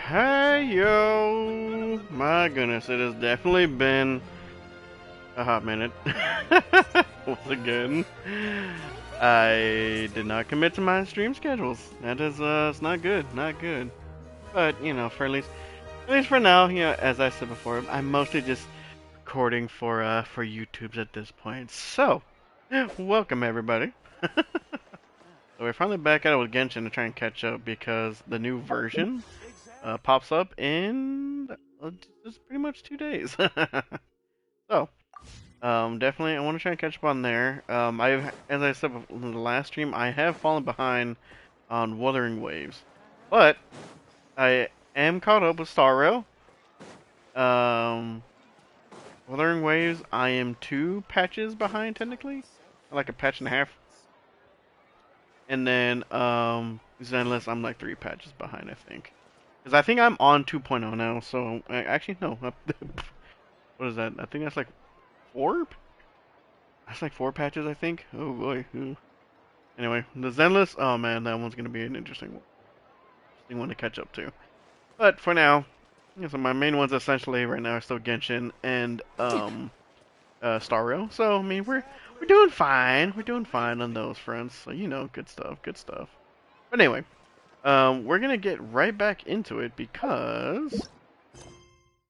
Hey yo! My goodness, it has definitely been a hot minute. Once again, I did not commit to my stream schedules. That is, it's not good, not good. But you know, for at least for now, you know, as I said before, I'm mostly just recording for YouTube's at this point. So, welcome everybody. So we're finally back at it with Genshin to try and catch up because the new version pops up in just pretty much 2 days. So, definitely I want to try and catch up on there. As I said in the last stream, I have fallen behind on Wuthering Waves, but I am caught up with Star Rail. Um, Wuthering Waves, I am 2 patches behind technically, like a patch and a half, and then Zenless, I'm like 3 patches behind, I think. Because I think I'm on 2.0 now, so actually no. What is that? I think that's like 4. That's like 4 patches, I think. Oh boy. Ooh. Anyway, the Zenless. Oh man, that one's gonna be an interesting one to catch up to. But for now, yeah, so my main ones essentially right now are still Genshin and Star Rail. So I mean, we're doing fine. We're doing fine on those fronts. So you know, good stuff. Good stuff. But anyway, we're gonna get right back into it because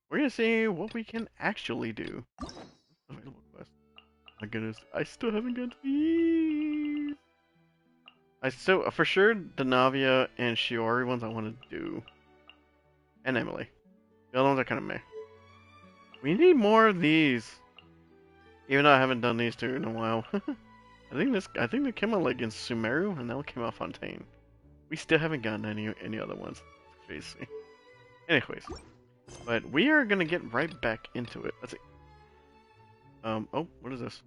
we're gonna see what we can actually do. Available quest. My goodness, I still haven't got these. I still, for sure, the Navia and Shiori ones I want to do, and Emily. The other ones are kind of meh. We need more of these, even though I haven't done these two in a while. I think they came out like in Sumeru, and now came out Fontaine. We still haven't gotten any other ones. Crazy. Anyways, but we are gonna get right back into it. Let's see. Oh, what is this?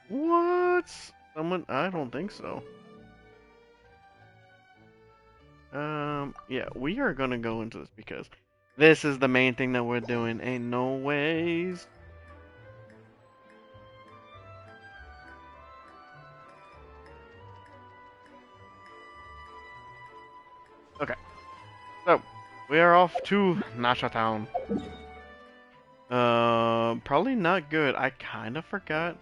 What? Someone? I don't think so. Yeah, we are gonna go into this because this is the main thing that we're doing. Ain't no ways. Okay, so we are off to Nasha Town. Probably not good. I kind of forgot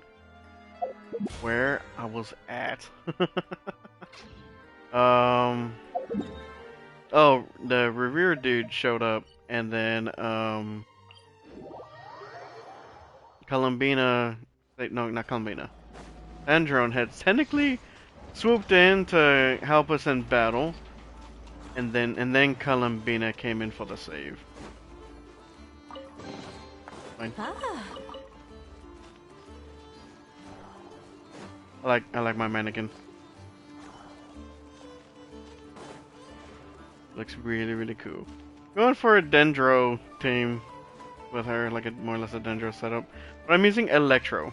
where I was at. um, oh, the Revere dude showed up, and then Columbina, no, not Columbina. Andron had technically swooped in to help us in battle, and then Columbina came in for the save. Fine. Ah. I like my mannequin. Looks really cool. Going for a Dendro team with her, like a more or less a Dendro setup. But I'm using Electro.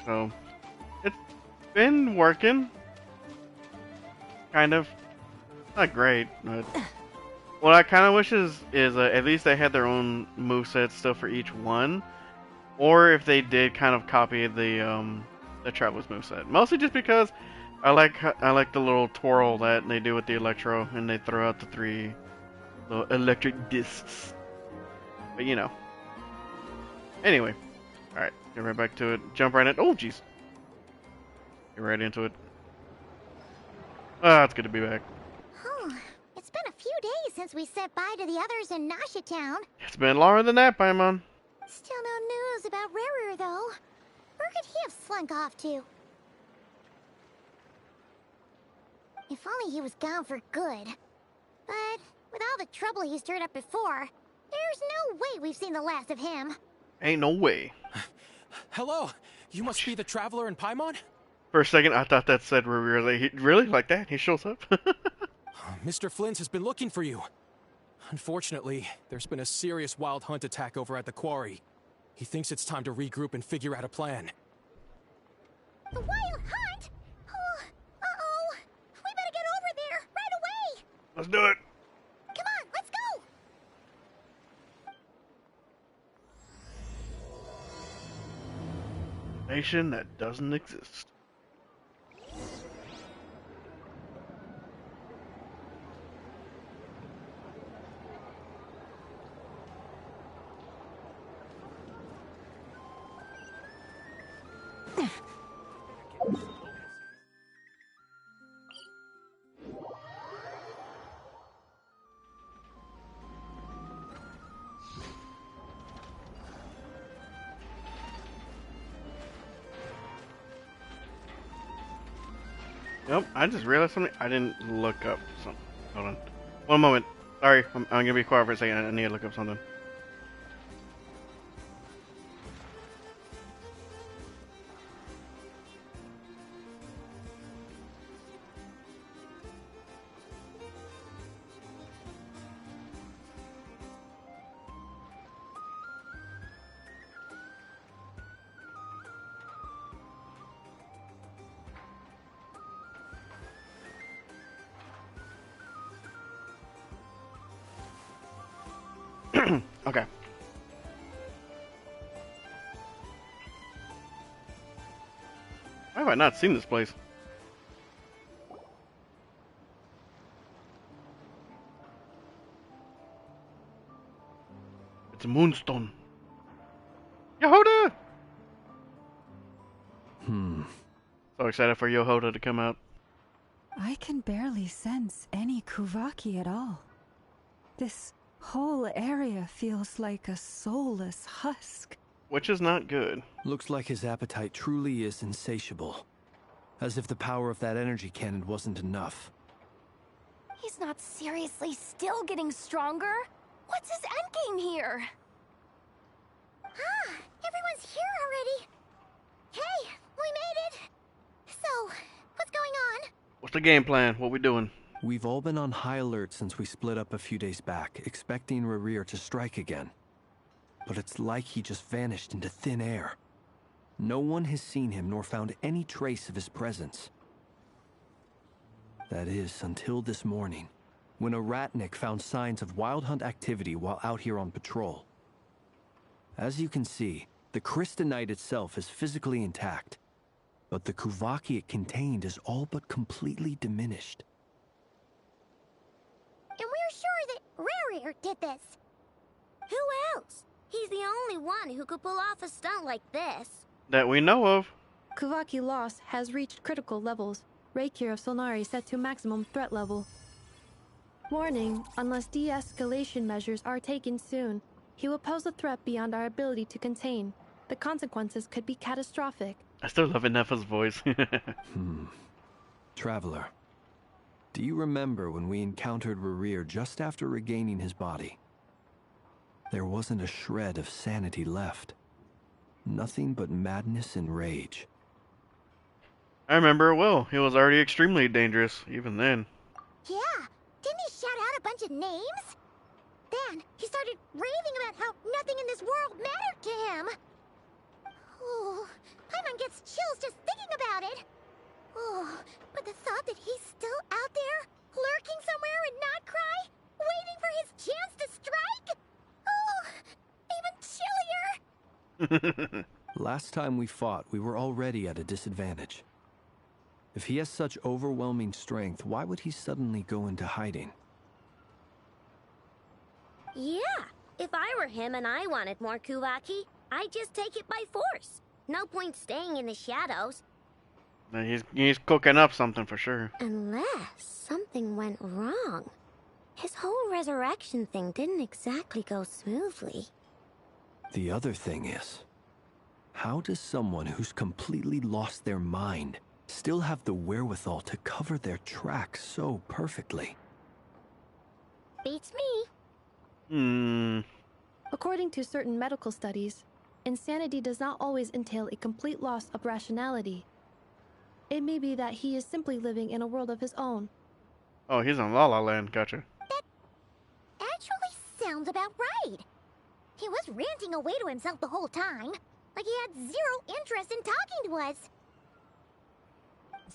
So it's been working. Kind of. Not great, but what I kind of wish is at least they had their own moveset still for each one, or if they did kind of copy the Traveler's moveset. Mostly just because I like the little twirl that they do with the Electro, and they throw out the 3 little electric discs. But you know. Anyway, all right, get right back to it. Jump right in. Oh jeez, get right into it. Ah, it's good to be back. It's been a few days since we said bye to the others in Nasha Town. It's been longer than that, Paimon. Still no news about Ruru, though. Where could he have slunk off to? If only he was gone for good. But with all the trouble he stirred up before, there's no way we've seen the last of him. Ain't no way. Hello, you must be the traveler in Paimon? For a second, I thought that said Revere. Like, really? Like that? He shows up? Mr. Flynn's has been looking for you. Unfortunately, there's been a serious wild hunt attack over at the quarry. He thinks it's time to regroup and figure out a plan. The wild hunt? Oh, uh-oh. We better get over there, right away. Let's do it. Come on, let's go. Nation that doesn't exist. Nope, I just realized something. I didn't look up something. Hold on. One moment. Sorry, I'm gonna be quiet for a second. I need to look up something. Okay. Why have I not seen this place? It's a moonstone. Yehoda! So excited for Yehoda to come out. I can barely sense any Kuvaki at all. This whole area feels like a soulless husk. Which is not good. Looks like his appetite truly is insatiable. As if the power of that energy cannon wasn't enough. He's not seriously still getting stronger? What's his endgame here? Ah, everyone's here already. Hey, we made it. So, what's going on? What's the game plan? What we doing? We've all been on high alert since we split up a few days back, expecting Rerir to strike again. But it's like he just vanished into thin air. No one has seen him nor found any trace of his presence. That is, until this morning, when a ratnik found signs of wild hunt activity while out here on patrol. As you can see, the crystalline itself is physically intact, but the Kuvaki it contained is all but completely diminished. And we're sure that Rarir did this. Who else? He's the only one who could pull off a stunt like this. That we know of. Kuvaki loss has reached critical levels. Reiki of Solnari set to maximum threat level. Warning, unless de-escalation measures are taken soon, he will pose a threat beyond our ability to contain. The consequences could be catastrophic. I still love Inefa's voice. Traveler, do you remember when we encountered Rerir just after regaining his body? There wasn't a shred of sanity left. Nothing but madness and rage. I remember it well. He was already extremely dangerous, even then. Yeah, didn't he shout out a bunch of names? Then he started raving about how nothing in this world mattered to him. Oh, Paimon gets chills just thinking about it. Oh, but the thought that he's still out there, lurking somewhere in Notcry, waiting for his chance to strike? Oh, even chillier. Last time we fought, we were already at a disadvantage. If he has such overwhelming strength, why would he suddenly go into hiding? Yeah, if I were him and I wanted more Kuvaki, I'd just take it by force. No point staying in the shadows. He's cooking up something for sure. Unless something went wrong. His whole resurrection thing didn't exactly go smoothly. The other thing is, how does someone who's completely lost their mind still have the wherewithal to cover their tracks so perfectly? Beats me. According to certain medical studies, insanity does not always entail a complete loss of rationality. It may be that he is simply living in a world of his own. Oh, he's in La La Land. Gotcha. That actually sounds about right. He was ranting away to himself the whole time, like he had zero interest in talking to us.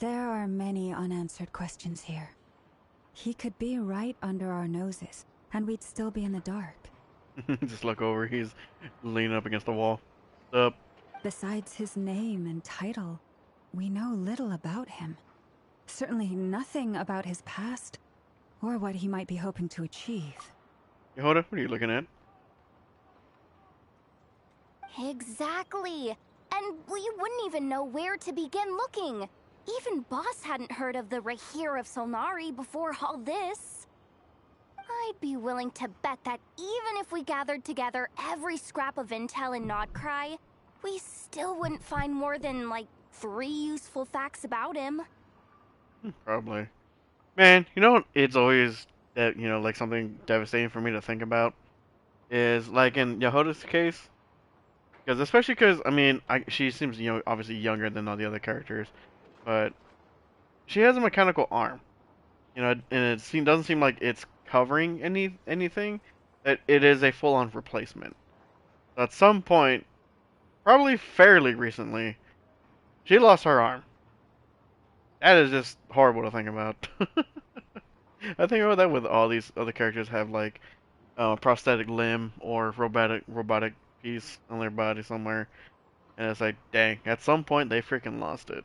There are many unanswered questions here. He could be right under our noses, and we'd still be in the dark. Just look over. He's leaning up against the wall. Up. Besides his name and title, we know little about him. Certainly nothing about his past, or what he might be hoping to achieve. Yehoda, what are you looking at? Exactly. And we wouldn't even know where to begin looking. Even Boss hadn't heard of the Rahir of Solnari before all this. I'd be willing to bet that even if we gathered together every scrap of intel in Nodcry, we still wouldn't find more than, like, 3 useful facts about him. Probably. Man, you know, it's always that like something devastating for me to think about is like in Yahoda's case, because especially because I mean, she seems obviously younger than all the other characters, but she has a mechanical arm, and doesn't seem like it's covering anything. That it is a full-on replacement. So at some point, probably fairly recently, she lost her arm. That is just horrible to think about. I think about that with all these other characters have like prosthetic limb or robotic piece on their body somewhere, and it's like, dang, at some point they freaking lost it.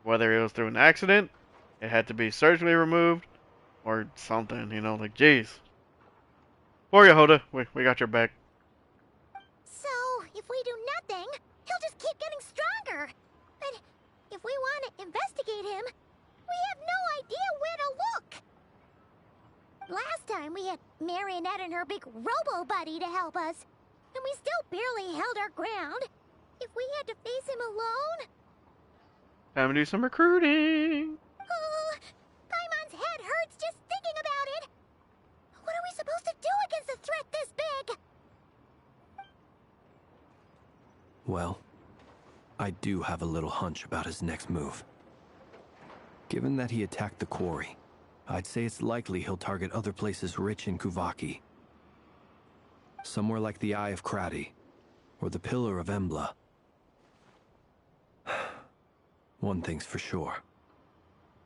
Whether it was through an accident, it had to be surgically removed, or something, like, jeez. Poor Yehoda, we got your back. So, if we do nothing, he'll just keep getting stronger. But if we want to investigate him, we have no idea where to look. Last time we had Marionette and her big robo-buddy to help us, and we still barely held our ground. If we had to face him alone... Time to do some recruiting. Paimon's head hurts just thinking about it. What are we supposed to do against a threat this big? Well, I do have a little hunch about his next move. Given that he attacked the quarry, I'd say it's likely he'll target other places rich in Kuvaki. Somewhere like the Eye of Krati, or the Pillar of Embla. One thing's for sure.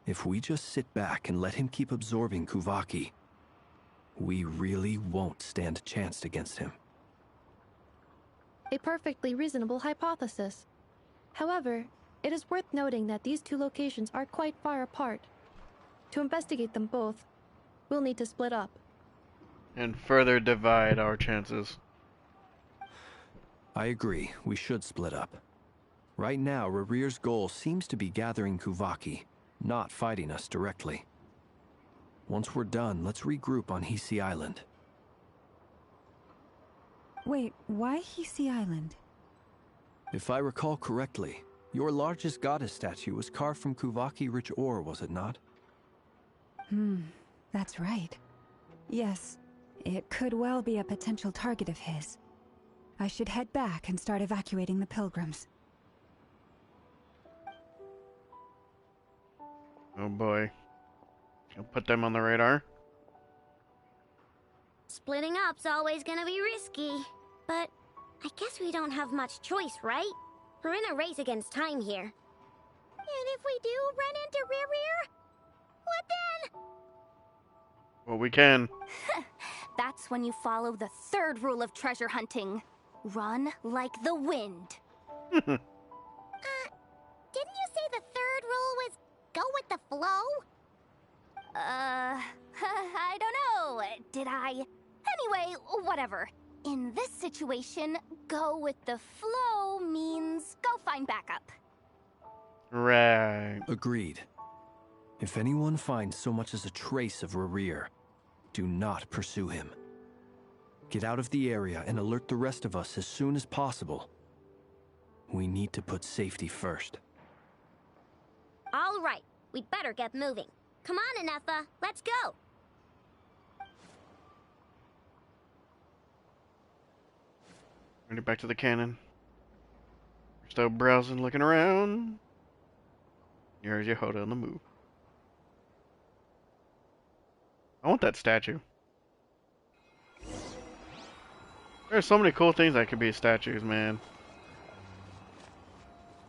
If we just sit back and let him keep absorbing Kuvaki, we really won't stand a chance against him. A perfectly reasonable hypothesis. However, it is worth noting that these two locations are quite far apart. To investigate them both, we'll need to split up. And further divide our chances. I agree, we should split up. Right now, Rarir's goal seems to be gathering Kuvaki, not fighting us directly. Once we're done, let's regroup on Hisi Island. Wait, why Hisi Island? If I recall correctly, your largest goddess statue was carved from Kuvaki-rich ore, was it not? That's right. Yes, it could well be a potential target of his. I should head back and start evacuating the pilgrims. Oh boy. I'll put them on the radar. Splitting up's always gonna be risky. But I guess we don't have much choice, right? We're in a race against time here. And if we do run into Rear, what then? Well, we can. That's when you follow the third rule of treasure hunting. Run like the wind. Didn't you say the third rule was go with the flow? I don't know. Did I? Anyway, whatever. In this situation, go with the flow means go find backup. Right. Agreed. If anyone finds so much as a trace of Rarir, do not pursue him. Get out of the area and alert the rest of us as soon as possible. We need to put safety first. All right, we'd better get moving. Come on, Ineffa, let's go. Ready back to the cannon. We're still browsing, looking around. Here's Yehoda on the move. I want that statue. There's so many cool things that could be statues, man.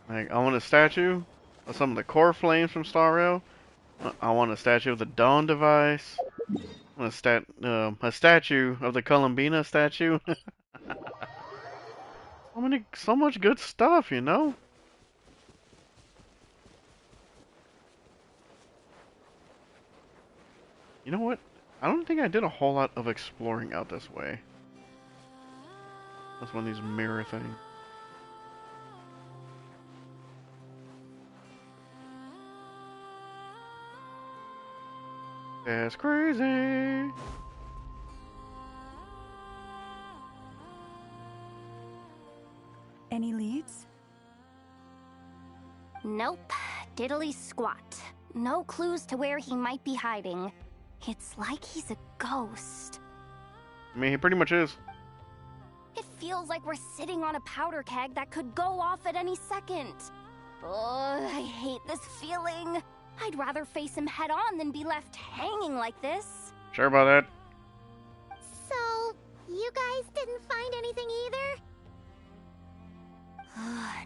Like, I want a statue of some of the core flames from Star Rail. I want a statue of the Dawn device. I want a statue of the Columbina statue. So much good stuff, you know? You know what? I don't think I did a whole lot of exploring out this way. That's one of these mirror things. That's crazy. Any leads? Nope. Diddly squat. No clues to where he might be hiding. It's like he's a ghost. I mean, he pretty much is. It feels like we're sitting on a powder keg that could go off at any second. Oh, I hate this feeling. I'd rather face him head on than be left hanging like this. Sure about that? So, you guys didn't find anything either?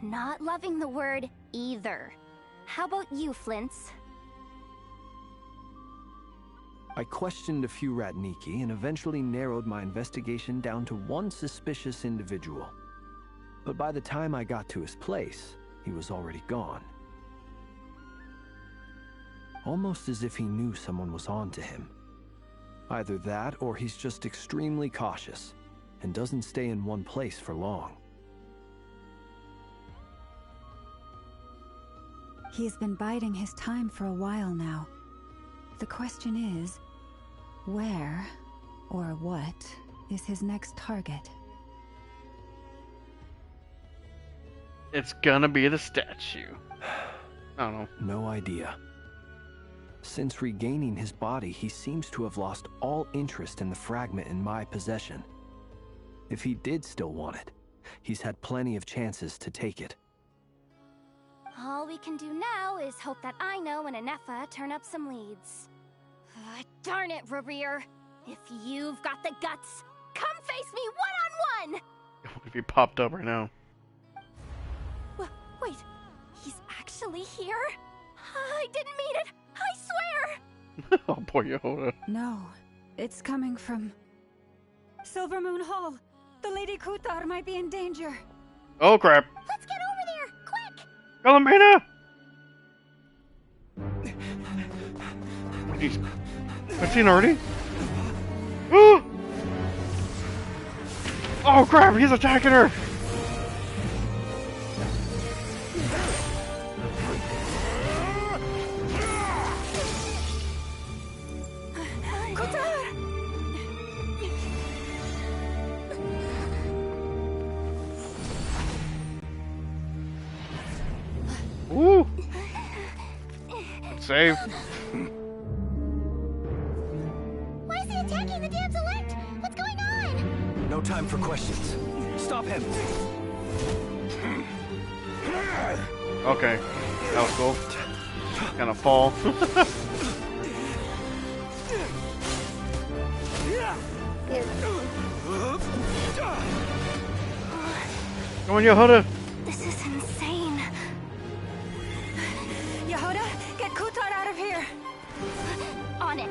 Not loving the word either. How about you, Flint's? I questioned a few Ratniki and eventually narrowed my investigation down to one suspicious individual. But by the time I got to his place, he was already gone. Almost as if he knew someone was on to him. Either that, or he's just extremely cautious and doesn't stay in one place for long. He's been biding his time for a while now. The question is, where or what is his next target? It's gonna be the statue. I don't know. No idea. Since regaining his body, he seems to have lost all interest in the fragment in my possession. If he did still want it, he's had plenty of chances to take it. All we can do now is hope that Aino and Anefa turn up some leads. Darn it, Rerir. If you've got the guts, come face me one-on-one! If he popped up right now. Wait, he's actually here? I didn't mean it! I swear! Oh, poor Yehoda. No, it's coming from Silver Moon Hall. The Lady Kutar might be in danger. Oh, crap. Let's get over there, quick! Columbina! He's... I've seen already? Oh, crap, he's attacking her! Ooh! Save. Why is he attacking the damselette? What's going on? No time for questions. Stop him! Okay, that was cool. Gonna fall. Come on, Yehoda! This is insane. Yehoda, get Kutar out of here! On it.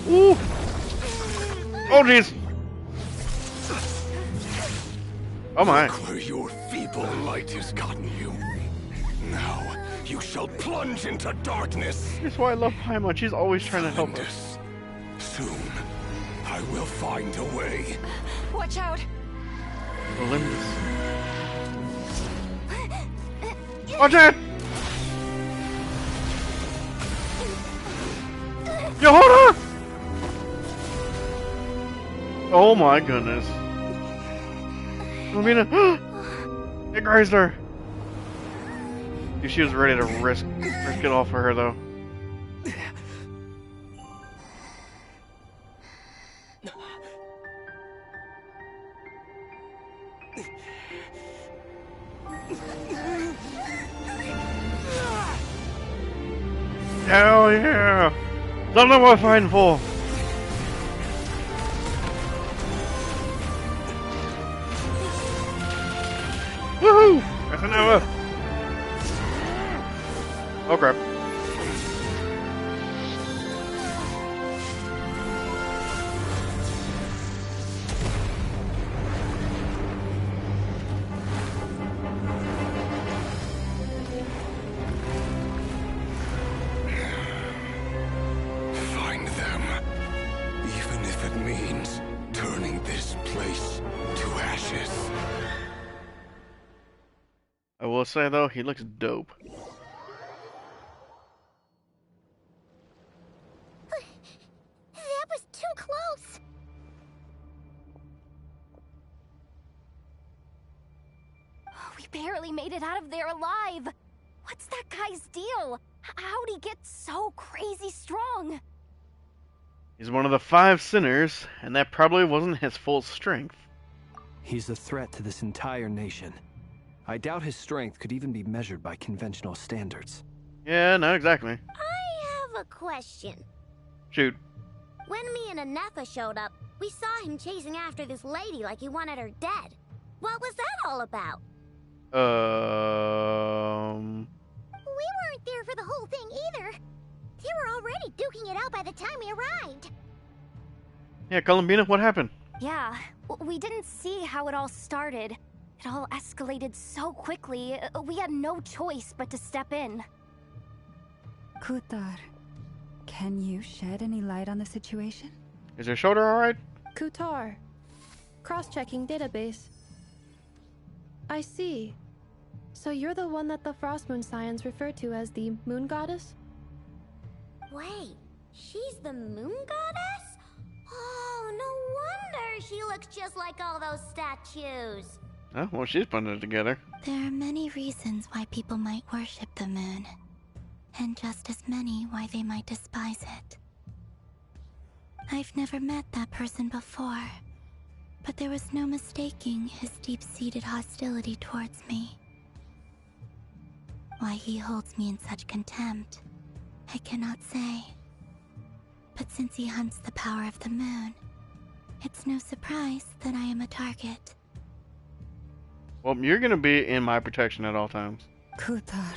Ooh! Oh, jeez! Oh my. Look where your feeble light has gotten you. Now, you shall plunge into darkness. That's why I love Paimon. She's always trying to help us. Soon, I will find a way. Watch out! Olympus. Watch it! Yehoda! Oh my goodness. Lumina! It grazed her! She was ready to risk it all for her though. Hell yeah! Don't know what I'm fighting for! Woohoo! That's an hour! Oh crap. Find them. Even if it means turning this place to ashes. I will say though, he looks dope. That was too close. barely made it out of there alive. What's that guy's deal? How'd he get so crazy strong? He's one of the 5 sinners, and that probably wasn't his full strength. He's a threat to this entire nation. I doubt his strength could even be measured by conventional standards. Yeah, no, exactly. I have a question. Shoot. When me and Anefa showed up, we saw him chasing after this lady like he wanted her dead. What was that all about? We weren't there for the whole thing either. They were already duking it out by the time we arrived. Yeah, Columbina, what happened? Yeah, we didn't see how it all started. It all escalated so quickly, we had no choice but to step in. Kutar, can you shed any light on the situation? Is your shoulder alright? Kutar. Cross-checking database. I see. So you're the one that the Frost Moon Scions refer to as the Moon Goddess? Wait, she's the moon goddess? Oh, no wonder she looks just like all those statues. Oh, well, she's putting it together. There are many reasons why people might worship the moon, and just as many why they might despise it. I've never met that person before, but there was no mistaking his deep-seated hostility towards me. Why he holds me in such contempt, I cannot say. But since he hunts the power of the moon, it's no surprise that I am a target. Well, you're gonna be in my protection at all times. Kutar.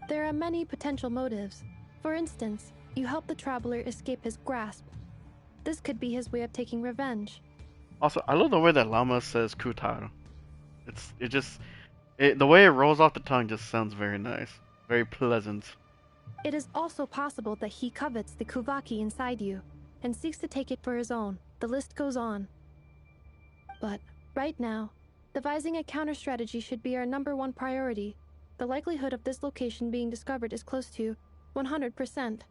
There are many potential motives. For instance, you help the traveler escape his grasp. This could be his way of taking revenge. Also, I love the way that Llama says Kutar. The way it rolls off the tongue just sounds very nice. Very pleasant. It is also possible that he covets the Kuvaki inside you, and seeks to take it for his own. The list goes on. But, right now, devising a counter-strategy should be our #1 priority. The likelihood of this location being discovered is close to 100%.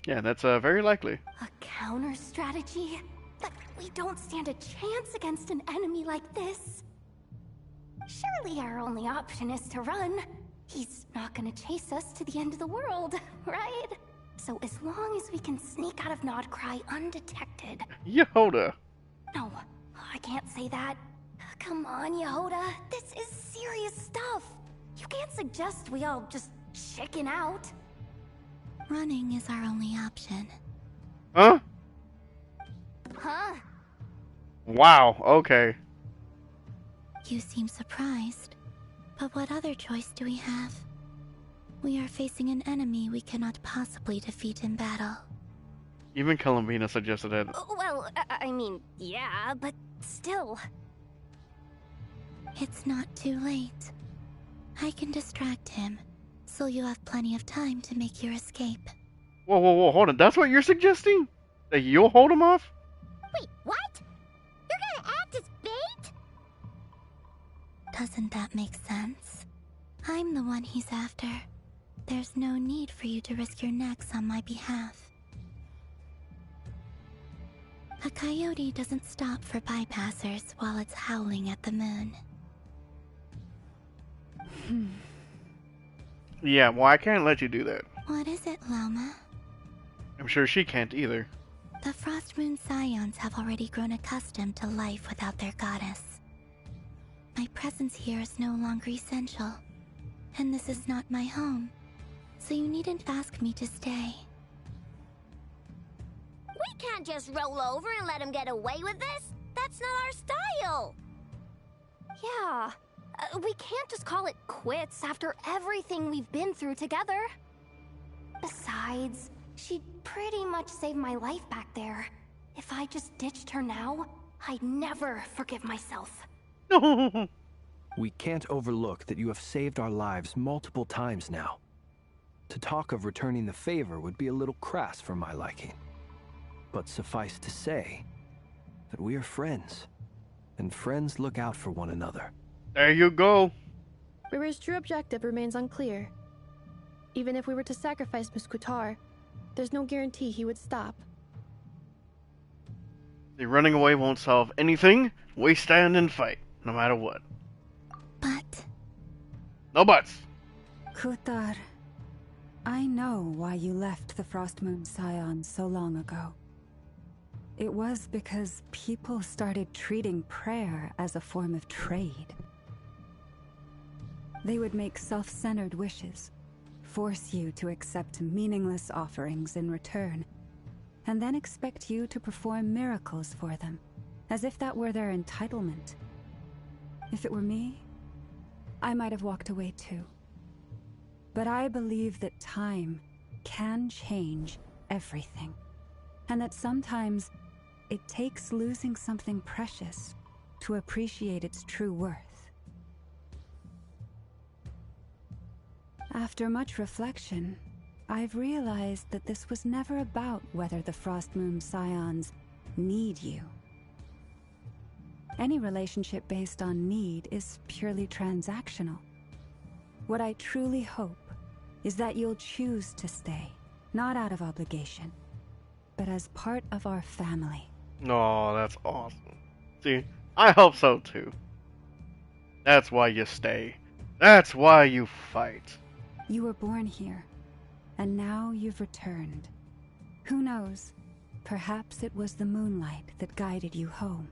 Yeah, that's very likely. A counter strategy? But we don't stand a chance against an enemy like this. Surely our only option is to run. He's not gonna chase us to the end of the world, right? So as long as we can sneak out of Nodcry undetected. Yehoda. No, I can't say that. Come on, Yehoda. This is serious stuff. You can't suggest we all just chicken out. Running is our only option. Huh? Huh? Wow, okay. You seem surprised. But what other choice do we have? We are facing an enemy we cannot possibly defeat in battle. Even Columbina suggested it. Well, I mean, yeah, but still. It's not too late. I can distract him, so you have plenty of time to make your escape. Whoa, hold on. That's what you're suggesting? That you'll hold him off? Wait, what? You're gonna act as bait? Doesn't that make sense? I'm the one he's after. There's no need for you to risk your necks on my behalf. A coyote doesn't stop for bypassers while it's howling at the moon. Yeah, well, I can't let you do that. What is it, Loma? I'm sure she can't either. The Frost Moon Scions have already grown accustomed to life without their goddess. My presence here is no longer essential, and this is not my home, so you needn't ask me to stay. We can't just roll over and let him get away with this. That's not our style. Yeah. We can't just call it quits after everything we've been through together. Besides, she'd pretty much saved my life back there. If I just ditched her now, I'd never forgive myself. We can't overlook that you have saved our lives multiple times now. To talk of returning the favor would be a little crass for my liking. But suffice to say that we are friends, and friends look out for one another. There you go. River's true objective remains unclear. Even if we were to sacrifice Miss Kutar, there's no guarantee he would stop. The running away won't solve anything. We stand and fight. no matter what. But No buts. Kutar, I know why you left the Frost Moon Scion so long ago. It was because people started treating prayer as a form of trade. They would make self-centered wishes, force you to accept meaningless offerings in return, and then expect you to perform miracles for them, as if that were their entitlement. If it were me, I might have walked away too. But I believe that time can change everything, and that sometimes it takes losing something precious to appreciate its true worth. After much reflection, I've realized that this was never about whether the Frost Moon Scions need you. Any relationship based on need is purely transactional. What I truly hope is that you'll choose to stay, not out of obligation, but as part of our family. Oh, that's awesome. See, I hope so too. That's why you stay. That's why you fight. You were born here, and now you've returned. Who knows? Perhaps it was the moonlight that guided you home.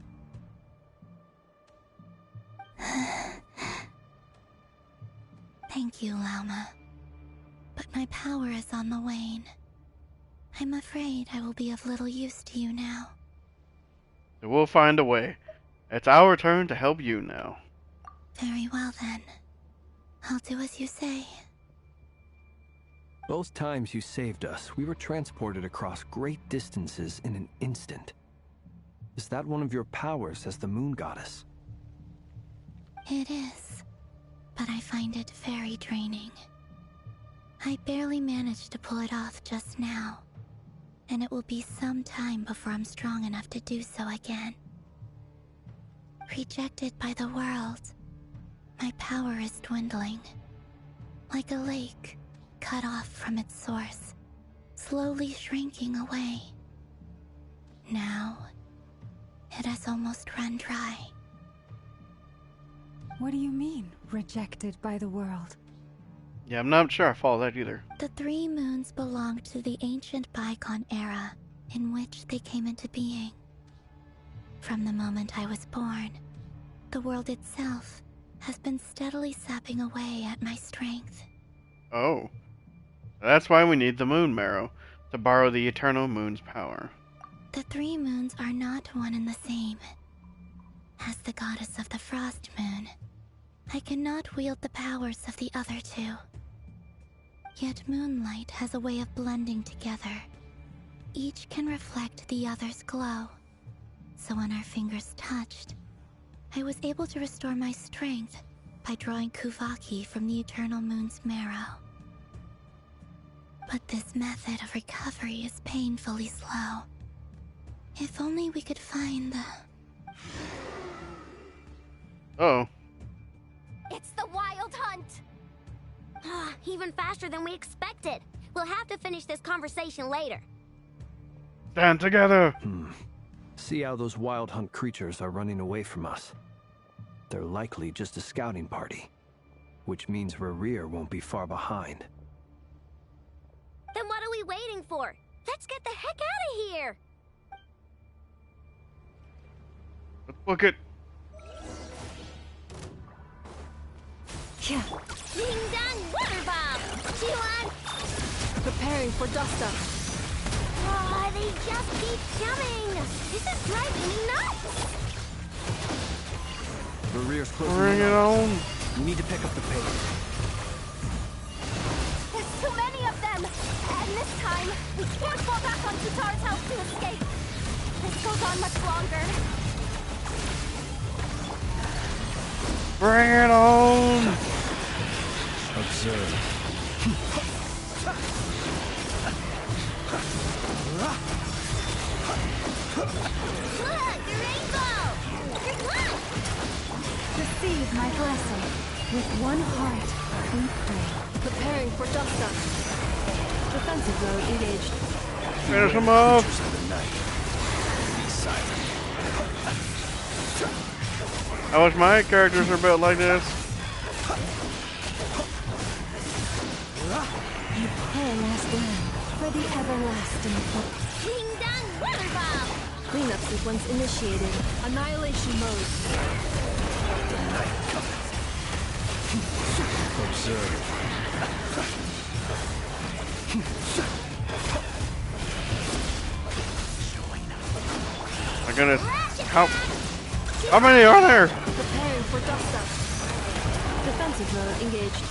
thank you, Lauma. But my power is on the wane. I'm afraid I will be of little use to you now. We'll find a way. It's our turn to help you now. Very well then. I'll do as you say. Both times you saved us, we were transported across great distances in an instant. Is that one of your powers as the moon goddess? It is, but I find it very draining. I barely managed to pull it off just now, and it will be some time before I'm strong enough to do so again. Rejected by the world, my power is dwindling. Like a lake, cut off from its source, slowly shrinking away. Now, it has almost run dry. What do you mean, rejected by the world? Yeah, I'm not sure I follow that either. The three moons belonged to the ancient bygone era in which they came into being. From the moment I was born, the world itself has been steadily sapping away at my strength. Oh. That's why we need the moon marrow, to borrow the eternal moon's power. The three moons are not one and the same. As the goddess of the Frost Moon, I cannot wield the powers of the other two. Yet moonlight has a way of blending together. Each can reflect the other's glow. So when our fingers touched, I was able to restore my strength by drawing Kuvaki from the eternal moon's marrow. But this method of recovery is painfully slow. If only we could find the... Oh. It's the Wild Hunt! Even faster than we expected. We'll have to finish this conversation later. Stand together! See how those Wild Hunt creatures are running away from us. They're likely just a scouting party, which means Rerir won't be far behind. Then what are we waiting for? Let's get the heck out of here! Let's book it. Yeah. Ding dong water bomb! G1! Preparing for dust-up. Oh, they just keep coming! This is driving me nuts! Rerir's closing Bring in it on us. on! We need to pick up the pace. There's too many of them! And this time, we can't fall back on Kutar's house to escape. This goes on much longer. Bring it on! Observe. Look, the rainbow! You're what? Receive my blessing. With one heart, we pray. Preparing for dust-up. Defensive mode engaged. Finish him off! Creatures of the night. Be silent. I wish my characters were built like this. Prepare last land for the everlasting hope. Ding dong water bomb! Cleanup sequence initiated. Annihilation mode. The night cometh. Observe. My goodness. How many are there? Preparing for dust up. Defensive mode engaged.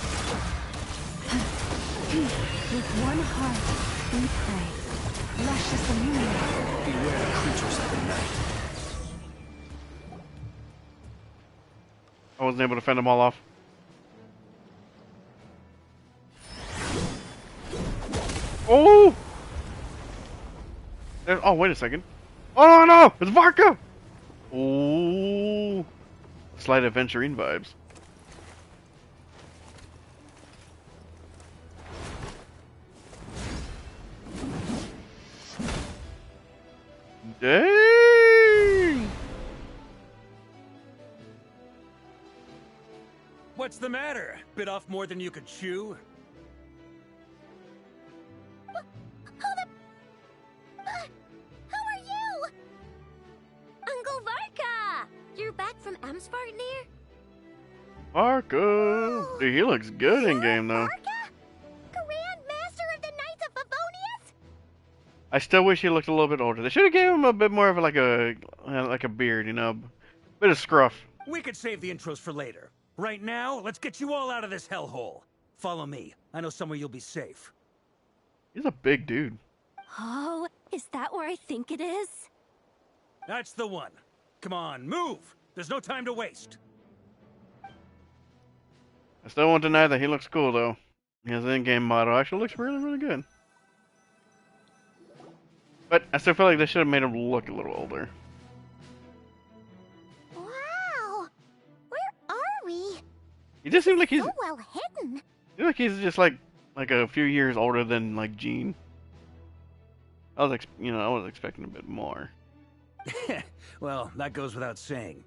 With one heart, we pray. Luscious illuminate. Beware the creatures of the night. I wasn't able to fend them all off. Oh! Oh, wait a second. Oh, no, no! It's Varka! Oh. Slight adventurine vibes. Dang! What's the matter? Bit off more than you could chew? How are you? Uncle Varka! You're back from Amsvartnir? Varka! Dude, he looks good in game though. Varka? Grand Master of the Knights of Favonius? I still wish he looked a little bit older. They should have gave him a bit more of like a beard, you know, bit of scruff. We could save the intros for later. Right now, let's get you all out of this hellhole. Follow me. I know somewhere you'll be safe. He's a big dude. Oh, is that where I think it is? That's the one. Come on, move! There's no time to waste. I still won't deny that he looks cool though. His in-game model actually looks really, really good. But I still feel like they should have made him look a little older. Wow! Where are we? He just seems like he's So well hidden. just like a few years older than like Jean. I was I was expecting a bit more. Well, that goes without saying.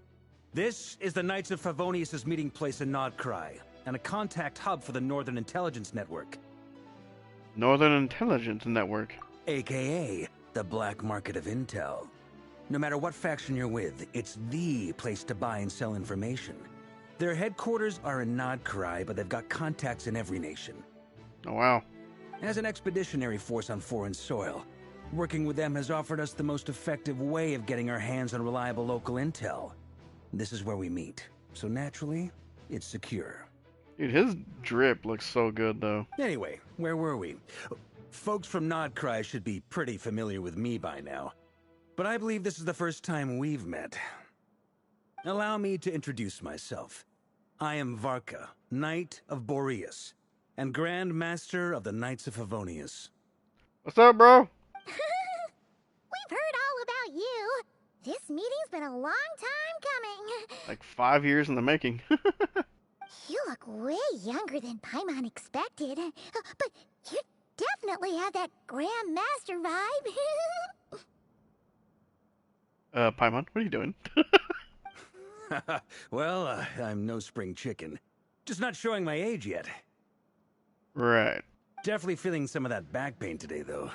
This is the Knights of Favonius' meeting place in Nodcry, and a contact hub for the Northern Intelligence Network. Northern Intelligence Network. AKA, the black market of intel. No matter what faction you're with, it's the place to buy and sell information. Their headquarters are in Nodcry, but they've got contacts in every nation. Oh wow. As an expeditionary force on foreign soil, working with them has offered us the most effective way of getting our hands on reliable local intel. This is where we meet, so naturally, it's secure. Dude, his drip looks so good though. Anyway, where were we? Folks from Nodcry should be pretty familiar with me by now, but I believe this is the first time we've met. Allow me to introduce myself. I am Varka, Knight of Boreas, and Grand Master of the Knights of Favonius. What's up, bro? We've heard all about you. This meeting's been a long time coming. Like 5 years in the making. You look way younger than Paimon expected. But you definitely have that Grand Master vibe. Paimon, what are you doing? Well, I'm no spring chicken. Just not showing my age yet. Right. Definitely feeling some of that back pain today, though.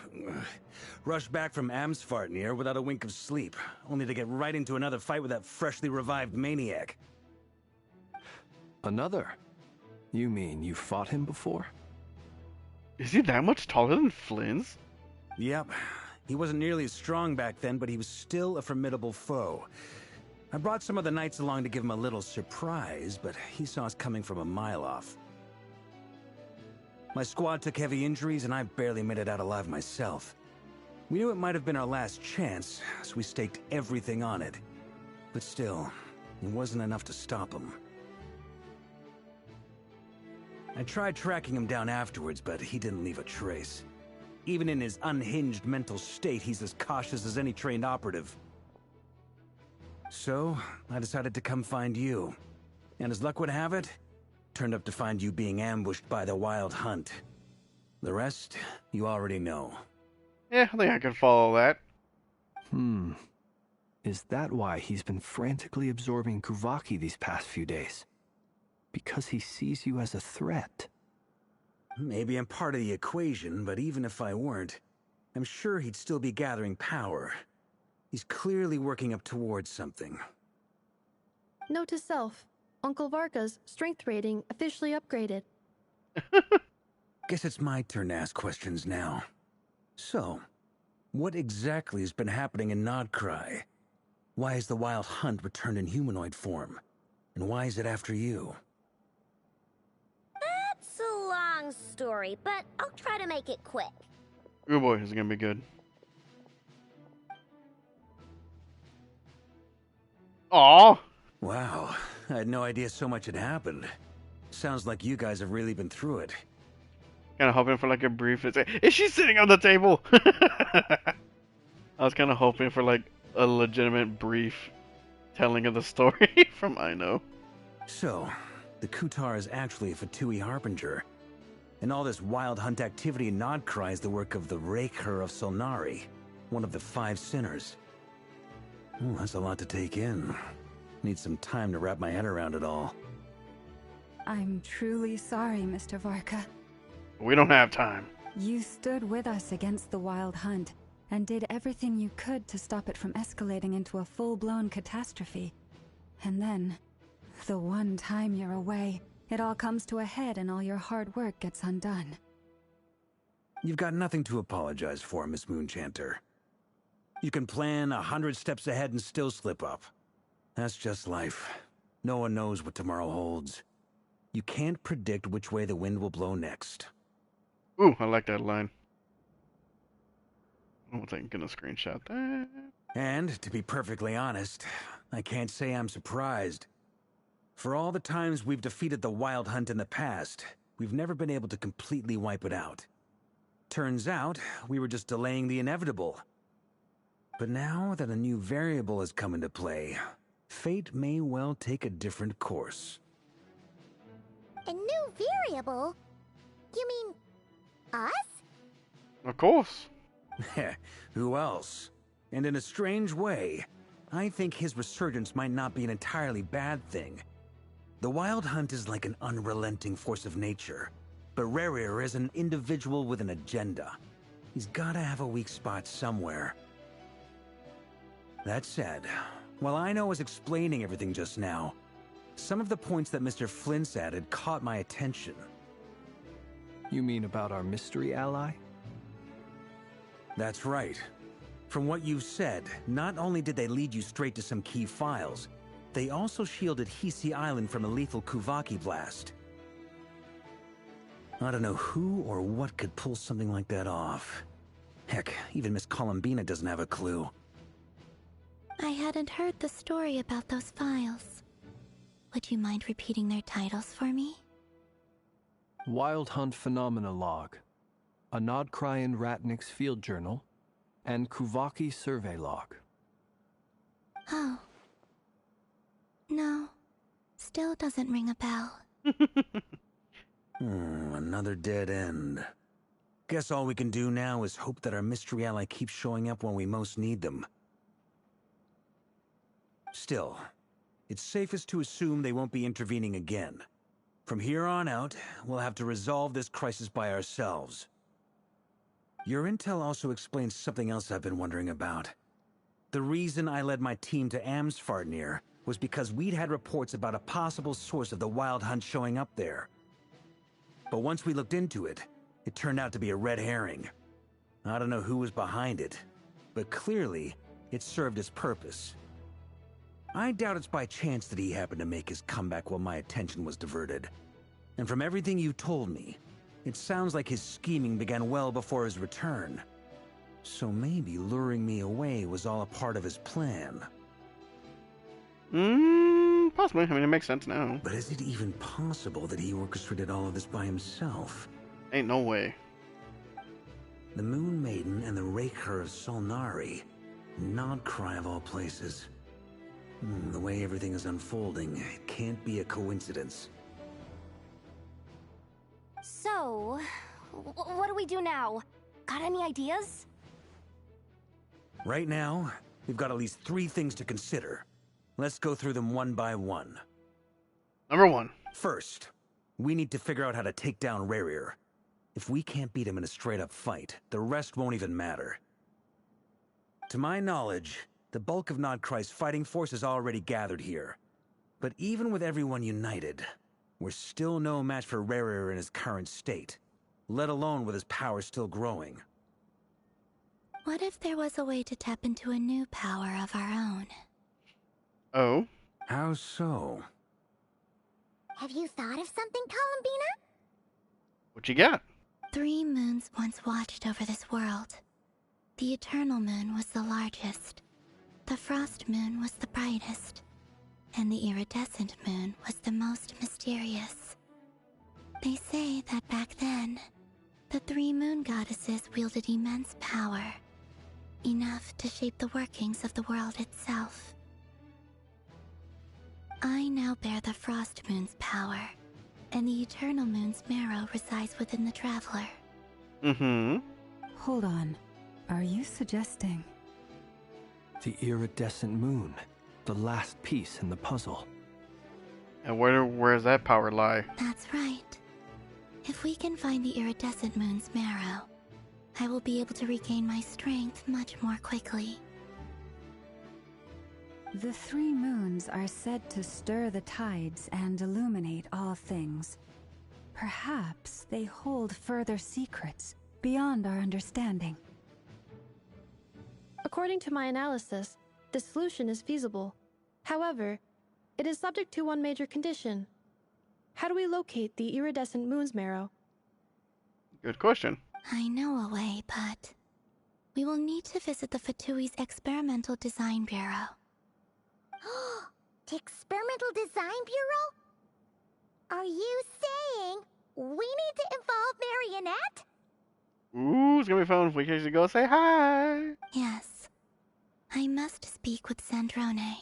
Rushed back from Amsvartnir without a wink of sleep, only to get right into another fight with that freshly revived maniac. Another? You mean you fought him before? Is he that much taller than Flynn's? Yep. He wasn't nearly as strong back then, but he was still a formidable foe. I brought some of the knights along to give him a little surprise, but he saw us coming from a mile off. My squad took heavy injuries, and I barely made it out alive myself. We knew it might have been our last chance, so we staked everything on it. But still, it wasn't enough to stop him. I tried tracking him down afterwards, but he didn't leave a trace. Even in his unhinged mental state, he's as cautious as any trained operative. So, I decided to come find you. And as luck would have it, turned up to find you being ambushed by the Wild Hunt. The rest, you already know. Yeah, I think I can follow that. Is that why he's been frantically absorbing Kuvaki these past few days? Because he sees you as a threat? Maybe I'm part of the equation, but even if I weren't, I'm sure he'd still be gathering power. He's clearly working up towards something. Note to self, Uncle Varka's strength rating officially upgraded. Guess it's my turn to ask questions now. So, what exactly has been happening in Nodcry? Why has the Wild Hunt returned in humanoid form? And why is it after you? That's a long story, but I'll try to make it quick. Oh boy, this is gonna be good. Aw! Wow, I had no idea so much had happened. Sounds like you guys have really been through it. Kind of hoping for like a brief. Is she sitting on the table? I was kind of hoping for like a legitimate brief telling of the story from I Know. So, the Kutar is actually a Fatui Harbinger. And all this Wild Hunt activity in Nodcry is the work of the Raker of Solnari, one of the 5 sinners. Oh, that's a lot to take in. Need some time to wrap my head around it all. I'm truly sorry, Mr. Varka. We don't have time. You stood with us against the Wild Hunt and did everything you could to stop it from escalating into a full-blown catastrophe. And then, the one time you're away, it all comes to a head and all your hard work gets undone. You've got nothing to apologize for, Miss Moonchanter. You can plan 100 steps ahead and still slip up. That's just life. No one knows what tomorrow holds. You can't predict which way the wind will blow next. Ooh, I like that line. I don't think I'm gonna screenshot that. And, to be perfectly honest, I can't say I'm surprised. For all the times we've defeated the Wild Hunt in the past, we've never been able to completely wipe it out. Turns out, we were just delaying the inevitable. But now that a new variable has come into play, fate may well take a different course. A new variable? You mean us? Of course. Who else? And in a strange way, I think his resurgence might not be an entirely bad thing. The Wild Hunt is like an unrelenting force of nature, but Rerir is an individual with an agenda. He's gotta have a weak spot somewhere. That said, while I was explaining everything just now, some of the points that Mr. Flint's added caught my attention. You mean about our mystery ally? That's right. From what you've said, not only did they lead you straight to some key files, they also shielded Hisi Island from a lethal Kuvaki blast. I don't know who or what could pull something like that off. Heck, even Miss Columbina doesn't have a clue. I hadn't heard the story about those files. Would you mind repeating their titles for me? Wild Hunt Phenomena Log, a Nodcryan Ratnik's Field Journal, and Kuvaki Survey Log. Oh. No. Still doesn't ring a bell. Another dead end. Guess all we can do now is hope that our mystery ally keeps showing up when we most need them. Still, it's safest to assume they won't be intervening again. From here on out, we'll have to resolve this crisis by ourselves. Your intel also explains something else I've been wondering about. The reason I led my team to Amsfarnir was because we'd had reports about a possible source of the Wild Hunt showing up there. But once we looked into it, it turned out to be a red herring. I don't know who was behind it, but clearly, it served its purpose. I doubt it's by chance that he happened to make his comeback while my attention was diverted. And from everything you told me, it sounds like his scheming began well before his return. So maybe luring me away was all a part of his plan. Possibly. I mean, it makes sense now. But is it even possible that he orchestrated all of this by himself? Ain't no way. The Moon Maiden and the Raker of Solnari. Nodcry of all places. The way everything is unfolding, it can't be a coincidence. So, what do we do now? Got any ideas? Right now, We've got at least 3 things to consider. Let's go through them one by one. Number 1. First, we need to figure out how to take down Rarier. If we can't beat him in a straight-up fight, the rest won't even matter. To my knowledge, the bulk of Nodcry's fighting force is already gathered here. But even with everyone united, we're still no match for Rarier in his current state, let alone with his power still growing. What if there was a way to tap into a new power of our own? Oh? How so? Have you thought of something, Columbina? What you got? 3 moons once watched over this world. The Eternal Moon was the largest. The Frost Moon was the brightest. And the Iridescent Moon was the most mysterious. They say that back then, the 3 moon goddesses wielded immense power. Enough to shape the workings of the world itself. I now bear the Frost Moon's power, and the Eternal Moon's marrow resides within the Traveler. Mm-hmm. Hold on. Are you suggesting? The iridescent moon, the last piece in the puzzle. And where does that power lie? That's right. If we can find the Iridescent Moon's marrow, I will be able to regain my strength much more quickly. The 3 moons are said to stir the tides and illuminate all things. Perhaps they hold further secrets beyond our understanding. According to my analysis, the solution is feasible. However, it is subject to one major condition. How do we locate the iridescent moon's marrow? Good question. I know a way, but we will need to visit the Fatui's Experimental Design Bureau. The Experimental Design Bureau? Are you saying we need to involve Marionette? Ooh, it's gonna be fun if we can actually go say hi. Yes. I must speak with Sandrone.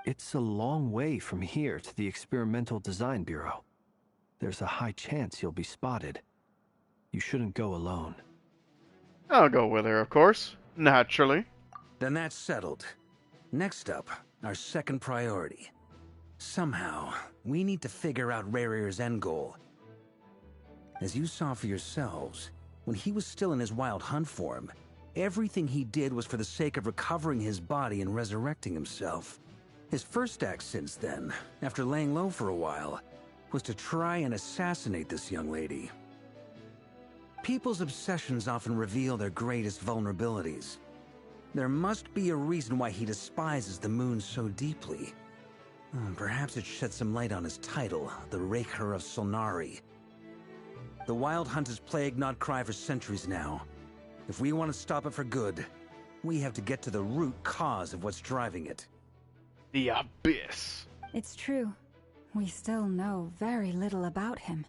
It's a long way from here to the Experimental Design Bureau. There's a high chance you'll be spotted. You shouldn't go alone. I'll go with her, of course. Naturally. Then that's settled. Next up, our second priority. Somehow, we need to figure out Rarier's end goal. As you saw for yourselves, when he was still in his wild hunt form, everything he did was for the sake of recovering his body and resurrecting himself. His first act since then, after laying low for a while, was to try and assassinate this young lady. People's obsessions often reveal their greatest vulnerabilities. There must be a reason why he despises the moon so deeply. Perhaps it sheds some light on his title, the Raker of Solnari. The Wild Hunt has plagued Nodcry for centuries now. If we want to stop it for good, we have to get to the root cause of what's driving it. The Abyss. It's true. We still know very little about him.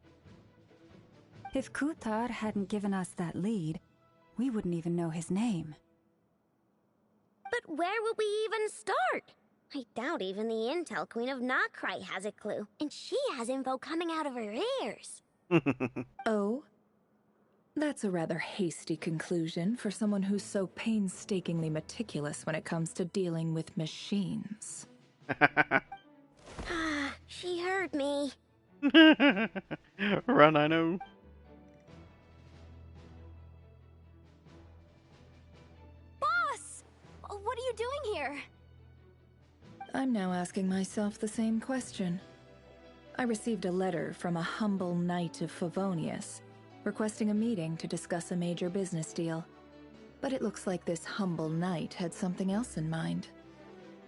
If Kuthar hadn't given us that lead, we wouldn't even know his name. But where would we even start? I doubt even the Intel Queen of Nodcry has a clue, and she has info coming out of her ears. Oh? That's a rather hasty conclusion for someone who's so painstakingly meticulous when it comes to dealing with machines. She heard me. Run, I know. Boss! What are you doing here? I'm now asking myself the same question. I received a letter from a humble knight of Favonius, requesting a meeting to discuss a major business deal. But it looks like this humble knight had something else in mind.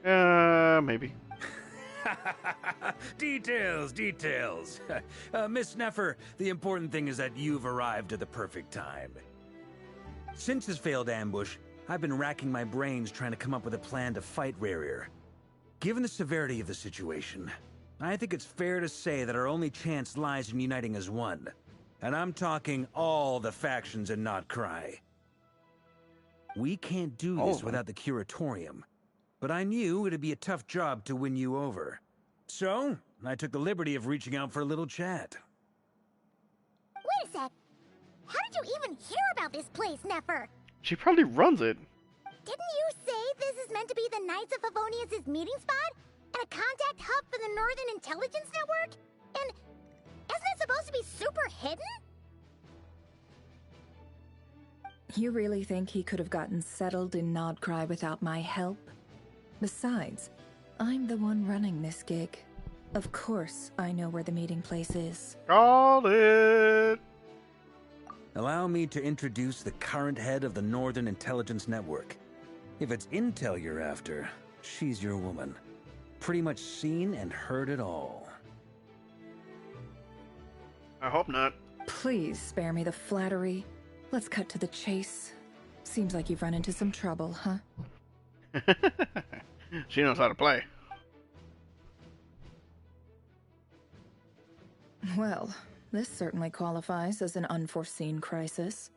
Maybe. Details. Miss Neffer, the important thing is that you've arrived at the perfect time. Since his failed ambush, I've been racking my brains trying to come up with a plan to fight Rarier. Given the severity of the situation, I think it's fair to say that our only chance lies in uniting as one. And I'm talking all the factions in Nodcry. We can't do this without the Curatorium, but I knew it'd be a tough job to win you over. So, I took the liberty of reaching out for a little chat. Wait a sec. How did you even hear about this place, Neffer? She probably runs it. Didn't you say this is meant to be the Knights of Favonius' meeting spot? And a contact hub for the Northern Intelligence Network? And isn't it supposed to be super hidden? You really think he could have gotten settled in Nodcry without my help? Besides, I'm the one running this gig. Of course I know where the meeting place is. Called it! Allow me to introduce the current head of the Northern Intelligence Network. If it's intel you're after, she's your woman. Pretty much seen and heard it all. I hope not. Please spare me the flattery. Let's cut to the chase. Seems like you've run into some trouble, huh? She knows how to play. Well, this certainly qualifies as an unforeseen crisis.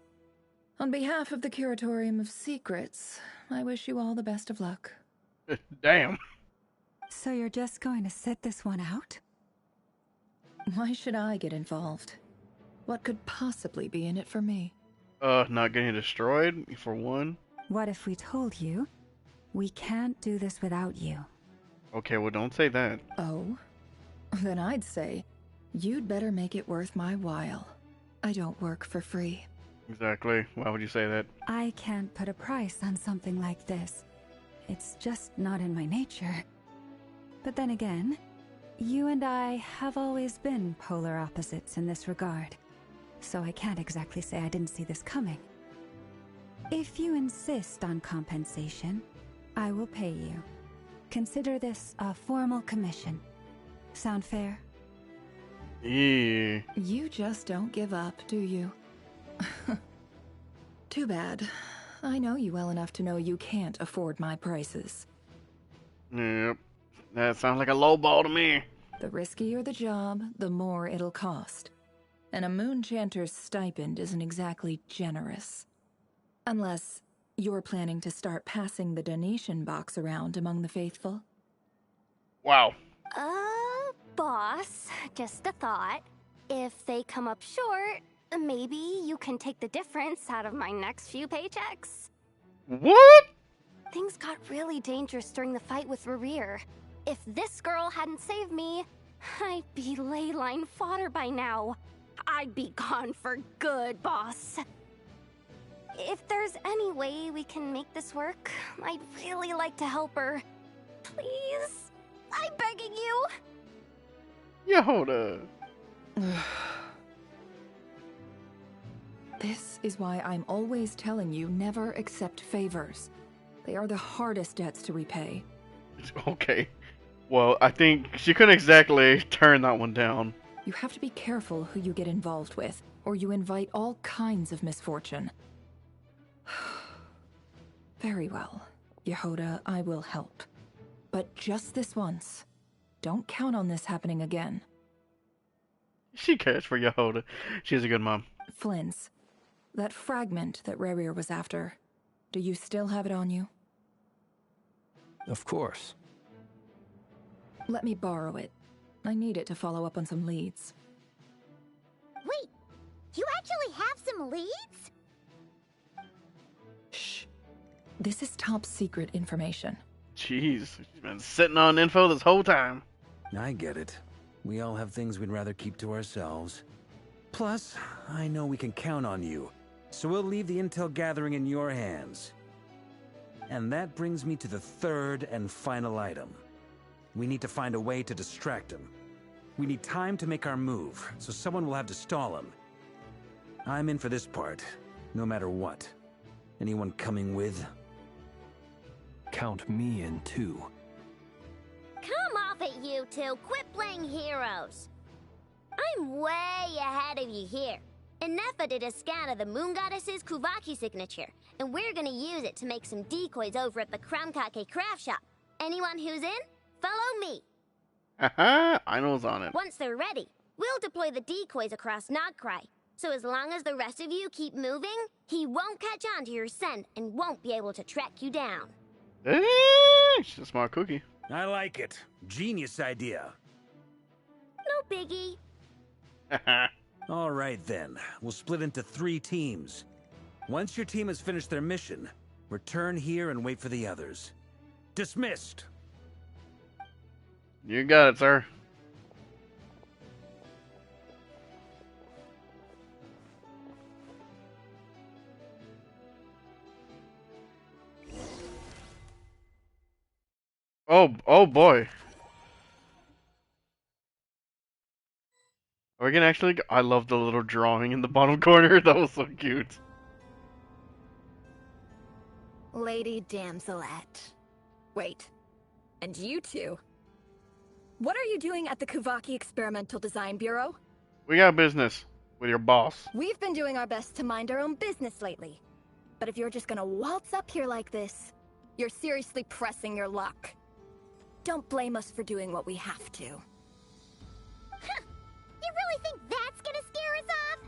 On behalf of the Curatorium of Secrets, I wish you all the best of luck. Damn. So you're just going to sit this one out? Why should I get involved? What could possibly be in it for me? Not getting destroyed, for one. What if we told you we can't do this without you? Okay, well, don't say that. Oh? Then I'd say, you'd better make it worth my while. I don't work for free. Exactly. Why would you say that? I can't put a price on something like this. It's just not in my nature. But then again, you and I have always been polar opposites in this regard. So I can't exactly say I didn't see this coming. If you insist on compensation, I will pay you. Consider this a formal commission. Sound fair? Yeah. You just don't give up, do you? Too bad. I know you well enough to know you can't afford my prices. Yep. That sounds like a low ball to me. The riskier the job, the more it'll cost. And a moon chanter's stipend isn't exactly generous. Unless you're planning to start passing the donation box around among the faithful. Wow. Boss, just a thought. If they come up short, maybe you can take the difference out of my next few paychecks. What? Things got really dangerous during the fight with Rerir. If this girl hadn't saved me, I'd be ley line fodder by now. I'd be gone for good, boss. If there's any way we can make this work, I'd really like to help her. Please? I'm begging you. Yehoda. This is why I'm always telling you never accept favors. They are the hardest debts to repay. Okay. Well, I think she couldn't exactly turn that one down. You have to be careful who you get involved with, or you invite all kinds of misfortune. Very well. Yehoda, I will help. But just this once. Don't count on this happening again. She cares for Yehoda. She's a good mom. Flynn's. That fragment that Rerir was after. Do you still have it on you? Of course. Let me borrow it. I need it to follow up on some leads. Wait, you actually have some leads? Shh. This is top secret information. Jeez, she's been sitting on info this whole time. I get it. We all have things we'd rather keep to ourselves. Plus, I know we can count on you, so we'll leave the intel gathering in your hands. And that brings me to the third and final item. We need to find a way to distract him. We need time to make our move, so someone will have to stall him. I'm in for this part, no matter what. Anyone coming with? Count me in too. Come off it, you two. Quit playing heroes. I'm way ahead of you here. Nefa did a scan of the Moon Goddess's Kuvaki signature, and we're gonna use it to make some decoys over at the Kramkake craft shop. Anyone who's in, follow me. Haha, I know's on it. Once they're ready, we'll deploy the decoys across Nodcry. So as long as the rest of you keep moving, he won't catch on to your scent and won't be able to track you down. She's a smart cookie. I like it. Genius idea. No biggie. All right then, we'll split into 3 teams. Once your team has finished their mission, Return here and wait for the others. Dismissed! You got it, sir. Oh boy. Are we gonna actually? I love the little drawing in the bottom corner. That was so cute. Lady Damselette. Wait. And you two? What are you doing at the Kuvaki Experimental Design Bureau? We got business with your boss. We've been doing our best to mind our own business lately. But if you're just gonna waltz up here like this, you're seriously pressing your luck. Don't blame us for doing what we have to. Huh. You really think that's gonna scare us off?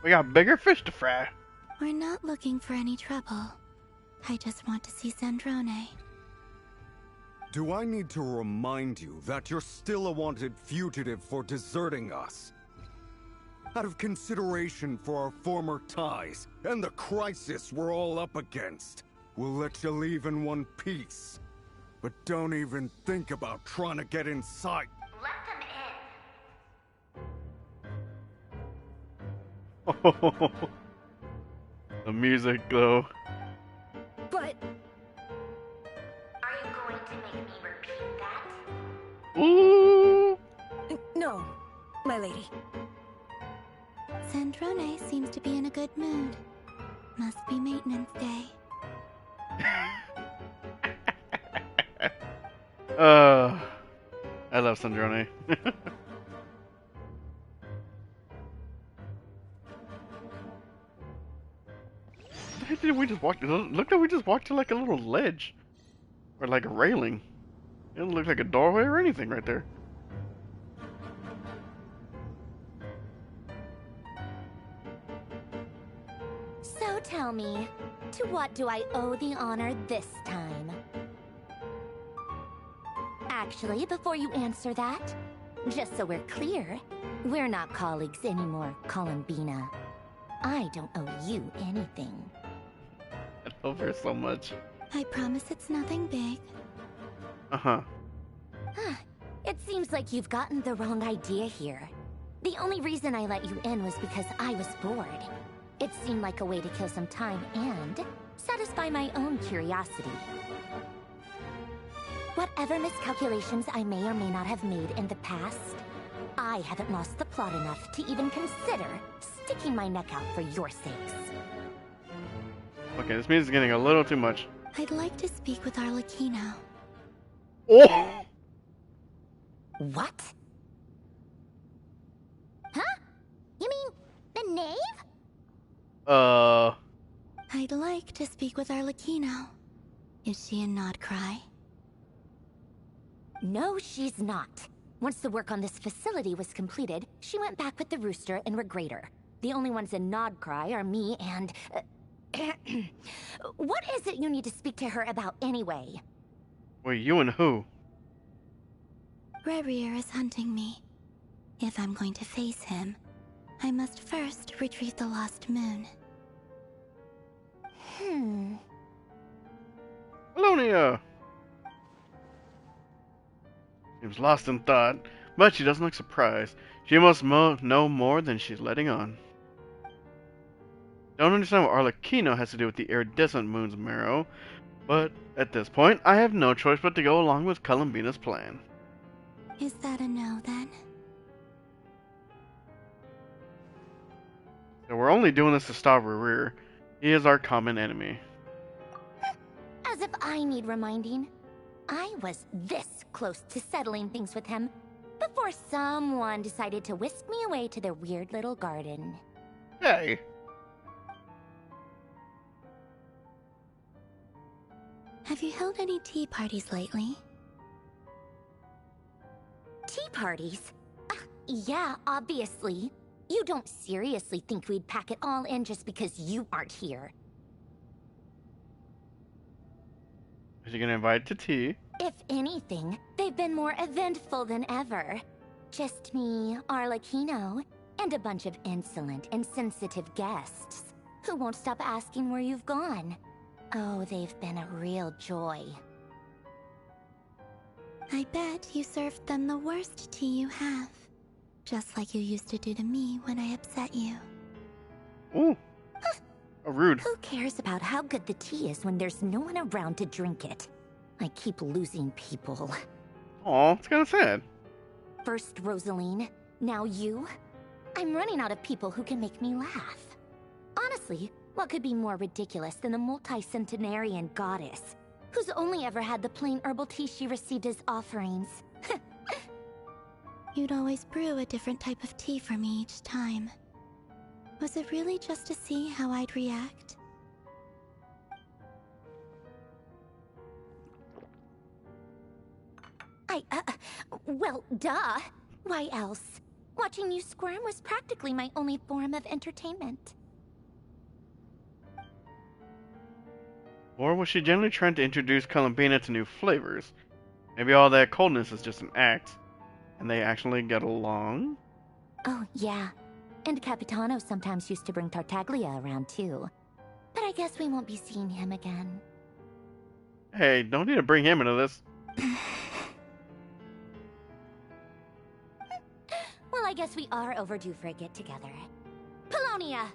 We got bigger fish to fry. We're not looking for any trouble. I just want to see Sandrone. Do I need to remind you that you're still a wanted fugitive for deserting us? Out of consideration for our former ties and the crisis we're all up against, we'll let you leave in one piece. But don't even think about trying to get inside. Let them in. The music, though. But... Are you going to make me repeat that? Ooh! No, my lady. Sandrone seems to be in a good mood. Must be maintenance day. I love Sandrone. Did we just walk? Look, that we just walked to like a little ledge, or like a railing. It doesn't look like a doorway or anything right there. So tell me, to what do I owe the honor this time? Actually, before you answer that, just so we're clear, we're not colleagues anymore, Columbina. I don't owe you anything. I love her so much. I promise it's nothing big. Uh-huh. It seems like you've gotten the wrong idea here. The only reason I let you in was because I was bored. It seemed like a way to kill some time and satisfy my own curiosity. Whatever miscalculations I may or may not have made in the past, I haven't lost the plot enough to even consider sticking my neck out for your sakes. Okay, this music's getting a little too much. I'd like to speak with Arlecchino. Oh! What? Huh? You mean the knave? I'd like to speak with Arlecchino. Is she in Nodcry? No, she's not. Once the work on this facility was completed, she went back with the Rooster and Regrator. The only ones in Nodcry are me and... What is it you need to speak to her about anyway? Wait, you and who? Rebrier is hunting me. If I'm going to face him, I must first retrieve the lost moon. Alonia! Seems lost in thought, but she doesn't look surprised. She must know more than she's letting on. Don't understand what Arlecchino has to do with the iridescent moon's marrow, but at this point, I have no choice but to go along with Columbina's plan. Is that a no, then? So we're only doing this to stop Rear. He is our common enemy. As if I need reminding. I was this close to settling things with him before someone decided to whisk me away to their weird little garden. Hey! Have you held any tea parties lately? Tea parties? Yeah, obviously. You don't seriously think we'd pack it all in just because you aren't here. Is she gonna invite to tea? If anything, they've been more eventful than ever. Just me, Arlecchino, and a bunch of insolent, insensitive guests who won't stop asking where you've gone. Oh, they've been a real joy. I bet you served them the worst tea you have. Just like you used to do to me when I upset you. Ooh. Rude. Who cares about how good the tea is when there's no one around to drink it? I keep losing people. Aw, it's kind of sad. First Rosaline, now you? I'm running out of people who can make me laugh. Honestly, what could be more ridiculous than the multi-centenarian goddess, who's only ever had the plain herbal tea she received as offerings? You'd always brew a different type of tea for me each time. Was it really just to see how I'd react? Well, duh. Why else? Watching you squirm was practically my only form of entertainment. Or was she generally trying to introduce Columbina to new flavors? Maybe all that coldness is just an act, and they actually get along? Oh, yeah. And Capitano sometimes used to bring Tartaglia around, too. But I guess we won't be seeing him again. Hey, don't need to bring him into this. Well, I guess we are overdue for a get-together. Polonia!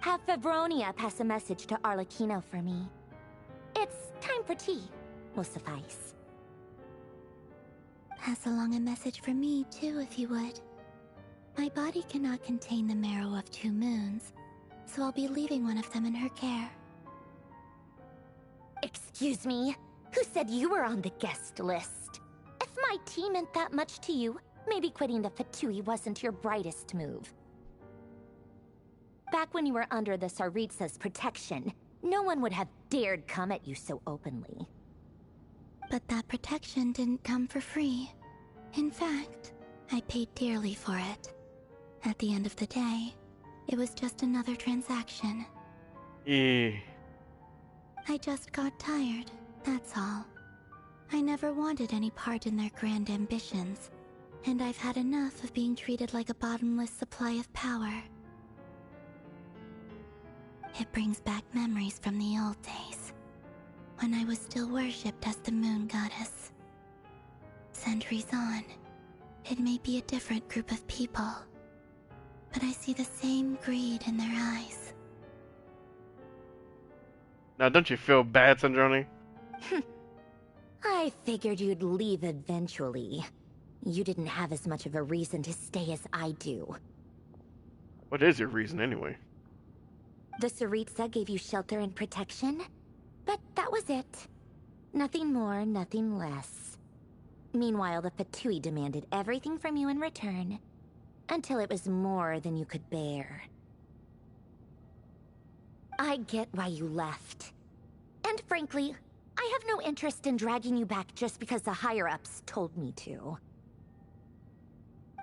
Have Febronia pass a message to Arlecchino for me. It's time for tea. Will suffice. Pass along a message for me, too, if you would. My body cannot contain the marrow of 2 moons, so I'll be leaving one of them in her care. Excuse me? Who said you were on the guest list? If my tea meant that much to you, maybe quitting the Fatui wasn't your brightest move. Back when you were under the Tsaritsa's protection, no one would have dared come at you so openly. But that protection didn't come for free. In fact, I paid dearly for it. At the end of the day, it was just another transaction. I just got tired, that's all. I never wanted any part in their grand ambitions, and I've had enough of being treated like a bottomless supply of power. It brings back memories from the old days, when I was still worshipped as the moon goddess. Centuries on, it may be a different group of people, but I see the same greed in their eyes. Now, don't you feel bad, Sandrone? I figured you'd leave eventually. You didn't have as much of a reason to stay as I do. What is your reason, anyway? The Tsaritsa gave you shelter and protection, but that was it. Nothing more, nothing less. Meanwhile, the Fatui demanded everything from you in return, until it was more than you could bear. I get why you left. And frankly, I have no interest in dragging you back just because the higher-ups told me to.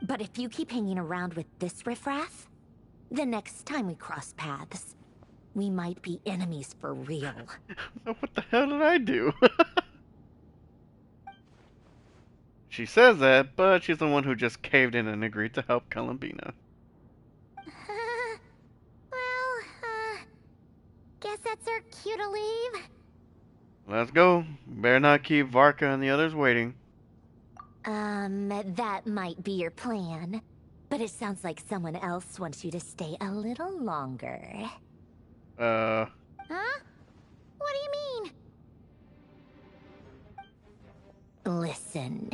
But if you keep hanging around with this riffraff, the next time we cross paths, we might be enemies for real. What the hell did I do? She says that, but she's the one who just caved in and agreed to help Columbina. Guess that's our cue to leave. Let's go. Better not keep Varka and the others waiting. That might be your plan. But it sounds like someone else wants you to stay a little longer. Huh? What do you mean? Listen.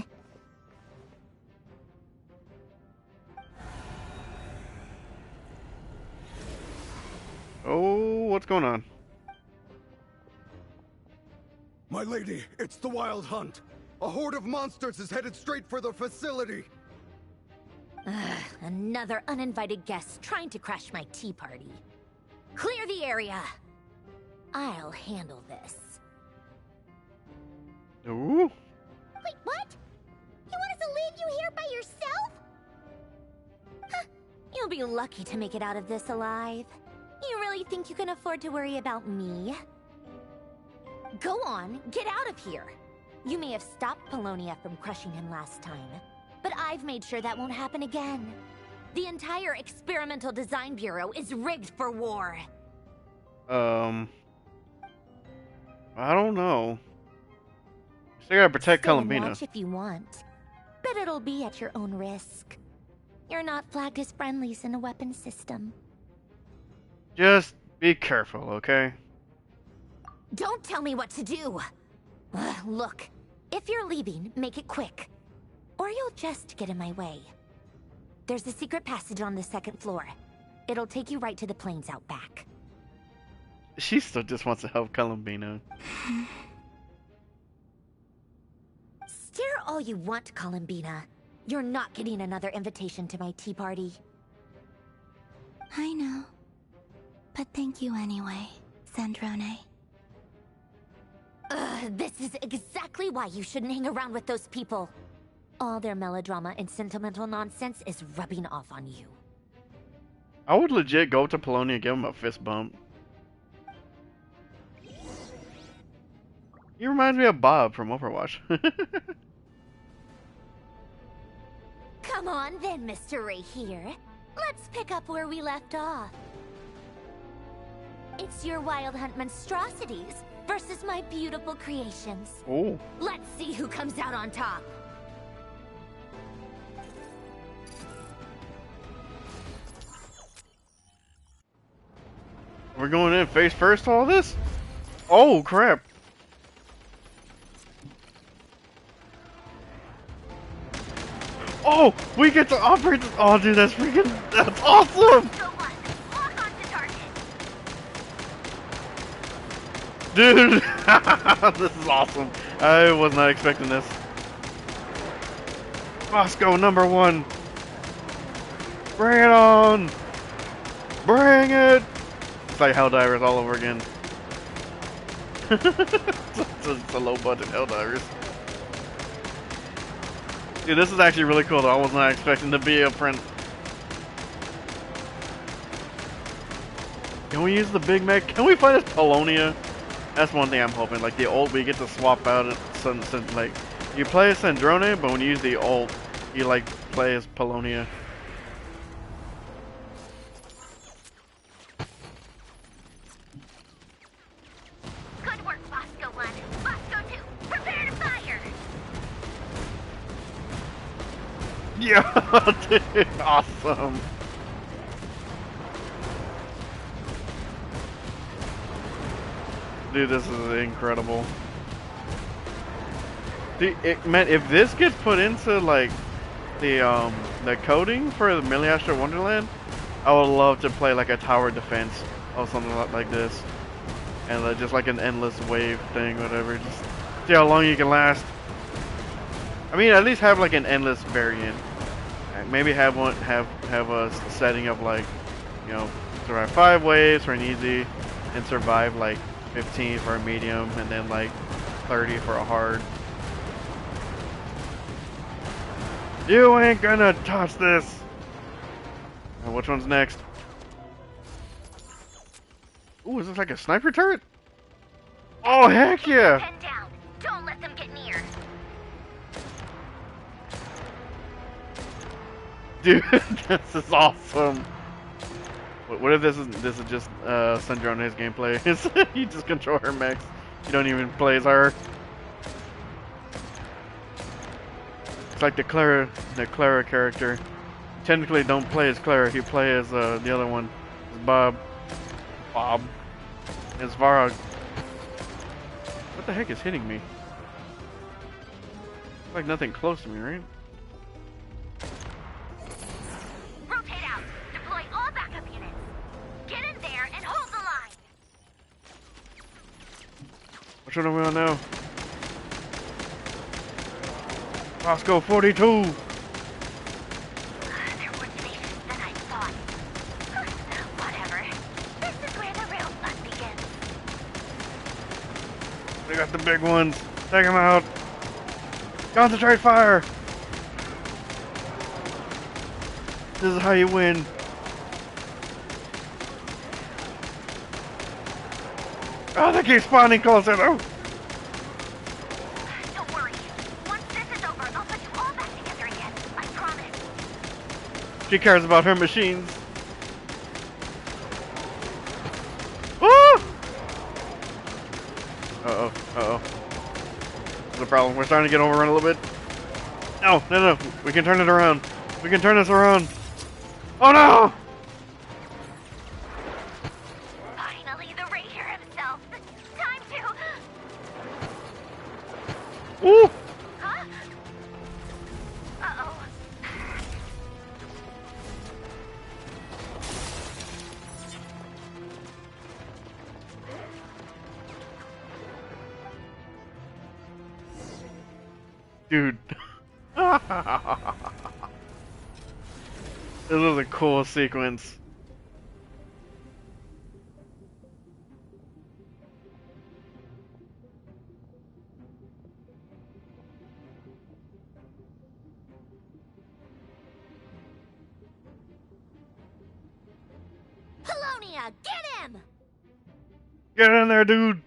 Oh, what's going on? My lady, it's the Wild Hunt. A horde of monsters is headed straight for the facility. Another uninvited guest trying to crash my tea party. Clear the area. I'll handle this. Ooh. Wait, what? You want us to leave you here by yourself? Huh. You'll be lucky to make it out of this alive. You really think you can afford to worry about me? Go on, get out of here. You may have stopped Polonia from crushing him last time, but I've made sure that won't happen again. The entire Experimental Design Bureau is rigged for war. Um, I don't know. Still gotta protect Stay and Columbina. watch if you want, but it'll be at your own risk. You're not flagged as friendlies in a weapon system. Just be careful, okay? Don't tell me what to do! Look, if you're leaving, make it quick. Or you'll just get in my way. There's a secret passage on the second floor. It'll take you right to the plains out back. She still just wants to help Columbina. Stare all you want, Columbina. You're not getting another invitation to my tea party. I know. But thank you anyway, Sandrone. This is exactly why you shouldn't hang around with those people. All their melodrama and sentimental nonsense is rubbing off on you. I would legit go to Polonia and give him a fist bump. He reminds me of Bob from Overwatch. Come on then, Mr. Ray here. Let's pick up where we left off. It's your Wild Hunt monstrosities versus my beautiful creations. Oh. Let's see who comes out on top. We're going in face first to all this? Oh, crap. Oh, we get to operate this. Oh, dude, that's awesome. Dude, this is awesome. I was not expecting this. Bosco #1. Bring it on. Bring it. It's like Helldivers all over again. It's a low budget Helldivers. Dude, this is actually really cool though. I was not expecting to be a print. Can we use the Big Mac? Can we fight as Polonia? That's one thing I'm hoping. Like the ult, we get to swap out it. Like you play as Sandrone, but when you use the ult, you like play as Polonia. Good work, Bosco 1. Bosco 2, prepare to fire! Yeah, dude, awesome. Dude, this is incredible. Dude, man, if this gets put into like the coding for the Millie Astro Wonderland, I would love to play like a tower defense or something like this, and just like an endless wave thing, whatever. Just see how long you can last. I mean, at least have like an endless variant. Maybe have a setting of like, you know, survive 5 waves for an easy, and survive like 15 for a medium, and then like 30 for a hard. You ain't gonna touch this! Which one's next? Ooh, is this like a sniper turret? Oh, heck yeah! Pen down. Don't let them get near. Dude, this is awesome. What if this is just Sandrone's gameplay? You just control her mechs. You don't even play as her. It's like the Clara character. Technically, don't play as Clara. You play as the other one, as Bob. As Varog. What the heck is hitting me? It's like nothing close to me, right? Rotate out. Deploy all backup units. Get in there and hold the line. Which one are we on now? Bosco 42. They're more tenacious than I thought. Whatever. This is where the real fun begins. They got the big ones. Take them out. Concentrate fire. This is how you win. Oh, they keep spawning closer though. Don't worry. Once this is over, I'll put you all back together again. I promise. She cares about her machines. Oh! Uh-oh. Uh-oh. There's a problem. We're starting to get overrun a little bit. No, no, no. We can turn it around. We can turn this around. Oh, no! Finally, the Ranger himself. Time to... Woo! Huh? Uh-oh. Dude. This was a cool sequence. Polonia, get him! Get in there, dude!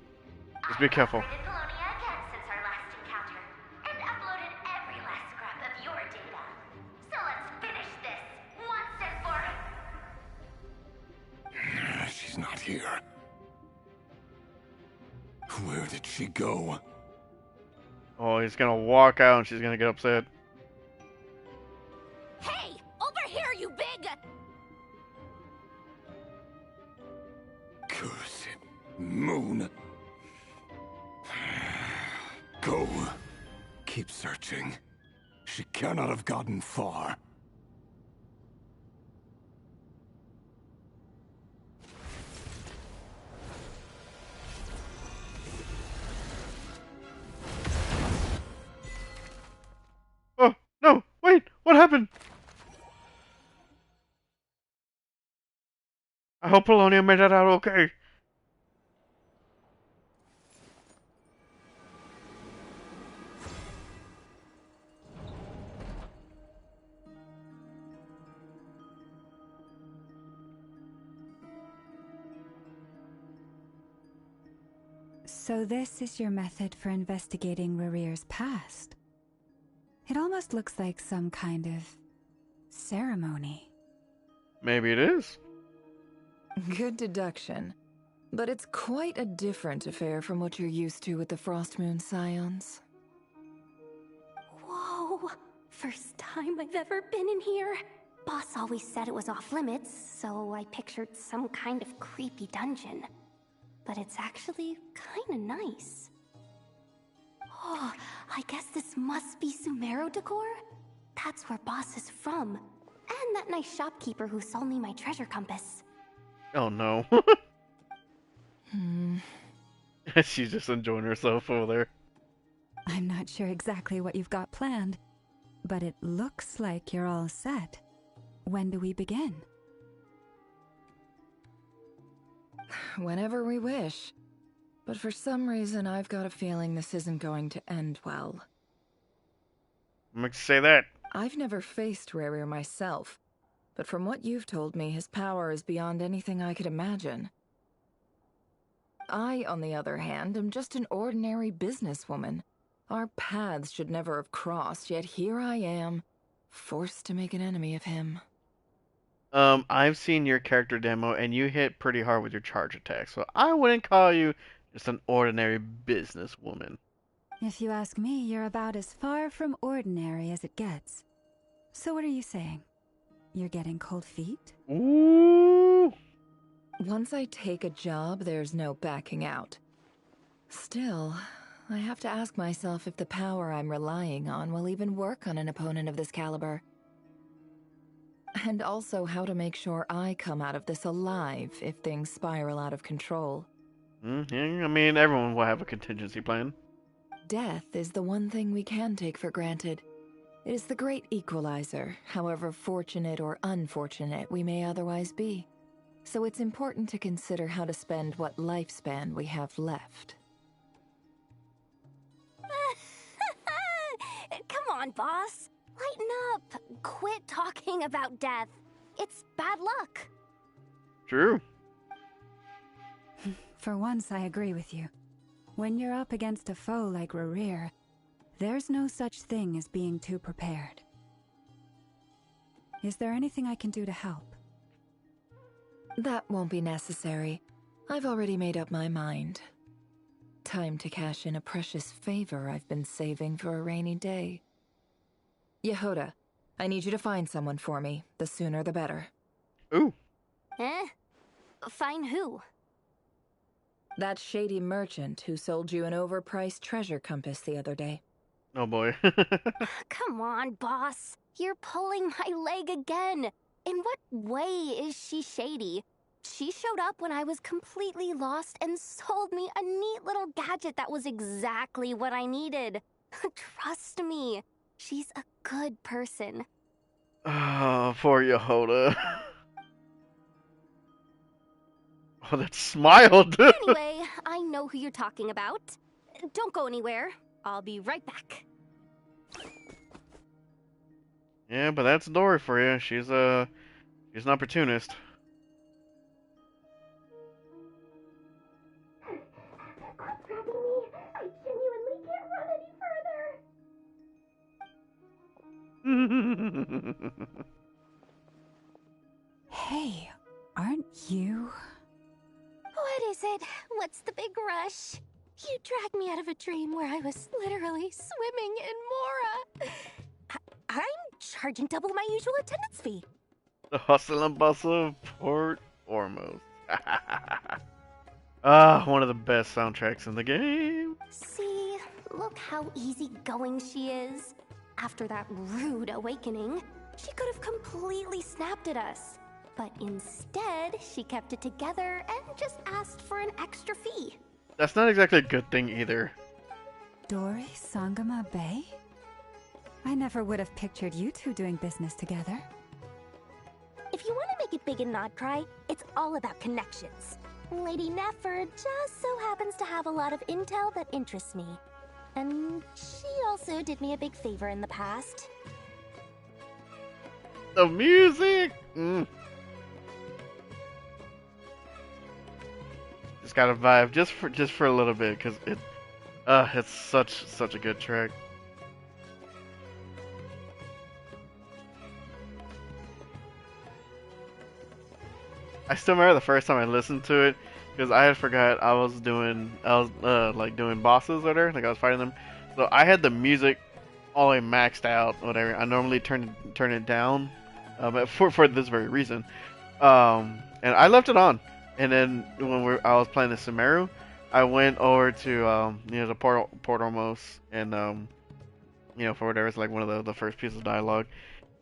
Just be careful. Polonia again since our last encounter, and uploaded every last scrap of your data. So let's finish this once and for... She's not here. Where did she go? Oh, he's gonna walk out and she's gonna get upset. Hey! Over here, you big... Cursed moon. Go. Keep searching. She cannot have gotten far. Oh, no! Wait! What happened? I hope Polonia made that out okay. So this is your method for investigating Rarir's past? It almost looks like some kind of ceremony. Maybe it is. Good deduction. But it's quite a different affair from what you're used to with the Frostmoon Scions. Whoa! First time I've ever been in here. Boss always said it was off limits, so I pictured some kind of creepy dungeon. But it's actually kinda nice. Oh, I guess this must be Sumero decor? That's where Boss is from. And that nice shopkeeper who sold me my treasure compass. Oh no. She's just enjoying herself over there. I'm not sure exactly what you've got planned, but it looks like you're all set. When do we begin? Whenever we wish. But for some reason, I've got a feeling this isn't going to end well. I'm going to say that. I've never faced Rarir myself, but from what you've told me, his power is beyond anything I could imagine. I, on the other hand, am just an ordinary businesswoman. Our paths should never have crossed, yet here I am, forced to make an enemy of him. I've seen your character demo, and you hit pretty hard with your charge attack, so I wouldn't call you just an ordinary businesswoman. If you ask me, you're about as far from ordinary as it gets. So what are you saying? You're getting cold feet? Ooh! Once I take a job, there's no backing out. Still, I have to ask myself if the power I'm relying on will even work on an opponent of this caliber. And also how to make sure I come out of this alive if things spiral out of control. I mean, everyone will have a contingency plan. Death is the one thing we can take for granted. It is the great equalizer, however fortunate or unfortunate we may otherwise be. So it's important to consider how to spend what lifespan we have left. Come on, boss. Lighten up. Quit talking about death. It's bad luck. True. For once, I agree with you. When you're up against a foe like Rarir, there's no such thing as being too prepared. Is there anything I can do to help? That won't be necessary. I've already made up my mind. Time to cash in a precious favor I've been saving for a rainy day. Yehoda, I need you to find someone for me. The sooner the better. Ooh. Eh? Find who? That shady merchant who sold you an overpriced treasure compass the other day. Oh boy. Come on, boss. You're pulling my leg again. In what way is she shady? She showed up when I was completely lost and sold me a neat little gadget that was exactly what I needed. Trust me, she's a good person. Oh, poor Yehoda. Oh, that smile, dude. Anyway, I know who you're talking about. Don't go anywhere. I'll be right back. Yeah, but that's Dory for you. She's an opportunist. Quit grabbing me. I genuinely can't run any further. Hey, aren't you? What is it? What's the big rush? You dragged me out of a dream where I was literally swimming in Mora. I'm charging double my usual attendance fee. The hustle and bustle of Port Ormos. Ah, one of the best soundtracks in the game. See, look how easygoing she is. After that rude awakening, she could have completely snapped at us. But instead, she kept it together and just asked for an extra fee. That's not exactly a good thing either. Dory Sangama Bay? I never would have pictured you two doing business together. If you want to make it big in Nodcry, it's all about connections. Lady Nefer just so happens to have a lot of intel that interests me. And she also did me a big favor in the past. The music! Just gotta vibe just for a little bit, cause it's such a good track. I still remember the first time I listened to it, because I had forgot I was doing like doing bosses or whatever, like I was fighting them. So I had the music all the way maxed out, whatever. I normally turn it down, but for this very reason. And I left it on. And then when I was playing the Sumeru, I went over to the Port Ormos, and for whatever, it's like one of the first pieces of dialogue.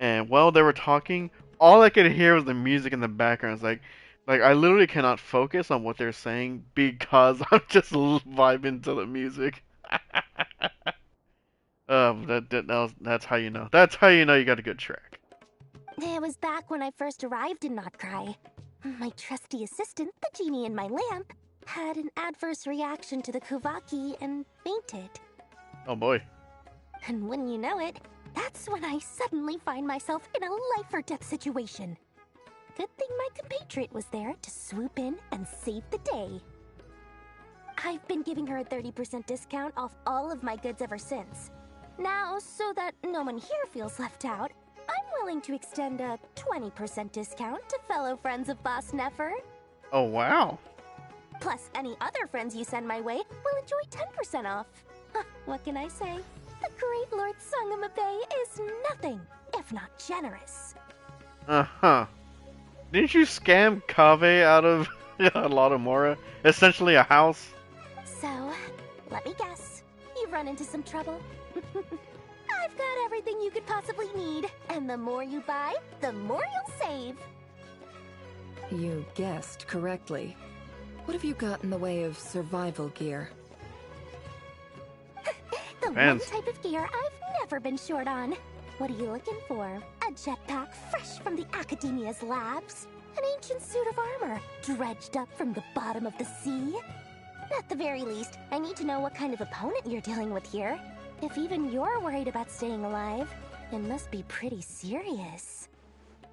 And while they were talking, all I could hear was the music in the background. It's like I literally cannot focus on what they're saying because I'm just vibing to the music. That's how you know. That's how you know you got a good track. It was back when I first arrived in Notcry. My trusty assistant, the genie in my lamp, had an adverse reaction to the Kuvaki and fainted. Oh boy. And wouldn't you know it, that's when I suddenly find myself in a life-or-death situation. Good thing my compatriot was there to swoop in and save the day. I've been giving her a 30% discount off all of my goods ever since. Now, so that no one here feels left out, I'm willing to extend a 20% discount to fellow friends of Boss Nefer. Oh wow. Plus, any other friends you send my way will enjoy 10% off. What can I say? The great Lord Sangama Bay is nothing if not generous. Uh-huh. Didn't you scam Kaveh out of a lot of Mora? Essentially a house? So, let me guess. You've run into some trouble? I've got everything you could possibly need, and the more you buy, the more you'll save. You guessed correctly. What have you got in the way of survival gear? The one type of gear I've never been short on. What are you looking for? A jetpack fresh from the Academia's labs? An ancient suit of armor dredged up from the bottom of the sea? At the very least, I need to know what kind of opponent you're dealing with here. If even you're worried about staying alive, it must be pretty serious.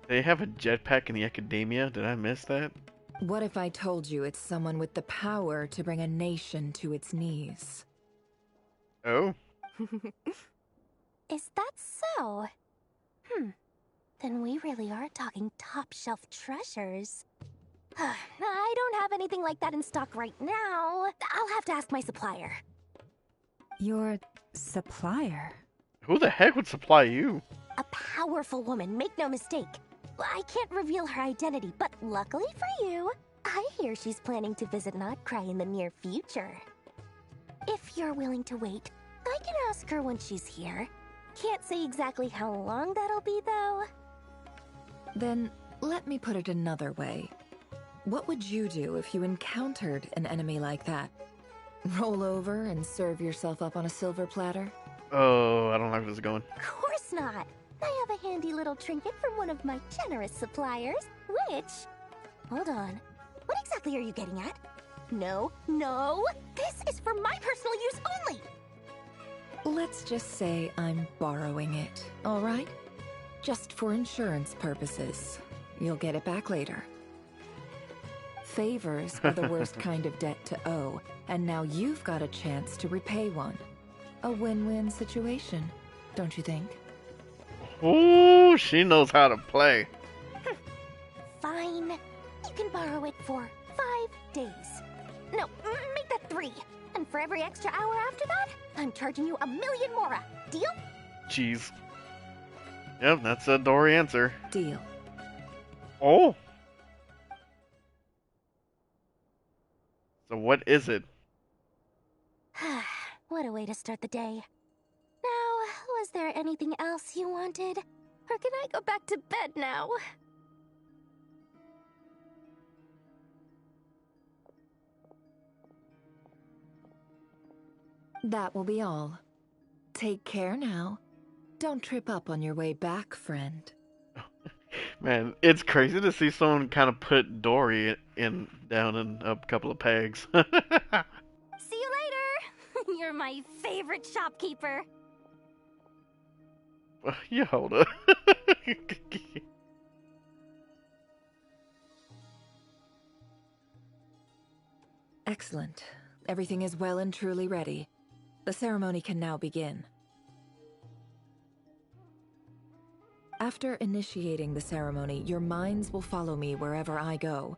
They have a jetpack in the Academia? Did I miss that? What if I told you it's someone with the power to bring a nation to its knees? Oh? Is that so? Then we really are talking top-shelf treasures. I don't have anything like that in stock right now. I'll have to ask my supplier. Your supplier? Who the heck would supply you? A powerful woman, make no mistake. I can't reveal her identity, but luckily for you, I hear she's planning to visit Notcry in the near future. If you're willing to wait, I can ask her when she's here. Can't say exactly how long that'll be, though. Then, let me put it another way. What would you do if you encountered an enemy like that? Roll over and serve yourself up on a silver platter? Oh, I don't like where this is going. Of course not. I have a handy little trinket from one of my generous suppliers, which... Hold on. What exactly are you getting at? No, no! This is for my personal use only! Let's just say I'm borrowing it, all right? Just for insurance purposes. You'll get it back later. Favors are the worst kind of debt to owe, and now you've got a chance to repay one. A win-win situation, don't you think? Ooh, she knows how to play. Fine. You can borrow it for 5 days. No, make that 3. And for every extra hour after that, I'm charging you 1,000,000 mora. Deal? Jeez. Yep, that's a Dory answer. Deal. Oh. So what is it? What a way to start the day. Now, was there anything else you wanted? Or can I go back to bed now? That will be all. Take care now. Don't trip up on your way back, friend. Man, it's crazy to see someone kind of put Dory down in a couple of pegs. See you later! You're my favorite shopkeeper. You hold up. Excellent. Everything is well and truly ready. The ceremony can now begin. After initiating the ceremony, your minds will follow me wherever I go.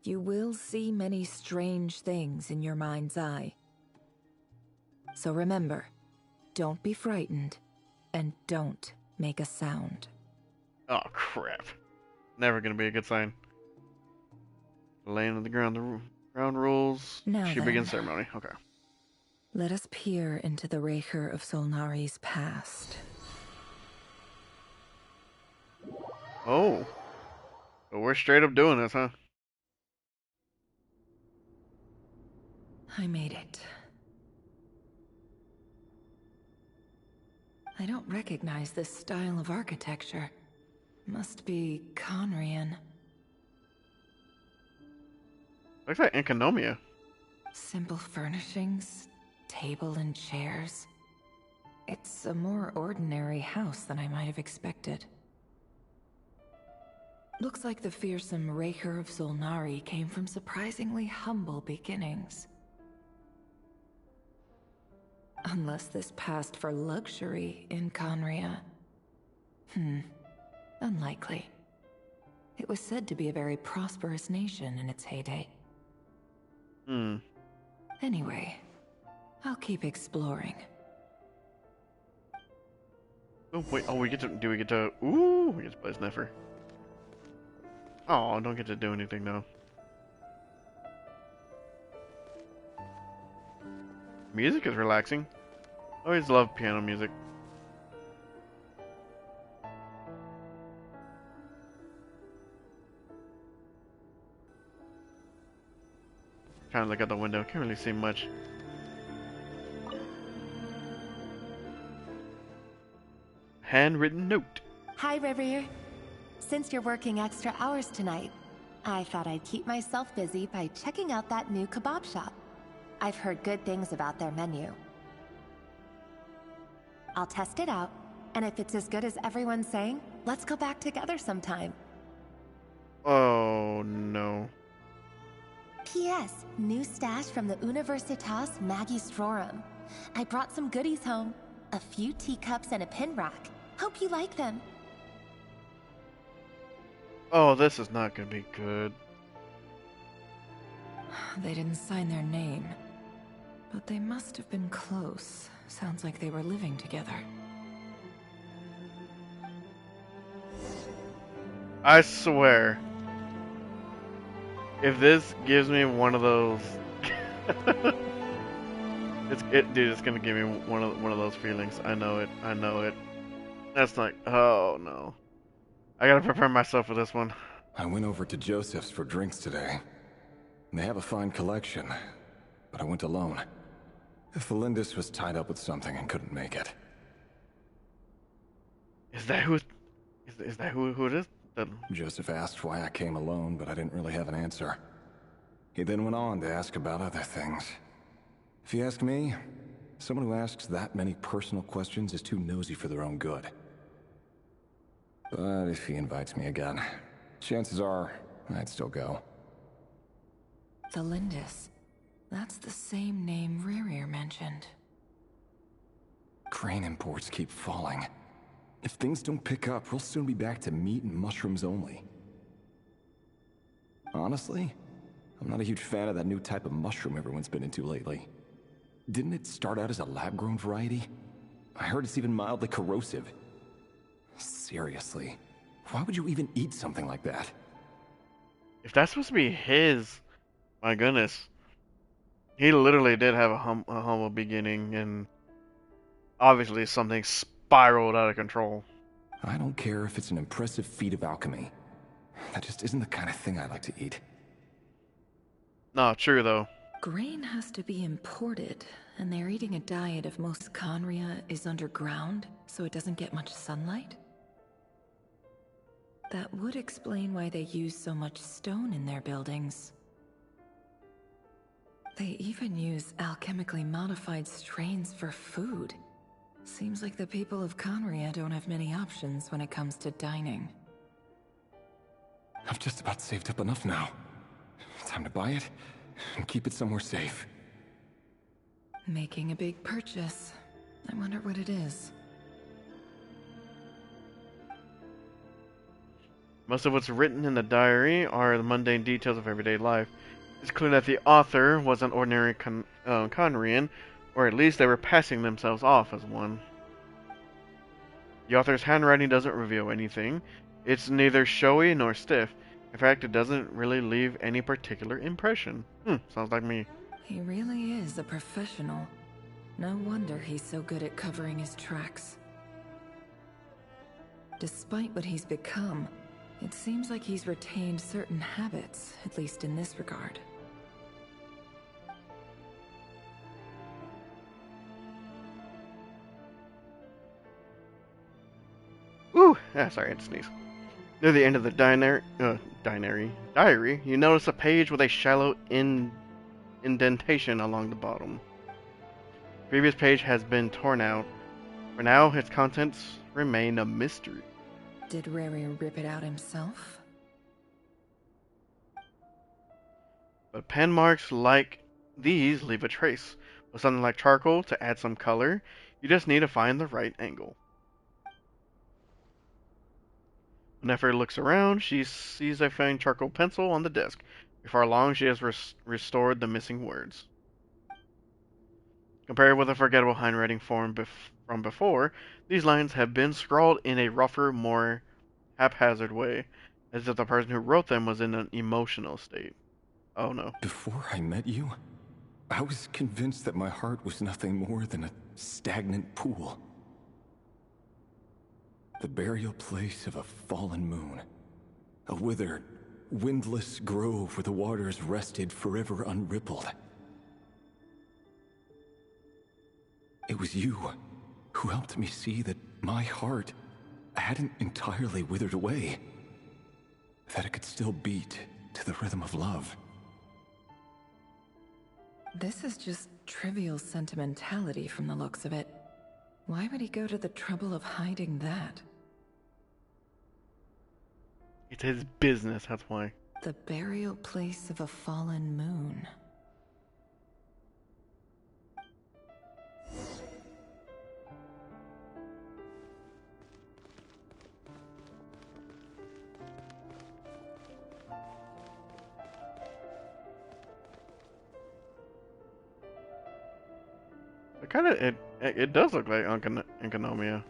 You will see many strange things in your mind's eye. So remember, don't be frightened, and don't make a sound. Oh, crap. Never gonna be a good sign. Laying on the ground, the ground rules. Now She then. begins ceremony. Okay. Let us peer into the Raker of Solnari's past. Oh. So we're straight up doing this, huh? I made it. I don't recognize this style of architecture. Must be Conrian. Looks like Enconomia. Simple furnishings, table and chairs. It's a more ordinary house than I might have expected. Looks like the fearsome Raker of Solnari came from surprisingly humble beginnings. Unless this passed for luxury in Conria. Unlikely. It was said to be a very prosperous nation in its heyday. Anyway, I'll keep exploring. Oh, wait. Oh, do we get to... Ooh, we get to play Sniffer. Oh, don't get to do anything, though. Music is relaxing. Always love piano music. Trying to look out the window. Can't really see much. Handwritten note. Hi, River. Since you're working extra hours tonight, I thought I'd keep myself busy by checking out that new kebab shop. I've heard good things about their menu. I'll test it out, and if it's as good as everyone's saying, let's go back together sometime. Oh, no. P.S. New stash from the Universitas Magistrorum. I brought some goodies home. A few teacups and a pin rack. Hope you like them. Oh, this is not gonna be good. They didn't sign their name. But they must have been close. Sounds like they were living together. I swear, if this gives me one of those, dude, it's gonna give me one of those feelings. I know it. I know it. That's like, oh no, I gotta prepare myself for this one. I went over to Joseph's for drinks today. They have a fine collection, but I went alone. Felindis was tied up with something and couldn't make it. Is that who? Is that who it is? Joseph asked why I came alone, but I didn't really have an answer. He then went on to ask about other things. If you ask me, someone who asks that many personal questions is too nosy for their own good. But if he invites me again, chances are I'd still go. Felindis. That's the same name Rerir mentioned. Crane imports keep falling. If things don't pick up, we'll soon be back to meat and mushrooms only. Honestly, I'm not a huge fan of that new type of mushroom everyone's been into lately. Didn't it start out as a lab-grown variety? I heard it's even mildly corrosive. Seriously, why would you even eat something like that? If that's supposed to be his, my goodness. He literally did have a humble beginning, and obviously something spiraled out of control. I don't care if it's an impressive feat of alchemy. That just isn't the kind of thing I like to eat. No, true though. Grain has to be imported, and they're eating a diet of most Conria is underground, so it doesn't get much sunlight. That would explain why they use so much stone in their buildings. They even use alchemically modified strains for food. Seems like the people of Conria don't have many options when it comes to dining. I've just about saved up enough now. Time to buy it and keep it somewhere safe. Making a big purchase. I wonder what it is. Most of what's written in the diary are the mundane details of everyday life. It's clear that the author was an ordinary Conrian, or at least they were passing themselves off as one. The author's handwriting doesn't reveal anything. It's neither showy nor stiff. In fact, it doesn't really leave any particular impression. Sounds like me. He really is a professional. No wonder he's so good at covering his tracks. Despite what he's become, it seems like he's retained certain habits, at least in this regard. Ooh, sorry, I had to sneeze. Near the end of the diary, you notice a page with a shallow indentation along the bottom. The previous page has been torn out. For now, its contents remain a mystery. Did Rerir rip it out himself? But pen marks like these leave a trace. With something like charcoal to add some color, you just need to find the right angle. When Nefer looks around, she sees a faint charcoal pencil on the desk. Before long, she has restored the missing words. Compared with the forgettable handwriting form from before, these lines have been scrawled in a rougher, more haphazard way, as if the person who wrote them was in an emotional state. Oh no. Before I met you, I was convinced that my heart was nothing more than a stagnant pool. The burial place of a fallen moon. A withered, windless grove where the waters rested forever unrippled. It was you who helped me see that my heart hadn't entirely withered away. That it could still beat to the rhythm of love. This is just trivial sentimentality from the looks of it. Why would he go to the trouble of hiding that? It's his business, that's why. The burial place of a fallen moon. It does look like Enkanomiya.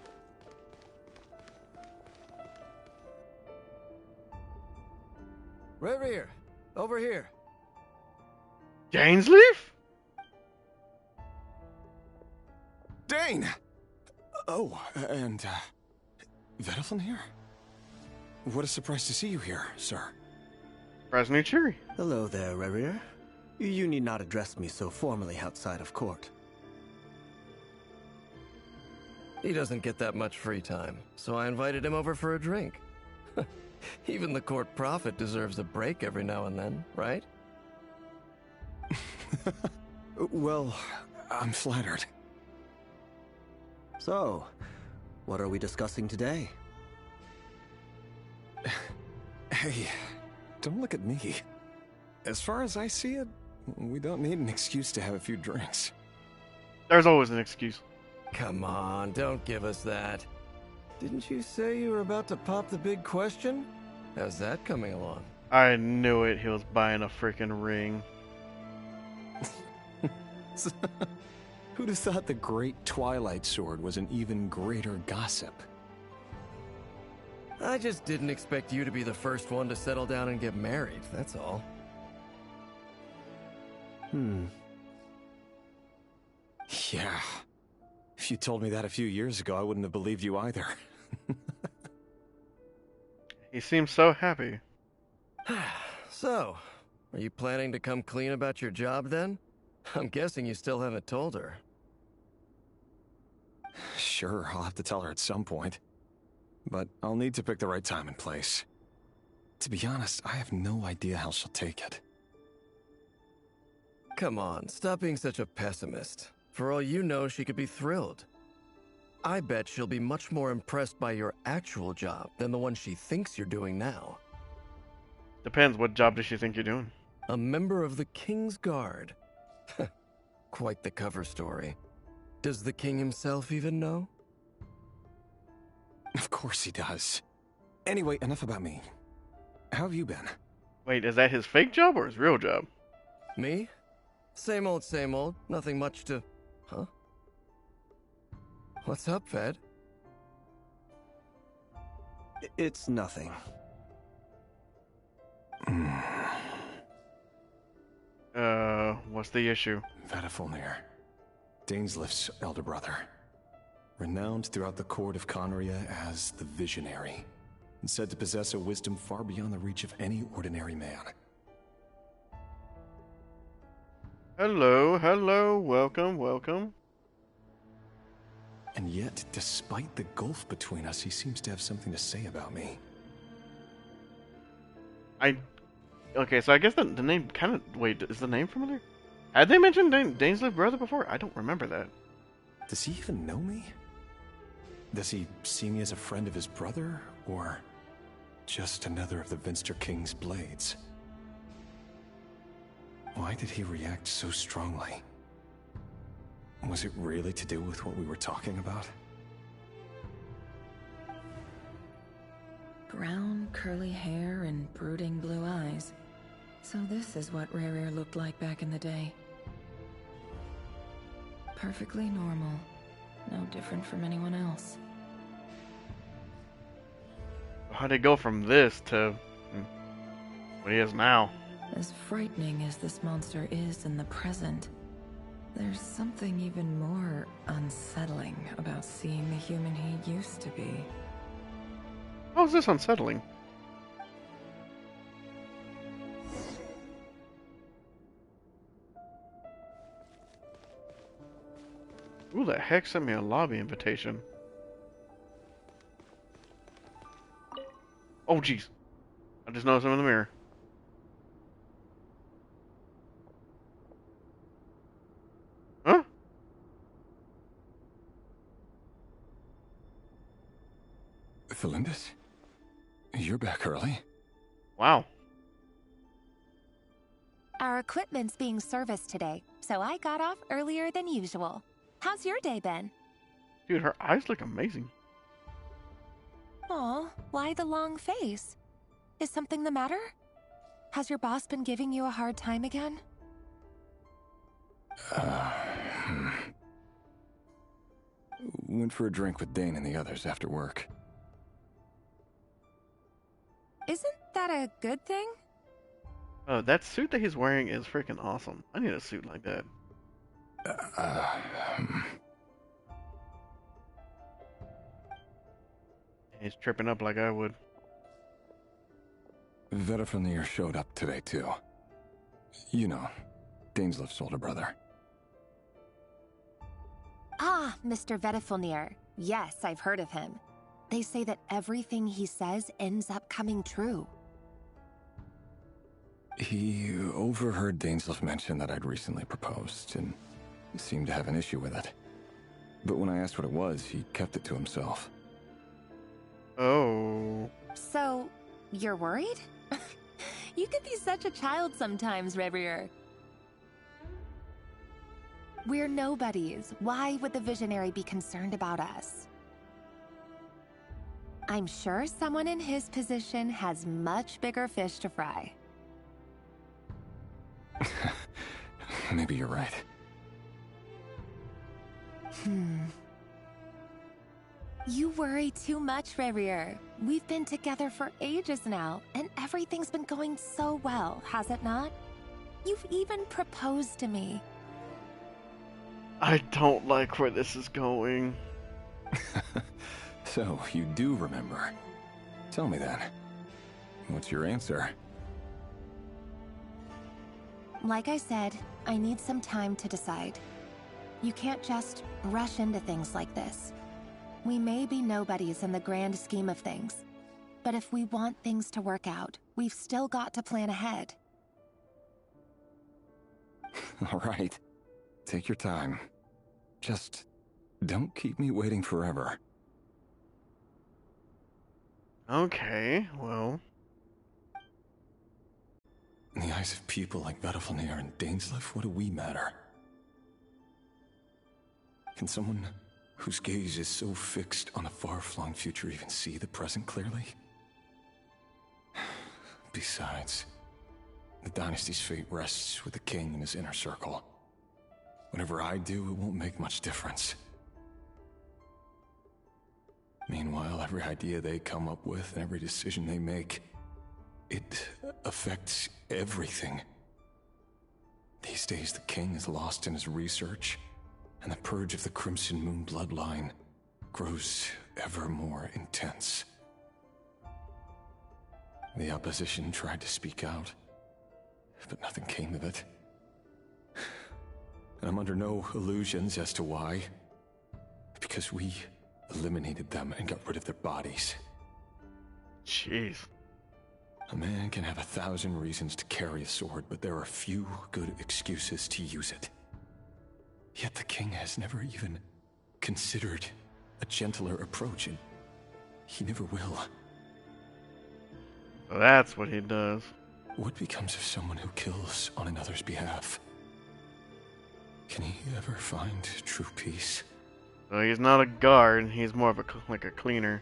Reverie, over here. Gainsleaf? Dane! Oh, and, Vedalfin here? What a surprise to see you here, sir. New Cheery. Hello there, Reverie. You need not address me so formally outside of court. He doesn't get that much free time, so I invited him over for a drink. Even the court prophet deserves a break every now and then, right? Well, I'm flattered. So, what are we discussing today? Hey, don't look at me. As far as I see it, we don't need an excuse to have a few drinks. There's always an excuse. Come on, don't give us that. Didn't you say you were about to pop the big question? How's that coming along? I knew it. He was buying a freaking ring. Who'd have thought the great Twilight Sword was an even greater gossip? I just didn't expect you to be the first one to settle down and get married, that's all. Yeah. If you told me that a few years ago, I wouldn't have believed you either. He seems so happy. So, are you planning to come clean about your job then? I'm guessing you still haven't told her. Sure, I'll have to tell her at some point. But I'll need to pick the right time and place. To be honest, I have no idea how she'll take it. Come on, stop being such a pessimist. For all you know, she could be thrilled. I bet she'll be much more impressed by your actual job than the one she thinks you're doing now. Depends, what job does she think you're doing? A member of the King's Guard. Quite the cover story. Does the king himself even know? Of course he does. Anyway, enough about me. How have you been? Wait, is that his fake job or his real job? Me? Same old, same old. Nothing much to... Huh? What's up, Fed? It's nothing. What's the issue? Vedalfin, Dainsleif's elder brother. Renowned throughout the court of Conria as the Visionary, and said to possess a wisdom far beyond the reach of any ordinary man. Hello, welcome. And yet, despite the gulf between us, he seems to have something to say about me. Okay, so I guess the name kind of... Wait, is the name familiar? Had they mentioned Dainsleif's brother before? I don't remember that. Does he even know me? Does he see me as a friend of his brother, or just another of the Vinster King's blades? Why did he react so strongly? Was it really to do with what we were talking about? Brown, curly hair and brooding blue eyes. So this is what Rare looked like back in the day. Perfectly normal. No different from anyone else. How'd it go from this to what he is now? As frightening as this monster is in the present, there's something even more unsettling about seeing the human he used to be. How is this unsettling? Who the heck sent me a lobby invitation? Oh jeez. I just noticed him in the mirror. Huh? Felindus? You're back early. Wow. Our equipment's being serviced today, so I got off earlier than usual. How's your day been? Dude, her eyes look amazing. Aw, why the long face? Is something the matter? Has your boss been giving you a hard time again? Went for a drink with Dane and the others after work. Isn't that a good thing? Oh, that suit that he's wearing is freaking awesome. I need a suit like that. He's tripping up like I would. Vedifenir showed up today, too. You know, Dainsleif's older brother. Ah, Mr. Vedifenir. Yes, I've heard of him. They say that everything he says ends up coming true. He overheard Dainsleif mention that I'd recently proposed, and seemed to have an issue with it. But when I asked what it was, he kept it to himself. Oh. So, you're worried? You could be such a child sometimes, Revier. We're nobodies. Why would the Visionary be concerned about us? I'm sure someone in his position has much bigger fish to fry. Maybe you're right. You worry too much, Revier. We've been together for ages now, and everything's been going so well, has it not? You've even proposed to me. I don't like where this is going. So, you do remember. Tell me then. What's your answer? Like I said, I need some time to decide. You can't just rush into things like this. We may be nobodies in the grand scheme of things, but if we want things to work out, we've still got to plan ahead. All right. Take your time. Just don't keep me waiting forever. Okay, well. In the eyes of people like Vedifenir and Dainsleif, what do we matter? Can someone whose gaze is so fixed on a far-flung future even see the present clearly? Besides, the dynasty's fate rests with the king and his inner circle. Whatever I do, it won't make much difference. Meanwhile, every idea they come up with and every decision they make, it affects everything. These days, the king is lost in his research, and the purge of the Crimson Moon bloodline grows ever more intense. The opposition tried to speak out, but nothing came of it. And I'm under no illusions as to why. Because we eliminated them and got rid of their bodies. Jeez. A man can have 1,000 reasons to carry a sword, but there are few good excuses to use it. Yet the king has never even considered a gentler approach, and he never will. So that's what he does. What becomes of someone who kills on another's behalf? Can he ever find true peace? So he's not a guard, he's more of like a cleaner.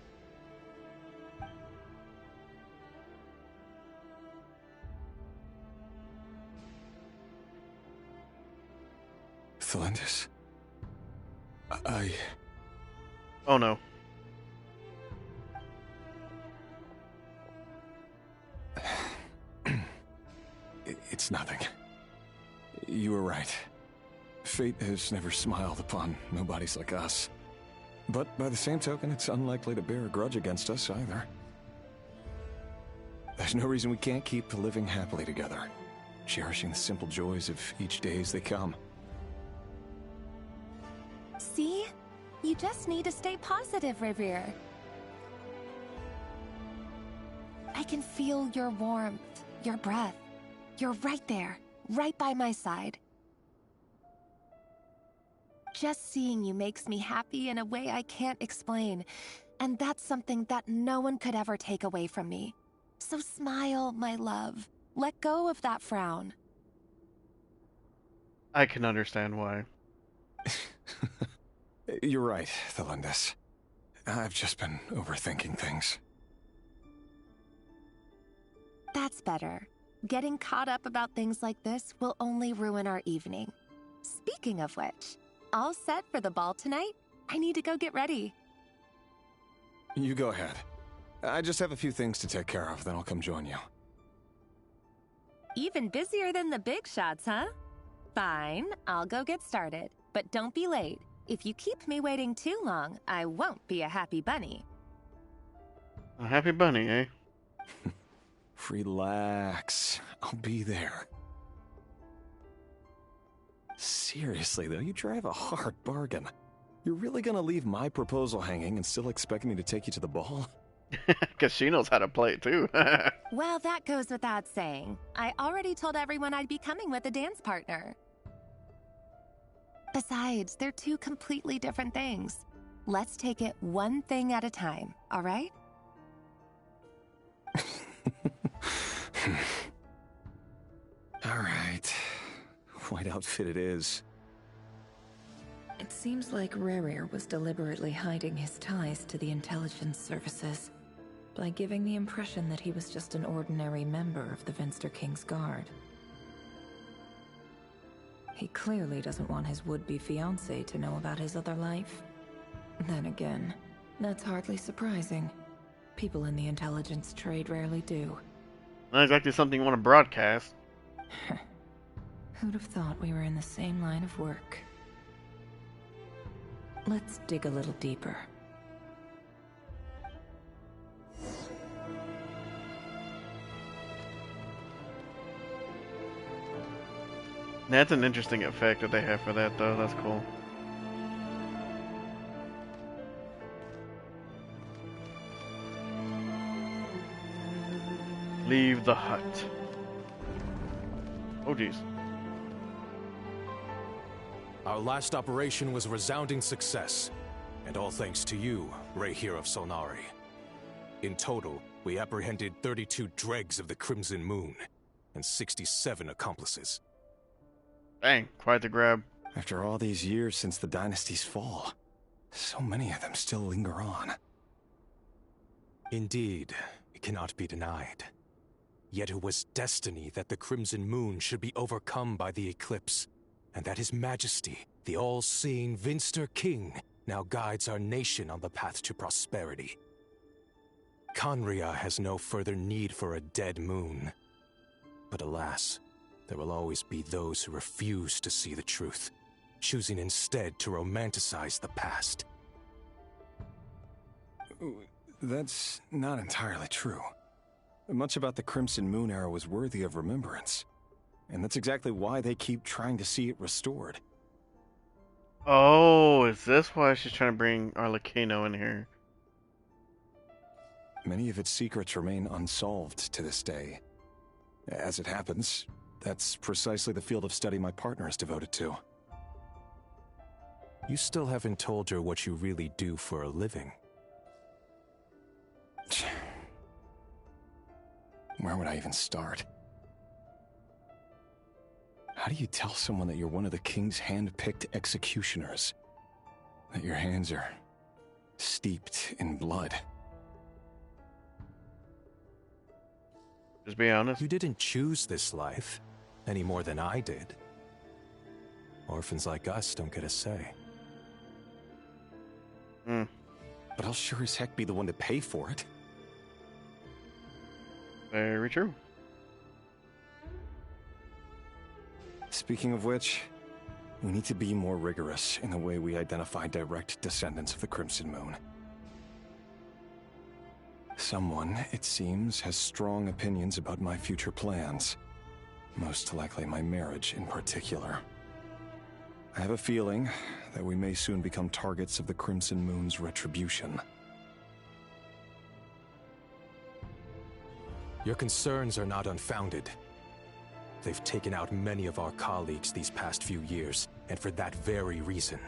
Thelendis? Oh no. It's nothing. You were right. Fate has never smiled upon nobodies like us. But by the same token, it's unlikely to bear a grudge against us either. There's no reason we can't keep living happily together, cherishing the simple joys of each day as they come. See? You just need to stay positive, Revier. I can feel your warmth, your breath. You're right there, right by my side. Just seeing you makes me happy in a way I can't explain, and that's something that no one could ever take away from me. So smile, my love. Let go of that frown. I can understand why. You're right, Thelendis. I've just been overthinking things. That's better. Getting caught up about things like this will only ruin our evening. Speaking of which, all set for the ball tonight? I need to go get ready. You go ahead. I just have a few things to take care of, then I'll come join you. Even busier than the big shots, huh? Fine, I'll go get started. But don't be late. If you keep me waiting too long, I won't be a happy bunny. A happy bunny, eh? Relax. I'll be there. Seriously, though, you drive a hard bargain. You're really gonna leave my proposal hanging and still expect me to take you to the ball? Because she knows how to play, too. Well, that goes without saying. I already told everyone I'd be coming with a dance partner. Besides, they're two completely different things. Let's take it one thing at a time, all right? All right. White outfit it is. It seems like Rerir was deliberately hiding his ties to the intelligence services by giving the impression that he was just an ordinary member of the Venster King's Guard. He clearly doesn't want his would-be fiancée to know about his other life. Then again, that's hardly surprising. People in the intelligence trade rarely do. Not exactly something you want to broadcast. Who'd have thought we were in the same line of work? Let's dig a little deeper. That's an interesting effect that they have for that, though. That's cool. Leave the hut. Oh, jeez. Our last operation was a resounding success, and all thanks to you, Rahier of Solnari. In total, we apprehended 32 dregs of the Crimson Moon, and 67 accomplices. Dang, quite the grab. After all these years since the dynasty's fall, so many of them still linger on. Indeed, it cannot be denied. Yet it was destiny that the Crimson Moon should be overcome by the eclipse, and that His Majesty, the all-seeing Venster King, now guides our nation on the path to prosperity. Conria has no further need for a dead moon. But alas, there will always be those who refuse to see the truth, choosing instead to romanticize the past. That's not entirely true. Much about the Crimson Moon era was worthy of remembrance. And that's exactly why they keep trying to see it restored. Oh, is this why she's trying to bring Arlecchino in here? Many of its secrets remain unsolved to this day. As it happens, that's precisely the field of study my partner is devoted to. You still haven't told her what you really do for a living. Where would I even start? How do you tell someone that you're one of the king's hand-picked executioners? That your hands are steeped in blood? Just be honest. You didn't choose this life, any more than I did. Orphans like us don't get a say. But I'll sure as heck be the one to pay for it. Very true. Speaking of which, we need to be more rigorous in the way we identify direct descendants of the Crimson Moon. Someone, it seems, has strong opinions about my future plans. Most likely my marriage in particular. I have a feeling that we may soon become targets of the Crimson Moon's retribution. Your concerns are not unfounded. They've taken out many of our colleagues these past few years, and for that very reason.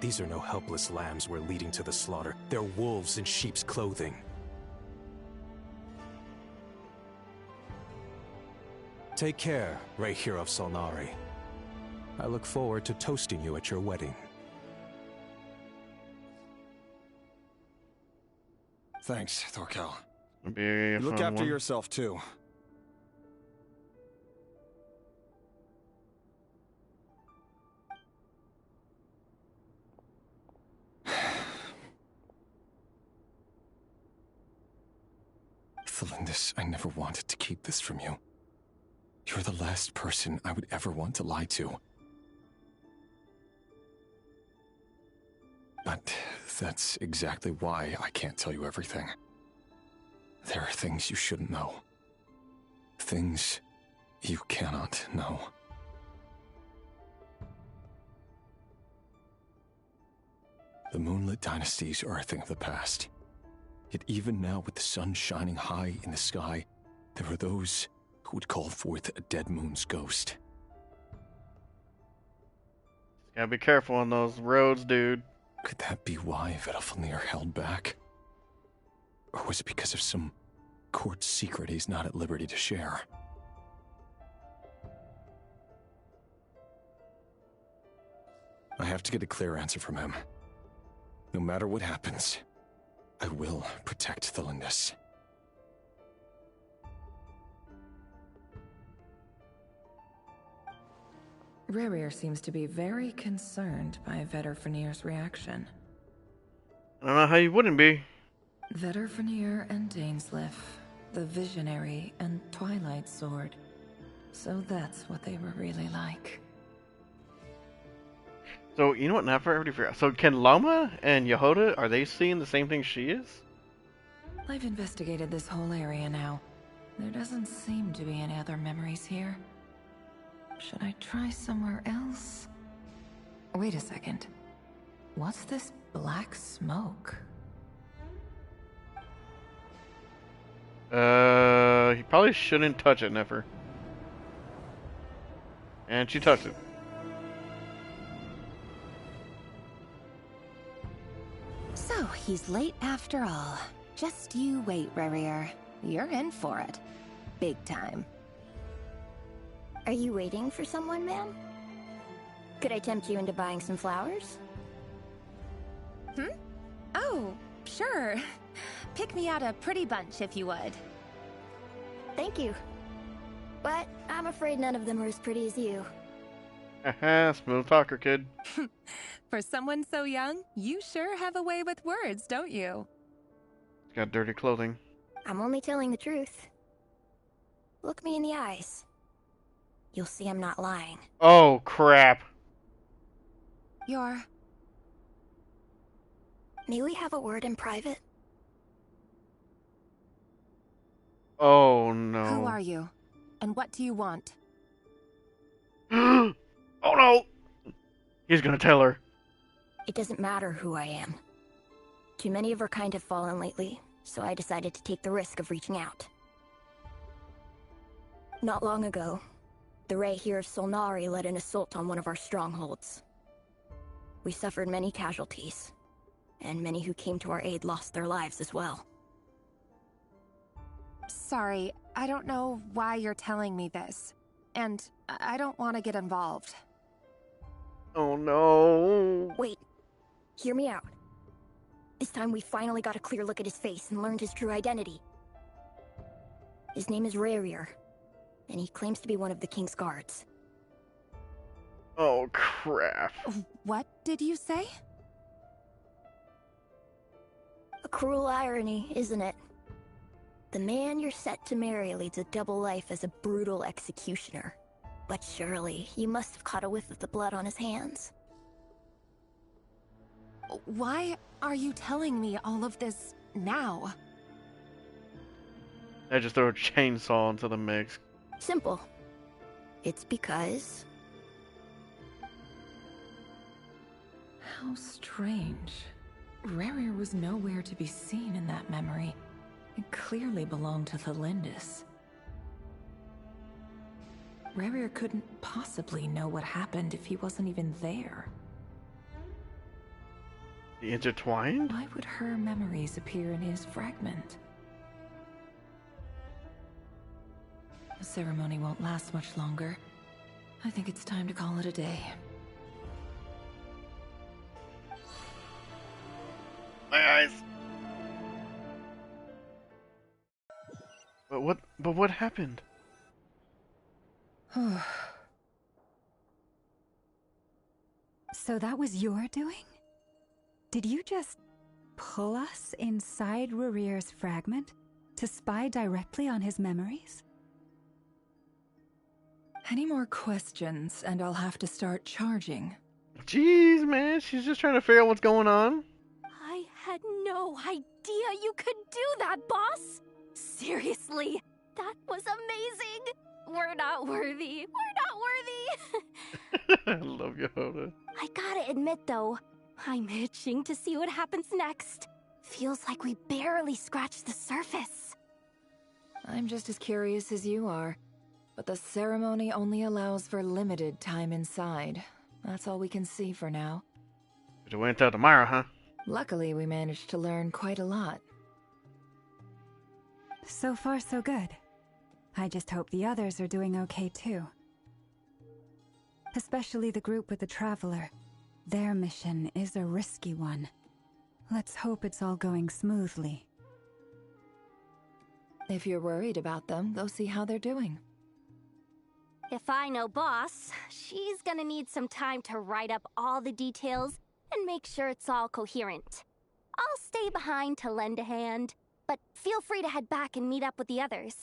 These are no helpless lambs we're leading to the slaughter. They're wolves in sheep's clothing. Take care, Rahier of Solnari. I look forward to toasting you at your wedding. Thanks, Thorkel. Be a Look fun after one. yourself, too. Thelindis, I never wanted to keep this from you. You're the last person I would ever want to lie to. But that's exactly why I can't tell you everything. There are things you shouldn't know. Things you cannot know. The moonlit dynasties are a thing of the past. Yet even now, with the sun shining high in the sky, there are those who would call forth a dead moon's ghost. Gotta be careful on those roads, dude. Could that be why Vedalfnir held back? Or was it because of some court secret he's not at liberty to share? I have to get a clear answer from him. No matter what happens, I will protect Thelindis. Rerir seems to be very concerned by Vedalfnir's reaction. I don't know how you wouldn't be. Vedalfnir and Dainsleif, the Visionary and Twilight Sword. So that's what they were really like. So, you know what? Now I already forgot. So, can Loma and Yehoda, are they seeing the same thing she is? I've investigated this whole area now. There doesn't seem to be any other memories here. Should I try somewhere else? Wait a second. What's this black smoke? He probably shouldn't touch it, Nefer. And she touched it. So, he's late after all. Just you wait, Rerir. You're in for it. Big time. Are you waiting for someone, ma'am? Could I tempt you into buying some flowers? Oh, sure. Pick me out a pretty bunch if you would. Thank you. But I'm afraid none of them are as pretty as you. Haha, smooth talker, kid. For someone so young, you sure have a way with words, don't you? Got dirty clothing. I'm only telling the truth. Look me in the eyes. You'll see I'm not lying. Oh, crap. May we have a word in private? Oh, no. Who are you? And what do you want? Oh, no. He's gonna tell her. It doesn't matter who I am. Too many of her kind have fallen lately, so I decided to take the risk of reaching out. Not long ago, the Ray here of Solnari led an assault on one of our strongholds. We suffered many casualties, and many who came to our aid lost their lives as well. Sorry, I don't know why you're telling me this. And I don't want to get involved. Oh, no. Wait. Hear me out. This time we finally got a clear look at his face and learned his true identity. His name is Rerir, and he claims to be one of the King's guards. Oh, crap. What did you say? A cruel irony, isn't it? The man you're set to marry leads a double life as a brutal executioner. But surely, you must have caught a whiff of the blood on his hands. Why are you telling me all of this now? I just throw a chainsaw into the mix. Simple. It's because... How strange. Rerir was nowhere to be seen in that memory. It clearly belonged to Thelindis. Rerir couldn't possibly know what happened if he wasn't even there. The intertwined? Why would her memories appear in his fragment? The ceremony won't last much longer. I think it's time to call it a day. My eyes. But what happened? So that was your doing? Did you just pull us inside Rerir's fragment To spy directly on his memories? Any more questions, and I'll have to start charging. Jeez, man, she's just trying to figure out what's going on. I had no idea you could do that, boss! Seriously, that was amazing! We're not worthy. We're not worthy! I love Yoda. I gotta admit, though, I'm itching to see what happens next. Feels like we barely scratched the surface. I'm just as curious as you are. But the ceremony only allows for limited time inside. That's all we can see for now. But it went until tomorrow, huh? Luckily, we managed to learn quite a lot. So far, so good. I just hope the others are doing okay, too. Especially the group with the Traveler. Their mission is a risky one. Let's hope it's all going smoothly. If you're worried about them, go see how they're doing. If I know Boss, she's gonna need some time to write up all the details and make sure it's all coherent. I'll stay behind to lend a hand, but feel free to head back and meet up with the others.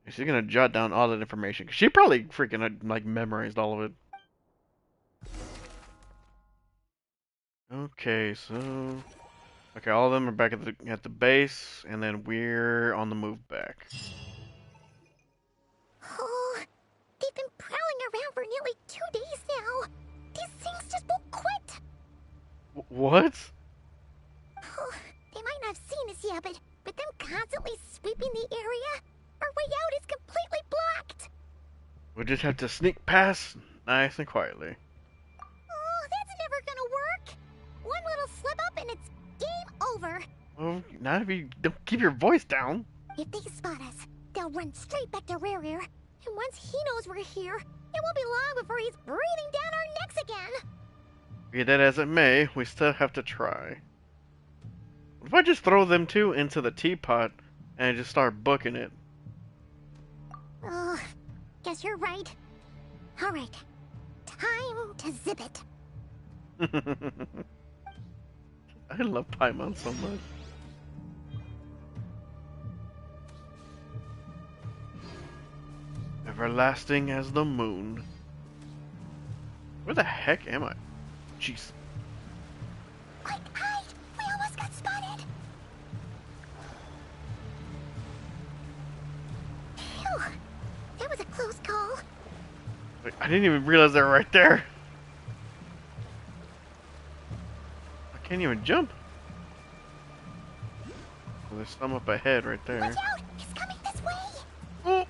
She's gonna jot down all that information. She probably freaking like memorized all of it. Okay, so all of them are back at the base, and then we're on the move back. Oh, they've been prowling around for nearly 2 days now. These things just won't quit. What? Oh, they might not have seen us yet, but them constantly sweeping the area, our way out is completely blocked. We'll just have to sneak past nice and quietly. Oh, that's never gonna work. One little slip up and it's game over. Well, not if you don't keep your voice down. If they spot us, they'll run straight back to Rare. And once he knows we're here, it won't be long before he's breathing down our necks again. Be that as it may, we still have to try. What if I just throw them two into the teapot and just start booking it? Oh, guess you're right. Alright, time to zip it. I love Paimon so much. Everlasting as the moon. Where the heck am I? Jeez. Quick, hide! We almost got spotted! Phew, that was a close call. Wait, I didn't even realize they were right there. I can't even jump. Well, there's some up ahead right there. Watch out! He's coming this way! Oh.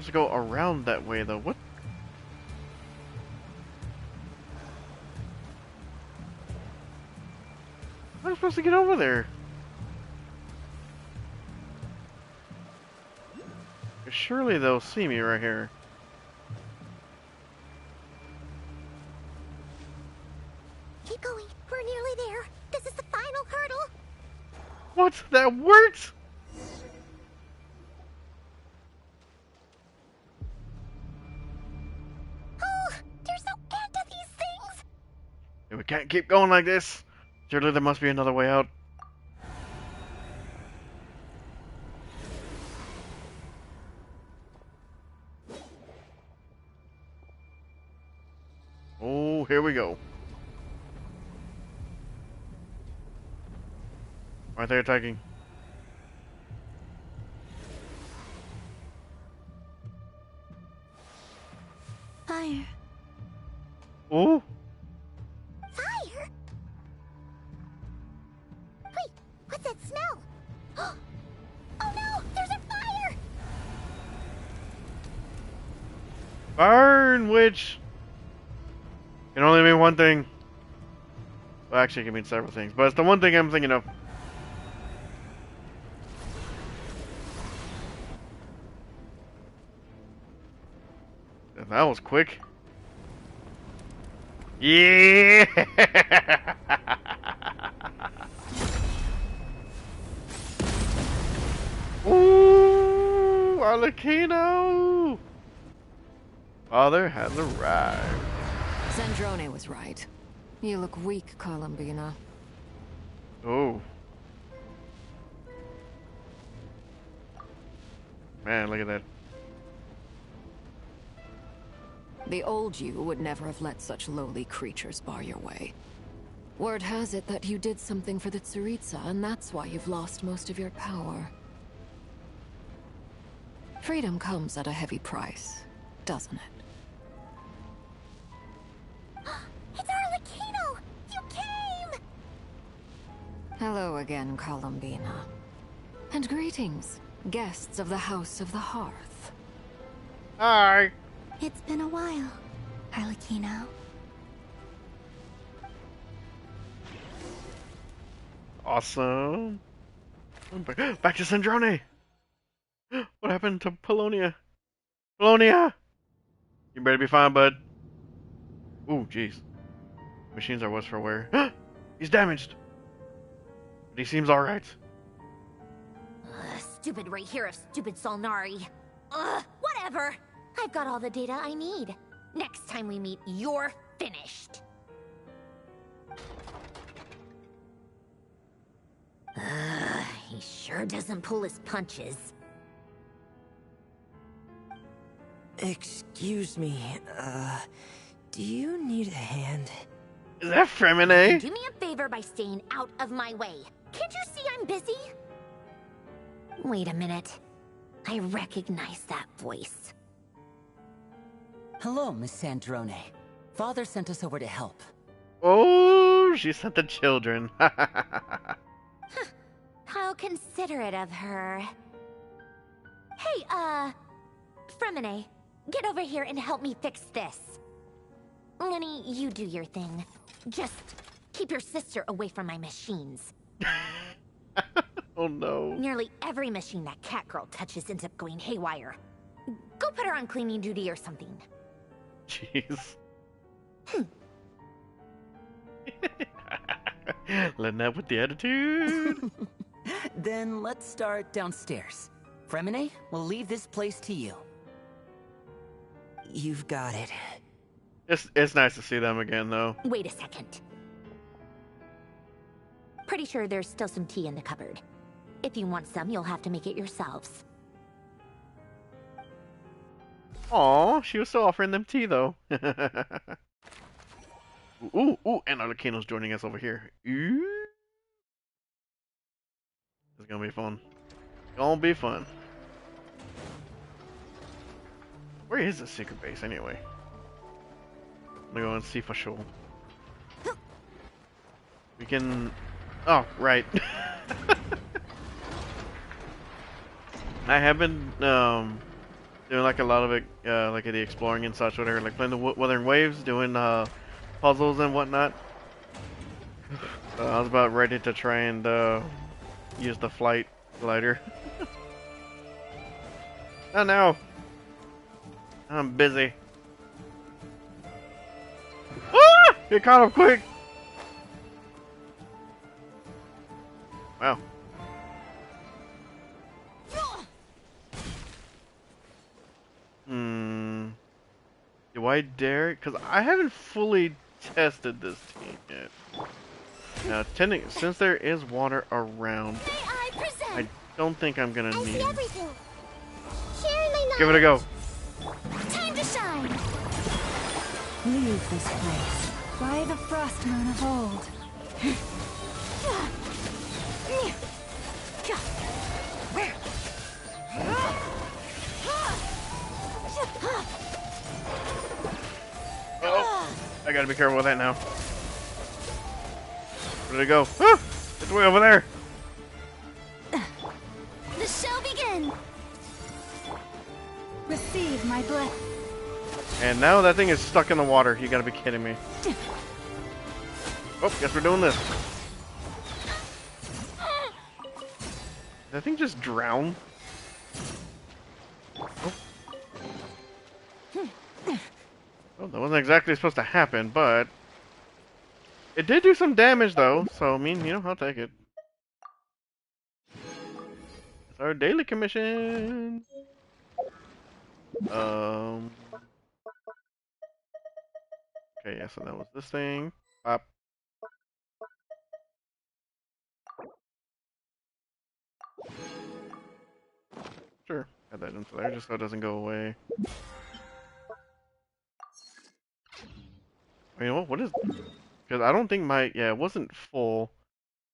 To go around that way though. What? How am I supposed to get over there? Surely they'll see me right here. Keep going. We're nearly there. This is the final hurdle. What? That worked? We can't keep going like this. Surely there must be another way out. Oh, here we go. Why are they attacking? Fire. Oh. Fire? Wait, what's that smell? Oh no, there's a fire! Burn, witch! Can only mean one thing. Well, actually, it can mean several things, but it's the one thing I'm thinking of. That was quick. Yeah! Ooh, Arlecchino! Father has arrived. Zandrone was right. You look weak, Columbina. Oh. Man, look at that. The old you would never have let such lowly creatures bar your way. Word has it that you did something for the Tsaritsa, and that's why you've lost most of your power. Freedom comes at a heavy price, doesn't it? It's Arlecchino! You came! Hello again, Columbina. And greetings, guests of the House of the Hearth. Hi! It's been a while, Arlecchino. Awesome. Back to Zandrone! What happened to Polonia? Polonia! You better be fine, bud. Ooh, jeez. Machines are what's for wear. He's damaged! But he seems alright. Stupid right here of stupid Solnari. Whatever. I've got all the data I need. Next time we meet, you're finished. He sure doesn't pull his punches. Excuse me, do you need a hand? Is that Fremine? Do me a favor by staying out of my way. Can't you see I'm busy? Wait a minute. I recognize that voice. Hello, Miss Zandrone. Father sent us over to help. Oh, she sent the children. How considerate of her. Hey, Fremine, get over here and help me fix this. Lenny, you do your thing. Just keep your sister away from my machines. Oh no. Nearly every machine that Catgirl touches ends up going haywire. Go put her on cleaning duty or something. Jeez. Lynette with the attitude. Then let's start downstairs. Fremine, we'll leave this place to you. You've got it. It's nice to see them again, though. Wait a second. Pretty sure there's still some tea in the cupboard. If you want some, you'll have to make it yourselves. Aw, she was still offering them tea, though. Ooh, and Arlecchino's joining us over here. Ooh. It's gonna be fun. Gonna be fun. Where is the secret base, anyway? Let me go and see for sure. We can... Oh, right. I have been doing like a lot of it, like the exploring and such, whatever, like playing the Wuthering Waves, doing puzzles and whatnot. I was about ready to try and use the flight glider. Oh no! I'm busy. Ah! Get caught up quick! Wow. Do I dare? Because I haven't fully tested this team yet. Now, since there is water around, I don't think I'm gonna need. Everything. Sharing my Give it a go. Time to shine. Leave this place by the frost moon of old. Oh, I gotta be careful with that now. Where did it go? Ah, it's way over there. The show begins. Receive my blessing. And now that thing is stuck in the water. You gotta be kidding me. Oh, guess we're doing this. Did that thing just drown? Oh. Well, that wasn't exactly supposed to happen, but it did do some damage, though. So I mean, I'll take it. It's our daily commission. Okay, yeah. So that was this thing. Pop. Sure, add that into there just so it doesn't go away. You know what is? Because I don't think it wasn't full.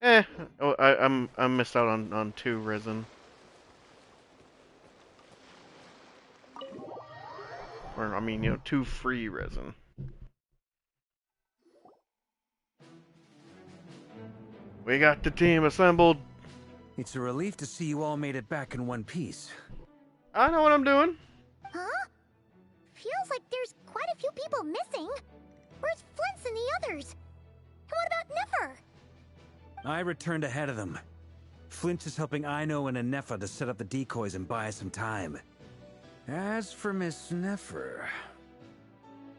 Oh, I missed out on 2 resin. Or I mean, 2 free resin. We got the team assembled. It's a relief to see you all made it back in one piece. I know what I'm doing. Huh? Feels like there's quite a few people missing. Where's Flint's and the others? And what about Nefer? I returned ahead of them. Flint is helping Aino and Anefa to set up the decoys and buy some time. As for Miss Nefer...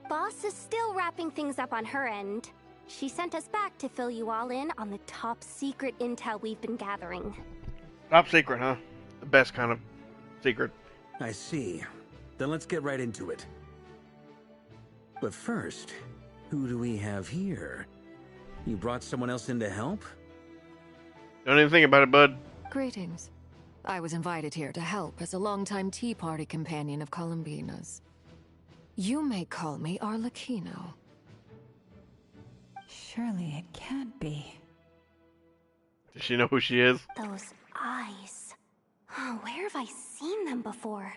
Boss is still wrapping things up on her end. She sent us back to fill you all in on the top secret intel we've been gathering. Top secret, huh? The best kind of secret. I see. Then let's get right into it. But first, who do we have here? You brought someone else in to help? Don't even think about it, bud. Greetings. I was invited here to help as a longtime Tea Party companion of Columbina's. You may call me Arlecchino. Surely it can't be. Does she know who she is? Those eyes. Oh, where have I seen them before?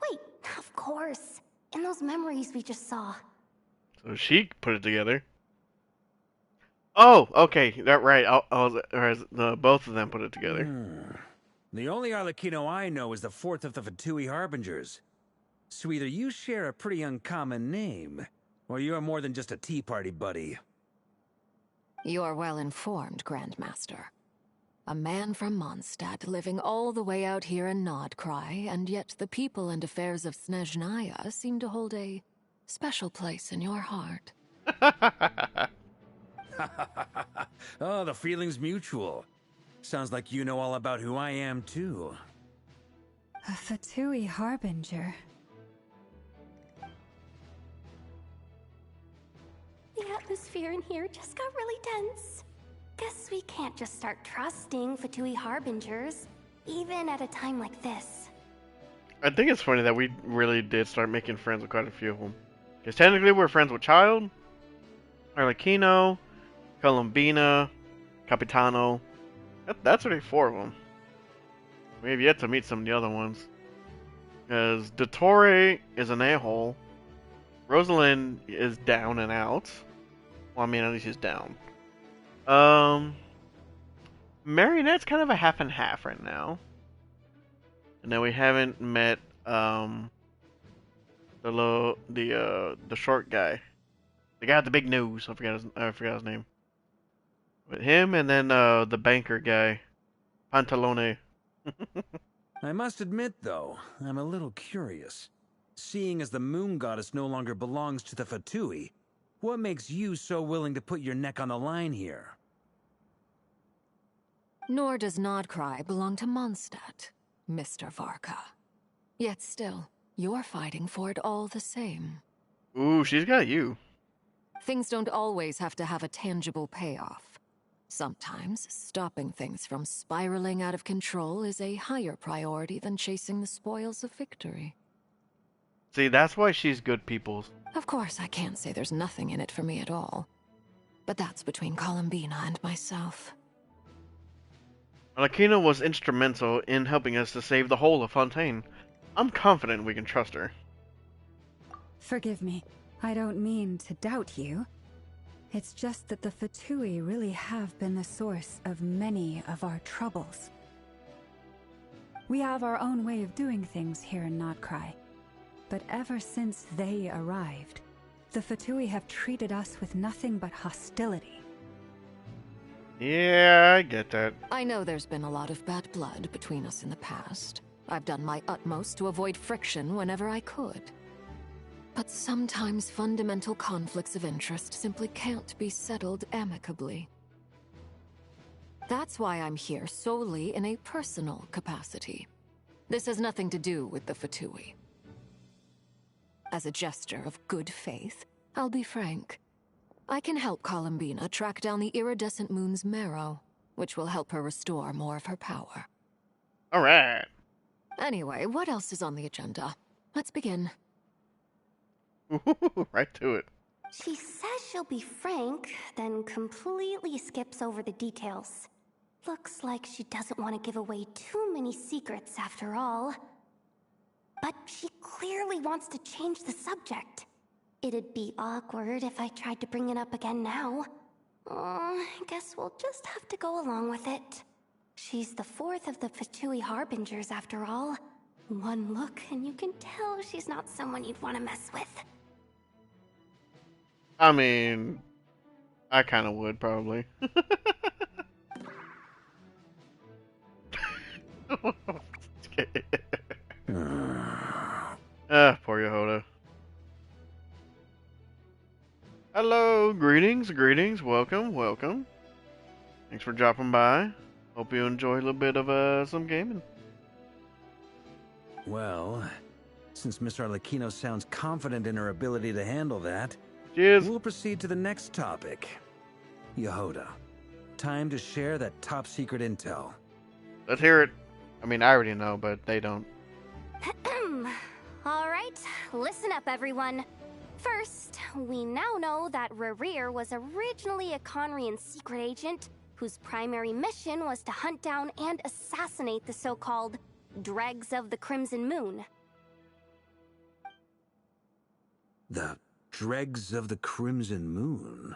Wait, of course. In those memories we just saw. So she put it together. Oh, okay, that right. Both of them put it together. The only Arlecchino I know is the 4th of the Fatui Harbingers. So either you share a pretty uncommon name, or you're more than just a Tea Party buddy. You are well informed, Grandmaster. A man from Mondstadt living all the way out here in Nodcry, and yet the people and affairs of Snezhnaya seem to hold a special place in your heart. Oh, the feeling's mutual. Sounds like you know all about who I am, too. A Fatui Harbinger. The atmosphere in here just got really tense. Guess we can't just start trusting Fatui Harbingers, even at a time like this. I think it's funny that we really did start making friends with quite a few of them. Because technically we're friends with Child, Arlecchino, Columbina, Capitano. That's already 4 of them. We have yet to meet some of the other ones. Because Dottore is an a-hole. Rosalind is down and out. Well, I mean, at least she's down. Marionette's kind of a half and half right now. And then we haven't met the short guy, the guy with the big nose. I forgot his name. With him and then the banker guy, Pantalone. I must admit, though, I'm a little curious. Seeing as the moon goddess no longer belongs to the Fatui, what makes you so willing to put your neck on the line here? Nor does Nodcry belong to Mondstadt, Mr. Varka. Yet still, you're fighting for it all the same. Ooh, she's got you. Things don't always have to have a tangible payoff. Sometimes, stopping things from spiraling out of control is a higher priority than chasing the spoils of victory. See, that's why she's good people's. Of course, I can't say there's nothing in it for me at all. But that's between Columbina and myself. Arlecchino was instrumental in helping us to save the whole of Fontaine. I'm confident we can trust her. Forgive me. I don't mean to doubt you. It's just that the Fatui really have been the source of many of our troubles. We have our own way of doing things here in Nodcry. But ever since they arrived, the Fatui have treated us with nothing but hostility. Yeah, I get that. I know there's been a lot of bad blood between us in the past. I've done my utmost to avoid friction whenever I could. But sometimes fundamental conflicts of interest simply can't be settled amicably. That's why I'm here solely in a personal capacity. This has nothing to do with the Fatui. As a gesture of good faith, I'll be frank. I can help Columbina track down the iridescent moon's marrow, which will help her restore more of her power. All right. Anyway, what else is on the agenda? Let's begin. Right to it. She says she'll be frank, then completely skips over the details. Looks like she doesn't want to give away too many secrets after all. But she clearly wants to change the subject. It'd be awkward if I tried to bring it up again now. I guess we'll just have to go along with it. She's the fourth of the Fatui Harbingers after all. One look and you can tell she's not someone you'd want to mess with. I mean, I kind of would, probably. Poor Yehoda. Hello, greetings, welcome, welcome. Thanks for dropping by. Hope you enjoy a little bit of some gaming. Well, since Miss Arlecchino sounds confident in her ability to handle that, we'll proceed to the next topic. Yehoda, time to share that top secret intel. Let's hear it. I mean, I already know, but they don't. Alright, listen up everyone. First, we now know that Rerir was originally a Conrian secret agent whose primary mission was to hunt down and assassinate the so-called Dregs of the Crimson Moon. The Dregs of the Crimson Moon?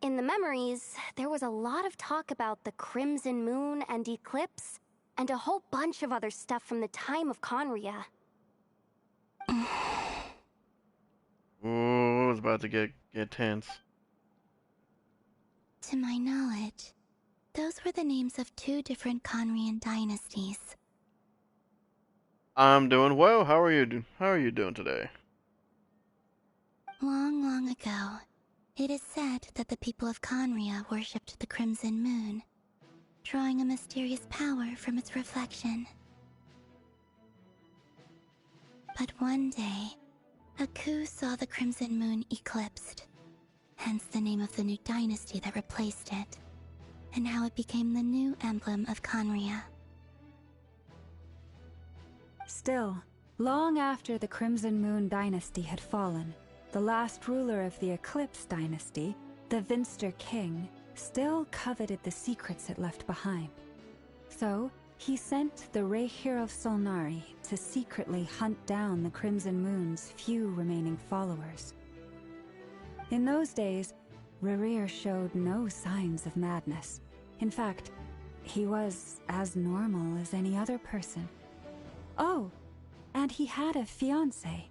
In the memories, there was a lot of talk about the Crimson Moon and Eclipse, and a whole bunch of other stuff from the time of Conria. Ooh, it's about to get tense. To my knowledge, those were the names of 2 different Conrian dynasties. I'm doing well. How are you? How are you doing today? Long, long ago, it is said that the people of Conria worshipped the Crimson Moon, drawing a mysterious power from its reflection. But one day, a coup saw the Crimson Moon eclipsed, hence the name of the new dynasty that replaced it, and how it became the new emblem of Conria. Still, long after the Crimson Moon dynasty had fallen, the last ruler of the Eclipse dynasty, the Vinster King, still coveted the secrets it left behind. So, he sent the Rehir of Solnari to secretly hunt down the Crimson Moon's few remaining followers. In those days, Rerir showed no signs of madness. In fact, he was as normal as any other person. Oh, and he had a fiancé,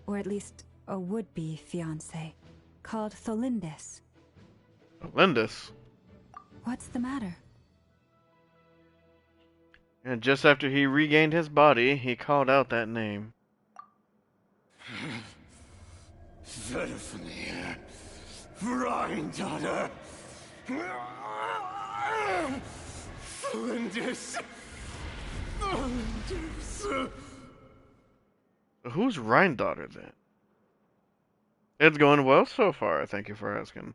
or at least a would-be fiancé, called Tholindis. Tholindis? What's the matter? And just after he regained his body, he called out that name. Verfnir, Rhine-daughter, Flinders. Who's Rhine-daughter then? It's going well so far, thank you for asking.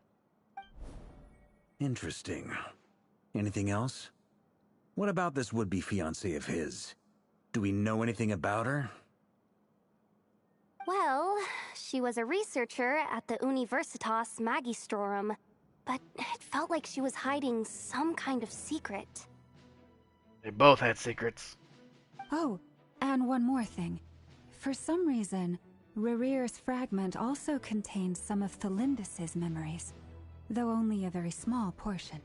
Interesting. Anything else? What about this would-be fiancé of his? Do we know anything about her? Well, she was a researcher at the Universitas Magistrorum, but it felt like she was hiding some kind of secret. They both had secrets. Oh, and one more thing. For some reason, Rerir's fragment also contains some of Tholindis' memories, though only a very small portion.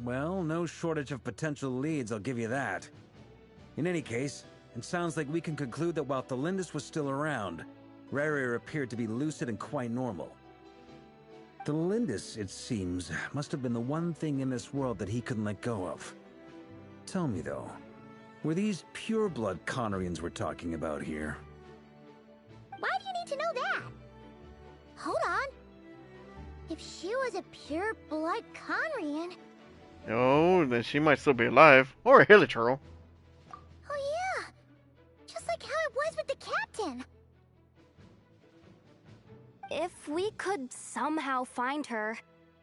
Well, no shortage of potential leads, I'll give you that. In any case, it sounds like we can conclude that while Tholindis was still around, Rerir appeared to be lucid and quite normal. Tholindis, it seems, must have been the one thing in this world that he couldn't let go of. Tell me, though, Were these pure-blood Conorians we're talking about here? Why do you need to know that? Hold on. If she was a pure-blood Conrian... Oh, then she might still be alive. Or a Hilichurl. Oh yeah! Just like how it was with the captain. If we could somehow find her,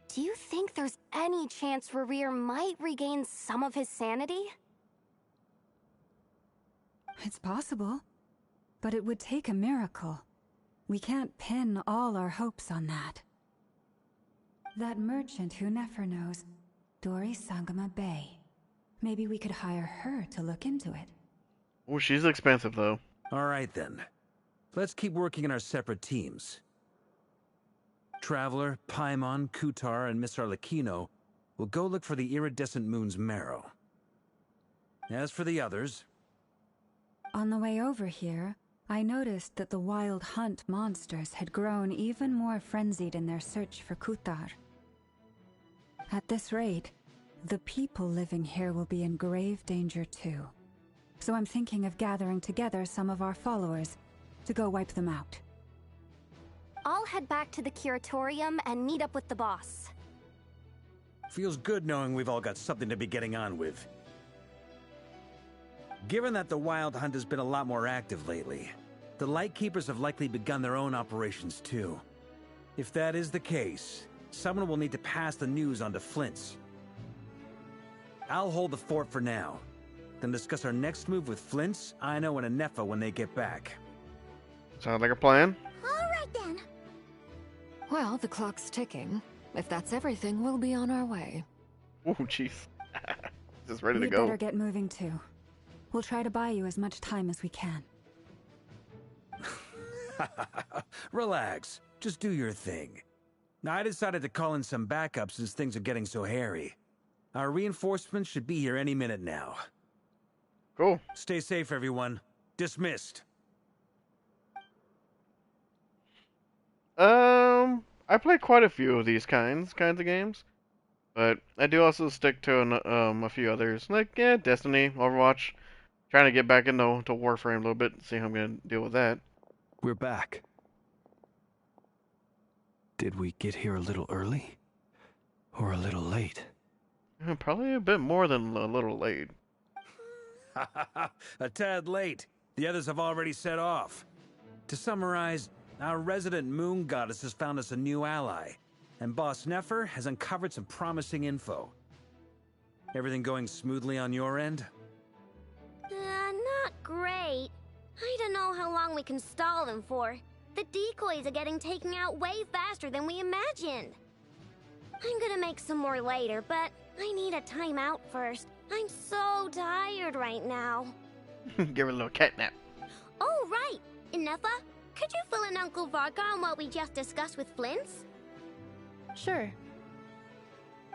do you think there's any chance Rerir might regain some of his sanity? It's possible, but it would take a miracle. We can't pin all our hopes on that. That merchant who Nefer knows, Dori Sangama Bay. Maybe we could hire her to look into it. Oh, she's expensive though. Alright then. Let's keep working in our separate teams. Traveler, Paimon, Kutar, and Miss Arlecchino will go look for the iridescent moon's marrow. As for the others... On the way over here, I noticed that the wild hunt monsters had grown even more frenzied in their search for Kutar. At this rate, the people living here will be in grave danger too. So I'm thinking of gathering together some of our followers to go wipe them out. I'll head back to the curatorium and meet up with the boss. Feels good knowing we've all got something to be getting on with. Given that the Wild Hunt has been a lot more active lately, the Lightkeepers have likely begun their own operations too. If that is the case, someone will need to pass the news on to Flint's. I'll hold the fort for now, then discuss our next move with Flint's, Aino, and Anefa when they get back. Sounds like a plan. Alright then. Well, the clock's ticking. If that's everything, we'll be on our way. Oh, jeez. Just ready to We'd go. better get moving too. We'll try to buy you as much time as we can. Relax. Just do your thing. I decided to call in some backup since things are getting so hairy. Our reinforcements should be here any minute now. Cool. Stay safe, everyone. Dismissed. I play quite a few of these kinds of games, but I do also stick to a few others, like Destiny, Overwatch. Trying to get back into Warframe a little bit, see how I'm gonna deal with that. We're back. Did we get here a little early? Or a little late? Probably a bit more than a little late. A tad late. The others have already set off. To summarize, our resident moon goddess has found us a new ally, and Boss Nefer has uncovered some promising info. Everything going smoothly on your end? Not great. I don't know how long we can stall them for. The decoys are getting taken out way faster than we imagined. I'm gonna make some more later, but I need a timeout first. I'm so tired right now. Give it a little catnap. Oh, right. Inefa, could you fill in Uncle Varka on what we just discussed with Flint's? Sure.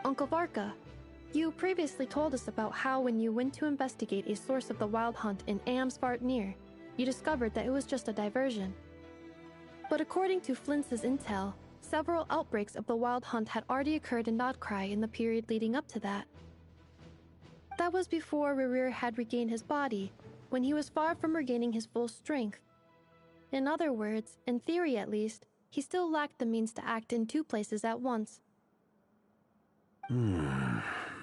Uncle Varka, you previously told us about how when you went to investigate a source of the Wild Hunt in Amsvartnir, you discovered that it was just a diversion. But according to Flint's intel, several outbreaks of the Wild Hunt had already occurred in Nodcry in the period leading up to that. That was before Rerir had regained his body, when he was far from regaining his full strength. In other words, in theory at least, he still lacked the means to act in two places at once.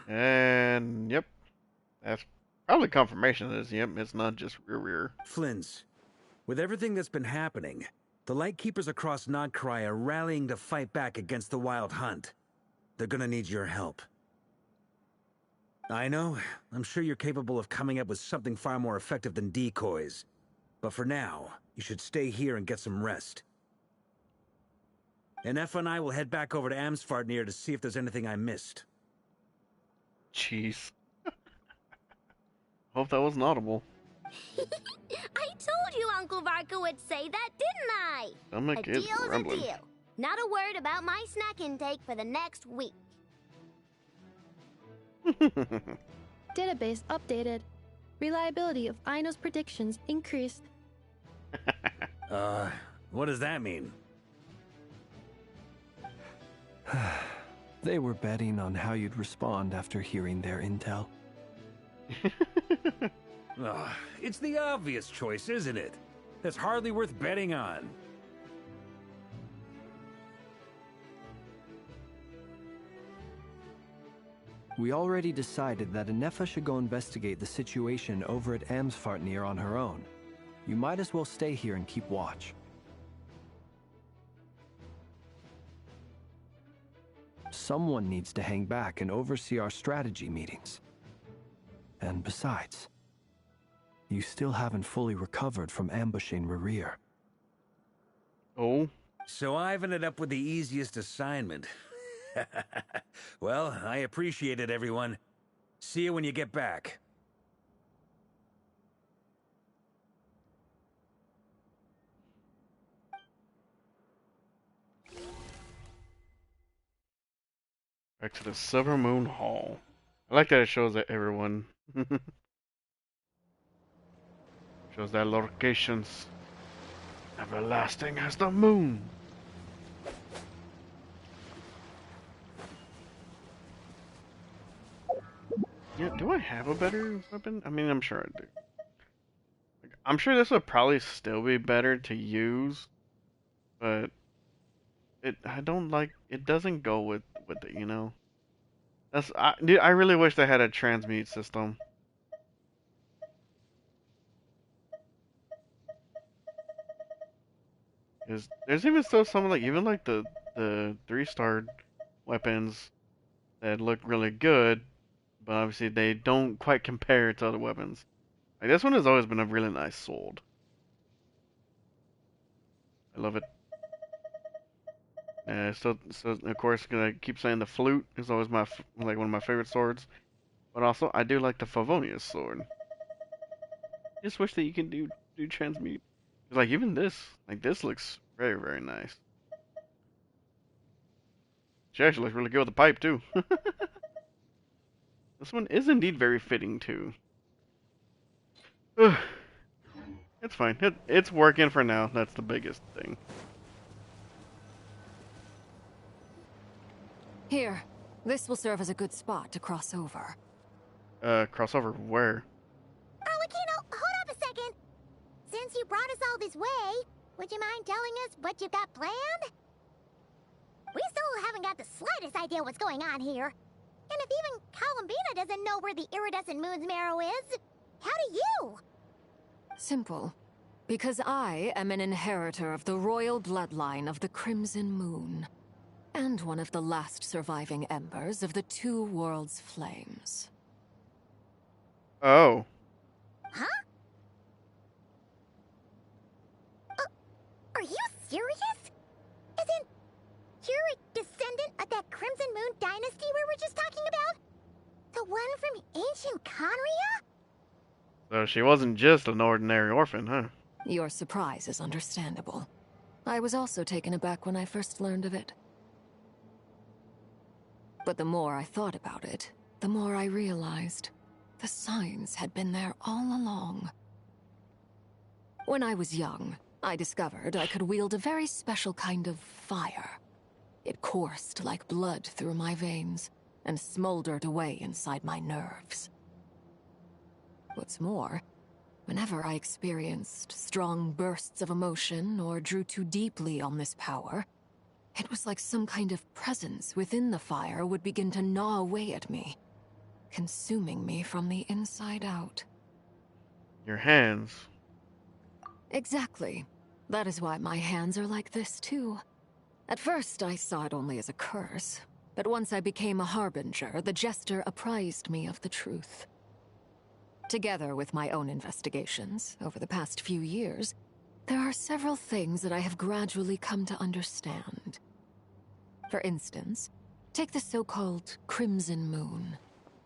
And yep, that's probably confirmation of this. Yep, it's not just rear. Flint's, with everything that's been happening, the Lightkeepers across Nodcry are rallying to fight back against the Wild Hunt. They're gonna need your help. I know, I'm sure you're capable of coming up with something far more effective than decoys. But for now, you should stay here and get some rest. And Efa and I will head back over to Amsvartnir to see if there's anything I missed. Jeez. Hope that wasn't audible. I told you Uncle Varka would say that, didn't I? Stomach is deal's rumbling. a deal. Not a word about my snack intake for the next week. Database updated. Reliability of Aino's predictions increased. What does that mean? They were betting on how you'd respond after hearing their intel. Ugh, it's the obvious choice, isn't it? That's hardly worth betting on. We already decided that Anefa should go investigate the situation over at Amsfartnir on her own. You might as well stay here and keep watch. Someone needs to hang back and oversee our strategy meetings. And besides, you still haven't fully recovered from ambushing Rerir. Oh? So I've ended up with the easiest assignment. Well, I appreciate it, everyone. See you when you get back. Back to the Silver Moon Hall. I like that it shows that everyone shows that locations everlasting as the moon. Yeah, do I have a better weapon? I mean, I'm sure I do. Like, I'm sure this would probably still be better to use, but I don't like it. Doesn't go with it, you know. Dude, I really wish they had a transmute system. There's even still some like even like the 3-star weapons that look really good, but obviously they don't quite compare to other weapons. Like this one has always been a really nice sword. I love it. So of course, I keep saying the flute is always like one of my favorite swords, but also I do like the Favonius sword. Just wish that you can do transmute. Like even this looks very very nice. She actually looks really good with the pipe too. This one is indeed very fitting too. It's fine. It's working for now. That's the biggest thing. Here, this will serve as a good spot to cross over. Cross over where? Arlecchino, hold up a second. Since you brought us all this way, would you mind telling us what you've got planned? We still haven't got the slightest idea what's going on here. And if even Columbina doesn't know where the iridescent moon's marrow is, how do you? Simple. Because I am an inheritor of the royal bloodline of the Crimson Moon. And one of the last surviving embers of the Two Worlds' flames. Oh. Huh? Are you serious? Isn't you're a descendant of that Crimson Moon dynasty we were just talking about? The one from ancient Conria? So she wasn't just an ordinary orphan, huh? Your surprise is understandable. I was also taken aback when I first learned of it. But the more I thought about it, the more I realized the signs had been there all along. When I was young, I discovered I could wield a very special kind of fire. It coursed like blood through my veins and smoldered away inside my nerves. What's more, whenever I experienced strong bursts of emotion or drew too deeply on this power, it was like some kind of presence within the fire would begin to gnaw away at me, consuming me from the inside out. Your hands. Exactly. That is why my hands are like this, too. At first, I saw it only as a curse, but once I became a harbinger, the jester apprised me of the truth. Together with my own investigations, over the past few years, there are several things that I have gradually come to understand. For instance, take the so-called Crimson Moon.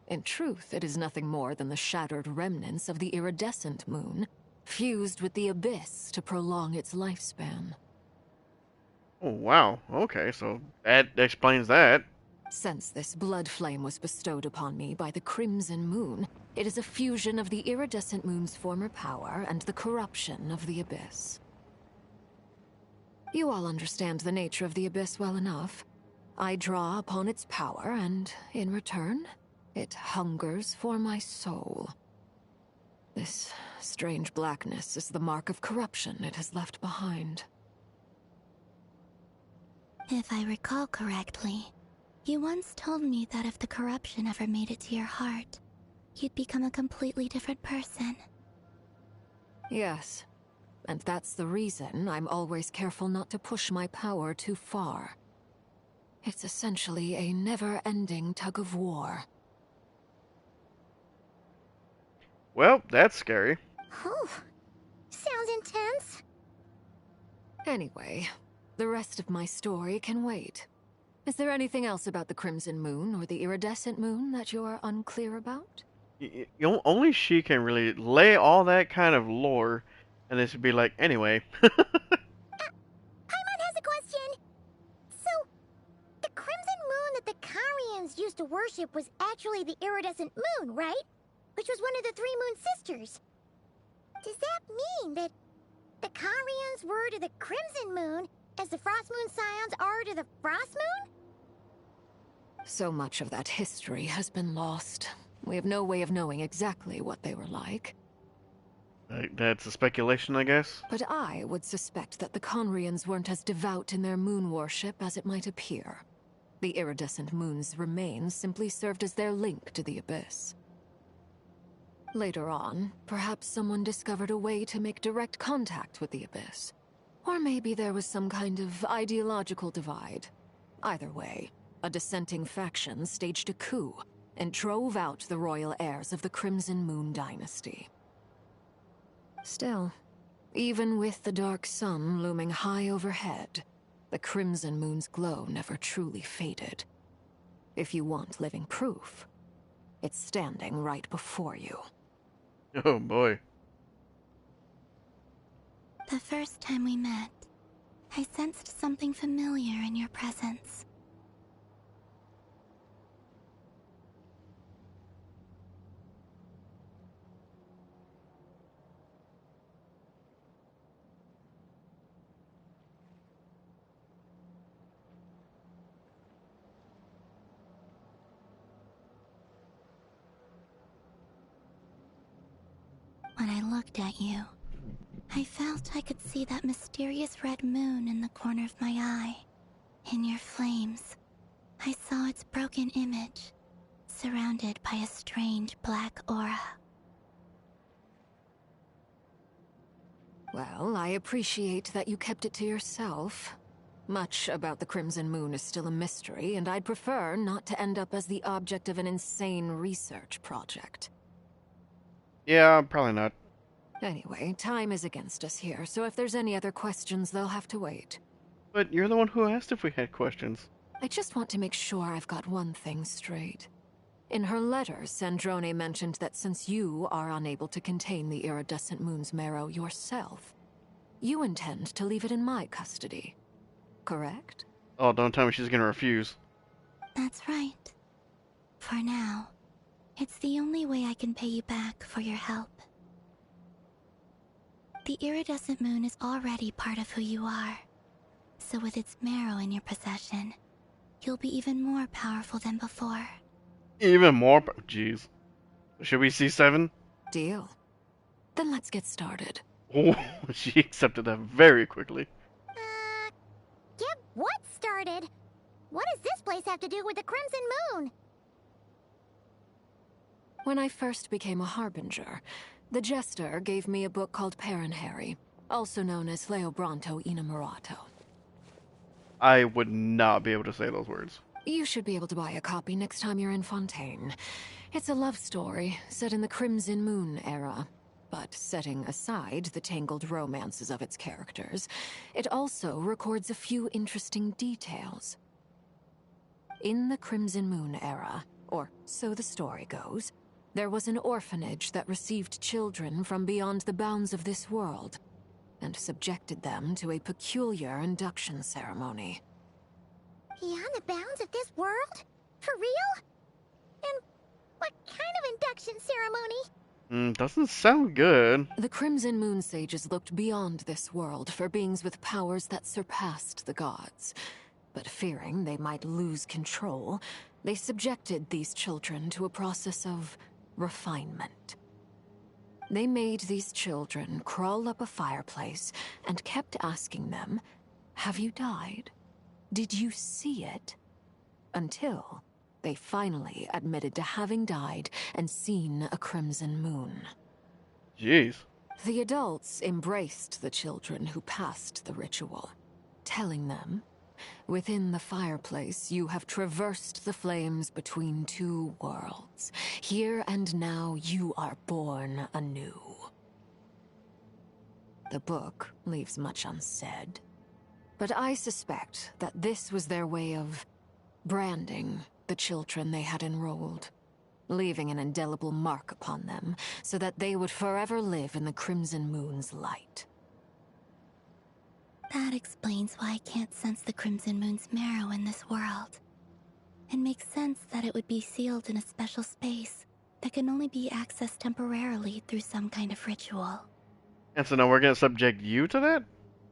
In truth, it is nothing more than the shattered remnants of the iridescent moon, fused with the abyss to prolong its lifespan. Oh, wow. Okay, so that explains that. Since this blood flame was bestowed upon me by the Crimson Moon, it is a fusion of the iridescent moon's former power and the corruption of the abyss. You all understand the nature of the abyss well enough. I draw upon its power, and in return, it hungers for my soul. This strange blackness is the mark of corruption it has left behind. If I recall correctly, you once told me that if the corruption ever made it to your heart, you'd become a completely different person. Yes, and that's the reason I'm always careful not to push my power too far. It's essentially a never-ending tug of war. Well, that's scary. Oh, sounds intense. Anyway, the rest of my story can wait. Is there anything else about the Crimson Moon or the Iridescent Moon that you're unclear about? Only she can really lay all that kind of lore, and this would be like, anyway. Paimon has a question. So, the crimson moon that the Karians used to worship was actually the iridescent moon, right? Which was one of the three moon sisters. Does that mean that the Karians were to the crimson moon as the frost moon scions are to the frost moon? So much of that history has been lost. We have no way of knowing exactly what they were like. That's a speculation, I guess. But I would suspect that the Conrians weren't as devout in their moon worship as it might appear. The iridescent moon's remains simply served as their link to the Abyss. Later on, perhaps someone discovered a way to make direct contact with the Abyss. Or maybe there was some kind of ideological divide. Either way, a dissenting faction staged a coup and drove out the royal heirs of the Crimson Moon dynasty. Still, even with the dark sun looming high overhead, the Crimson Moon's glow never truly faded. If you want living proof, it's standing right before you. Oh boy. The first time we met, I sensed something familiar in your presence. When I looked at you, I felt I could see that mysterious red moon in the corner of my eye. In your flames, I saw its broken image, surrounded by a strange black aura. Well, I appreciate that you kept it to yourself. Much about the Crimson Moon is still a mystery, and I'd prefer not to end up as the object of an insane research project. Yeah, probably not. Anyway, time is against us here, so if there's any other questions, they'll have to wait. But you're the one who asked if we had questions. I just want to make sure I've got one thing straight. In her letter, Sandrone mentioned that since you are unable to contain the iridescent moon's marrow yourself, you intend to leave it in my custody. Correct? Oh, don't tell me she's gonna refuse. That's right. For now, it's the only way I can pay you back for your help. The iridescent moon is already part of who you are, so with its marrow in your possession, you'll be even more powerful than before. Even more? Jeez. Should we see 7? Deal. Then let's get started. Oh, she accepted that very quickly. Get what started? What does this place have to do with the Crimson Moon? When I first became a Harbinger, the Jester gave me a book called Paranhari, also known as Leobranto Innamorato. I would not be able to say those words. You should be able to buy a copy next time you're in Fontaine. It's a love story set in the Crimson Moon era. But setting aside the tangled romances of its characters, it also records a few interesting details. In the Crimson Moon era, or so the story goes, there was an orphanage that received children from beyond the bounds of this world, and subjected them to a peculiar induction ceremony. Beyond the bounds of this world? For real? And what kind of induction ceremony? Doesn't sound good. The Crimson Moon Sages looked beyond this world for beings with powers that surpassed the gods. But fearing they might lose control, they subjected these children to a process of refinement. They made these children crawl up a fireplace and kept asking them, "Have you died? Did you see it?" Until they finally admitted to having died and seen a crimson moon. Jeez. The adults embraced the children who passed the ritual, telling them, "Within the fireplace, you have traversed the flames between two worlds. Here and now, you are born anew." The book leaves much unsaid, but I suspect that this was their way of branding the children they had enrolled, leaving an indelible mark upon them so that they would forever live in the Crimson Moon's light. That explains why I can't sense the Crimson Moon's marrow in this world. It makes sense that it would be sealed in a special space that can only be accessed temporarily through some kind of ritual. And so now we're gonna subject you to that?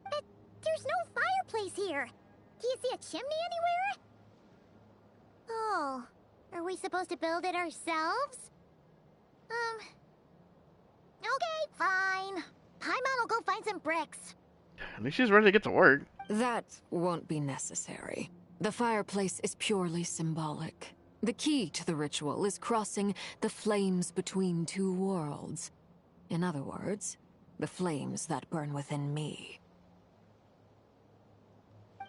But there's no fireplace here. Do you see a chimney anywhere? Oh, are we supposed to build it ourselves? Okay, fine. Paimon will go find some bricks. At least she's ready to get to work. That won't be necessary. The fireplace is purely symbolic. The key to the ritual is crossing the flames between two worlds. In other words, the flames that burn within me.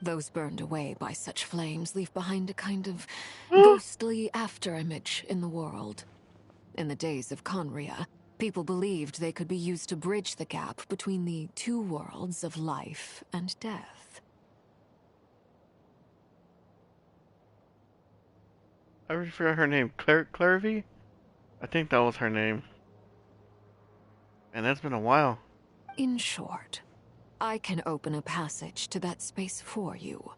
Those burned away by such flames leave behind a kind of ghostly afterimage in the world. In the days of Conria, people believed they could be used to bridge the gap between the two worlds of life and death. I already forgot her name. Clarivy? I think that was her name. And that's been a while. In short, I can open a passage to that space for you.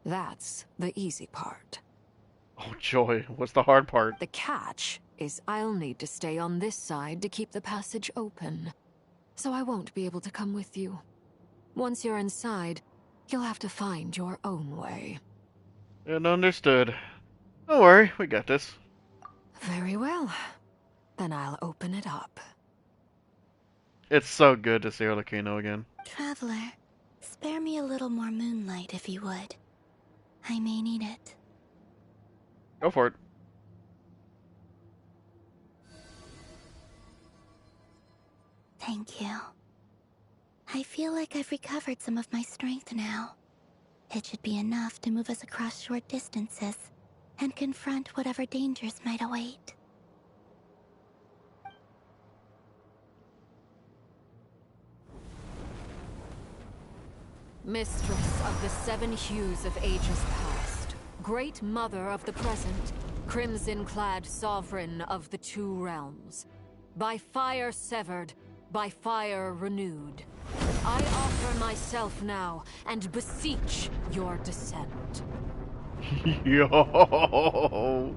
That's the easy part. Oh, joy. What's the hard part? The catch is I'll need to stay on this side to keep the passage open. So I won't be able to come with you. Once you're inside, you'll have to find your own way. And understood. Don't worry, we got this. Very well. Then I'll open it up. It's so good to see Arlecchino again. Traveler, spare me a little more moonlight if you would. I may need it. Go for it. Thank you. I feel like I've recovered some of my strength now. It should be enough to move us across short distances and confront whatever dangers might await. Mistress of the seven hues of ages past, great mother of the present, crimson-clad sovereign of the two realms, by fire severed, by fire renewed, I offer myself now and beseech your descent. Yo.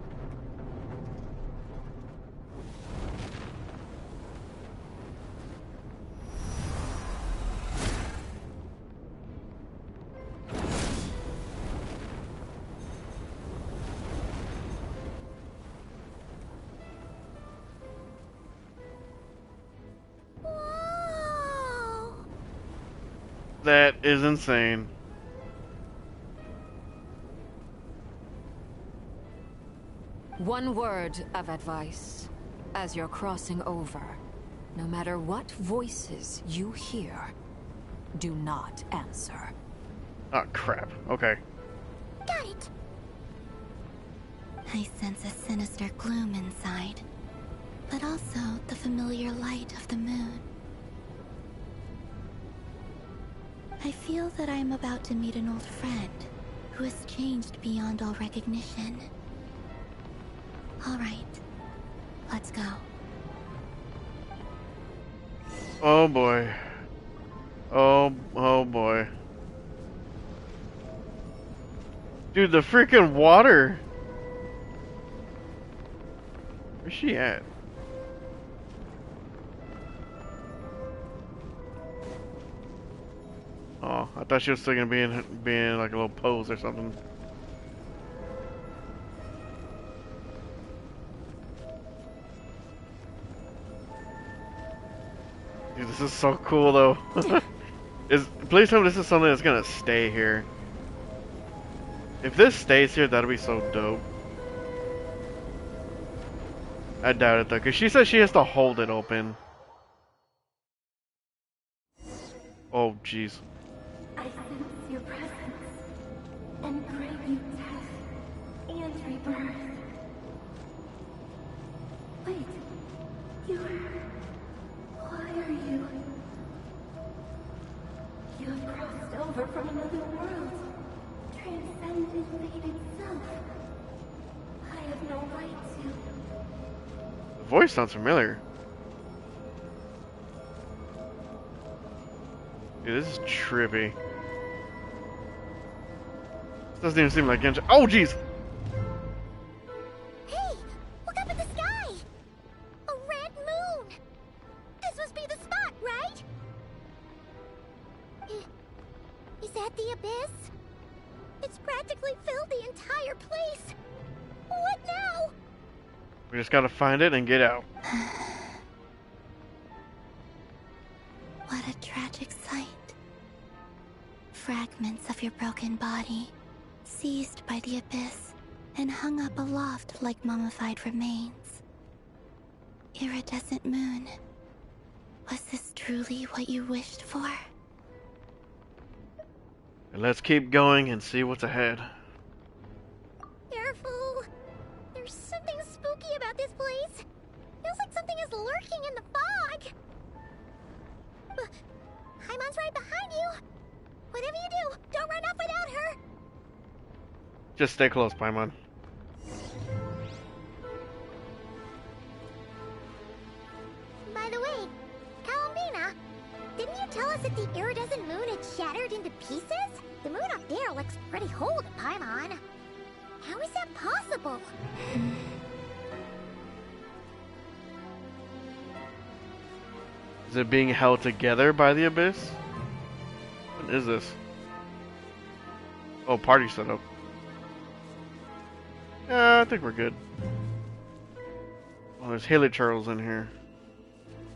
That is insane. One word of advice. As you're crossing over, no matter what voices you hear, do not answer. Oh, crap. Okay. Got it. I sense a sinister gloom inside, but also the familiar light of the moon. I feel that I am about to meet an old friend who has changed beyond all recognition. All right, let's go. Oh boy. Oh boy. Dude, the freaking water. Where's she at? Oh, I thought she was still gonna be in like a little pose or something. This is so cool though. Please tell me this is something that's gonna stay here. If this stays here, that'll be so dope. I doubt it though, because she says she has to hold it open. Oh, jeez. I sense your presence and crave you death and rebirth. Wait, why are you? You have crossed over from another world, transcended fate itself. I have no right to. The voice sounds familiar. Dude, this is trippy. This doesn't even seem like Genshin. Oh, jeez! Hey, look up at the sky! A red moon! This must be the spot, right? Is that the abyss? It's practically filled the entire place. What now? We just gotta find it and get out. What a tragic sight. Fragments of your broken body, seized by the abyss, and hung up aloft like mummified remains. Iridescent moon. Was this truly what you wished for? And let's keep going and see what's ahead. Careful! There's something spooky about this place. Feels like something is lurking in the fog. Paimon's right behind you. Whatever you do, don't run off without her. Just stay close, Paimon. By the way, Kalambina, didn't you tell us that the iridescent moon had shattered into pieces? The moon up there looks pretty whole to Paimon. How is that possible? Is it being held together by the abyss? What is this? Oh, party setup. Yeah, I think we're good. Oh, there's Haley Charles in here.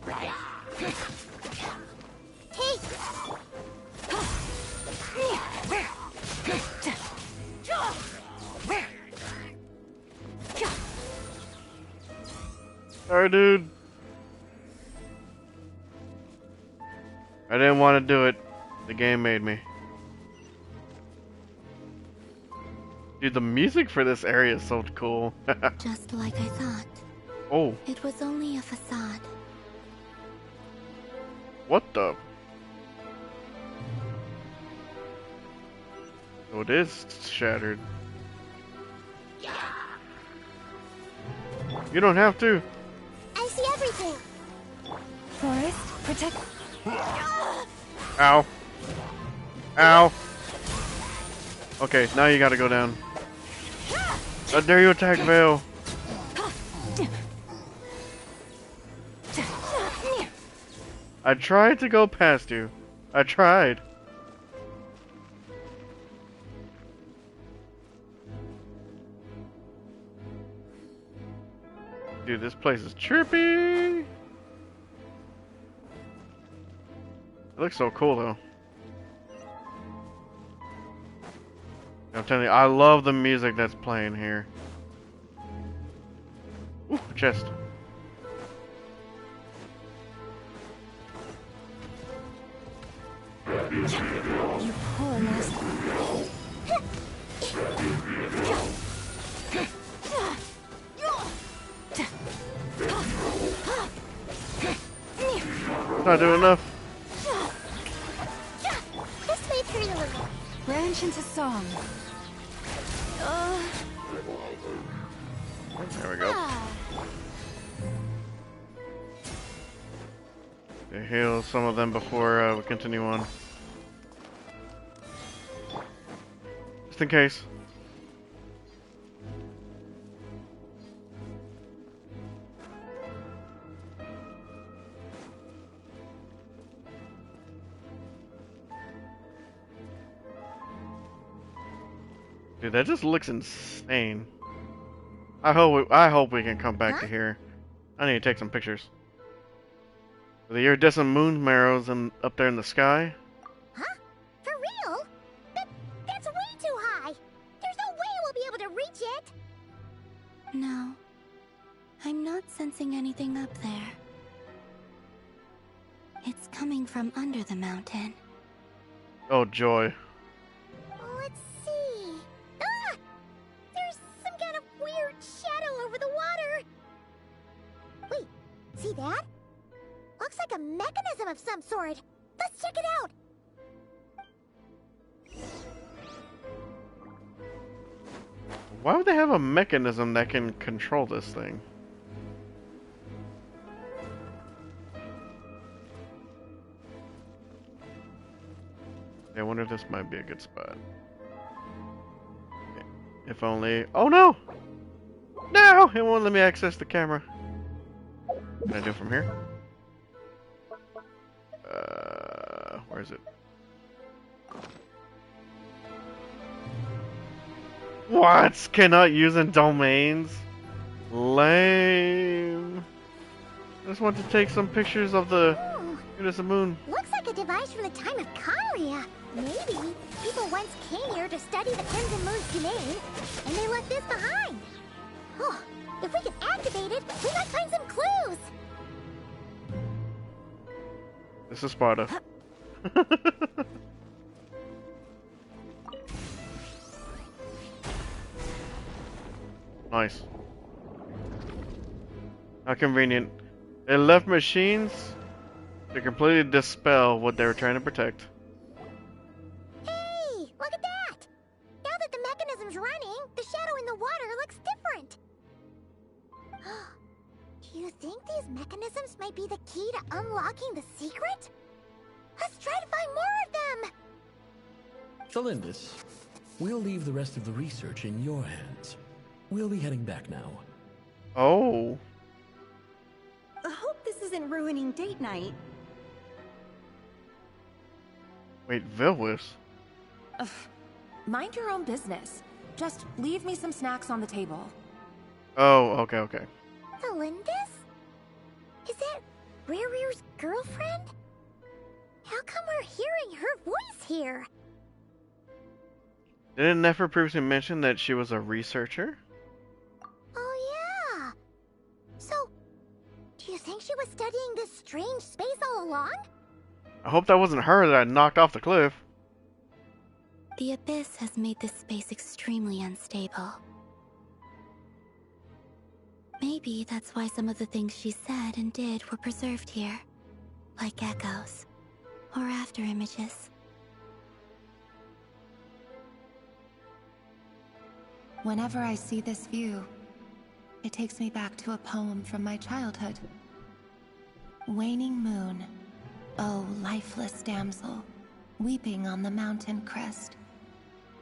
Hey! Sorry, dude. I didn't want to do it. The game made me. Dude, the music for this area is so cool. Just like I thought. Oh. It was only a facade. What the? Oh, it is shattered. You don't have to. I see everything. Forest, protect. Ow. Ow. Okay, now you gotta go down. How dare you attack Vale? I tried to go past you. I tried. Dude, this place is trippy. It looks so cool though. I'm telling you, I love the music that's playing here. Ooh, a chest. You poor master. It's not doing enough. This may hurt a little. Branch into song. There we go. Okay, heal some of them before we continue on. Just in case. Dude, that just looks insane. I hope we can come back to here. I need to take some pictures. The iridescent moon marrows up there in the sky. Huh? For real? That's way too high. There's no way we'll be able to reach it. No. I'm not sensing anything up there. It's coming from under the mountain. Oh, joy. Let's see. Ah! There's some kind of weird shadow over the water. Wait, see that? Looks like a mechanism of some sort. Let's check it out. Why would they have a mechanism that can control this thing? I wonder if this might be a good spot. If only... Oh no! No! It won't let me access the camera. Can I do it from here? Where is it? What? Cannot use in domains? Lame. I just want to take some pictures of the... Here's the moon. Looks like a device from the time of Kharia. Maybe people once came here to study the Crimson Moon's domain, and they left this behind. Oh, if we can activate it, we might find some clues. This is Sparta. Nice. How convenient. They left machines to completely dispel what they were trying to protect. Hey, look at that! Now that the mechanism's running, the shadow in the water looks different. Do you think these mechanisms might be the key to unlocking the secret? Let's try to find more of them! Felindis, we'll leave the rest of the research in your hands. We'll be heading back now. Oh. I hope this isn't ruining date night. Wait, Vilwis? Ugh. Mind your own business. Just leave me some snacks on the table. Oh, okay, okay. Felindis? Is that Riru's girlfriend? How come we're hearing her voice here? Didn't Nefer previously mention that she was a researcher? Oh yeah. So, do you think she was studying this strange space all along? I hope that wasn't her that I knocked off the cliff. The Abyss has made this space extremely unstable. Maybe that's why some of the things she said and did were preserved here. Like echoes. Or after images. Whenever I see this view, it takes me back to a poem from my childhood. Waning moon, oh lifeless damsel, weeping on the mountain crest.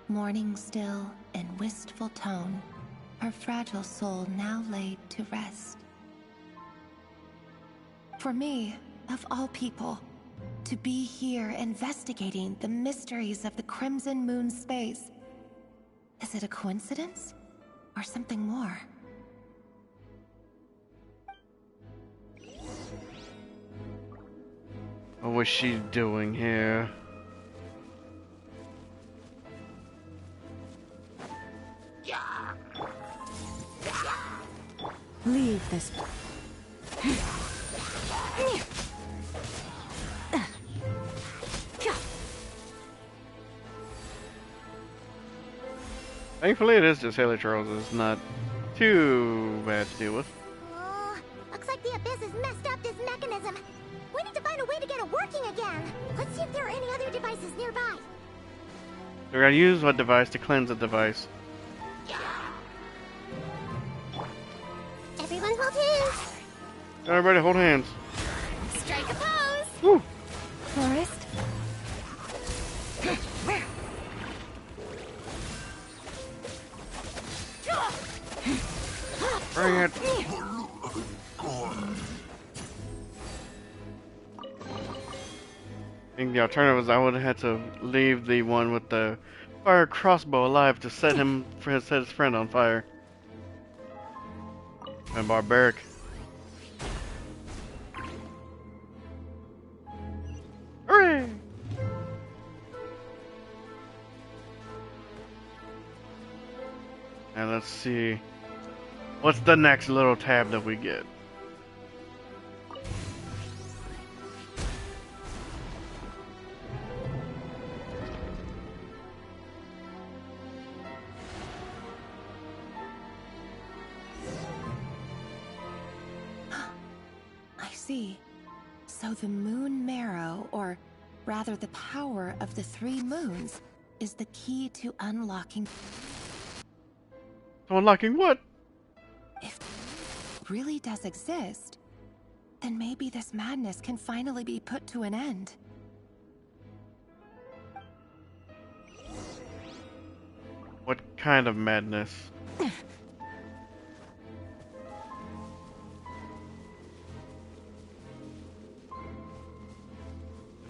Mourning still in wistful tone, her fragile soul now laid to rest. For me, of all people, to be here investigating the mysteries of the Crimson Moon space. Is it a coincidence? Or something more? What was she doing here? Leave this. Thankfully, it is just Haley Charles. It's not too bad to deal with. Looks like the Abyss has messed up this mechanism. We need to find a way to get it working again. Let's see if there are any other devices nearby. We're gonna use what device to cleanse the device. Everyone hold hands. Everybody hold hands. Strike a pose. Woo. Forest? Bring it. I think the alternative was I would have had to leave the one with the fire crossbow alive to set his friend on fire. And barbaric. And let's see. What's the next little tab that we get? I see. So the moon marrow, or rather the power of the 3 moons, is the key to unlocking... Unlocking what? If it really does exist, then maybe this madness can finally be put to an end. What kind of madness?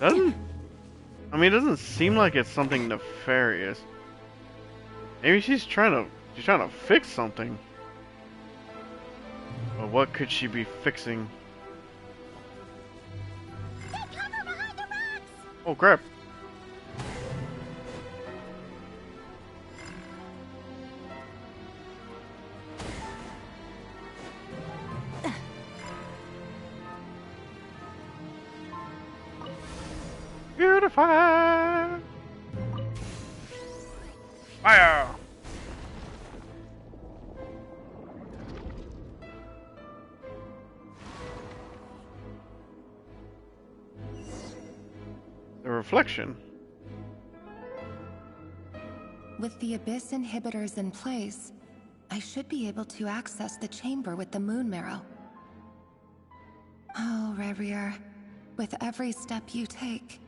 I mean, it doesn't seem like it's something nefarious. Maybe she's trying to fix something. But what could she be fixing? Oh crap. Beautiful. Fire. The reflection. With the Abyss inhibitors in place, I should be able to access the chamber with the moon marrow. Oh, Revier, with every step you take,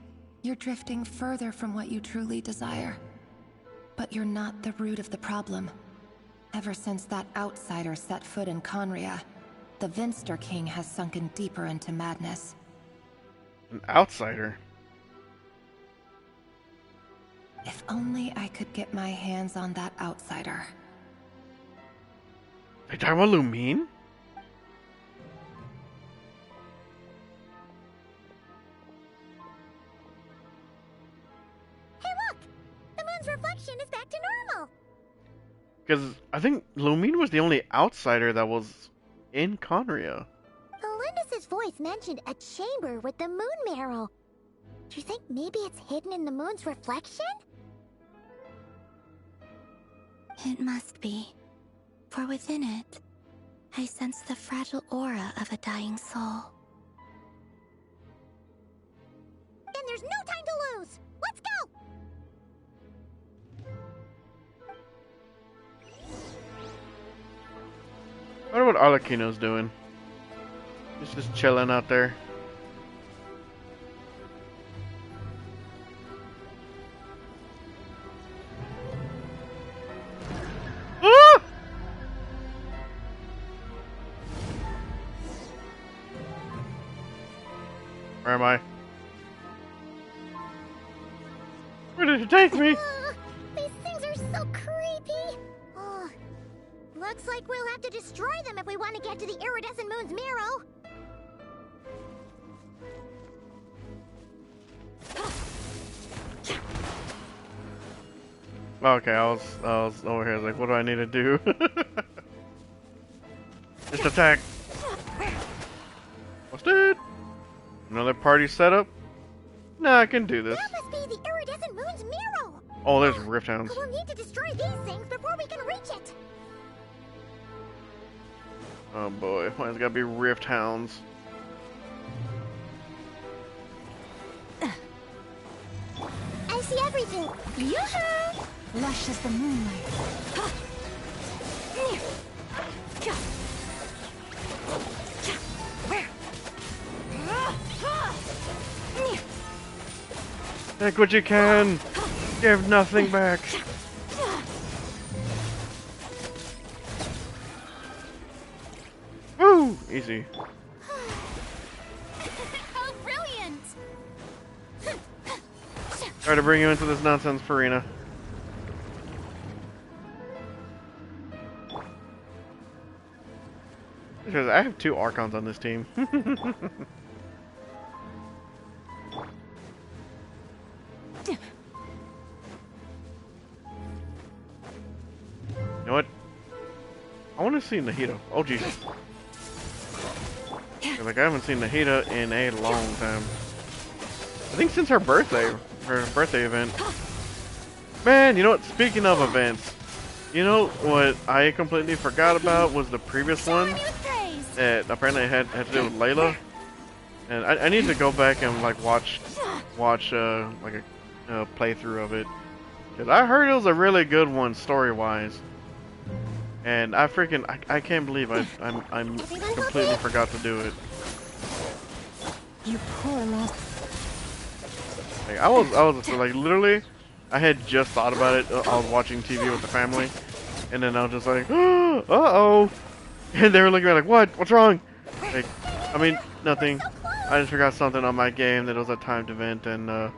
you're drifting further from what you truly desire. But you're not the root of the problem. Ever since that outsider set foot in Conria, the Vinster King has sunken deeper into madness. An outsider? If only I could get my hands on that outsider. They talking about Lumine? Hey look! The moon's reflection is back to normal! Because I think Lumine was the only outsider that was in Conria. Elendis' voice mentioned a chamber with the moon marrow. Do you think maybe it's hidden in the moon's reflection? It must be. For within it, I sense the fragile aura of a dying soul. Then there's no time to lose! Let's go! I wonder what Arlecchino's doing. He's just chilling out there. Ah! Where am I? Where did it take me? These things are so creepy! Looks like we'll have to destroy them if we want to get to the iridescent moon's marrow. Okay, I was over here like, what do I need to do? Just attack. What's it? Another party setup? Nah, I can do this. That must be the iridescent moon's marrow! Oh, there's Rift Hounds. We'll need to destroy these things before we can reach it! Oh boy, why has it gotta be Rift Hounds? I see everything! Yoo-hoo! Lush as the moonlight. Take what you can! Give nothing back! Woo! Easy. Oh, brilliant! Try to bring you into this nonsense, Farina. Because I have 2 Archons on this team. You know what? I want to see Nahida. Oh Jesus. Like I haven't seen Nahida in a long time. I think since her birthday event. Man, you know what? Speaking of events, you know what I completely forgot about was the previous one that apparently had to do with Layla. And I need to go back and like watch like a playthrough of it, cause I heard it was a really good one story wise. And I can't believe I completely forgot to do it. You poor lost. Like I was like literally, I had just thought about it. I was watching TV with the family, and then I was just like, oh, and they were looking at me like, what? What's wrong? Like, I mean, nothing. I just forgot something on my game that was a timed event, and I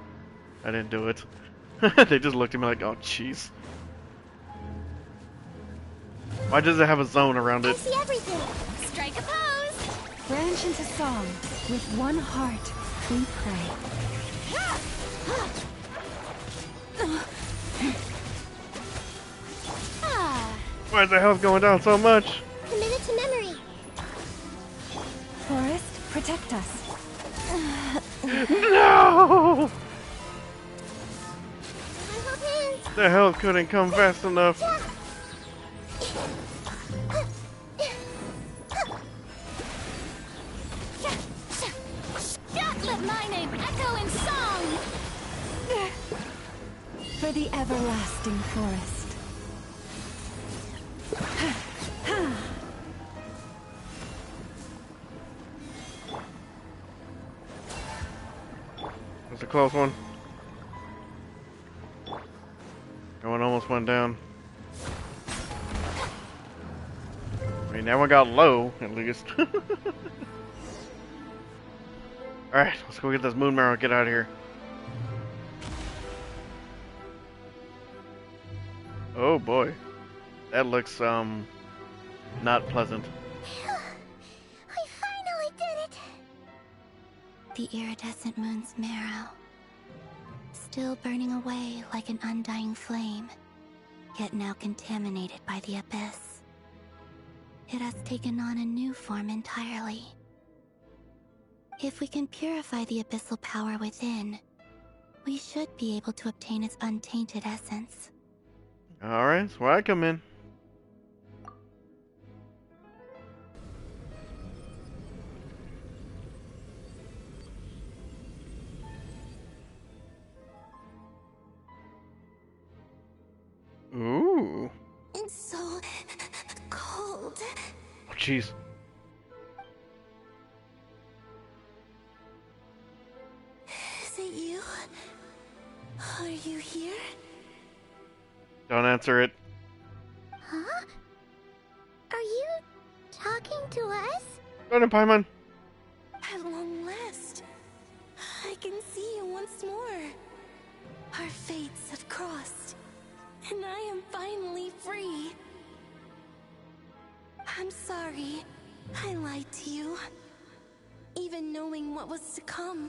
didn't do it. They just looked at me like, oh, jeez. Why does it have a zone around it? I see everything. Strike a pose. Branch into song. With one heart, we pray. Why is the health going down so much? Commit it to memory. Forest, protect us. No! The health couldn't come fast enough. Let my name echo in song! For the everlasting forest. That's a close one. That one almost went down. I mean, that one got low, at least. Alright, let's go get this moon marrow and get out of here. Oh boy. That looks, not pleasant. I finally did it! The iridescent moon's marrow, still burning away like an undying flame, yet now contaminated by the abyss. It has taken on a new form entirely. If we can purify the abyssal power within, we should be able to obtain its untainted essence. Alright, that's where I come in. Ooh. It's so cold. Oh, jeez. Is it you? Are you here? Don't answer it. Huh? Are you talking to us? Go ahead, Paimon. At long last, I can see you once more. Our fates have crossed, and I am finally free. I'm sorry, I lied to you. Even knowing what was to come,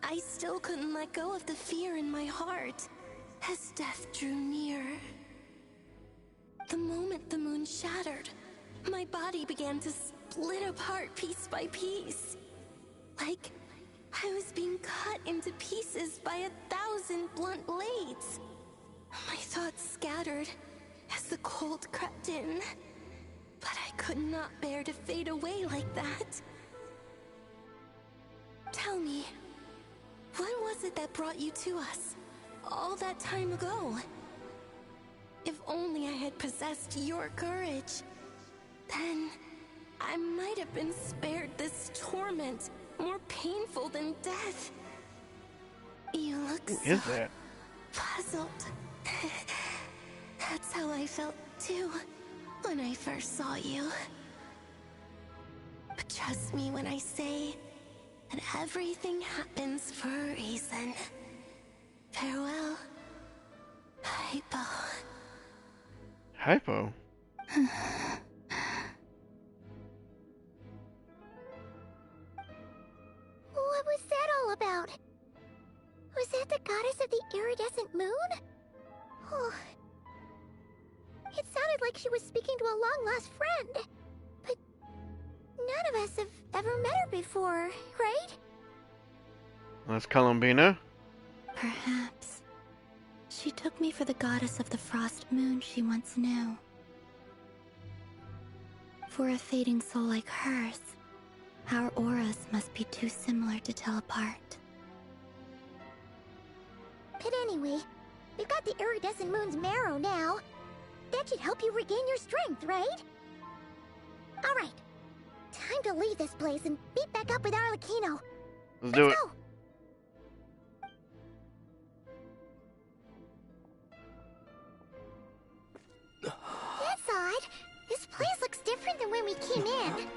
I still couldn't let go of the fear in my heart as death drew near. The moment the moon shattered, my body began to split apart piece by piece. Like I was being cut into pieces by 1,000 blunt blades. My thoughts scattered as the cold crept in, but I could not bear to fade away like that. Tell me, what was it that brought you to us all that time ago? If only I had possessed your courage, then I might have been spared this torment more painful than death. You look Who is that? puzzled. That's how I felt too when I first saw you. But trust me when I say that everything happens for a reason. Farewell, Hypo. Hypo? What was that all about? Was that the goddess of the iridescent moon? Oh. It sounded like she was speaking to a long-lost friend. But none of us have ever met her before, right? That's Columbina. Perhaps. She took me for the goddess of the frost moon she once knew. For a fading soul like hers, our auras must be too similar to tell apart. But anyway, we've got the iridescent moon's marrow now. That should help you regain your strength, right? Alright. Time to leave this place and meet back up with Arlecchino. Let's do it. Go. That's odd. This place looks different than when we came in.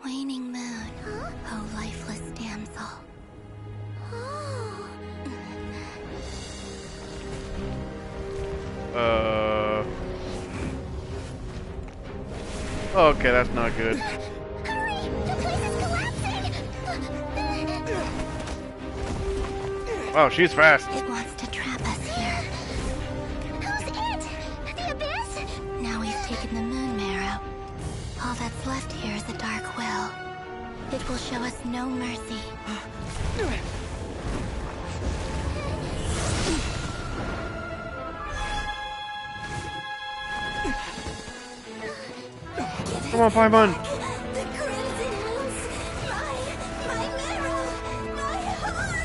Waning moon, huh? oh lifeless damsel. Oh. Okay, that's not good. Hurry! The place is collapsing! Wow, she's fast. It wants to trap us here. Who's it? The Abyss? Now we've taken the moon marrow. All that's left here is a dark will. It will show us no mercy. Come on, Paimon. The crimson moons! My marrow! My heart!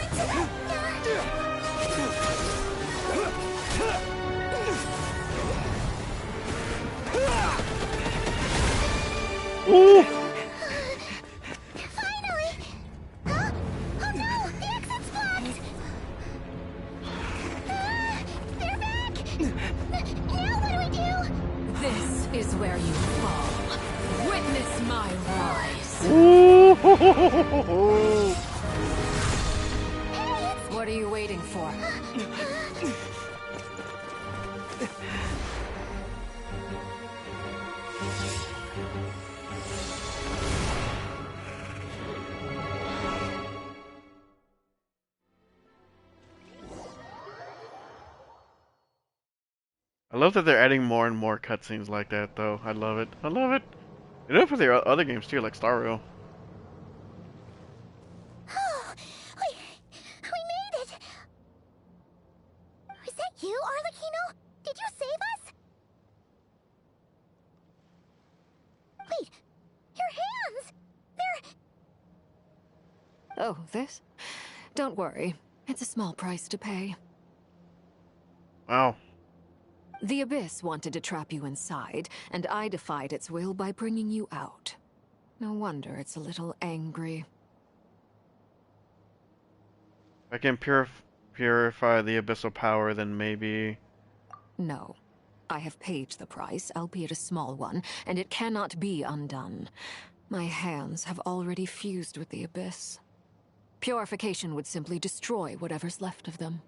Ooh! Finally! Huh? Oh no! The exit's blocked! They're back! Now what do we do? This is where you fall. Witness my rise. Ooh! What are you waiting for? I love that they're adding more and more cutscenes like that, though. I love it. I love it. They do it for their other games too, like Star Rail. Oh, we made it! Was that you, Arlecchino? Did you save us? Wait, your hands! They're... Oh, this? Don't worry. It's a small price to pay. Wow. The Abyss wanted to trap you inside, and I defied its will by bringing you out. No wonder it's a little angry. If I can purify the abyssal power, then maybe... No. I have paid the price, albeit a small one, and it cannot be undone. My hands have already fused with the Abyss. Purification would simply destroy whatever's left of them.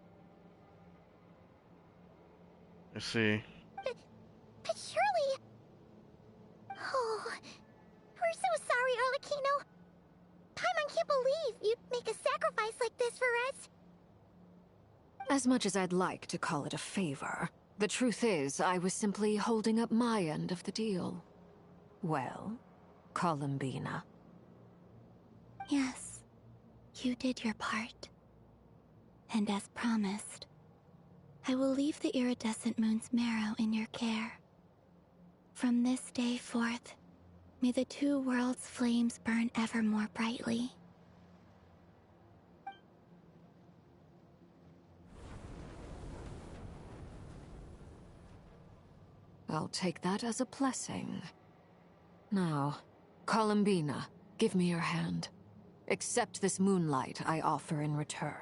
Let's see. But surely... Oh, we're so sorry, Arlecchino. Paimon can't believe you'd make a sacrifice like this for us. As much as I'd like to call it a favor, the truth is I was simply holding up my end of the deal. Well, Columbina. Yes, you did your part. And as promised, I will leave the iridescent moon's marrow in your care. From this day forth, may the two worlds' flames burn ever more brightly. I'll take that as a blessing. Now, Columbina, give me your hand. Accept this moonlight I offer in return.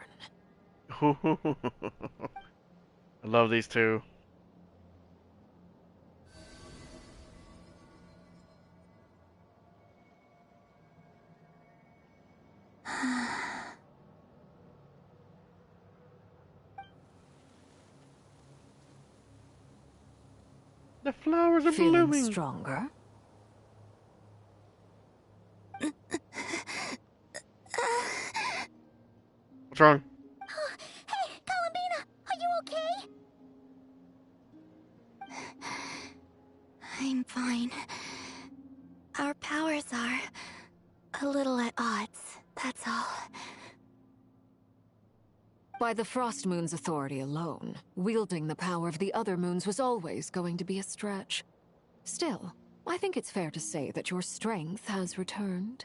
I love these two. The flowers are Feeling blooming. Stronger? What's wrong? Hey, Columbina, are you okay? I'm fine. Our powers are a little at odds, that's all. By the Frost Moon's authority alone, wielding the power of the other moons was always going to be a stretch. Still, I think it's fair to say that your strength has returned,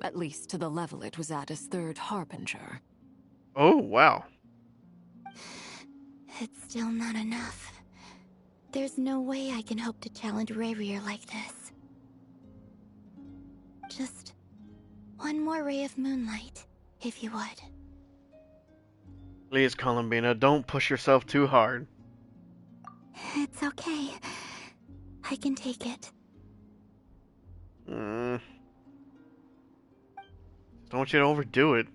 at least to the level it was at as Third Harbinger. Oh, wow. It's still not enough. There's no way I can hope to challenge Rayrier like this. Just one more ray of moonlight, if you would. Please, Columbina, don't push yourself too hard. It's okay. I can take it. Don't want you to overdo it.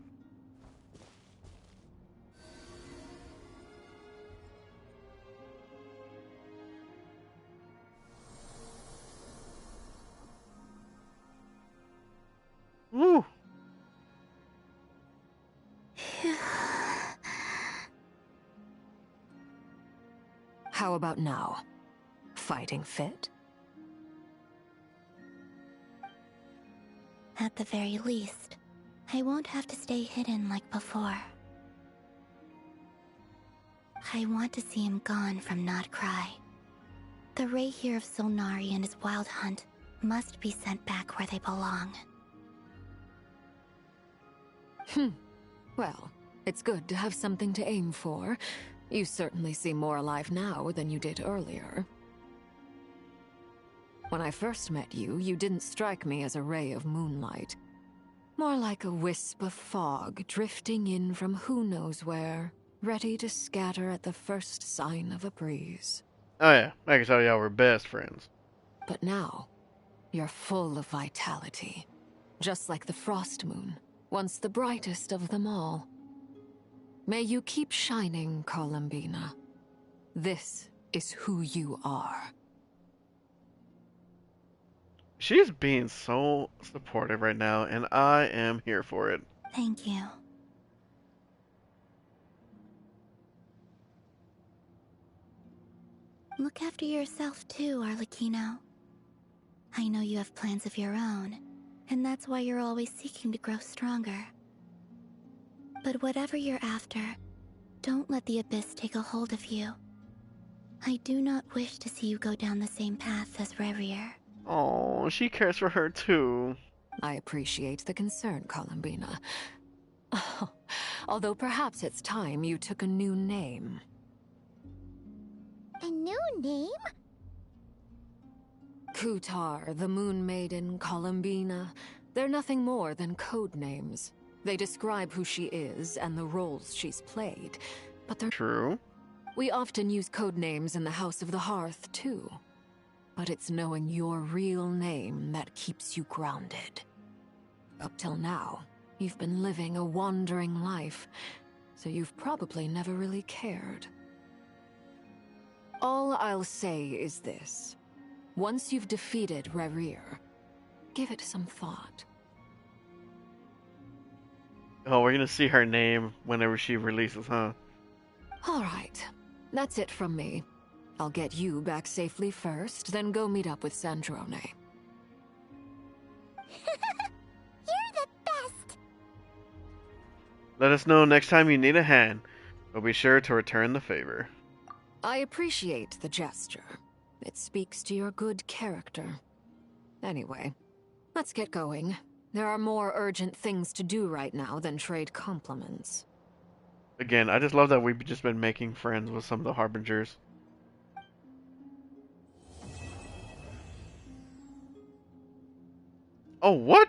Woo! How about now? Fighting fit? At the very least, I won't have to stay hidden like before. I want to see him gone from Not Cry. The Ray here of Solnari and his wild hunt must be sent back where they belong. Well, it's good to have something to aim for. You certainly seem more alive now than you did earlier. When I first met you, you didn't strike me as a ray of moonlight. More like a wisp of fog drifting in from who knows where, ready to scatter at the first sign of a breeze. Oh yeah, I can tell y'all we're best friends. But now, you're full of vitality. Just like the Frost Moon, once the brightest of them all. May you keep shining, Columbina. This is who you are. She's being so supportive right now, and I am here for it. Thank you. Look after yourself too, Arlecchino. I know you have plans of your own, and that's why you're always seeking to grow stronger. But whatever you're after, don't let the Abyss take a hold of you. I do not wish to see you go down the same path as Rayrier. Oh, she cares for her too. I appreciate the concern, Columbina. Although perhaps it's time you took a new name. A new name? Kutar, the Moon Maiden, Columbina. They're nothing more than code names. They describe who she is and the roles she's played. But they're true. We often use code names in the House of the Hearth, too. But it's knowing your real name that keeps you grounded. Up till now, you've been living a wandering life, so you've probably never really cared. All I'll say is this. Once you've defeated Rayrier, give it some thought. Oh, we're gonna see her name whenever she releases, huh? All right. That's it from me. I'll get you back safely first, then go meet up with Sandrone. You're the best! Let us know next time you need a hand. We'll be sure to return the favor. I appreciate the gesture. It speaks to your good character. Anyway, let's get going. There are more urgent things to do right now than trade compliments. Again, I just love that we've just been making friends with some of the Harbingers. Oh, what?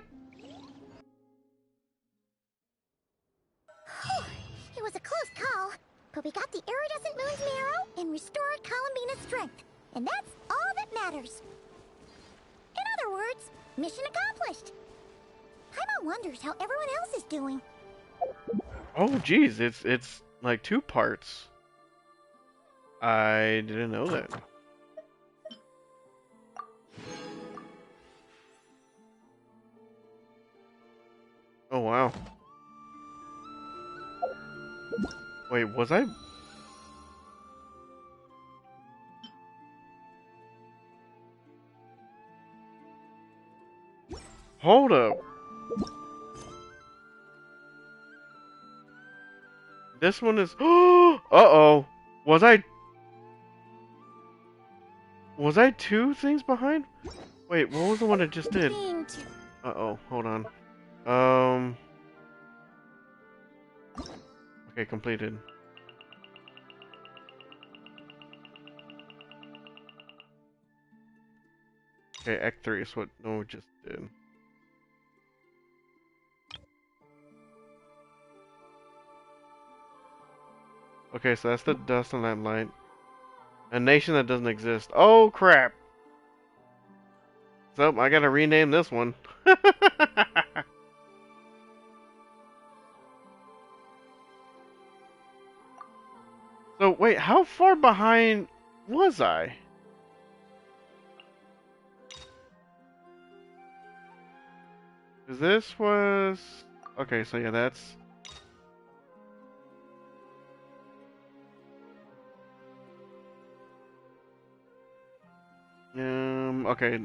It was a close call, but we got the iridescent moon's marrow and restored Columbina's strength. And that's all that matters. In other words, mission accomplished. Paimon wonders how everyone else is doing. Oh, geez, it's like 2 parts. I didn't know that. Oh, wow. Wait, was I? Hold up. This one is. Uh-oh. Was I 2 things behind? Wait, what was the one I just did? Uh-oh, hold on. Okay, completed. Okay, Act 3 is what no just did. Okay, so that's the dust and limelight. A nation that doesn't exist. Oh crap! So I gotta rename this one. So wait, how far behind was I? Cause this was okay. So yeah, that's okay.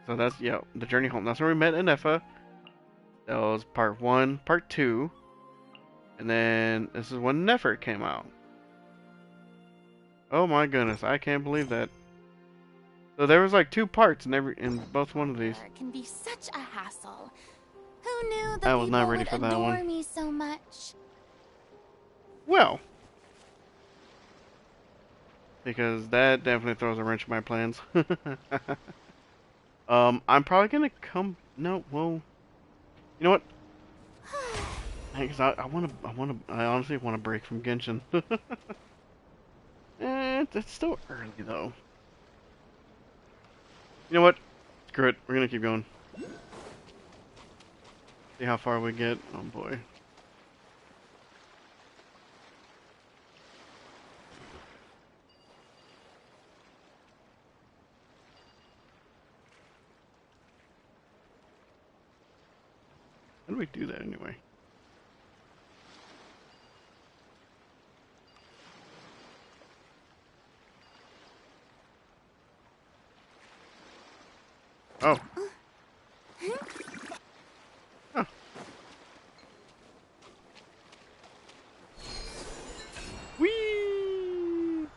So that's yeah, the journey home. That's where we met Inefa. That was part 1, part 2, and then this is when Nefer came out. Oh my goodness, I can't believe that. So there was like 2 parts in both one of these. Can be such a hassle. Who knew that I was not people ready would for that adore one. me so much? Well, because that definitely throws a wrench in my plans. I'm probably gonna come. No, well, you know what? Because I honestly want to break from Genshin. It's still early though. You know what? Screw it. We're gonna keep going. See how far we get. Oh boy. How do we do that anyway? Oh. Huh. Whee!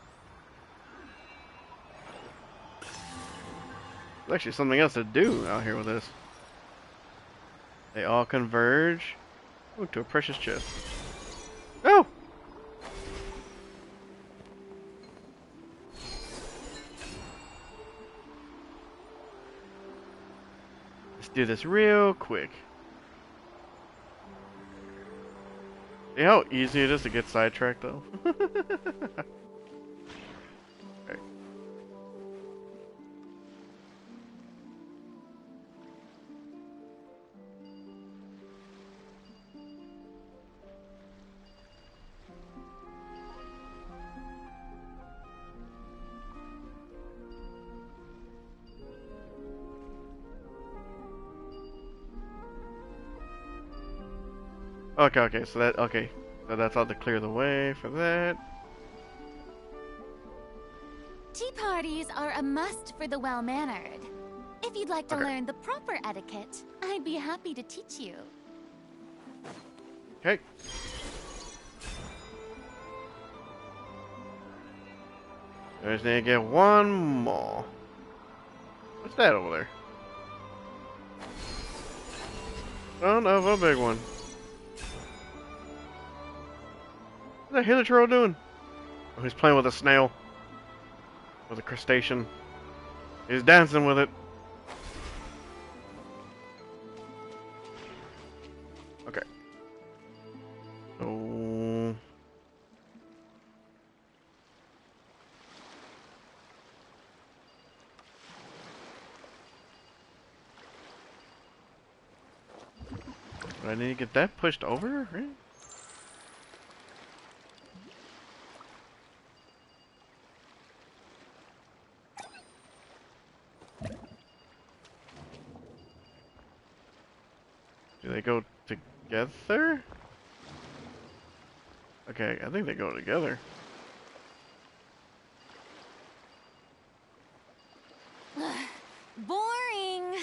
There's actually something else to do out here with this. They all converge. Ooh, to a precious chest. Oh! Let's do this real quick. See how easy it is to get sidetracked though? Okay. Okay, so that's all to clear the way for that. Tea parties are a must for the well-mannered. If you'd like to learn the proper etiquette, I'd be happy to teach you. Okay. I just need to get one more. What's that over there? Son of a big one. What's that Hither doing? Oh, he's playing with a snail. With a crustacean. He's dancing with it. Okay. So... I need to get that pushed over, right? Do they go together? Okay, I think they go together. Boring.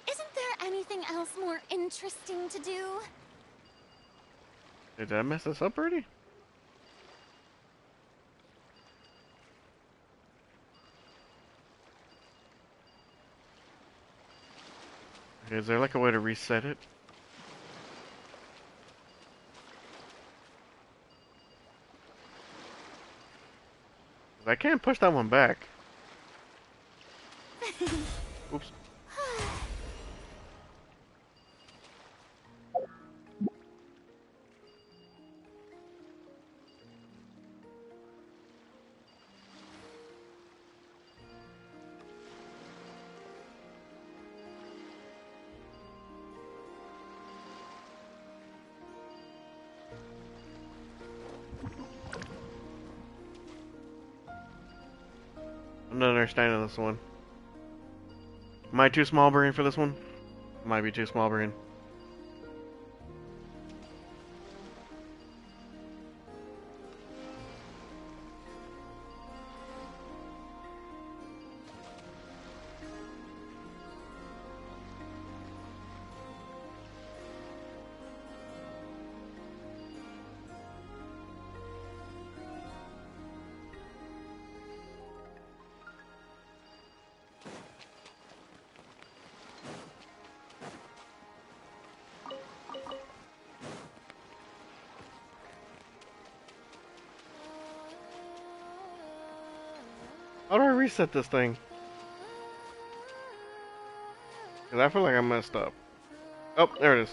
Isn't there anything else interesting to do. Did I mess this up already? Okay, is there like a way to reset it? I can't push that one back. Oops. I'm not understanding this one. Am I too small brain for this one? Might be too small brain. How do I reset this thing? Cause I feel like I messed up. Oh, there it is.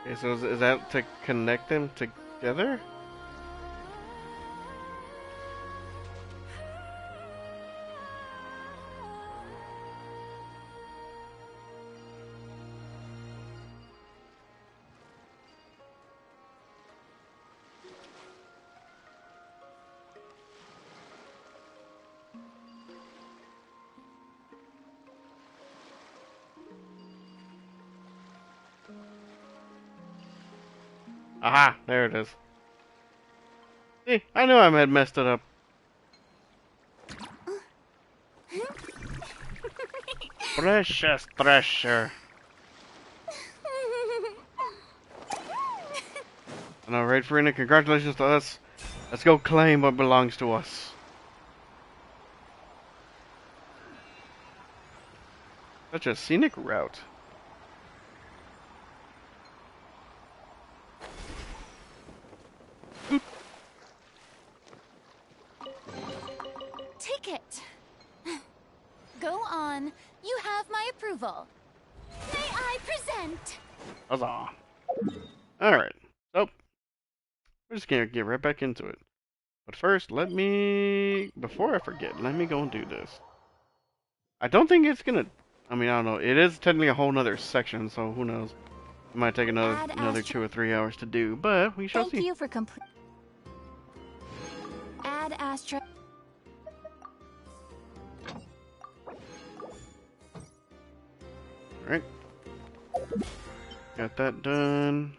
Okay, so is that to connect them together? Aha, there it is. See, I knew I had messed it up. Precious treasure. Alright, Farina, congratulations to us. Let's go claim what belongs to us. Such a scenic route. Ticket. Go on. You have my approval. May I present? Huzzah. Alright, so we're just gonna get right back into it. But first, before I forget, let me go and do this. I don't think it's gonna, I don't know. It is technically a whole nother section, so who knows. It might take another 2 or 3 hours to do, but we shall see. Thank you for complete. Add Astra. Alright. Got that done.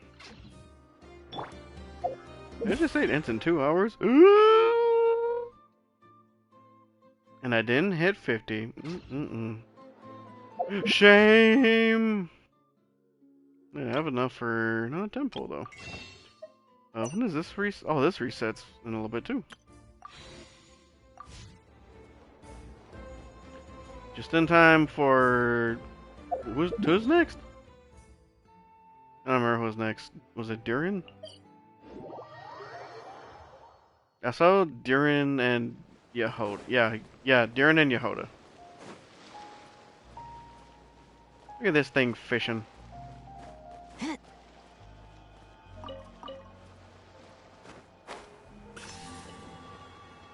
Did I just say it ends in 2 hours? Ooh! And I didn't hit 50. Shame! I have enough for not a temple though. When does this reset? Oh, this resets in a little bit too. Just in time for who's next? I don't remember who was next. Was it Durin? I saw Durin and Yehoda. Yeah, Durin and Yehoda. Look at this thing fishing.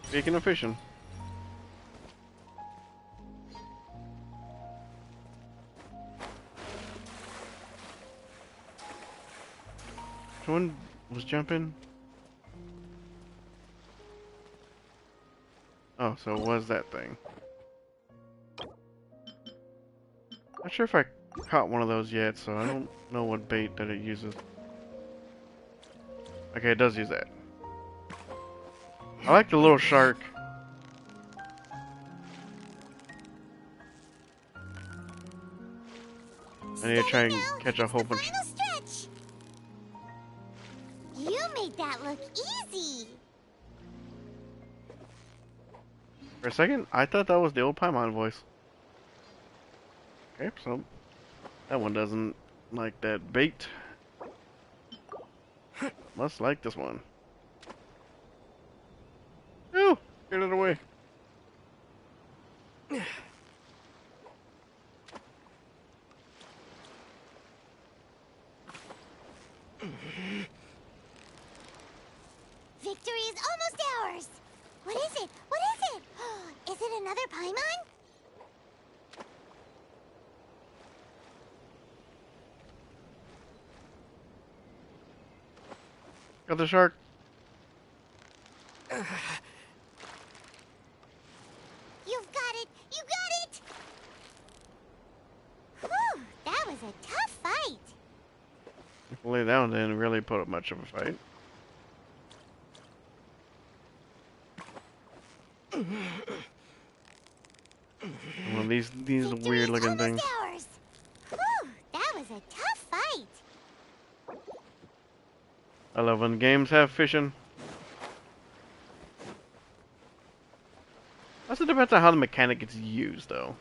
Speaking of fishing. Which one was jumping? Oh, so it was that thing. Not sure if I caught one of those yet, so I don't know what bait that it uses. Okay, it does use that. I like the little shark. I need to try and catch a whole bunch. Stretch. You made that look easy. For a second, I thought that was the old Paimon voice. Okay, so that one doesn't like that bait. Must like this one. Ew! Get it away. Victory is almost ours. What is it? What is it? Is it another Paimon? Got the shark. You've got it! You got it! Whew, that was a tough fight. Lay down didn't really put up much of a fight. One of these weird looking things. Ours. Whew, that was a tough fight. I love when games have fishing. Also depends on how the mechanic gets used, though.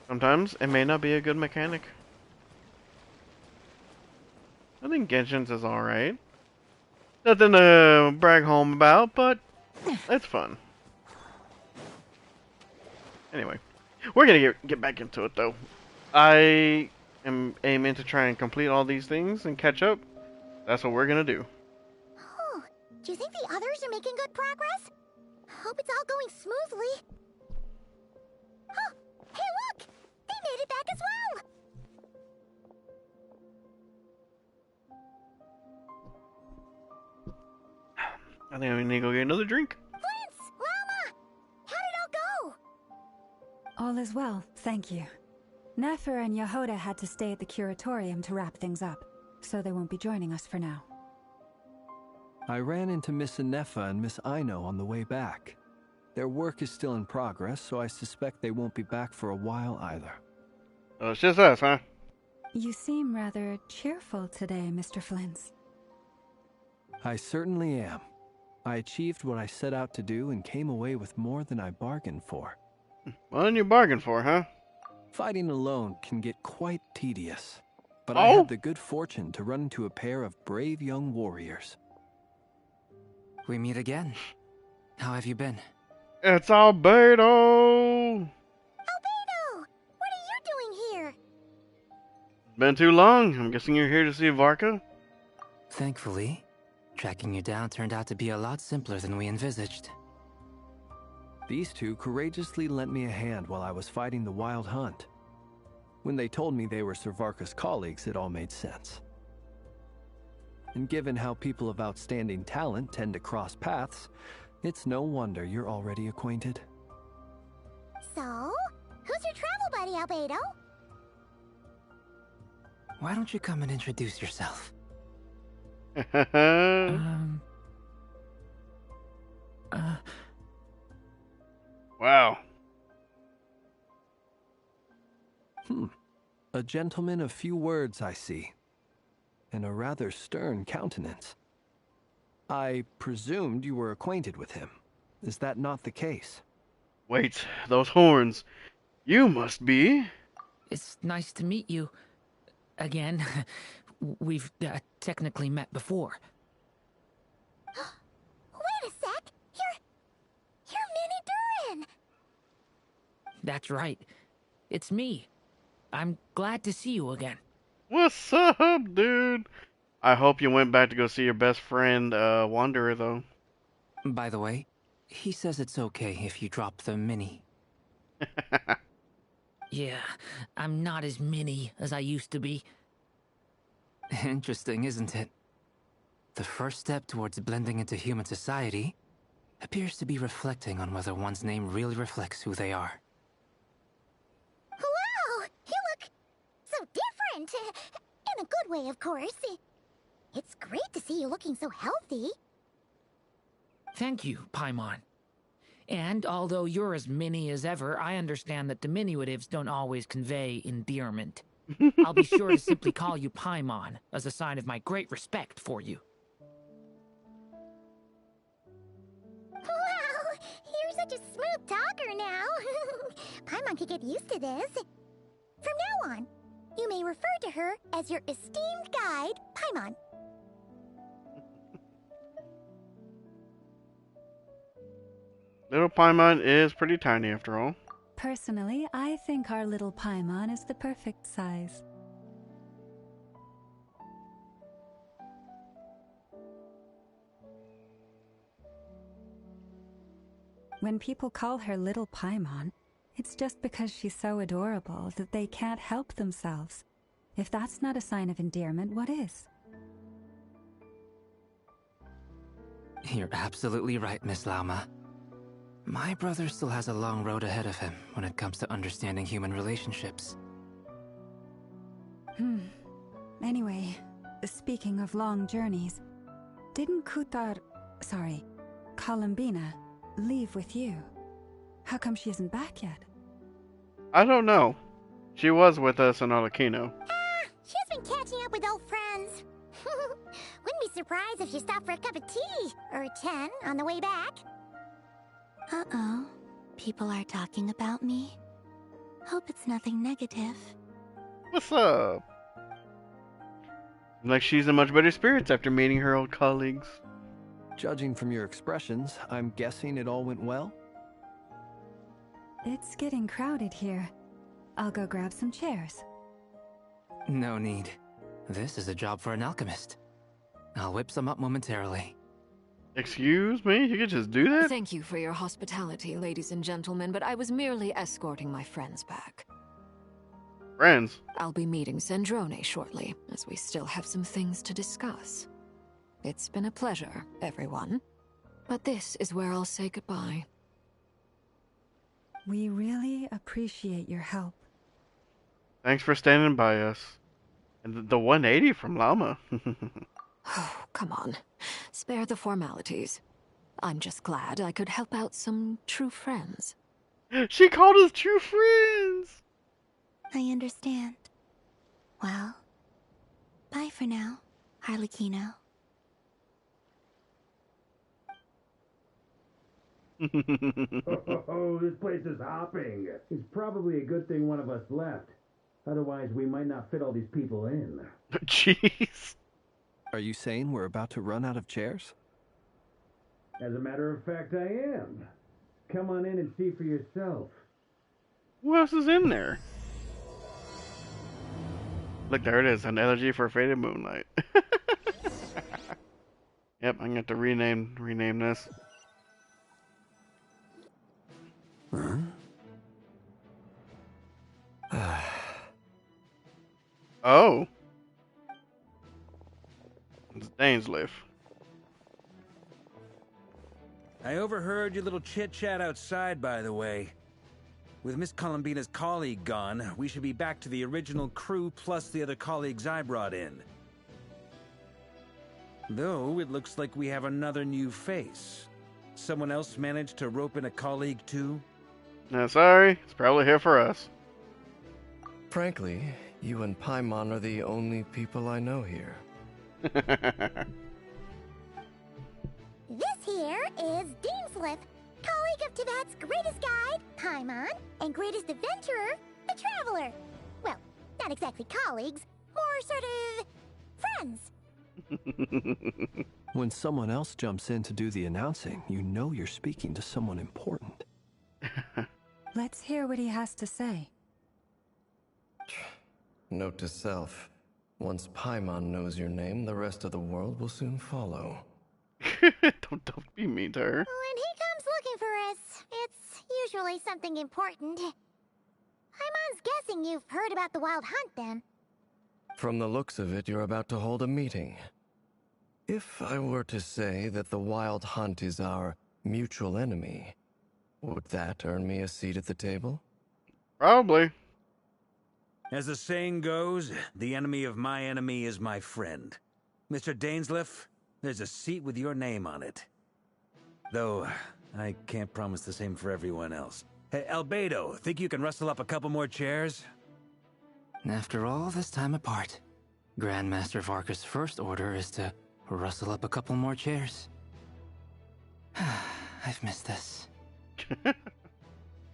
Sometimes it may not be a good mechanic. I think Genshin's is alright. Nothing to brag home about, but it's fun. Anyway, we're gonna get back into it, though. I am aiming to try and complete all these things and catch up. That's what we're gonna do. Oh, do you think the others are making good progress? Hope it's all going smoothly. Oh, hey look! They made it back as well! I think I need to go get another drink. Flintz! Llama! How did it all go? All is well, thank you. Nefer and Yehoda had to stay at the curatorium to wrap things up, so they won't be joining us for now. I ran into Miss Anefa and Miss Aino on the way back. Their work is still in progress, so I suspect they won't be back for a while either. Oh, it's just us, huh? You seem rather cheerful today, Mr. Flintz. I certainly am. I achieved what I set out to do and came away with more than I bargained for. What did you bargain for, huh? Fighting alone can get quite tedious, but I had the good fortune to run into a pair of brave young warriors. We meet again. How have you been? It's Albedo! Albedo! What are you doing here? Been too long. I'm guessing you're here to see Varka? Thankfully, tracking you down turned out to be a lot simpler than we envisaged. These two courageously lent me a hand while I was fighting the Wild Hunt. When they told me they were Sir Varka's colleagues, it all made sense. And given how people of outstanding talent tend to cross paths, it's no wonder you're already acquainted. So, who's your travel buddy, Albedo? Why don't you come and introduce yourself? Wow. A gentleman of few words, I see. And a rather stern countenance. I presumed you were acquainted with him. Is that not the case? Wait, those horns. You must be... It's nice to meet you. Again. We've technically met before. Wait a sec! You're Minnie Durin! That's right. It's me. I'm glad to see you again. What's up, dude? I hope you went back to go see your best friend, Wanderer, though. By the way, he says it's okay if you drop the mini. Yeah, I'm not as mini as I used to be. Interesting, isn't it? The first step towards blending into human society appears to be reflecting on whether one's name really reflects who they are. Wow! You look so different! In a good way, of course. It's great to see you looking so healthy. Thank you, Paimon. And although you're as mini as ever, I understand that diminutives don't always convey endearment. I'll be sure to simply call you Paimon, as a sign of my great respect for you. Wow, you're such a smooth talker now. Paimon could get used to this. From now on, you may refer to her as your esteemed guide, Paimon. Little Paimon is pretty tiny after all. Personally, I think our little Paimon is the perfect size. When people call her Little Paimon, it's just because she's so adorable that they can't help themselves. If that's not a sign of endearment, what is? You're absolutely right, Miss Lauma. My brother still has a long road ahead of him when it comes to understanding human relationships. Anyway, speaking of long journeys, didn't Columbina, leave with you? How come she isn't back yet? I don't know. She was with us in Arakino. She's been catching up with old friends. Wouldn't be surprised if she stopped for a cup of tea or 10 on the way back. Uh-oh. People are talking about me. Hope it's nothing negative. What's up? Like she's in much better spirits after meeting her old colleagues. Judging from your expressions, I'm guessing it all went well? It's getting crowded here. I'll go grab some chairs. No need. This is a job for an alchemist. I'll whip some up momentarily. Excuse me? You could just do that? Thank you for your hospitality, ladies and gentlemen, but I was merely escorting my friends back. Friends? I'll be meeting Zendrone shortly, as we still have some things to discuss. It's been a pleasure, everyone. But this is where I'll say goodbye. We really appreciate your help. Thanks for standing by us. And the 180 from Llama. Oh, come on. Spare the formalities. I'm just glad I could help out some true friends. She called us true friends! I understand. Well, bye for now, Harlequino. Oh, this place is hopping. It's probably a good thing one of us left. Otherwise, we might not fit all these people in. Jeez. Are you saying we're about to run out of chairs? As a matter of fact, I am. Come on in and see for yourself. Who else is in there? Look, there it is. An elegy for faded moonlight. Yep, I'm gonna have to rename this. Oh. It's Dainsleif. I overheard your little chit-chat outside, by the way. With Miss Columbina's colleague gone, we should be back to the original crew plus the other colleagues I brought in. Though, it looks like we have another new face. Someone else managed to rope in a colleague too? No, sorry. It's probably here for us. Frankly, you and Paimon are the only people I know here. This here is Dainsleif, colleague of Tibet's greatest guide, Paimon, and greatest adventurer, the Traveler. Well, not exactly colleagues, more sort of friends. When someone else jumps in to do the announcing, you know you're speaking to someone important. Let's hear what he has to say. Note to self. Once Paimon knows your name, the rest of the world will soon follow. Don't be mean to her. When he comes looking for us, it's usually something important. Paimon's guessing you've heard about the Wild Hunt, then. From the looks of it, you're about to hold a meeting. If I were to say that the Wild Hunt is our mutual enemy, would that earn me a seat at the table? Probably. As the saying goes, the enemy of my enemy is my friend. Mr. Dainsleif, there's a seat with your name on it. Though, I can't promise the same for everyone else. Hey, Albedo, think you can rustle up a couple more chairs? After all this time apart, Grandmaster Varka's first order is to rustle up a couple more chairs. I've missed this.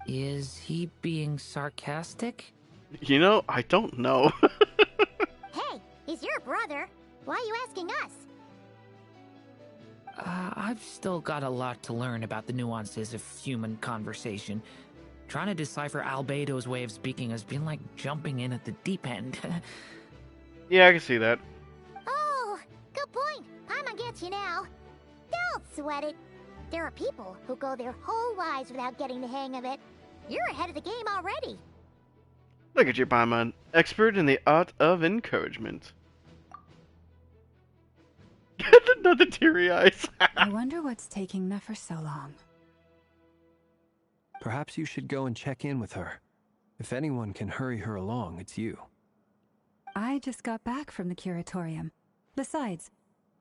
Is he being sarcastic? You know, I don't know. Hey, he's your brother. Why are you asking us? I've still got a lot to learn about the nuances of human conversation. Trying to decipher Albedo's way of speaking has been like jumping in at the deep end. Yeah, I can see that. Oh, good point. Paimon gets you now. Don't sweat it. There are people who go their whole lives without getting the hang of it. You're ahead of the game already. Look at you, Paimon. Expert in the art of encouragement. Another teary eyes. I wonder what's taking Nefer so long. Perhaps you should go and check in with her. If anyone can hurry her along, it's you. I just got back from the curatorium. Besides,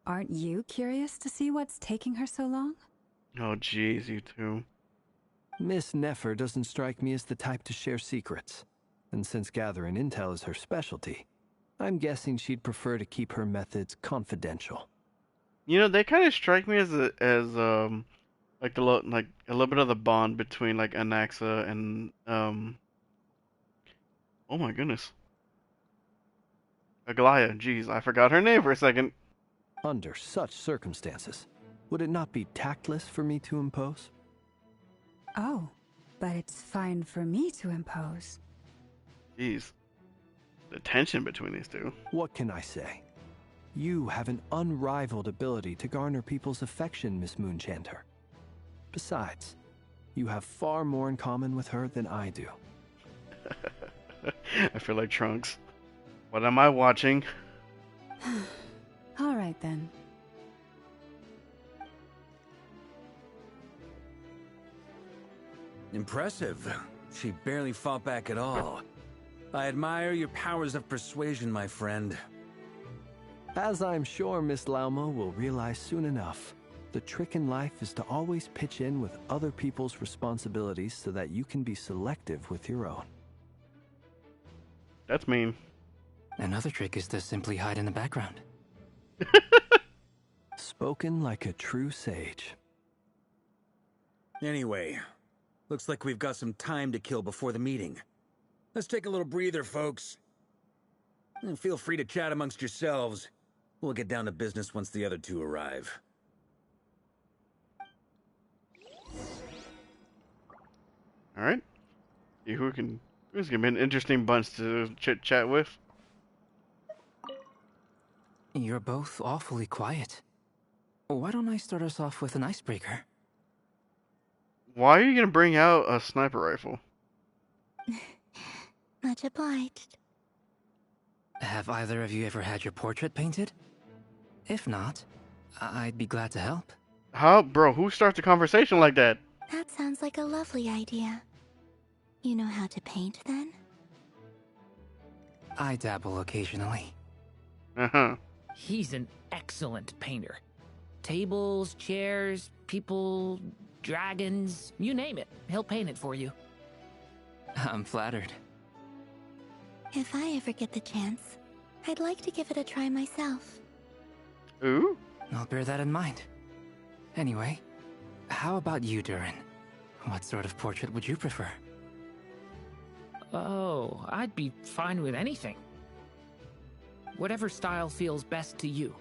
aren't you curious to see what's taking her so long? Oh, jeez, you two. Miss Nefer doesn't strike me as the type to share secrets. And since gathering intel is her specialty, I'm guessing she'd prefer to keep her methods confidential. You know, they kind of strike me as like like a little bit of the bond between like Anaxa and oh my goodness, Aglaya. Jeez, I forgot her name for a second. Under such circumstances, would it not be tactless for me to impose? Oh, but it's fine for me to impose. Jeez, the tension between these two. What can I say? You have an unrivaled ability to garner people's affection, Miss Moonchanter. Besides, you have far more in common with her than I do. I feel like Trunks. What am I watching? All right then. Impressive. She barely fought back at all. I admire your powers of persuasion, my friend. As I'm sure Miss Lauma will realize soon enough, the trick in life is to always pitch in with other people's responsibilities so that you can be selective with your own. That's mean. Another trick is to simply hide in the background. Spoken like a true sage. Anyway, looks like we've got some time to kill before the meeting. Let's take a little breather, folks. And feel free to chat amongst yourselves. We'll get down to business once the other two arrive. All right. See who's gonna be an interesting bunch to chit chat with. You're both awfully quiet. Why don't I start us off with an icebreaker? Why are you gonna bring out a sniper rifle? Much obliged. Have either of you ever had your portrait painted? If not, I'd be glad to help. How, bro? Who starts a conversation like that? That sounds like a lovely idea. You know how to paint, then? I dabble occasionally. Uh-huh. He's an excellent painter. Tables, chairs, people, dragons, you name it. He'll paint it for you. I'm flattered. If I ever get the chance, I'd like to give it a try myself. Ooh? I'll bear that in mind. Anyway, how about you, Durin? What sort of portrait would you prefer? Oh, I'd be fine with anything. Whatever style feels best to you.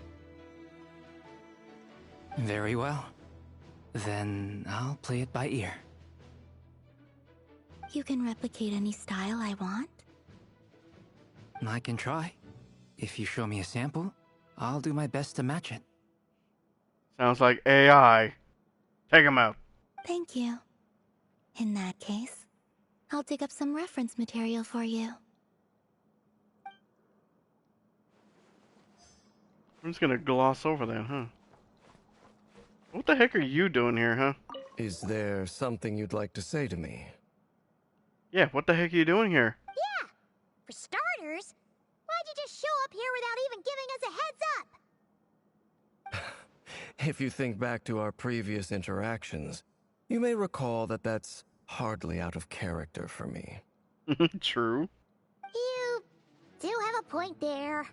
Very well. Then I'll play it by ear. You can replicate any style I want? I can try. If you show me a sample, I'll do my best to match it. Sounds like AI. Take him out. Thank you. In that case, I'll dig up some reference material for you. I'm just gonna gloss over that, huh? What the heck are you doing here, huh? Is there something you'd like to say to me? Yeah, what the heck are you doing here? Yeah! For starters, why'd you just show up here without even giving us a heads up? If you think back to our previous interactions, you may recall that that's hardly out of character for me. True. You do have a point there.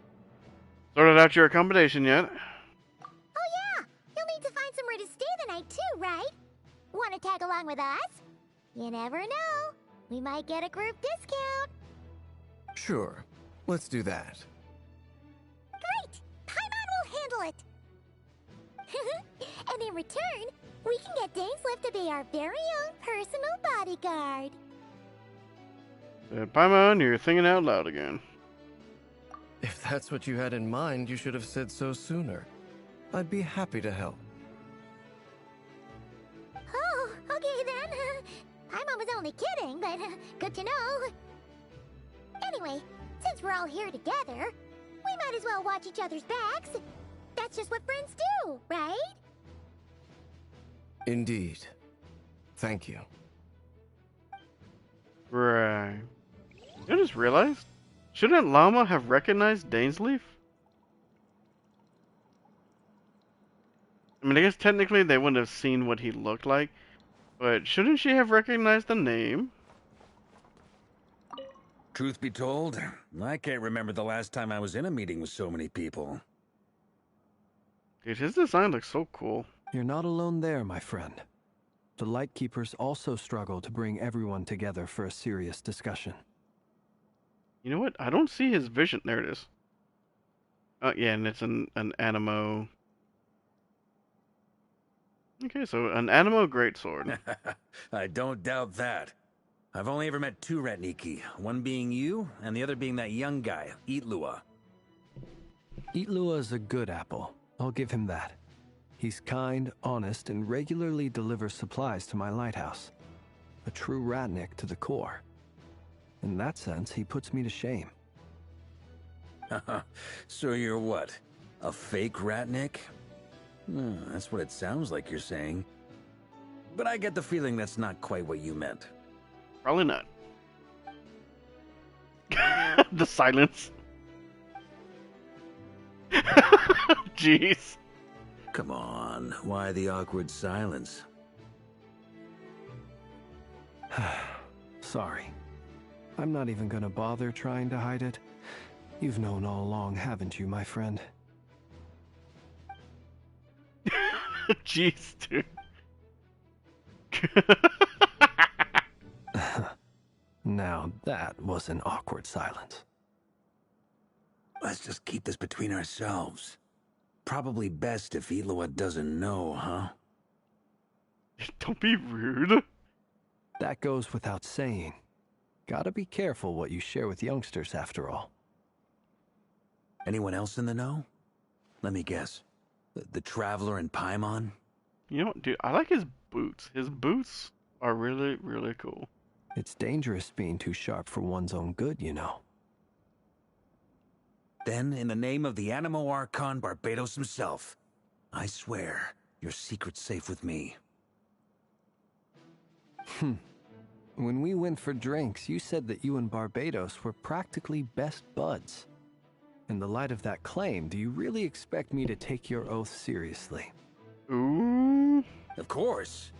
Sorted out your accommodation yet? Oh yeah, you'll need to find somewhere to stay the night too, right? Want to tag along with us? You never know. We might get a group discount. Sure, let's do that. Great! Paimon will handle it. And in return, we can get Dainslift to be our very own personal bodyguard. Paimon, you're thinking out loud again. If that's what you had in mind, you should have said so sooner. I'd be happy to help. Oh, okay then. Paimon was only kidding, but good to know. Anyway, since we're all here together, we might as well watch each other's backs. That's just what friends do, right? Indeed. Thank you. Right. I just realized, shouldn't Llama have recognized Dainsleif? I mean, I guess technically they wouldn't have seen what he looked like, but shouldn't she have recognized the name? Truth be told, I can't remember the last time I was in a meeting with so many people. Dude, his design looks so cool. You're not alone there, my friend. The Lightkeepers also struggle to bring everyone together for a serious discussion. You know what? I don't see his vision. There it is. Oh, yeah, and it's an Anemo. Okay, so an Anemo greatsword. I don't doubt that. I've only ever met two Ratniki, one being you, and the other being that young guy, Eatlua. Eatlua is a good apple. I'll give him that. He's kind, honest, and regularly delivers supplies to my lighthouse. A true Ratnik to the core. In that sense, he puts me to shame. So you're what? A fake Ratnik? That's what it sounds like you're saying. But I get the feeling that's not quite what you meant. Probably not. The silence. Jeez. Come on, why the awkward silence? Sorry. I'm not even gonna bother trying to hide it. You've known all along, haven't you, my friend? Jeez, dude. Now, that was an awkward silence. Let's just keep this between ourselves. Probably best if Eatlua doesn't know, huh? Don't be rude. That goes without saying. Gotta be careful what you share with youngsters, after all. Anyone else in the know? Let me guess. The Traveler and Paimon? You know what, dude? I like his boots. His boots are really, really cool. It's dangerous being too sharp for one's own good, you know. Then, in the name of the Animo Archon Barbados himself, I swear, your secret's safe with me. When we went for drinks, you said that you and Barbados were practically best buds. In the light of that claim, do you really expect me to take your oath seriously? Ooh. Of course.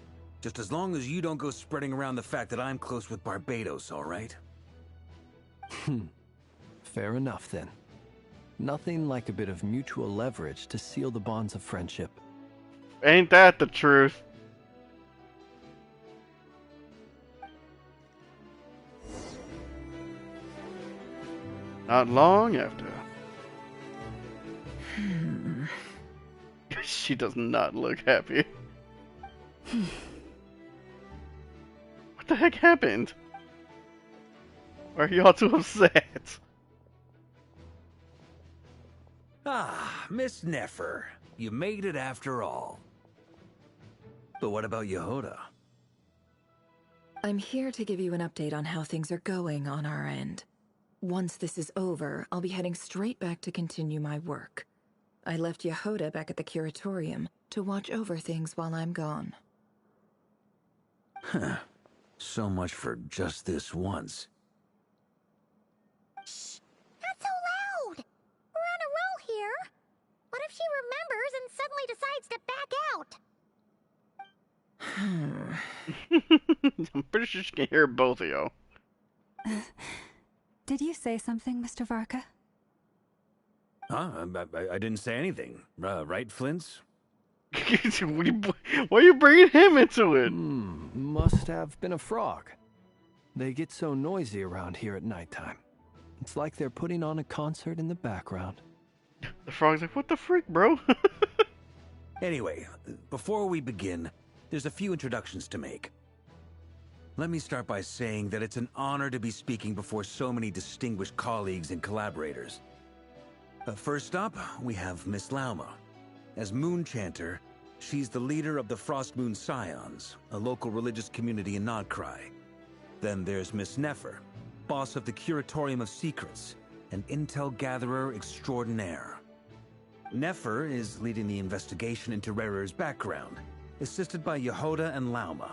Just as long as you don't go spreading around the fact that I'm close with Barbados, all right? Fair enough, then. Nothing like a bit of mutual leverage to seal the bonds of friendship. Ain't that the truth? Not long after. She does not look happy. What the heck happened? Why are y'all too upset? Ah, Miss Nefer. You made it after all. But what about Yehoda? I'm here to give you an update on how things are going on our end. Once this is over, I'll be heading straight back to continue my work. I left Yehoda back at the Curatorium to watch over things while I'm gone. Huh. So much for just this once. Shh! Not so loud! We're on a roll here! What if she remembers person suddenly decides to back out. I'm pretty sure she can hear both of y'all. Did you say something, Mr. Varka? Huh? I didn't say anything. Right, Flints? Why are you bringing him into it? Must have been a frog. They get so noisy around here at nighttime. It's like they're putting on a concert in the background. The frog's like, what the freak, bro? Anyway, before we begin, there's a few introductions to make. Let me start by saying that it's an honor to be speaking before so many distinguished colleagues and collaborators. First up, we have Miss Lauma. As Moon Chanter, she's the leader of the Frost Moon Scions, a local religious community in Nodcry. Then there's Miss Nefer, boss of the Curatorium of Secrets, an intel gatherer extraordinaire. Nefer is leading the investigation into Rerer's background, assisted by Yehoda and Lauma.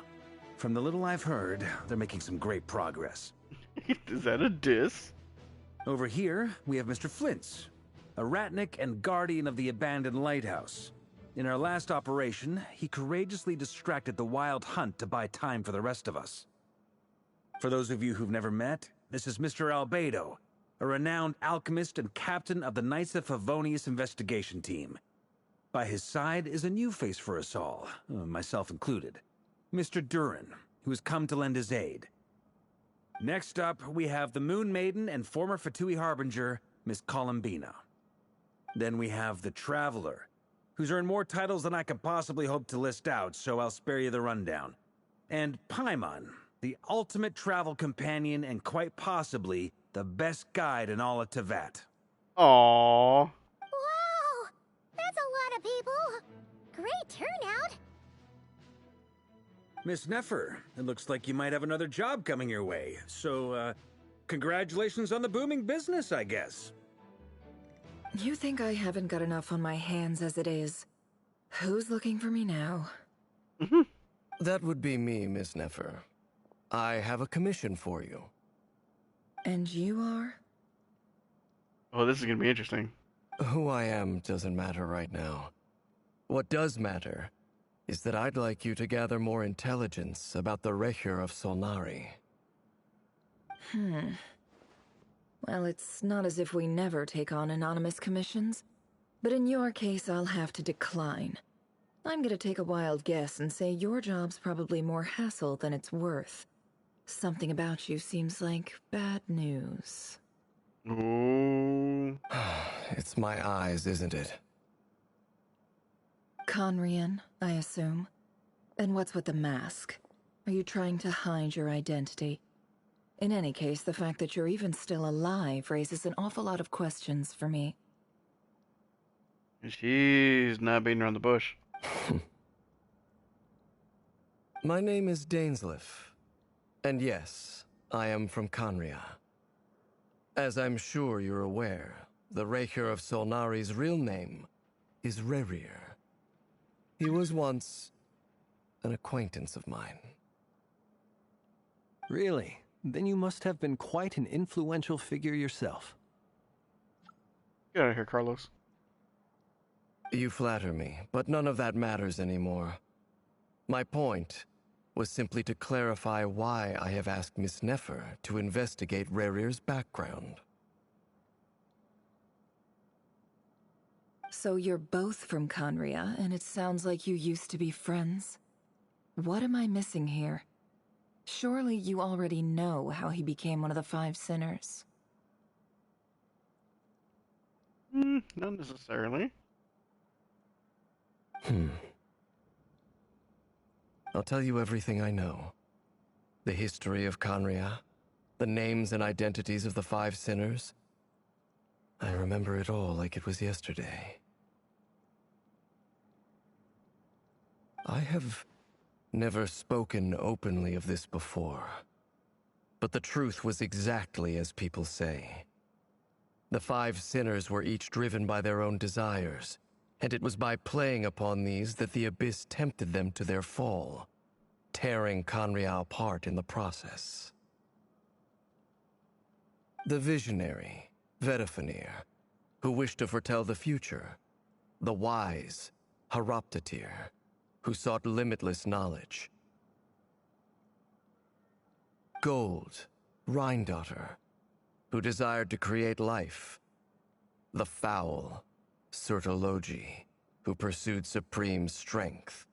From the little I've heard, they're making some great progress. Is that a diss? Over here, we have Mr. Flints, a ratnik and guardian of the abandoned lighthouse. In our last operation, he courageously distracted the Wild Hunt to buy time for the rest of us. For those of you who've never met, this is Mr. Albedo, a renowned alchemist and captain of the Knights of Favonius investigation team. By his side is a new face for us all, myself included, Mr. Durin, who has come to lend his aid. Next up, we have the Moon Maiden and former Fatui Harbinger, Miss Columbina. Then we have the Traveler, who's earned more titles than I could possibly hope to list out, so I'll spare you the rundown. And Paimon, the ultimate travel companion and quite possibly the best guide in all of Tevat. Aww. Wow! That's a lot of people! Great turnout! Miss Nefer, it looks like you might have another job coming your way, so, congratulations on the booming business, I guess. You think I haven't got enough on my hands as it is? Who's looking for me now? That would be me, Miss Nefer. I have a commission for you. And you are? Oh, this is gonna be interesting. Who I am doesn't matter right now. What does matter is that I'd like you to gather more intelligence about the Recher of Solnari. Well, it's not as if we never take on anonymous commissions. But in your case, I'll have to decline. I'm gonna take a wild guess and say your job's probably more hassle than it's worth. Something about you seems like bad news. Ooh. It's my eyes, isn't it? Conrian, I assume. And what's with the mask? Are you trying to hide your identity? In any case, the fact that you're even still alive raises an awful lot of questions for me. She's not beating around the bush. My name is Dainsleif. And yes, I am from Conria. As I'm sure you're aware, the Recher of Solnari's real name is Rerir. He was once an acquaintance of mine. Really? Then you must have been quite an influential figure yourself. Get out of here, Carlos. You flatter me, but none of that matters anymore. My point was simply to clarify why I have asked Miss Nefer to investigate Rerir's background. So you're both from Conria, and it sounds like you used to be friends. What am I missing here? Surely you already know how he became one of the Five Sinners. Not necessarily. I'll tell you everything I know. The history of Conria, the names and identities of the Five Sinners. I remember it all like it was yesterday. I have never spoken openly of this before, but the truth was exactly as people say. The Five Sinners were each driven by their own desires, and it was by playing upon these that the Abyss tempted them to their fall, tearing Conria apart in the process. The visionary, Vedafinir, who wished to foretell the future, the wise Horoptatir, who sought limitless knowledge. Gold, Rhine-daughter, who desired to create life. The foul Sertologi, who pursued supreme strength.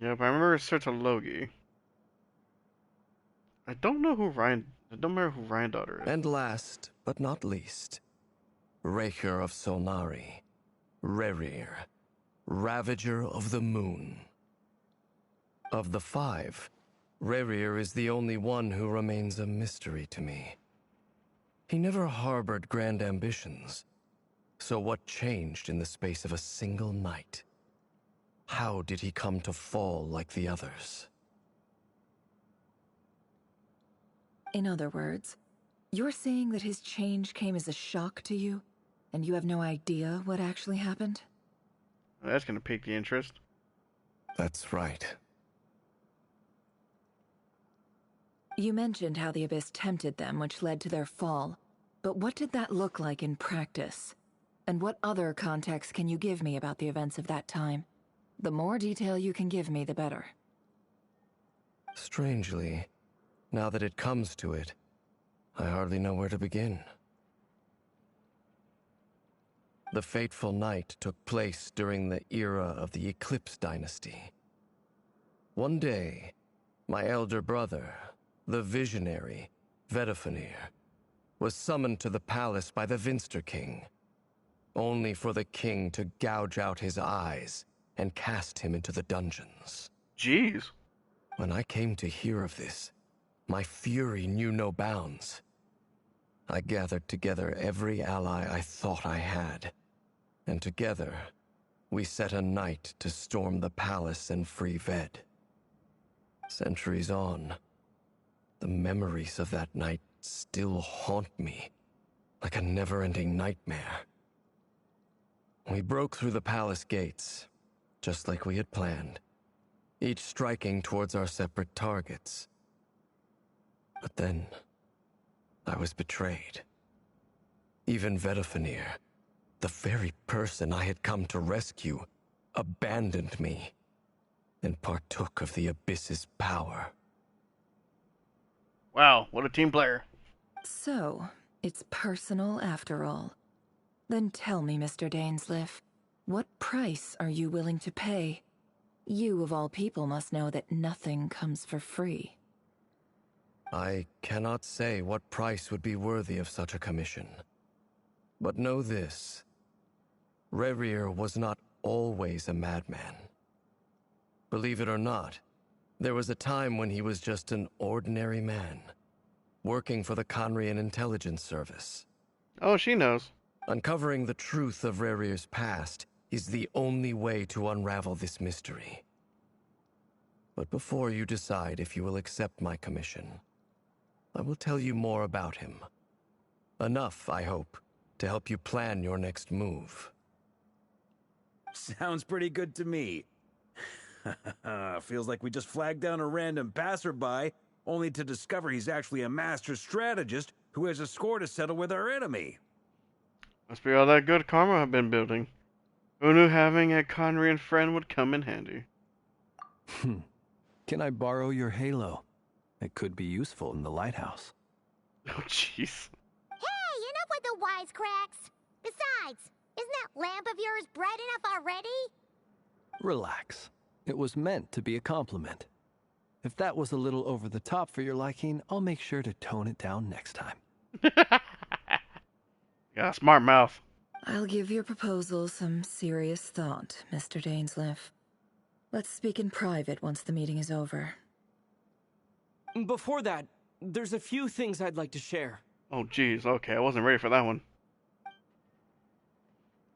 Yep, I remember Sertologi. I don't remember who Ryan daughter is. And last, but not least, Raker of Solnari, Rerir, Ravager of the Moon. Of the five, Rerir is the only one who remains a mystery to me. He never harbored grand ambitions. So what changed in the space of a single night? How did he come to fall like the others? In other words, you're saying that his change came as a shock to you, and you have no idea what actually happened? That's gonna pique the interest. That's right. You mentioned how the Abyss tempted them, which led to their fall. But what did that look like in practice? And what other context can you give me about the events of that time? The more detail you can give me, the better. Strangely, now that it comes to it, I hardly know where to begin. The fateful night took place during the era of the Eclipse Dynasty. One day, my elder brother, the visionary, Vedafenir, was summoned to the palace by the Vinster King, only for the king to gouge out his eyes and cast him into the dungeons. Jeez. When I came to hear of this, my fury knew no bounds. I gathered together every ally I thought I had, and together, we set a night to storm the palace and free Ved. Centuries on, the memories of that night still haunt me, like a never-ending nightmare. We broke through the palace gates, just like we had planned, each striking towards our separate targets. But then, I was betrayed. Even Vedafenir, the very person I had come to rescue, abandoned me and partook of the Abyss's power. Wow, what a team player. So, it's personal after all. Then tell me, Mr. Dainsleif, what price are you willing to pay? You, of all people, must know that nothing comes for free. I cannot say what price would be worthy of such a commission. But know this. Rerir was not always a madman. Believe it or not, there was a time when he was just an ordinary man, working for the Conrian Intelligence Service. Oh, she knows. Uncovering the truth of Rerir's past is the only way to unravel this mystery. But before you decide if you will accept my commission, I will tell you more about him. Enough, I hope, to help you plan your next move. Sounds pretty good to me. Feels like we just flagged down a random passerby, only to discover he's actually a master strategist who has a score to settle with our enemy. Must be all that good karma I've been building. Who knew having a Conrian friend would come in handy? Can I borrow your halo? It could be useful in the lighthouse. Oh, jeez. Hey, enough with the wisecracks! Besides, isn't that lamp of yours bright enough already? Relax. It was meant to be a compliment. If that was a little over the top for your liking, I'll make sure to tone it down next time. Got a smart mouth. I'll give your proposal some serious thought, Mr. Dainsleif. Let's speak in private once the meeting is over. Before that, there's a few things I'd like to share. Oh, jeez. Okay, I wasn't ready for that one.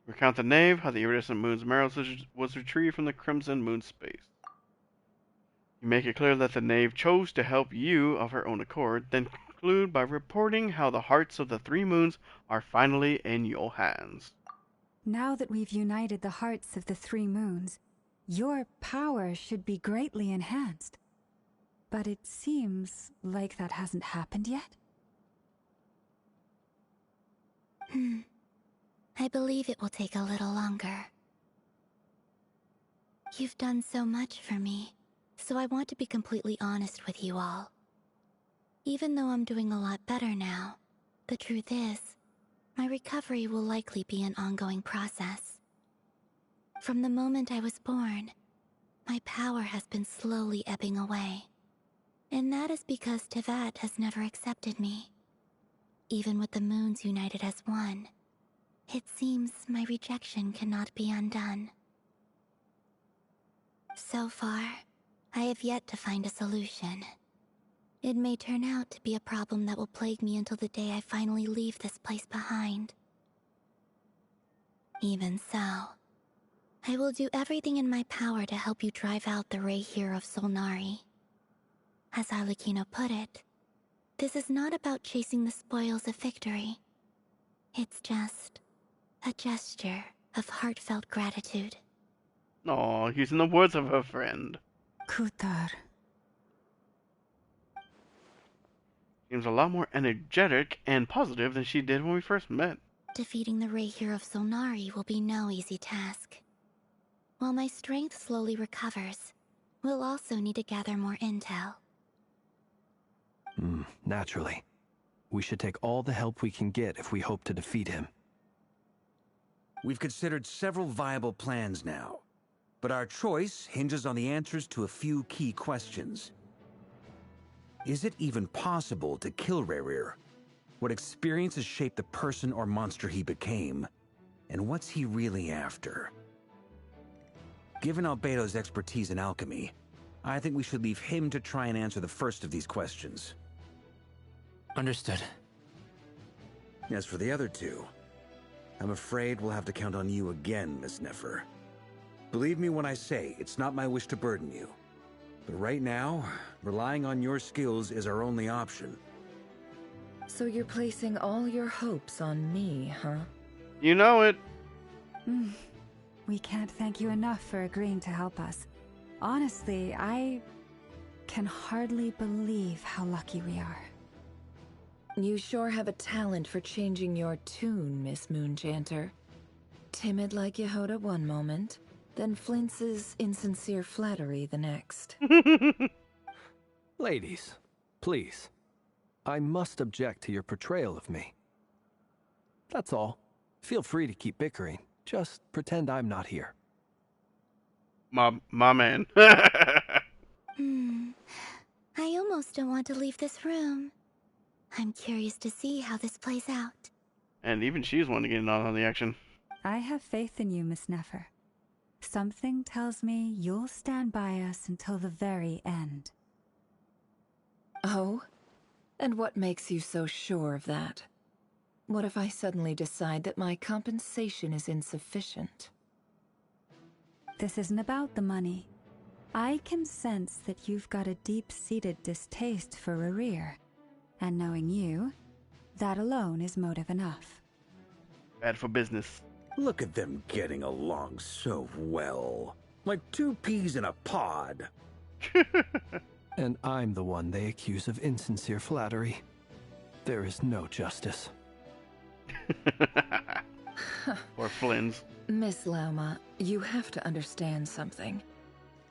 Recount the knave, how the iridescent moon's marrow was retrieved from the crimson moon space. You make it clear that the knave chose to help you of her own accord, then conclude by reporting how the hearts of the three moons are finally in your hands. Now that we've united the hearts of the three moons, your power should be greatly enhanced. But it seems like that hasn't happened yet. I believe it will take a little longer. You've done so much for me, so I want to be completely honest with you all. Even though I'm doing a lot better now, the truth is, my recovery will likely be an ongoing process. From the moment I was born, my power has been slowly ebbing away. And that is because Tevat has never accepted me. Even with the moons united as one, it seems my rejection cannot be undone. So far, I have yet to find a solution. It may turn out to be a problem that will plague me until the day I finally leave this place behind. Even so, I will do everything in my power to help you drive out the Rayhir of Solnari. As Arlecchino put it, this is not about chasing the spoils of victory. It's just a gesture of heartfelt gratitude. Aw, using the words of her friend. Kutar. Seems a lot more energetic and positive than she did when we first met. Defeating the Rayhir of Solnari will be no easy task. While my strength slowly recovers, we'll also need to gather more intel. Naturally. We should take all the help we can get if we hope to defeat him. We've considered several viable plans now, but our choice hinges on the answers to a few key questions. Is it even possible to kill Rayhir? What experiences shaped the person or monster he became? And what's he really after? Given Albedo's expertise in alchemy, I think we should leave him to try and answer the first of these questions. Understood. As for the other two, I'm afraid we'll have to count on you again, Miss Nefer. Believe me when I say it's not my wish to burden you. But right now, relying on your skills is our only option. So you're placing all your hopes on me, huh? You know it. We can't thank you enough for agreeing to help us. Honestly, I can hardly believe how lucky we are. You sure have a talent for changing your tune, Miss Moonchanter. Timid like Yehoda one moment, then flinches insincere flattery the next. Ladies, please. I must object to your portrayal of me. That's all. Feel free to keep bickering. Just pretend I'm not here. My man. I almost don't want to leave this room. I'm curious to see how this plays out. And even she's one to get in on the action. I have faith in you, Miss Nefer. Something tells me you'll stand by us until the very end. Oh? And what makes you so sure of that? What if I suddenly decide that my compensation is insufficient? This isn't about the money. I can sense that you've got a deep-seated distaste for Rayhir. And knowing you, that alone is motive enough. Bad for business. Look at them getting along so well. Like two peas in a pod. And I'm the one they accuse of insincere flattery. There is no justice. Or Flynn's. Miss Lauma, you have to understand something.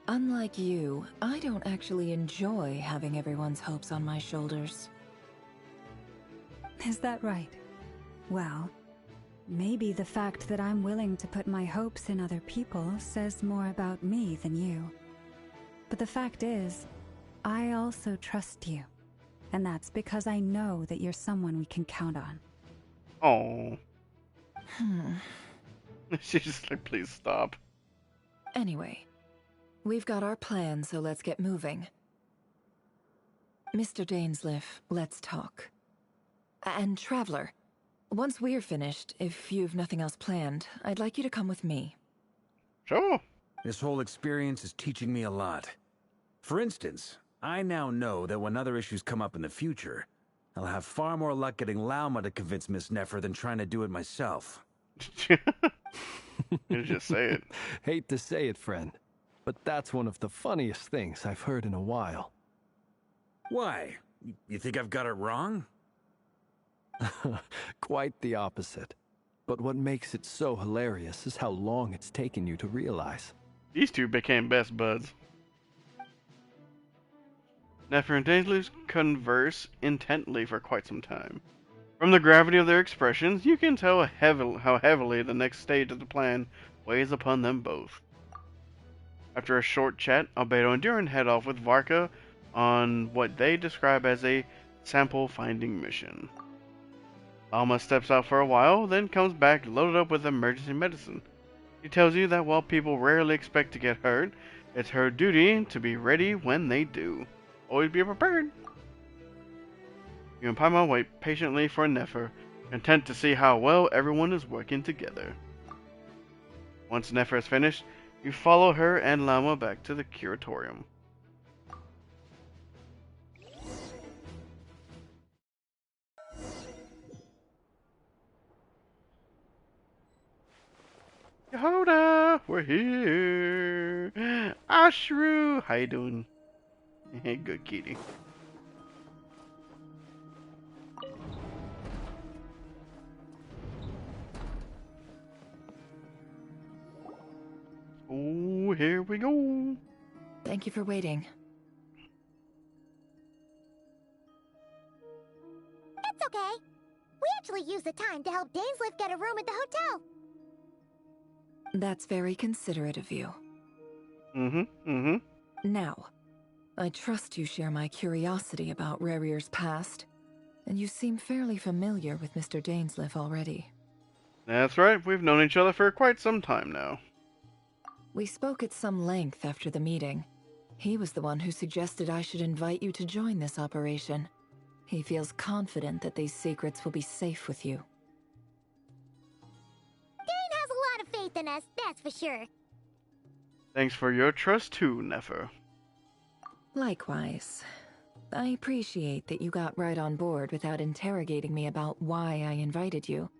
Unlike you, I don't actually enjoy having everyone's hopes on my shoulders. Is that right? Well, maybe the fact that I'm willing to put my hopes in other people says more about me than you. But the fact is, I also trust you. And that's because I know that you're someone we can count on. Oh. She's just like, please stop. Anyway, we've got our plan, so let's get moving. Mr. Dainsleif, let's talk. And Traveler, once we're finished, if you've nothing else planned, I'd like you to come with me. Sure. This whole experience is teaching me a lot. For instance, I now know that when other issues come up in the future, I'll have far more luck getting Lauma to convince Miss Nefer than trying to do it myself. You just say it. Hate to say it, friend, but that's one of the funniest things I've heard in a while. Why? You think I've got it wrong? Quite the opposite. But what makes it so hilarious is how long it's taken you to realize. These two became best buds. Nefer and Daisley converse intently for quite some time. From the gravity of their expressions, you can tell how heavily the next stage of the plan weighs upon them both. After a short chat, Albedo and Duran head off with Varka on what they describe as a sample-finding mission. Alma steps out for a while, then comes back loaded up with emergency medicine. She tells you that while people rarely expect to get hurt, it's her duty to be ready when they do. Always be prepared. You and Paimon wait patiently for Nefer, content to see how well everyone is working together. Once Nefer is finished, you follow her and Lama back to the curatorium. Yehoda, we're here. Ashru, how you doing? Hey, good kitty. Oh, here we go. Thank you for waiting. It's okay. We actually used the time to help Dainsliff get a room at the hotel. That's very considerate of you. Mm-hmm. Now, I trust you share my curiosity about Rarier's past, and you seem fairly familiar with Mr. Dainsliff already. That's right, we've known each other for quite some time now. We spoke at some length after the meeting. He was the one who suggested I should invite you to join this operation. He feels confident that these secrets will be safe with you. Dane has a lot of faith in us, that's for sure. Thanks for your trust too, Nefer. Likewise. I appreciate that you got right on board without interrogating me about why I invited you.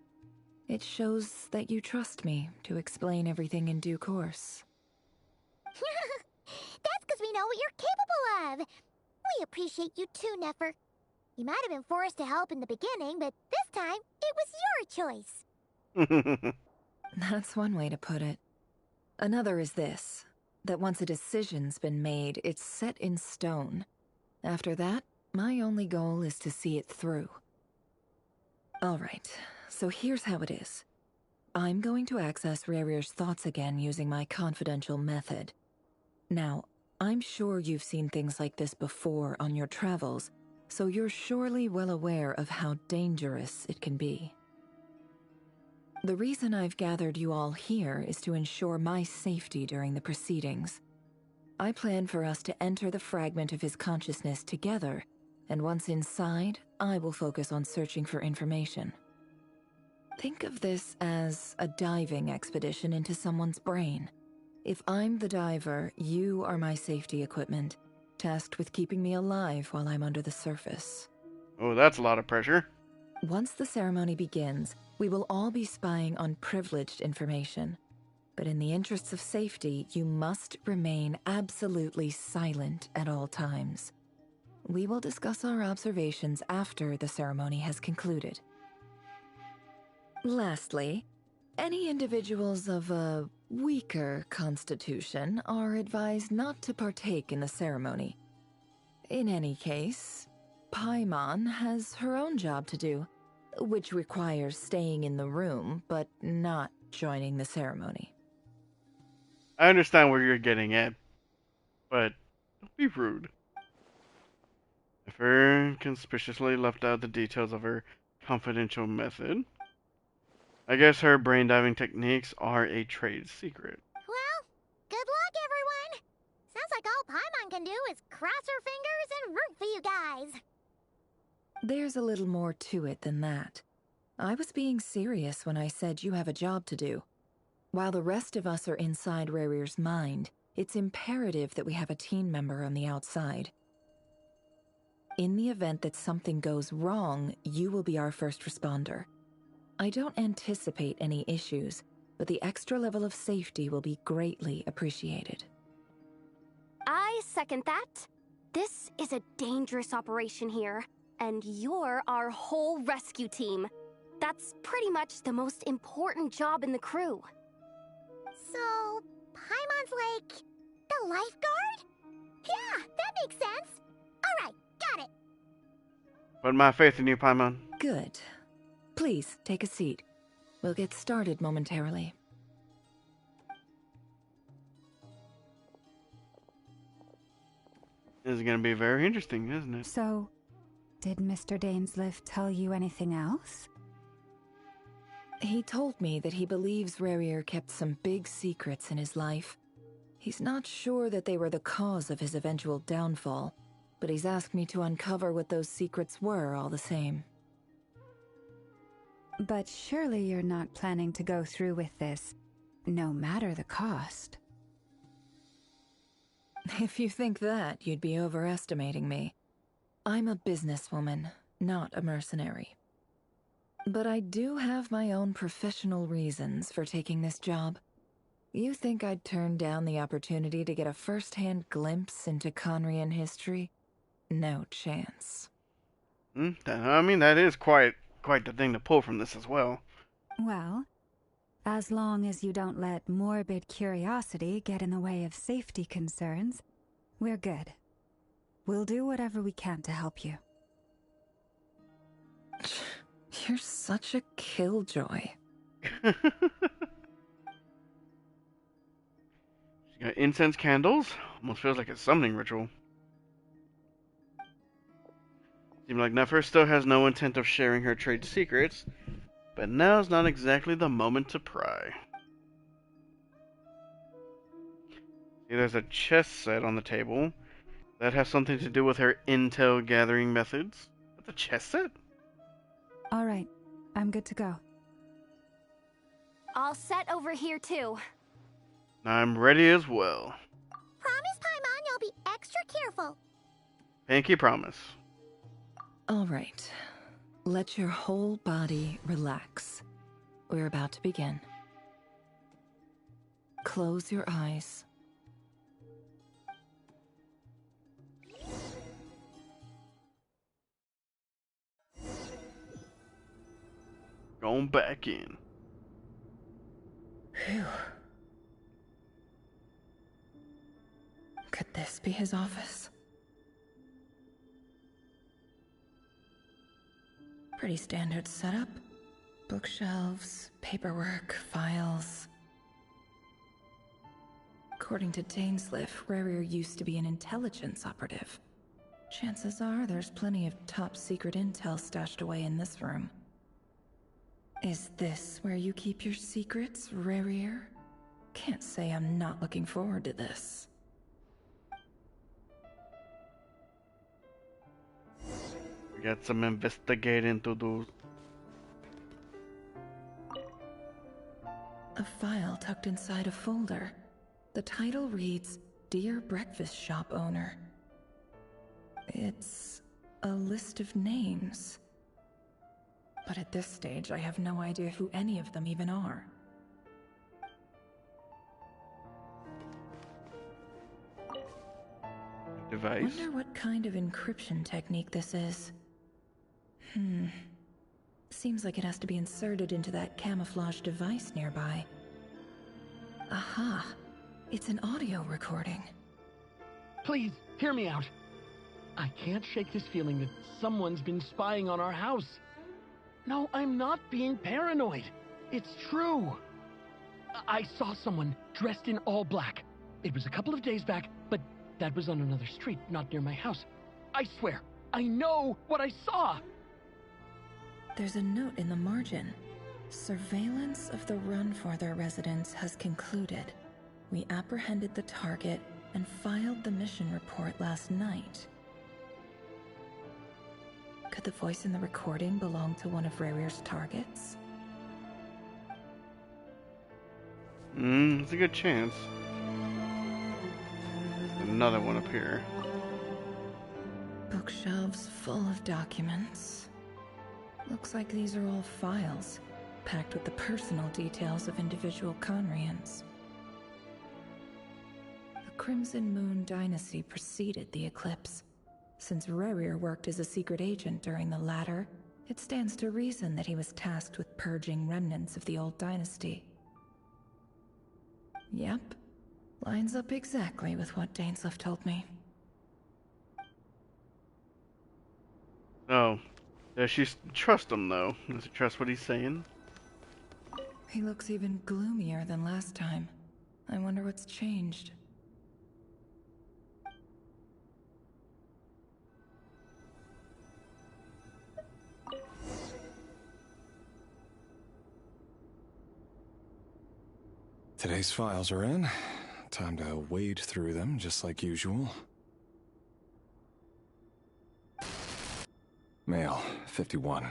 It shows that you trust me to explain everything in due course. That's because we know what you're capable of. We appreciate you too, Nefer. You might have been forced to help in the beginning, but this time, it was your choice. That's one way to put it. Another is this, that once a decision's been made, it's set in stone. After that, my only goal is to see it through. Alright, so here's how it is. I'm going to access Rarier's thoughts again using my confidential method. Now, I'm sure you've seen things like this before on your travels, so you're surely well aware of how dangerous it can be. The reason I've gathered you all here is to ensure my safety during the proceedings. I plan for us to enter the fragment of his consciousness together, and once inside, I will focus on searching for information. Think of this as a diving expedition into someone's brain. If I'm the diver, you are my safety equipment, tasked with keeping me alive while I'm under the surface. Oh, that's a lot of pressure. Once the ceremony begins, we will all be spying on privileged information. But in the interests of safety, you must remain absolutely silent at all times. We will discuss our observations after the ceremony has concluded. Lastly, any individuals of a weaker constitution are advised not to partake in the ceremony. In any case, Paimon has her own job to do, which requires staying in the room but not joining the ceremony. I understand where you're getting at, but don't be rude. Nefer conspicuously left out the details of her confidential method. I guess her brain diving techniques are a trade secret. Well, good luck, everyone. Sounds like all Paimon can do is cross her fingers and root for you guys. There's a little more to it than that. I was being serious when I said you have a job to do. While the rest of us are inside Rarier's mind, it's imperative that we have a team member on the outside. In the event that something goes wrong, you will be our first responder. I don't anticipate any issues, but the extra level of safety will be greatly appreciated. I second that. This is a dangerous operation here, and you're our whole rescue team. That's pretty much the most important job in the crew. So, Paimon's like the lifeguard? Yeah, that makes sense. Alright, got it. Put my faith in you, Paimon. Good. Please, take a seat. We'll get started momentarily. This is going to be very interesting, isn't it? So, did Mr. Dainsliff tell you anything else? He told me that he believes Rarier kept some big secrets in his life. He's not sure that they were the cause of his eventual downfall, but he's asked me to uncover what those secrets were all the same. But surely you're not planning to go through with this, no matter the cost. If you think that, you'd be overestimating me. I'm a businesswoman, not a mercenary. But I do have my own professional reasons for taking this job. You think I'd turn down the opportunity to get a first-hand glimpse into Conrian history? No chance. I mean, that is quite the thing to pull from this as well. Well, as long as you don't let morbid curiosity get in the way of safety concerns, we're good. We'll do whatever we can to help you. You're such a killjoy. She got incense candles. Almost feels like a summoning ritual. Seems like Nefer still has no intent of sharing her trade secrets, but now's not exactly the moment to pry. See, there's a chess set on the table. That has something to do with her intel gathering methods. That's a chess set? All right, I'm good to go. All set over here too. I'm ready as well. Promise, Paimon, you'll be extra careful. Pinky promise. All right. Let your whole body relax. We're about to begin. Close your eyes. Going back in. Phew. Could this be his office? Pretty standard setup. Bookshelves, paperwork, files. According to Dainsliff, Rarier used to be an intelligence operative. Chances are there's plenty of top secret intel stashed away in this room. Is this where you keep your secrets, Rarier? Can't say I'm not looking forward to this. We got some investigating to do. A file tucked inside a folder. The title reads, Dear Breakfast Shop Owner. It's a list of names. But at this stage, I have no idea who any of them even are. Device. Wonder what kind of encryption technique this is. Seems like it has to be inserted into that camouflage device nearby. Aha! It's an audio recording. Please, hear me out. I can't shake this feeling that someone's been spying on our house. No, I'm not being paranoid. It's true. I saw someone dressed in all black. It was a couple of days back, but that was on another street, not near my house. I swear, I know what I saw. There's a note in the margin. Surveillance of the Runforther residence has concluded. We apprehended the target and filed the mission report last night. Could the voice in the recording belong to one of Rarier's targets? It's a good chance. Another one up here. Bookshelves full of documents. Looks like these are all files, packed with the personal details of individual Conrians. The Crimson Moon dynasty preceded the eclipse. Since Rarier worked as a secret agent during the latter, It stands to reason that he was tasked with purging remnants of the old dynasty. Yep. Lines up exactly with what Dainsleif told me. Oh. Does she trust him, though? Does she trust what he's saying? He looks even gloomier than last time. I wonder what's changed. Today's files are in. Time to wade through them, just like usual. Male, 51.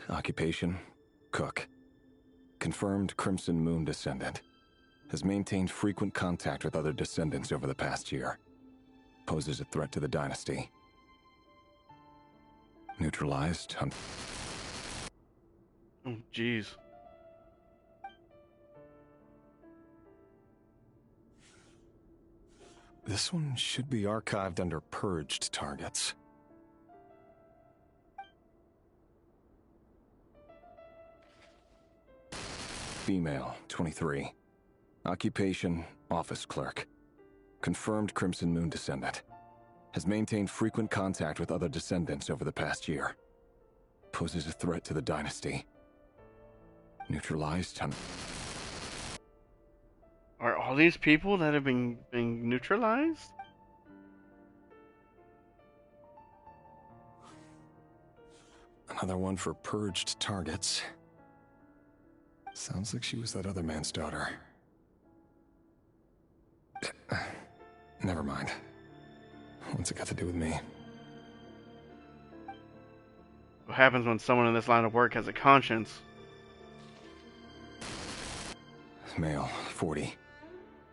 Occupation, cook. Confirmed Crimson Moon descendant. Has maintained frequent contact with other descendants over the past year. Poses a threat to the dynasty. Neutralized. Oh, jeez. This one should be archived under purged targets. Female, 23. Occupation, office clerk. Confirmed Crimson Moon descendant. Has maintained frequent contact with other descendants over the past year. Poses a threat to the dynasty. Neutralized. Are all these people that have been neutralized? Another one for purged targets. Sounds like she was that other man's daughter. Never mind. What's it got to do with me? What happens when someone in this line of work has a conscience? Male, 40.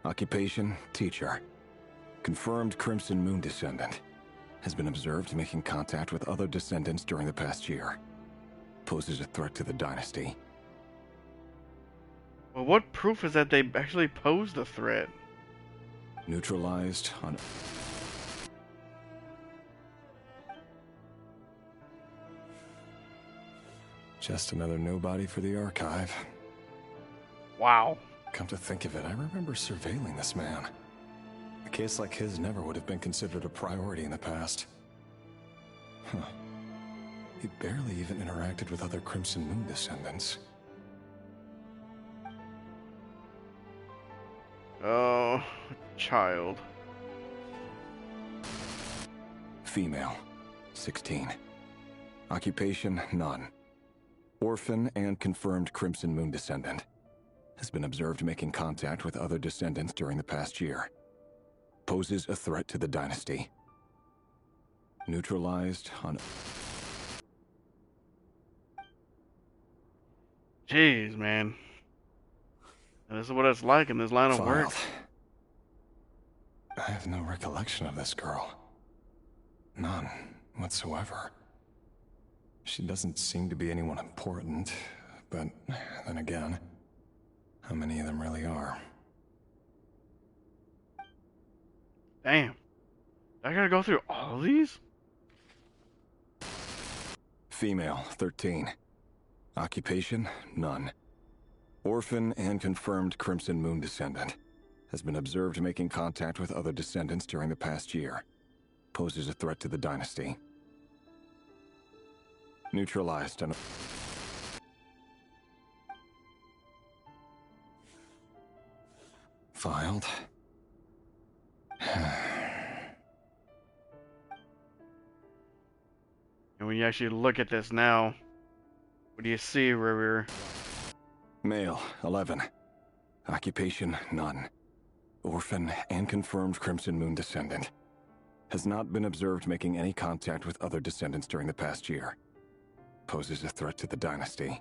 Occupation, teacher. Confirmed Crimson Moon descendant. Has been observed making contact with other descendants during the past year. Poses a threat to the dynasty. Well, what proof is that they actually posed a threat? Neutralized on... Just another nobody for the archive. Wow. Come to think of it, I remember surveilling this man. A case like his never would have been considered a priority in the past. Huh. He barely even interacted with other Crimson Moon descendants. Oh, child. Female, 16. Occupation, none. Orphan and confirmed Crimson Moon descendant. Has been observed making contact with other descendants during the past year. Poses a threat to the dynasty. Neutralized on... Jeez, man. This is what it's like in this line of work. I have no recollection of this girl. None whatsoever. She doesn't seem to be anyone important, but then again, how many of them really are? Damn. I gotta go through all of these? Female, 13. Occupation, none. Orphan and confirmed Crimson Moon descendant. Has been observed making contact with other descendants during the past year. Poses a threat to the dynasty. Neutralized on... Filed. And when you actually look at this now, what do you see, River? Male, 11. Occupation, none. Orphan and confirmed Crimson Moon descendant. Has not been observed making any contact with other descendants during the past year. Poses a threat to the dynasty.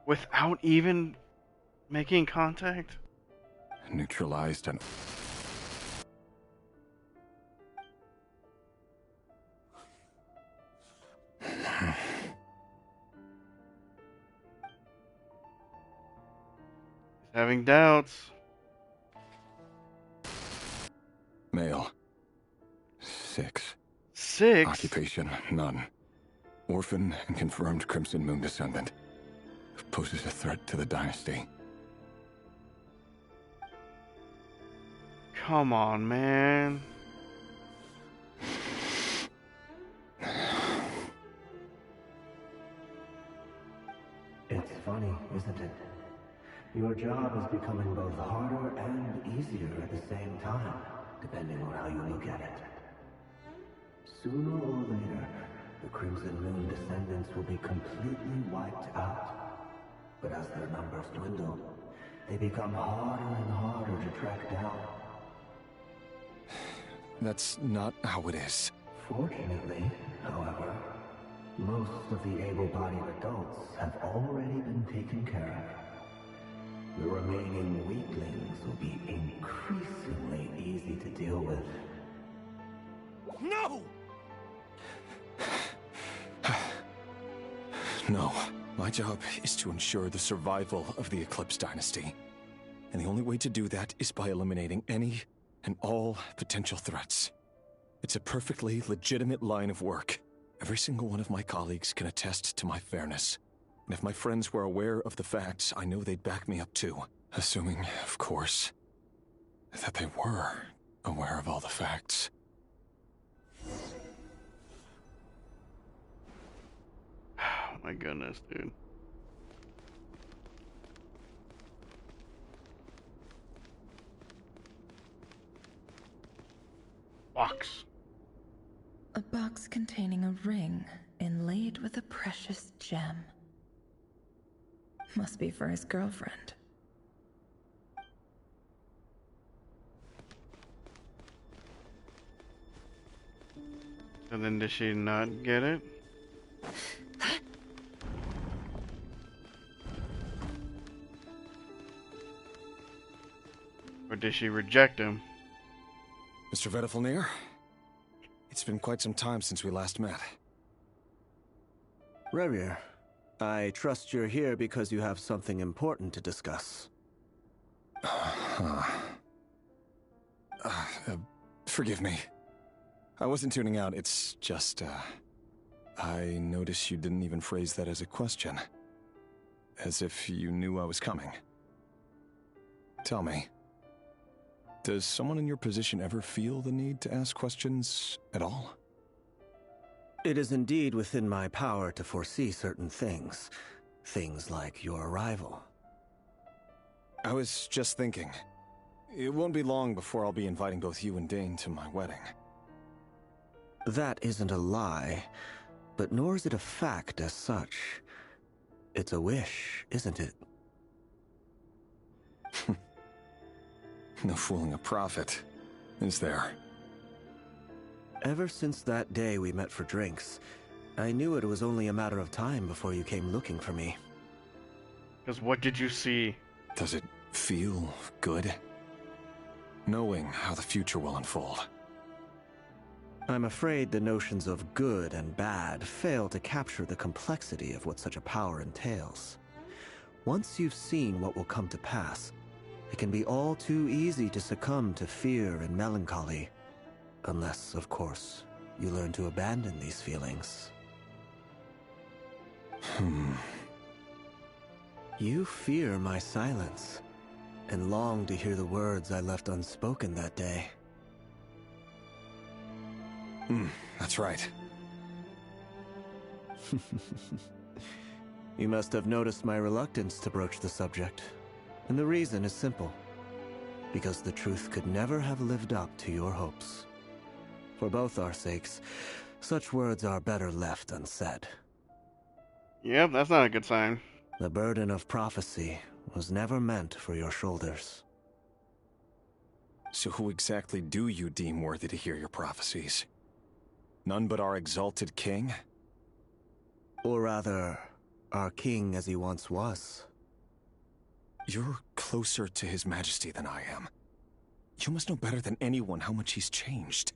Without even making contact? Neutralized and... Having doubts. Male. 6. 6? Occupation, none. Orphan and confirmed Crimson Moon descendant. Poses a threat to the dynasty. Come on, man. It's funny, isn't it? Your job is becoming both harder and easier at the same time, depending on how you look at it. Sooner or later, the Crimson Moon descendants will be completely wiped out. But as their numbers dwindle, they become harder and harder to track down. That's not how it is. Fortunately, however, most of the able-bodied adults have already been taken care of. The remaining weaklings will be increasingly easy to deal with. No! No. My job is to ensure the survival of the Eclipse Dynasty. And the only way to do that is by eliminating any and all potential threats. It's a perfectly legitimate line of work. Every single one of my colleagues can attest to my fairness. And if my friends were aware of the facts, I know they'd back me up too. Assuming, of course, that they were aware of all the facts. Oh my goodness, dude. Box. A box containing a ring inlaid with a precious gem. Must be for his girlfriend. And then did she not get it? Or did she reject him? Mr. Vedifalnir, it's been quite some time since we last met. Rerir, I trust you're here because you have something important to discuss. Forgive me. I wasn't tuning out, it's just, I noticed you didn't even phrase that as a question. As if you knew I was coming. Tell me, does someone in your position ever feel the need to ask questions at all? It is indeed within my power to foresee certain things. Things like your arrival. I was just thinking. It won't be long before I'll be inviting both you and Dane to my wedding. That isn't a lie, but nor is it a fact as such. It's a wish, isn't it? No fooling a prophet, is there? Ever since that day we met for drinks, I knew it was only a matter of time before you came looking for me. Because what did you see? Does it feel good? Knowing how the future will unfold. I'm afraid the notions of good and bad fail to capture the complexity of what such a power entails. Once you've seen what will come to pass, it can be all too easy to succumb to fear and melancholy. Unless, of course, you learn to abandon these feelings. You fear my silence, and long to hear the words I left unspoken that day. That's right. You must have noticed my reluctance to broach the subject. And the reason is simple. Because the truth could never have lived up to your hopes. For both our sakes, such words are better left unsaid. Yep, that's not a good sign. The burden of prophecy was never meant for your shoulders. So who exactly do you deem worthy to hear your prophecies? None but our exalted king? Or rather, our king as he once was. You're closer to His Majesty than I am. You must know better than anyone how much he's changed.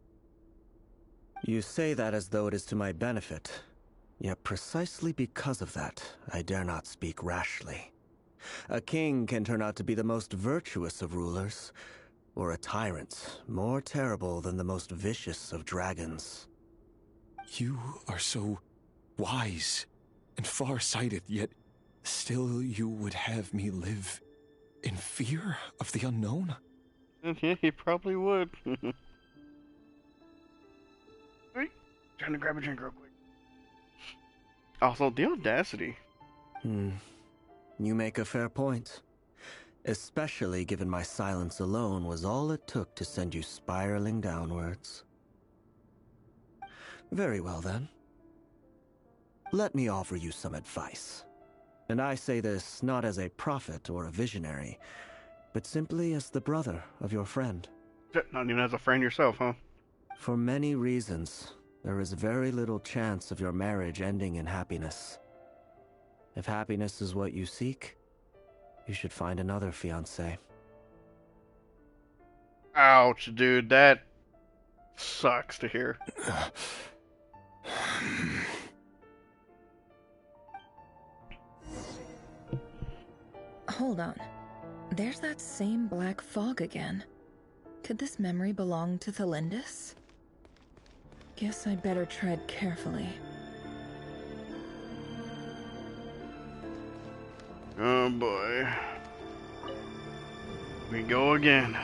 You say that as though it is to my benefit. Yet precisely because of that, I dare not speak rashly. A king can turn out to be the most virtuous of rulers, or a tyrant more terrible than the most vicious of dragons. You are so wise and far-sighted, yet still you would have me live in fear of the unknown? Yeah, he probably would. Wait, trying to grab a drink real quick. Also, the audacity. You make a fair point. Especially given my silence alone was all it took to send you spiraling downwards. Very well then. Let me offer you some advice. And I say this not as a prophet or a visionary, but simply as the brother of your friend. Not even as a friend yourself, huh? For many reasons, there is very little chance of your marriage ending in happiness. If happiness is what you seek, you should find another fiancé. Ouch, dude, that sucks to hear. Hold on. There's that same black fog again. Could this memory belong to Thelindis? Guess I'd better tread carefully. Oh boy. We go again.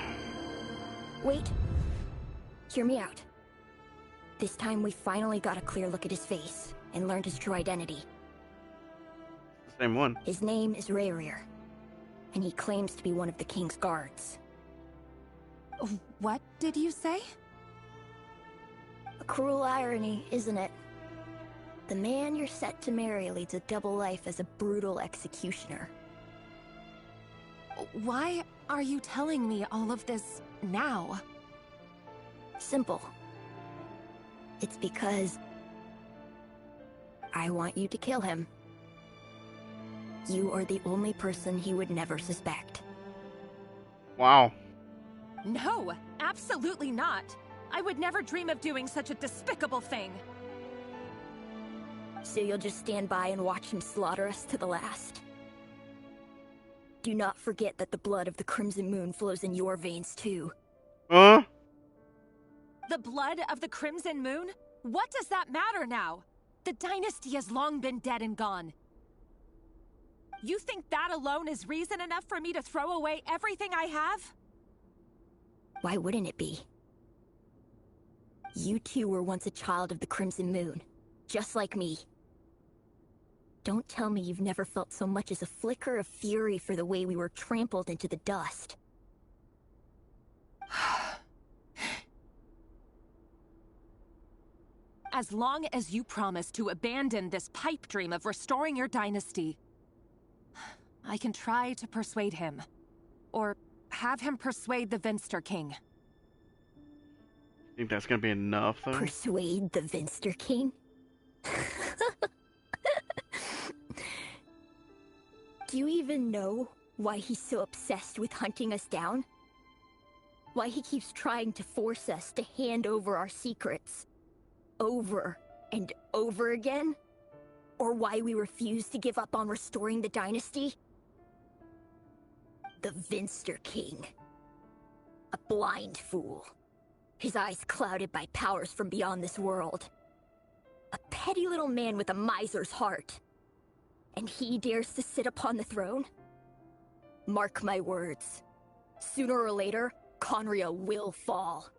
Wait. Hear me out. This time we finally got a clear look at his face and learned his true identity. The same one. His name is Rayrir, and he claims to be one of the king's guards. What did you say? A cruel irony, isn't it? The man you're set to marry leads a double life as a brutal executioner. Why are you telling me all of this now? Simple. It's because I want you to kill him. You are the only person he would never suspect. Wow. No, absolutely not. I would never dream of doing such a despicable thing. So you'll just stand by and watch him slaughter us to the last? Do not forget that the blood of the Crimson Moon flows in your veins too. Huh? The blood of the Crimson Moon? What does that matter now? The dynasty has long been dead and gone. You think that alone is reason enough for me to throw away everything I have? Why wouldn't it be? You two were once a child of the Crimson Moon, just like me. Don't tell me you've never felt so much as a flicker of fury for the way we were trampled into the dust. As long as you promise to abandon this pipe dream of restoring your dynasty, I can try to persuade him. Or have him persuade the Vinster King. Think that's gonna be enough, though? Persuade the Vinster King? Do you even know why he's so obsessed with hunting us down? Why he keeps trying to force us to hand over our secrets? Over and over again? Or why we refuse to give up on restoring the dynasty? The Vinster King. A blind fool. His eyes clouded by powers from beyond this world. A petty little man with a miser's heart. And he dares to sit upon the throne? Mark my words. Sooner or later, Conria will fall.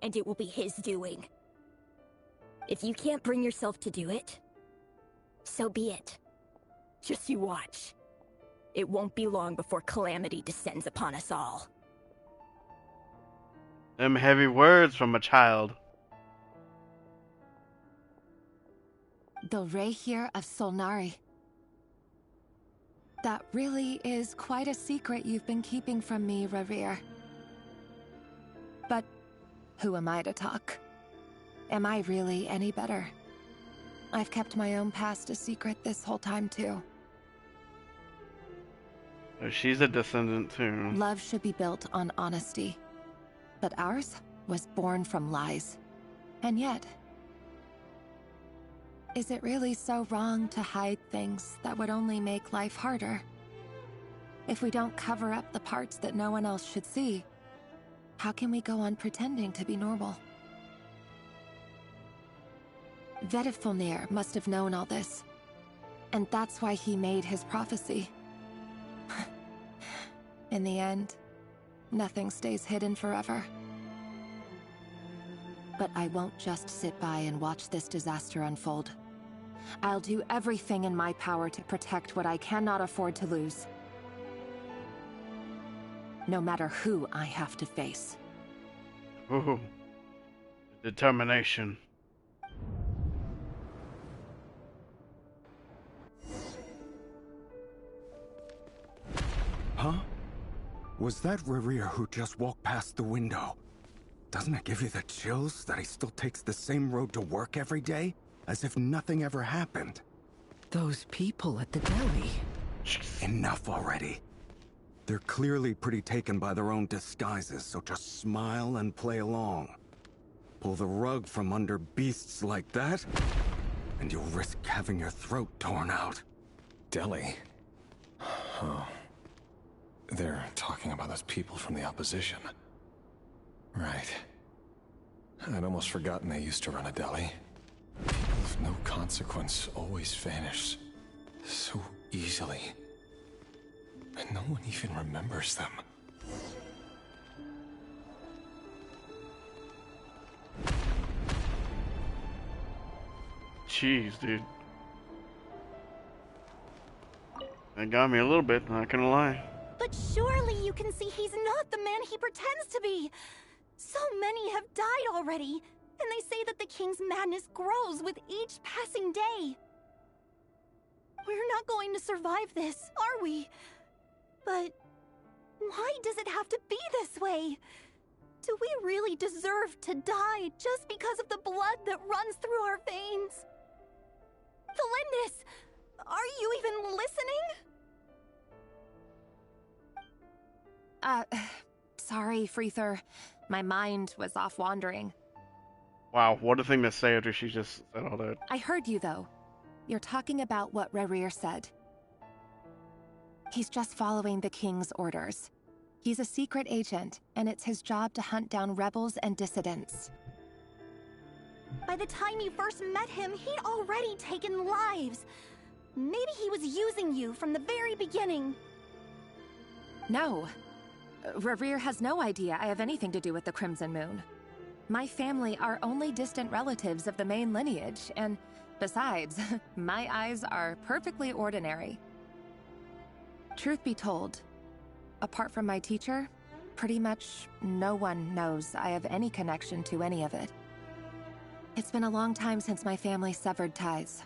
And it will be his doing. If you can't bring yourself to do it, so be it. Just you watch. It won't be long before calamity descends upon us all. Them heavy words from a child. The Rayhir of Solnari. That really is quite a secret you've been keeping from me, Rayhir. But who am I to talk? Am I really any better? I've kept my own past a secret this whole time, too. She's a descendant, too. Love should be built on honesty. But ours was born from lies. And yet, is it really so wrong to hide things that would only make life harder? If we don't cover up the parts that no one else should see, how can we go on pretending to be normal? Vedifulnir must have known all this. And that's why he made his prophecy. In the end, nothing stays hidden forever. But I won't just sit by and watch this disaster unfold. I'll do everything in my power to protect what I cannot afford to lose. No matter who I have to face. Ooh. Determination. Huh? Was that Rerir who just walked past the window? Doesn't it give you the chills that he still takes the same road to work every day? As if nothing ever happened. Those people at the deli. Enough already. They're clearly pretty taken by their own disguises, so just smile and play along. Pull the rug from under beasts like that, and you'll risk having your throat torn out. Deli? Oh. They're talking about those people from the opposition. Right. I'd almost forgotten they used to run a deli. People of no consequence always vanish so easily. And no one even remembers them. Jeez, dude. That got me a little bit, not gonna lie. But surely you can see he's not the man he pretends to be. So many have died already, and they say that the king's madness grows with each passing day. We're not going to survive this, are we? But why does it have to be this way? Do we really deserve to die just because of the blood that runs through our veins? Felindis, are you even listening? Sorry, Freether. My mind was off wandering. Wow, what a thing to say after she just said all that. I heard you, though. You're talking about what Rerir said. He's just following the king's orders. He's a secret agent, and it's his job to hunt down rebels and dissidents. By the time you first met him, he'd already taken lives. Maybe he was using you from the very beginning. No. Rerir has no idea I have anything to do with the Crimson Moon. My family are only distant relatives of the main lineage, and besides, my eyes are perfectly ordinary. Truth be told, apart from my teacher, pretty much no one knows I have any connection to any of it. It's been a long time since my family severed ties.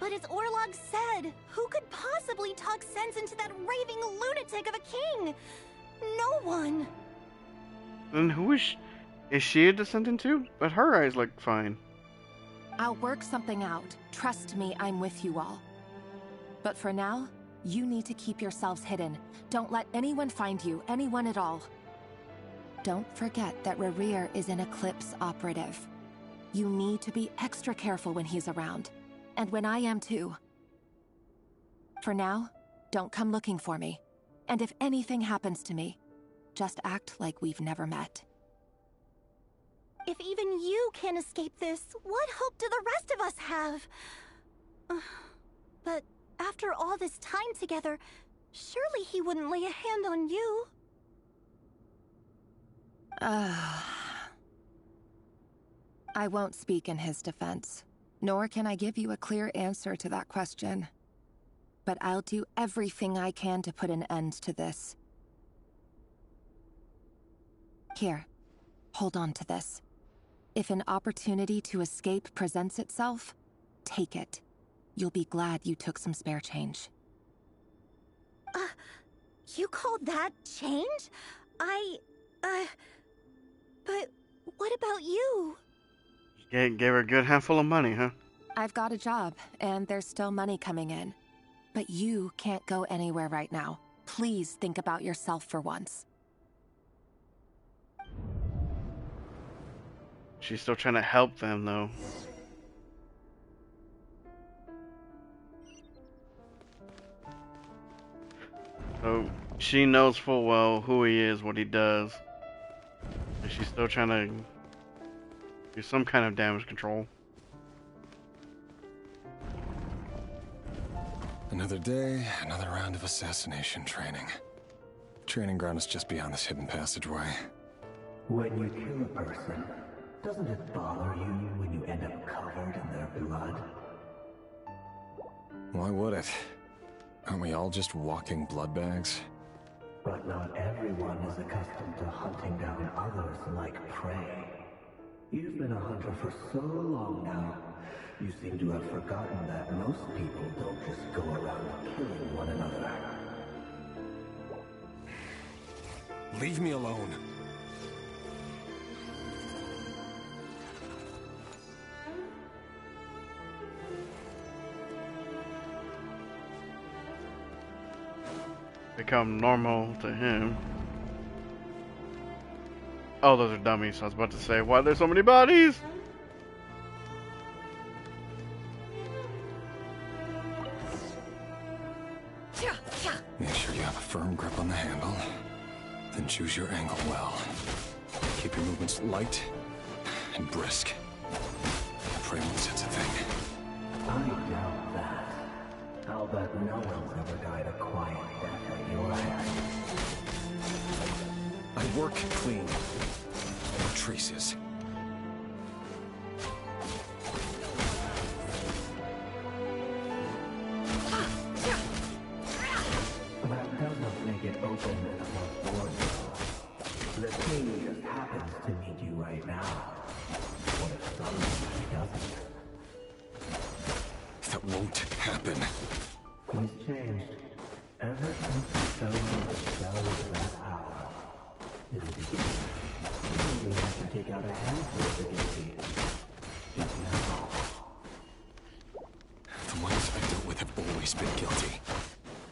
But as Orlog said, who could possibly talk sense into that raving lunatic of a king? No one. Then who is she a descendant too? But her eyes look fine. I'll work something out. Trust me, I'm with you all. But for now, you need to keep yourselves hidden. Don't let anyone find you, anyone at all. Don't forget that Rerir is an Eclipse operative. You need to be extra careful when he's around. And when I am too. For now, don't come looking for me. And if anything happens to me, just act like we've never met. If even you can't escape this, what hope do the rest of us have? But after all this time together, surely he wouldn't lay a hand on you. I won't speak in his defense. Nor can I give you a clear answer to that question. But I'll do everything I can to put an end to this. Here, hold on to this. If an opportunity to escape presents itself, take it. You'll be glad you took some spare change. You call that change? But what about you? Gave her a good handful of money, huh? I've got a job, and there's still money coming in. But you can't go anywhere right now. Please think about yourself for once. She's still trying to help them, though. So, she knows full well who he is, what he does. And she's still trying to Do some kind of damage control. Another day, another round of assassination training. Training ground is just beyond this hidden passageway. When you kill a person, doesn't it bother you when you end up covered in their blood? Why would it? Aren't we all just walking blood bags? But not everyone is accustomed to hunting down others like prey. You've been a hunter for so long now, you seem to have forgotten that most people don't just go around killing one another. Leave me alone. Become normal to him. Oh, those are dummies. I was about to say, why are there so many bodies? Make sure you have a firm grip on the handle. Then choose your angle well. Keep your movements light and brisk. I pray won't sense a thing. I doubt that. I'll bet no one's ever died a quiet death at your hands. I work clean. No traces. That doesn't make it open and above board. The king just happens to need you right now. What if somebody doesn't? That won't happen. He's changed. Ever since he fell into the spell of that hour. In the beginning, he only had to take out a handful of the guilty. Just now. The ones I've dealt with have always been guilty.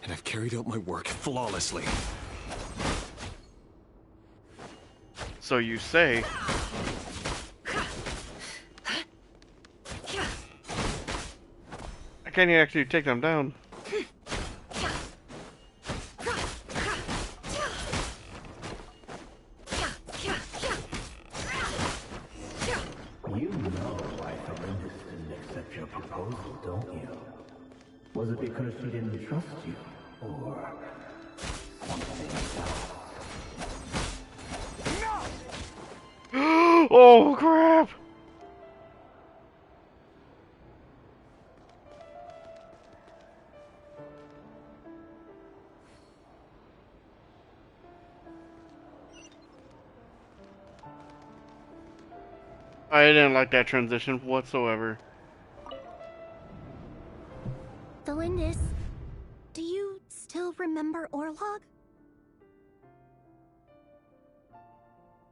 And I've carried out my work flawlessly. So you say. How can you actually take them down? You know why Felinda didn't accept your proposal, don't you? Was it because she didn't trust you? Or something else? Oh crap! I didn't like that transition whatsoever. Delindis, do you still remember Orlog?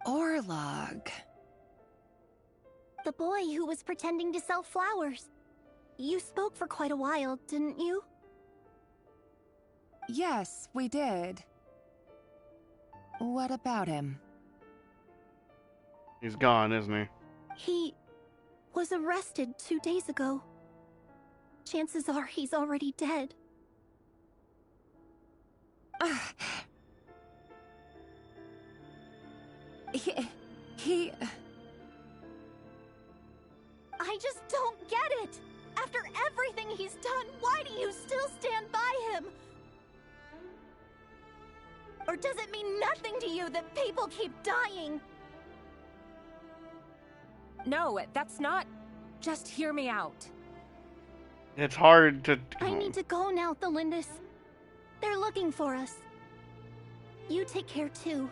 Orlog. The boy who was pretending to sell flowers. You spoke for quite a while, didn't you? Yes, we did. What about him? He's gone, isn't he? He was arrested 2 days ago. Chances are he's already dead. He... I just don't get it! After everything he's done, why do you still stand by him? Or does it mean nothing to you that people keep dying? No, that's not... Just hear me out. It's hard to... I need to go now, Thelindis. They're looking for us. You take care too.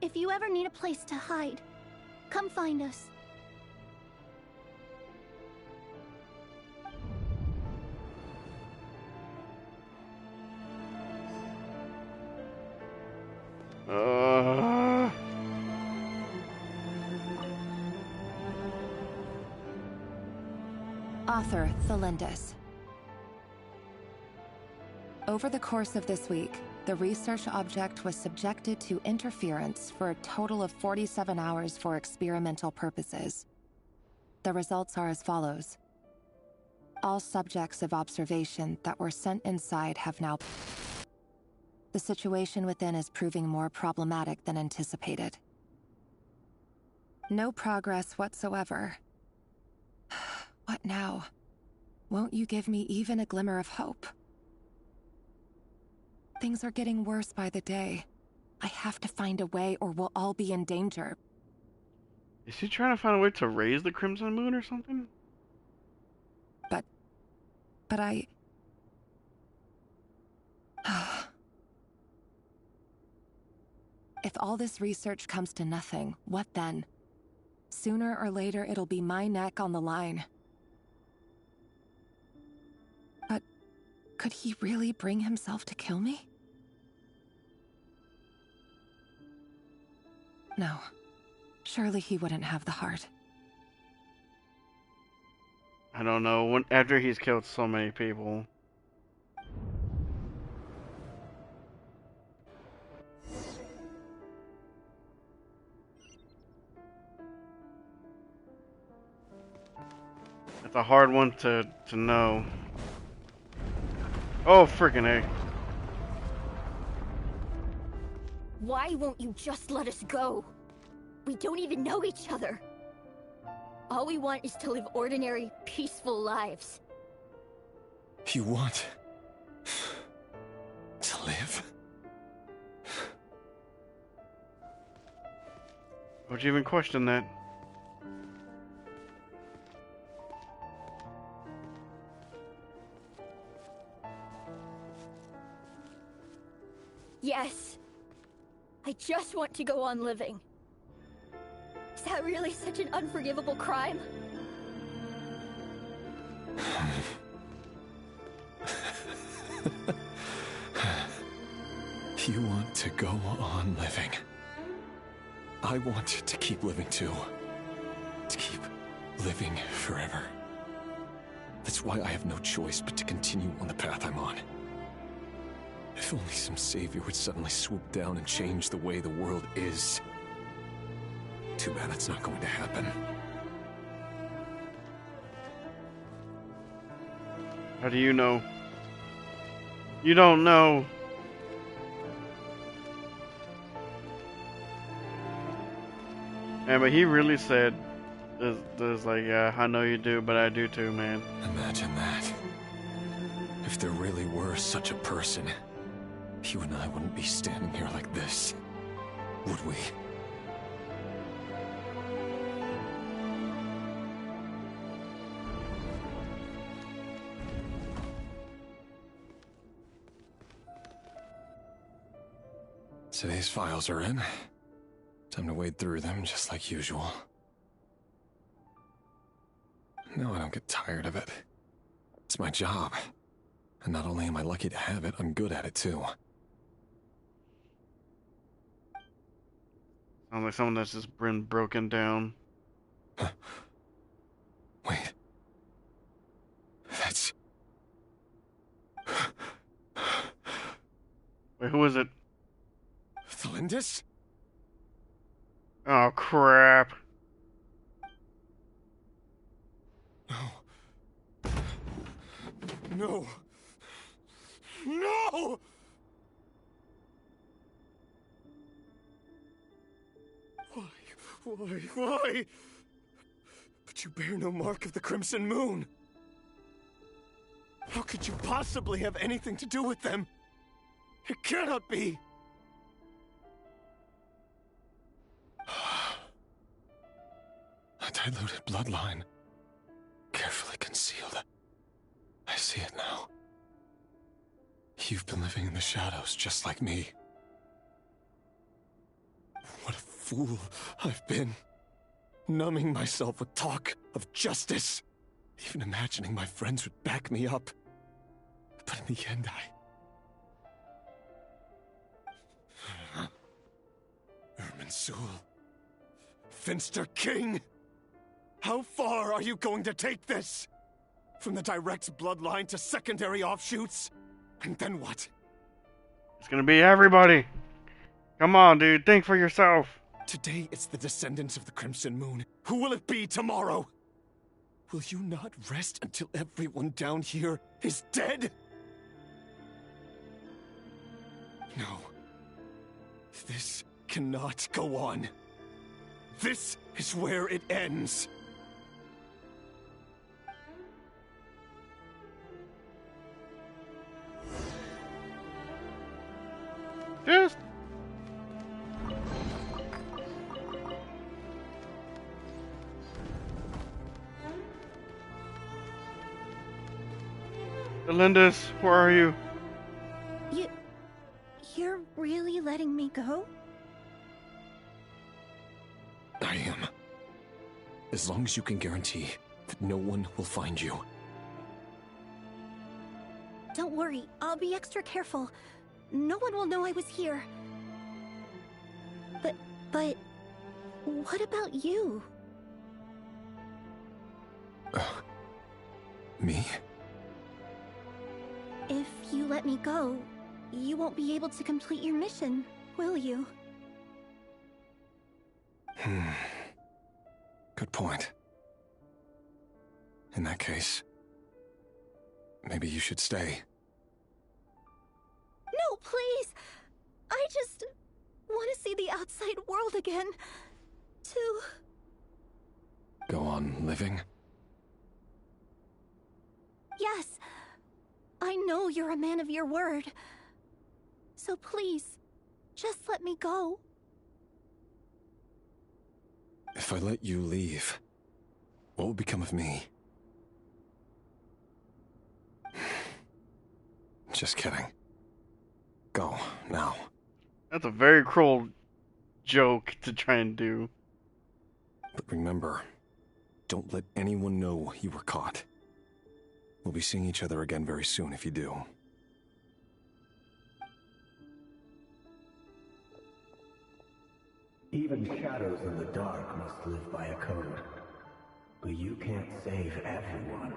If you ever need a place to hide, come find us. Author Thelindis. Over the course of this week, the research object was subjected to interference for a total of 47 hours for experimental purposes. The results are as follows. All subjects of observation that were sent inside have now... The situation within is proving more problematic than anticipated. No progress whatsoever. What now? Won't you give me even a glimmer of hope? Things are getting worse by the day. I have to find a way or we'll all be in danger. Is he trying to find a way to raise the Crimson Moon or something? But I... If all this research comes to nothing, what then? Sooner or later, it'll be my neck on the line. But could he really bring himself to kill me? No. Surely he wouldn't have the heart. I don't know. After he's killed so many people. That's a hard one to know. Oh, freaking A. Why won't you just let us go? We don't even know each other. All we want is to live ordinary, peaceful lives. You want to live? Would you even question that? Yes. I just want to go on living. Is that really such an unforgivable crime? You want to go on living. I want to keep living too. To keep living forever. That's why I have no choice but to continue on the path I'm on. If only some savior would suddenly swoop down and change the way the world is. Too bad that's not going to happen. How do you know? You don't know. Man, but he really said, there's like, yeah, I know you do, but I do too, man. Imagine that. If there really were such a person, you and I wouldn't be standing here like this, would we? Today's files are in. Time to wade through them just like usual. No, I don't get tired of it. It's my job. And not only am I lucky to have it, I'm good at it too. Sounds like someone that's just been broken down. Wait. That's... Wait, who is it? Thalindis? Oh, crap. No. No! Why? But you bear no mark of the Crimson Moon. How could you possibly have anything to do with them? It cannot be! A diluted bloodline. Carefully concealed. I see it now. You've been living in the shadows just like me. What a fool I've been. Numbing myself with talk of justice. Even imagining my friends would back me up. But in the end, Irminsul. Finster King! How far are you going to take this? From the direct bloodline to secondary offshoots? And then what? It's gonna be everybody. Come on, dude. Think for yourself. Today it's the descendants of the Crimson Moon. Who will it be tomorrow? Will you not rest until everyone down here is dead? No. This cannot go on. This is where it ends. Just Melindis, where are you? You're really letting me go? I am. As long as you can guarantee that no one will find you. Don't worry, I'll be extra careful. No one will know I was here. But what about you? Me? If you let me go, you won't be able to complete your mission, will you? Good point. In that case, maybe you should stay. No, please! I just want to see the outside world again. To... Go on living? Yes. I know you're a man of your word. So please, just let me go. If I let you leave, what will become of me? Just kidding. Go, now. That's a very cruel joke to try and do. But remember, don't let anyone know you were caught. We'll be seeing each other again very soon if you do. Even shadows in the dark must live by a code. But you can't save everyone.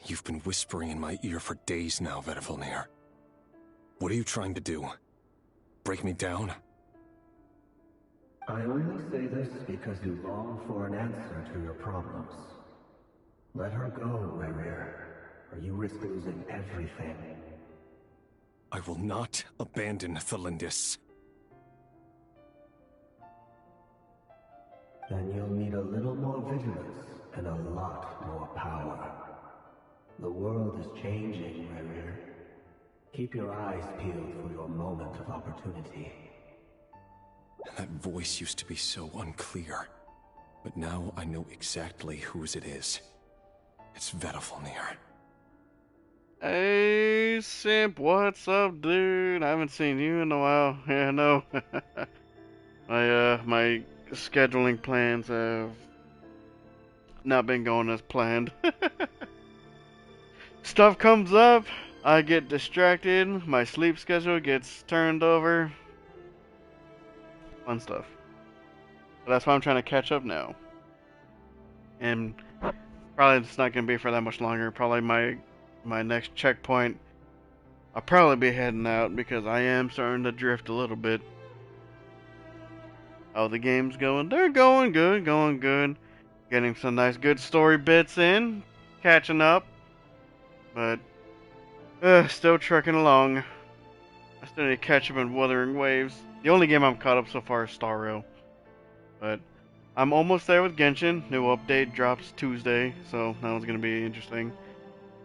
You've been whispering in my ear for days now, Vedavulnir. What are you trying to do? Break me down? I only say this because you long for an answer to your problems. Let her go, Rerir, or you risk losing everything. I will not abandon Thelindis. Then you'll need a little more vigilance and a lot more power. The world is changing, Rerir. Keep your eyes peeled for your moment of opportunity. That voice used to be so unclear, but now I know exactly whose it is. It's Vedavulnir. Hey, Simp, what's up, dude? I haven't seen you in a while. Yeah, no. My scheduling plans have not been going as planned. Stuff comes up, I get distracted, my sleep schedule gets turned over. Fun stuff. But that's why I'm trying to catch up now. And probably it's not going to be for that much longer. Probably my next checkpoint, I'll probably be heading out because I am starting to drift a little bit. How the game's going? They're going good, going good. Getting some nice good story bits in, catching up. But still trucking along. I still need to catch up in Wuthering Waves. The only game I'm caught up so far is Star Rail. But I'm almost there with Genshin. New update drops Tuesday, so that one's gonna be interesting.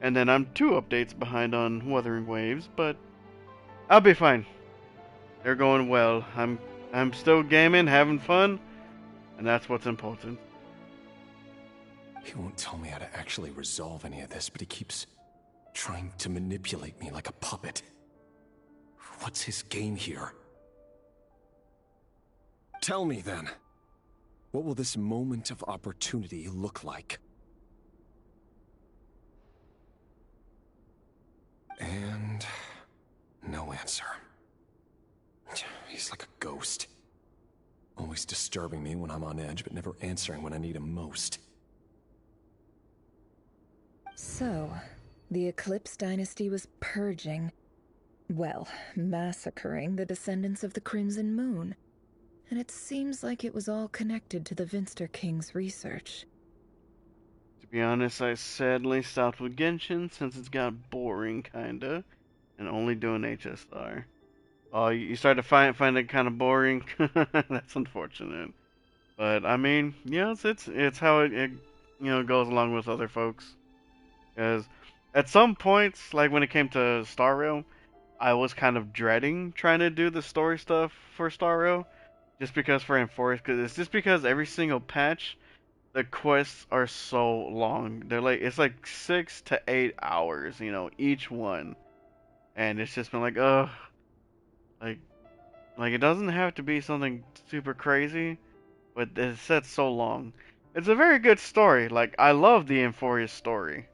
And then I'm 2 updates behind on Wuthering Waves, but I'll be fine. They're going well. I'm still gaming, having fun, and that's what's important. He won't tell me how to actually resolve any of this, but he keeps trying to manipulate me like a puppet. What's his game here? Tell me then. What will this moment of opportunity look like? And no answer. He's like a ghost. Always disturbing me when I'm on edge, but never answering when I need him most. So, the Eclipse dynasty was purging, well, massacring the descendants of the Crimson Moon. And it seems like it was all connected to the Vinster King's research. To be honest, I sadly stopped with Genshin since it's got boring, kinda, and only doing HSR. Oh, you start to find it kind of boring. That's unfortunate. But I mean, yeah, it's how it goes along with other folks. Because at some points, like when it came to Star Rail, I was kind of dreading trying to do the story stuff for Star Rail, just because for Enforced, because it's just because every single patch, the quests are so long. It's like 6 to 8 hours, each one, and it's just been like, ugh, like it doesn't have to be something super crazy, but it's set so long. It's a very good story. Like I love the Euphoria story,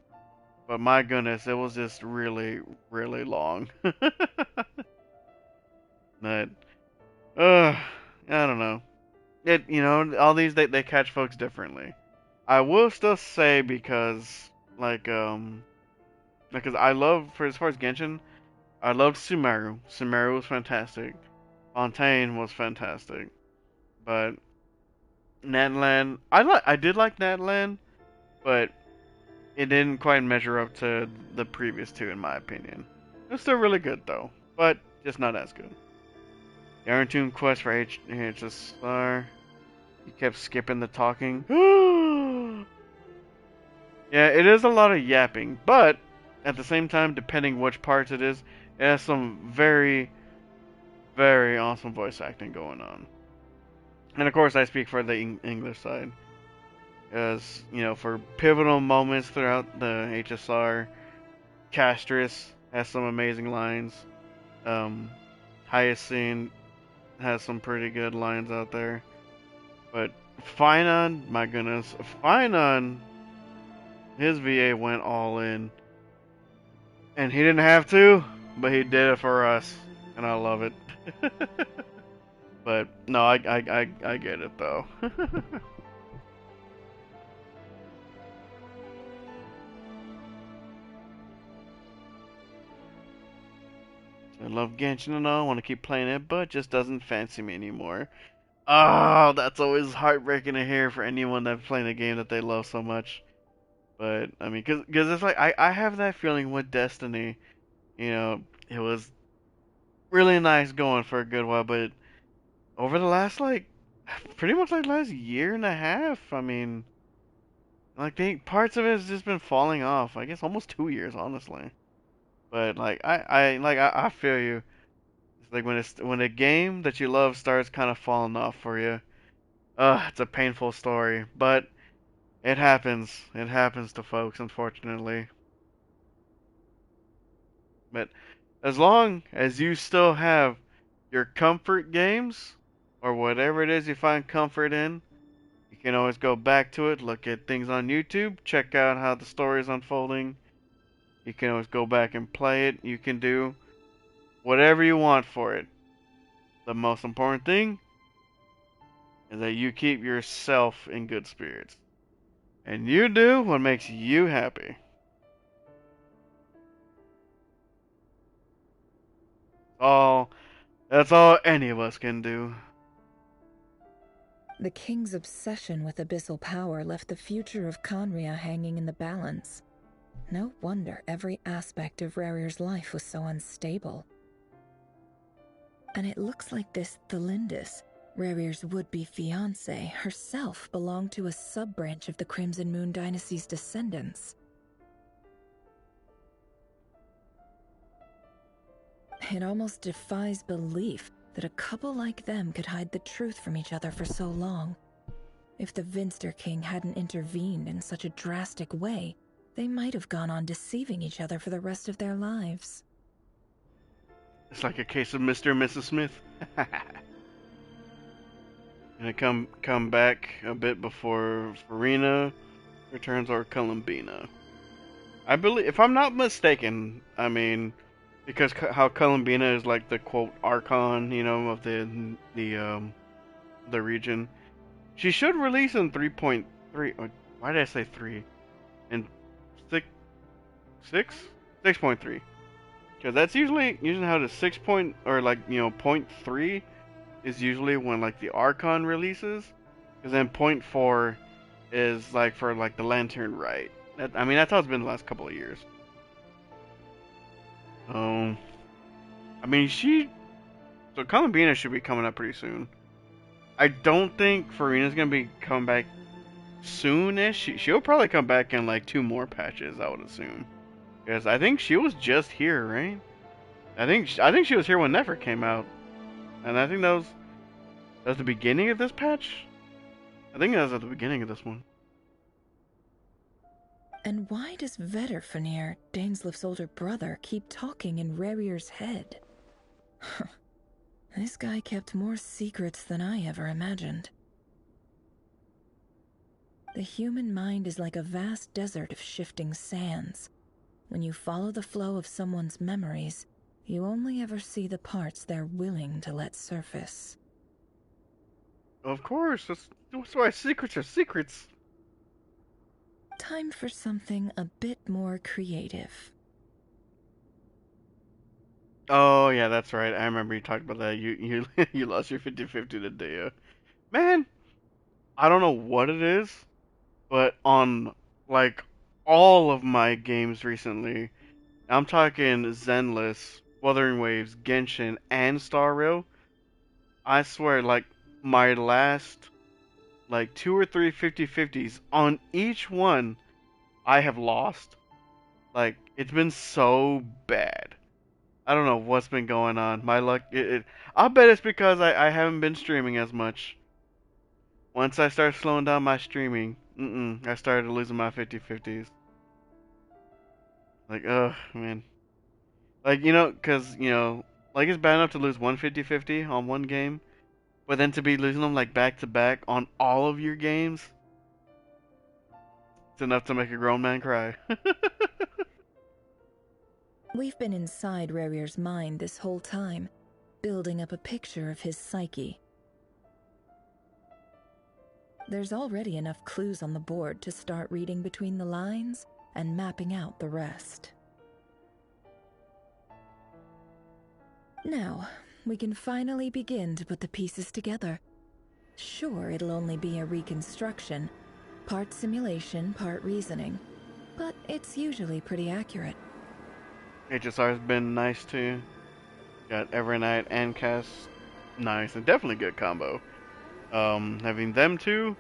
but my goodness, it was just really, really long. But I don't know. All these they catch folks differently. I will still say because I love for as far as Genshin, I loved Sumeru. Sumeru was fantastic. Fontaine was fantastic. But Natlan, I did like Natlan, but it didn't quite measure up to the previous two in my opinion. It was still really good though, but just not as good. The Iron Tomb quest for HSR. You kept skipping the talking. Yeah, it is a lot of yapping, but at the same time, depending which parts it is, it has some very, very awesome voice acting going on. And of course, I speak for the English side. As, for pivotal moments throughout the HSR, Castris has some amazing lines. Hyacinth has some pretty good lines out there. But Finon, my goodness, Finon, his VA went all in. And he didn't have to, but he did it for us. And I love it. But, no, I get it, though. I love Genshin and all, want to keep playing it, but just doesn't fancy me anymore. Oh, that's always heartbreaking to hear for anyone that's playing a game that they love so much. But, I mean, cause it's like, I have that feeling with Destiny. It was really nice going for a good while, but over the last, pretty much last year and a half, I mean, parts of it has just been falling off. I guess almost 2 years, honestly. But, I feel you. It's like when a game that you love starts kind of falling off for you. It's a painful story, but it happens. It happens to folks, unfortunately. But as long as you still have your comfort games, or whatever it is you find comfort in, you can always go back to it, look at things on YouTube, check out how the story is unfolding. You can always go back and play it. You can do whatever you want for it. The most important thing is that you keep yourself in good spirits. And you do what makes you happy. All That's all any of us can do. The king's obsession with abyssal power left the future of Conria hanging in the balance. No wonder every aspect of Rarir's life was so unstable. And it looks like this Thelindis, Rarir's would-be fiancée, herself belonged to a sub-branch of the Crimson Moon Dynasty's descendants. It almost defies belief that a couple like them could hide the truth from each other for so long. If the Vinster King hadn't intervened in such a drastic way, they might have gone on deceiving each other for the rest of their lives. It's like a case of Mr. and Mrs. Smith. And come back a bit before Farina returns, or Columbina. I believe, if I'm not mistaken, I mean, because how Columbina is like the quote Archon, of the region. She should release in 3.3. Why did I say 3? In 6.3. Because that's usually how the 6 point, or point 3 is usually when the Archon releases. Because then point 4 is for the Lantern Rite. That's how it's been the last couple of years. I mean, she So Columbina should be coming up pretty soon. I don't think Farina's gonna be coming back soonish. She'll probably come back in like 2 more patches, I would assume. Because I think she was just here, right? I think she was here when Nefer came out, and I think that was the beginning of this patch. I think that was at the beginning of this one. And why does Vetterfenir, Daneslif's older brother, keep talking in Rarier's head? This guy kept more secrets than I ever imagined. The human mind is like a vast desert of shifting sands. When you follow the flow of someone's memories, you only ever see the parts they're willing to let surface. Of course, that's why secrets are secrets. Time for something a bit more creative. Oh yeah, that's right. I remember you talked about that. You you lost your 50-50 to Dea. Man, I don't know what it is, but on like all of my games recently, I'm talking Zenless, Wuthering Waves, Genshin, and Star Rail. I swear, like my last like 2 or 3 50-50s on each one, I have lost. Like it's been so bad. I don't know what's been going on. My luck, I'll bet it's because I haven't been streaming as much. Once I started slowing down my streaming, I started losing my 50-50s. Like, ugh, man. Like, cause, like it's bad enough to lose one 50-50 on one game, but then to be losing them like back to back on all of your games, it's enough to make a grown man cry. We've been inside Rarier's mind this whole time, building up a picture of his psyche. There's already enough clues on the board to start reading between the lines and mapping out the rest. Now, we can finally begin to put the pieces together. Sure, it'll only be a reconstruction, part simulation, part reasoning, but it's usually pretty accurate. HSR's been nice too. Got Evernight and Cass, nice and definitely good combo. Having them two,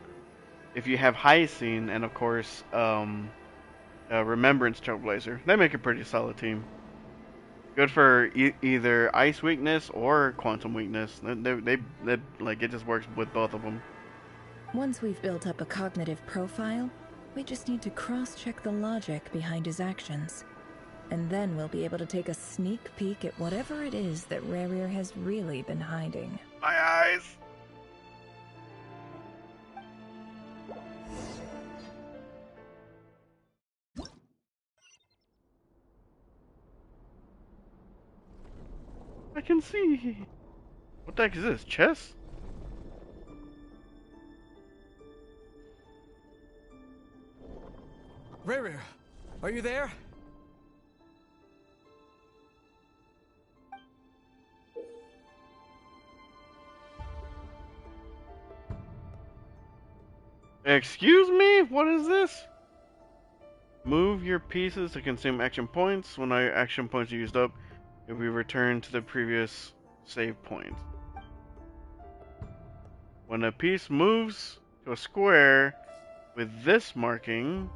if you have Hyacinth and of course Remembrance Trailblazer, they make a pretty solid team. Good for either ice weakness or quantum weakness. They like it just works with both of them. Once we've built up a cognitive profile, we just need to cross-check the logic behind his actions. And then we'll be able to take a sneak peek at whatever it is that Rarier has really been hiding. My eyes! I can see. What the heck is this? Chess? Rarier, are you there? Excuse me? What is this? Move your pieces to consume action points. When our action points are used up, if we return to the previous save point. When a piece moves to a square with this marking,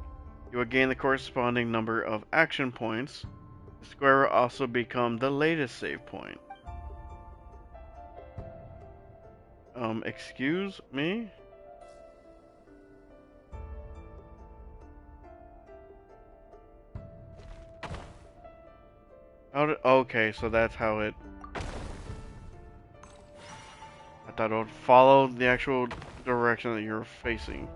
you will gain the corresponding number of action points. The square will also become the latest save point. Excuse me? Okay, so that's how it... I thought it would follow the actual direction that you're facing.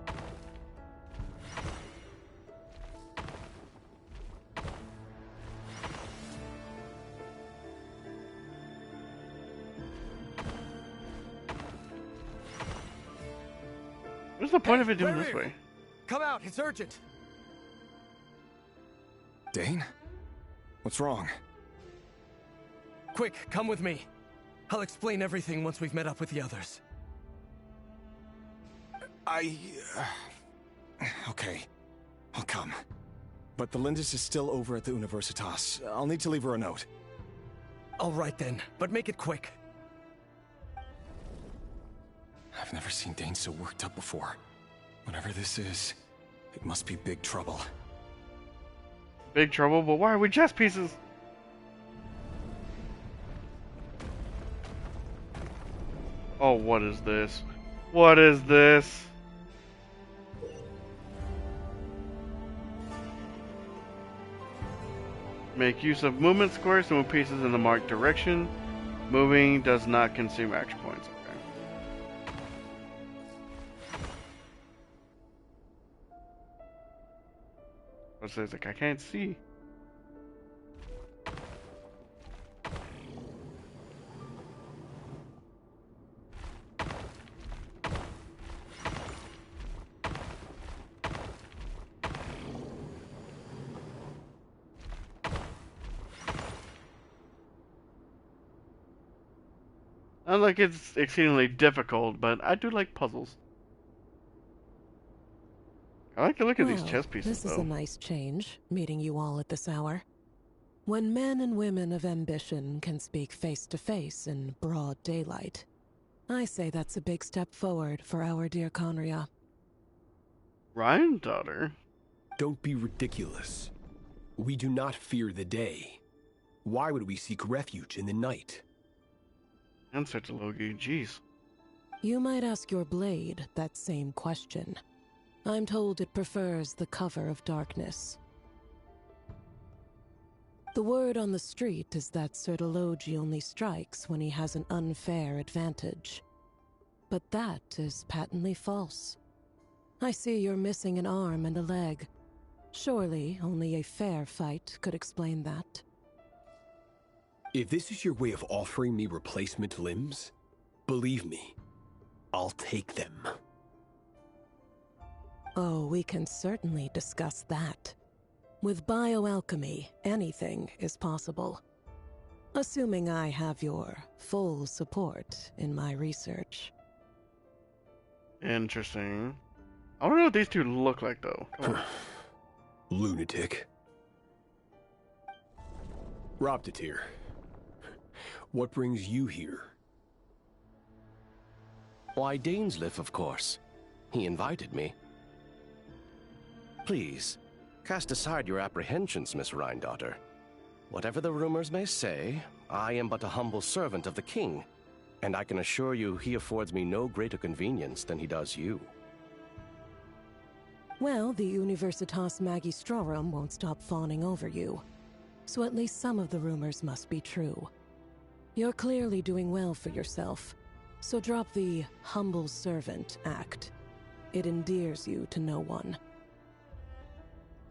What's the point of it doing this way? Come out, it's urgent. Dane? What's wrong? Quick, come with me. I'll explain everything once we've met up with the others. Okay. I'll come. But the Lindis is still over at the Universitas. I'll need to leave her a note. All right then, but make it quick. I've never seen Dane so worked up before. Whatever this is, it must be big trouble. Big trouble? But why are we chess pieces? Oh, what is this? What is this? Make use of movement squares to move pieces in the marked direction. Moving does not consume action points. Okay. What says like I can't see? Not like it's exceedingly difficult, but I do like puzzles. I like to look at these chess pieces, This is though. a nice change, meeting you all at this hour. When men and women of ambition can speak face to face in broad daylight, I say that's a big step forward for our dear Conria. Ryan, daughter? Don't be ridiculous. We do not fear the day. Why would we seek refuge in the night? Answer to Logi, jeez. You might ask your blade that same question. I'm told it prefers the cover of darkness. The word on the street is that Sertologi only strikes when he has an unfair advantage. But that is patently false. I see you're missing an arm and a leg. Surely only a fair fight could explain that. If this is your way of offering me replacement limbs, believe me, I'll take them. Oh, we can certainly discuss that. With bioalchemy, anything is possible. Assuming I have your full support in my research. Interesting. I don't know what these two look like, though. Lunatic. Robtatir, what brings you here? Why, Dainsleif, of course. He invited me. Please, cast aside your apprehensions, Miss Rhine-daughter. Whatever the rumors may say, I am but a humble servant of the king, and I can assure you he affords me no greater convenience than he does you. Well, the Universitas Magistrorum won't stop fawning over you. So at least some of the rumors must be true. You're clearly doing well for yourself, so drop the humble servant act. It endears you to no one.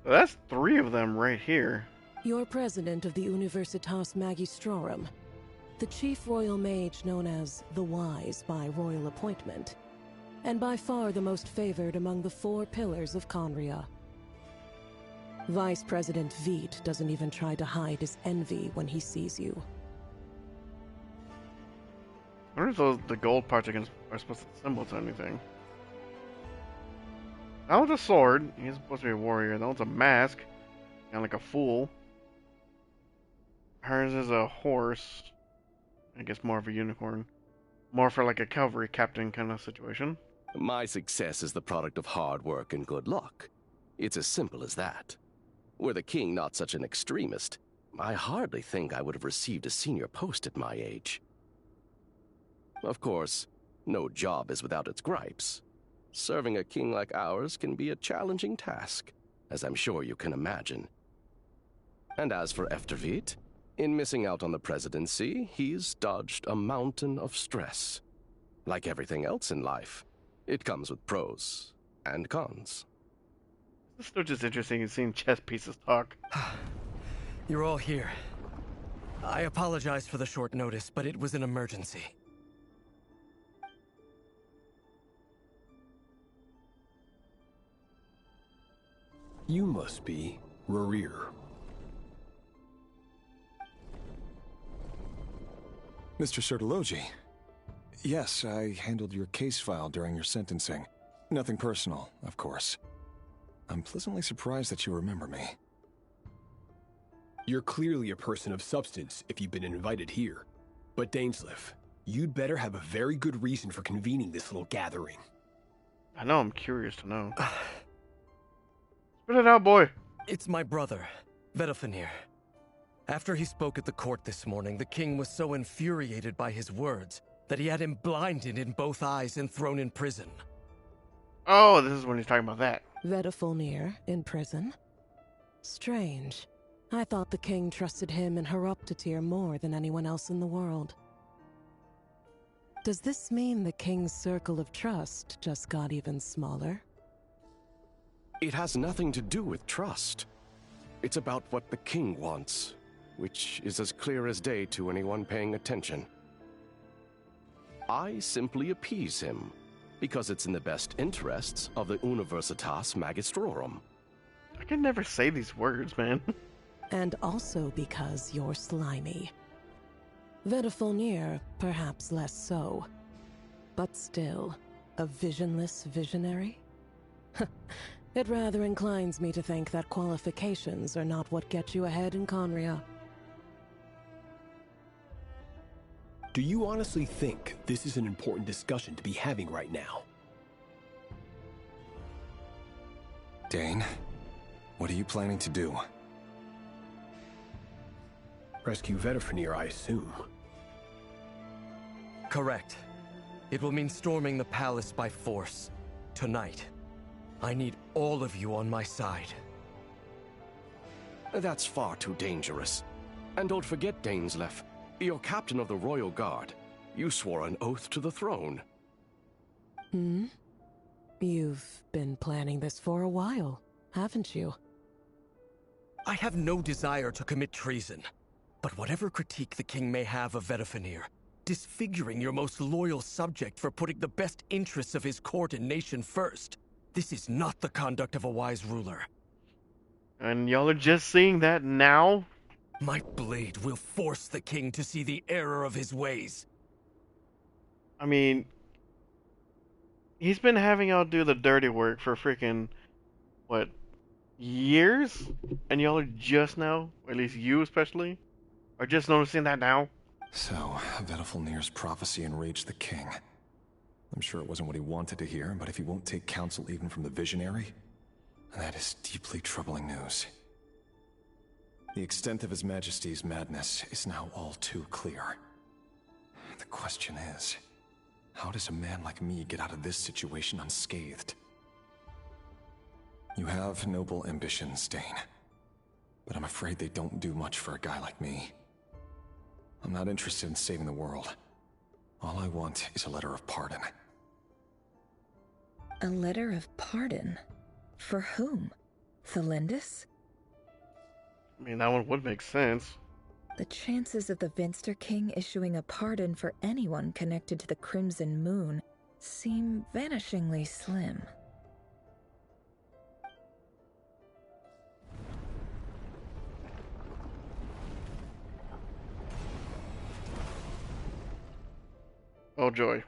That's 3 of them right here. You're president of the Universitas Magistrorum, the chief royal mage known as the Wise by royal appointment, and by far the most favored among the 4 pillars of Conria. Vice President Veet doesn't even try to hide his envy when he sees you. I wonder if the gold parts are supposed to symbol to anything. That one's a sword. He's supposed to be a warrior. That one's a mask. Kind of like a fool. Hers is a horse. I guess more of a unicorn. More for like a cavalry captain kind of situation. My success is the product of hard work and good luck. It's as simple as that. Were the king not such an extremist, I hardly think I would have received a senior post at my age. Of course, no job is without its gripes. Serving a king like ours can be a challenging task, as I'm sure you can imagine. And as for Eftervit, in missing out on the presidency, he's dodged a mountain of stress. Like everything else in life, it comes with pros and cons. It's still just interesting in seeing chess pieces talk. You're all here. I apologize for the short notice, but it was an emergency. You must be Rarir. Mr. Sertologi. Yes, I handled your case file during your sentencing. Nothing personal, of course. I'm pleasantly surprised that you remember me. You're clearly a person of substance if you've been invited here. But Dainsleif, you'd better have a very good reason for convening this little gathering. I know, I'm curious to know. Spit it out, boy. It's my brother, Vedafenir. After he spoke at the court this morning, the king was so infuriated by his words that he had him blinded in both eyes and thrown in prison. Oh, this is when he's talking about that. Vedafenir in prison? Strange. I thought the king trusted him and Heroptatir more than anyone else in the world. Does this mean the king's circle of trust just got even smaller? It has nothing to do with trust. It's about what the king wants, which is as clear as day to anyone paying attention. I simply appease him, because it's in the best interests of the Universitas Magistrorum. I can never say these words, man. And also because you're slimy. Vedafenir, perhaps less so. But still, a visionless visionary? It rather inclines me to think that qualifications are not what get you ahead in Conria. Do you honestly think this is an important discussion to be having right now? Dane, what are you planning to do? Rescue Vedafenir, I assume. Correct. It will mean storming the palace by force. Tonight. I need all of you on my side. That's far too dangerous. And don't forget, Dainsleif, you're captain of the Royal Guard. You swore an oath to the throne. Hmm? You've been planning this for a while, haven't you? I have no desire to commit treason. But whatever critique the king may have of Vedafenir, disfiguring your most loyal subject for putting the best interests of his court and nation first, this is not the conduct of a wise ruler. And y'all are just seeing that now? My blade will force the king to see the error of his ways. I mean, he's been having y'all do the dirty work for freaking, what, years? And y'all are just now, or at least you especially, are just noticing that now? So, Vedafenir's prophecy enraged the king. I'm sure it wasn't what he wanted to hear, but if he won't take counsel even from the visionary, that is deeply troubling news. The extent of His Majesty's madness is now all too clear. The question is, how does a man like me get out of this situation unscathed? You have noble ambitions, Dane, but I'm afraid they don't do much for a guy like me. I'm not interested in saving the world. All I want is a letter of pardon. A letter of pardon? For whom? Thelindis? I mean, that one would make sense. The chances of the Vinster King issuing a pardon for anyone connected to the Crimson Moon seem vanishingly slim. Oh joy.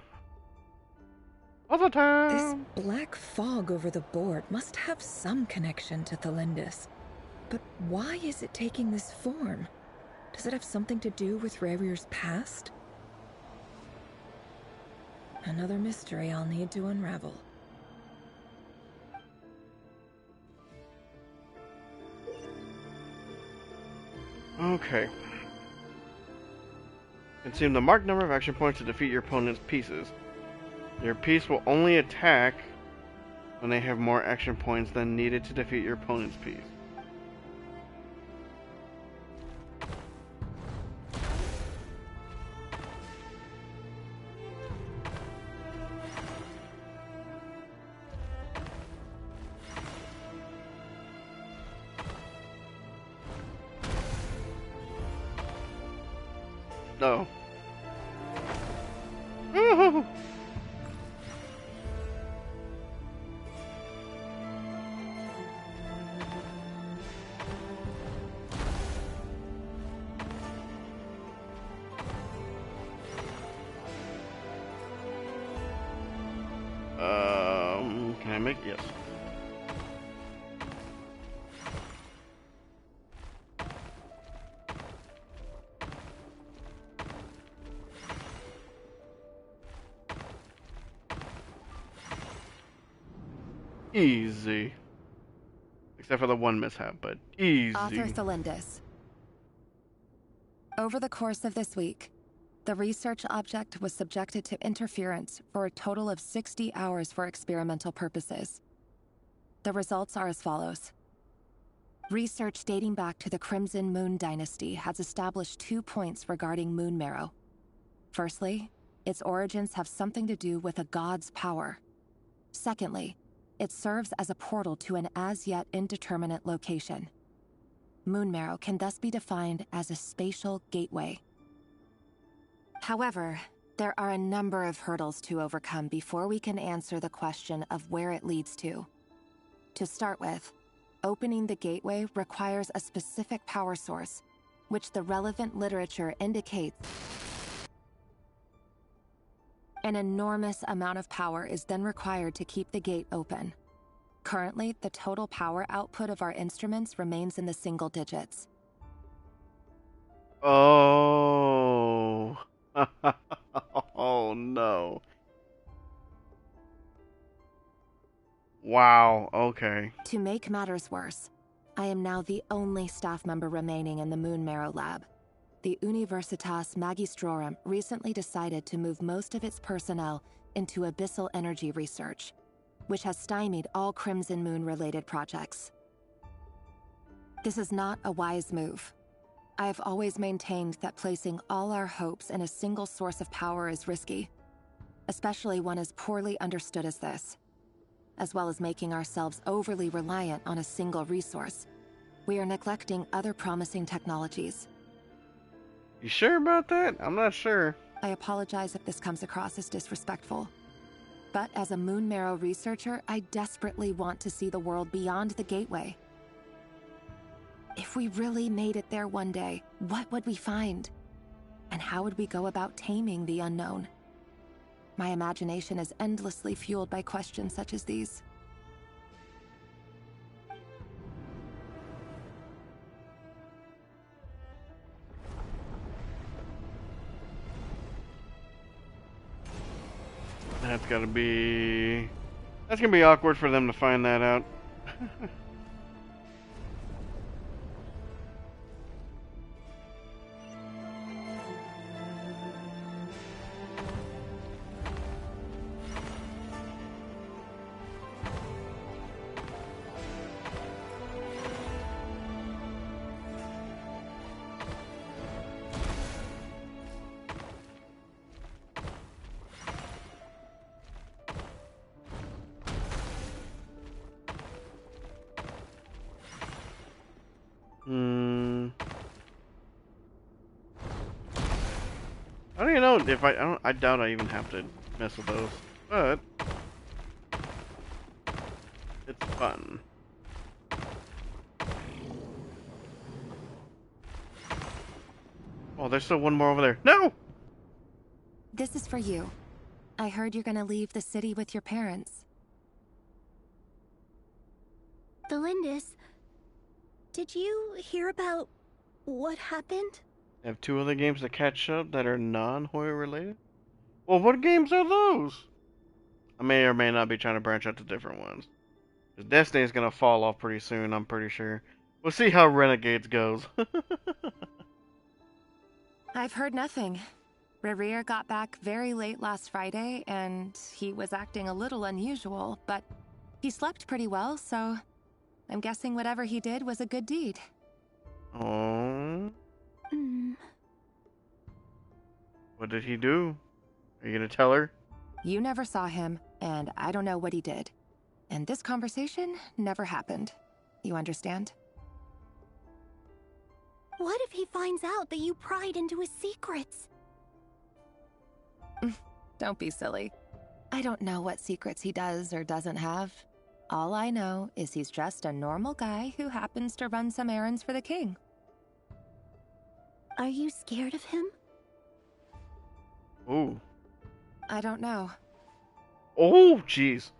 Other time! This black fog over the board must have some connection to Thelindis. But why is it taking this form? Does it have something to do with Rarir's past? Another mystery I'll need to unravel. Okay. Consume the marked number of action points to defeat your opponent's pieces. Your piece will only attack when they have more action points than needed to defeat your opponent's piece. No. Can I make yes? Easy. Except for the one mishap, but easy. Author Thelindis. Over the course of this week, the research object was subjected to interference for a total of 60 hours for experimental purposes. The results are as follows. Research dating back to the Crimson Moon Dynasty has established 2 points regarding moon marrow. Firstly, its origins have something to do with a god's power. Secondly, it serves as a portal to an as-yet indeterminate location. Moon marrow can thus be defined as a spatial gateway. However, there are a number of hurdles to overcome before we can answer the question of where it leads to. To start with, opening the gateway requires a specific power source, which the relevant literature indicates. An enormous amount of power is then required to keep the gate open. Currently, the total power output of our instruments remains in the single digits. Oh. Oh no. Wow, okay. To make matters worse, I am now the only staff member remaining in the Moon Marrow lab. The Universitas Magistrorum recently decided to move most of its personnel into abyssal energy research, which has stymied all Crimson Moon-related projects. This is not a wise move. I have always maintained that placing all our hopes in a single source of power is risky, especially one as poorly understood as this. As well as making ourselves overly reliant on a single resource, we are neglecting other promising technologies. You sure about that? I'm not sure. I apologize if this comes across as disrespectful. But as a Moon Marrow researcher, I desperately want to see the world beyond the gateway. If we really made it there one day, what would we find? And how would we go about taming the unknown? My imagination is endlessly fueled by questions such as these. That's gonna be awkward for them to find that out. I don't even know if I doubt I even have to mess with those, but it's fun. Oh, there's still one more over there. No! This is for you. I heard you're gonna leave the city with your parents. Thelindis, did you hear about what happened? I have 2 other games to catch up that are non-Hoyo related. Well, what games are those? I may or may not be trying to branch out to different ones. 'Cause Destiny's gonna fall off pretty soon, I'm pretty sure. We'll see how Renegades goes. I've heard nothing. Rerir got back very late last Friday, and he was acting a little unusual, but he slept pretty well, so I'm guessing whatever he did was a good deed. Oh. What did he do? Are you gonna tell her? You never saw him, and I don't know what he did. And this conversation never happened. You understand? What if he finds out that you pried into his secrets? Don't be silly. I don't know what secrets he does or doesn't have. All I know is he's just a normal guy who happens to run some errands for the king. Are you scared of him? Ooh. I don't know. Oh, jeez.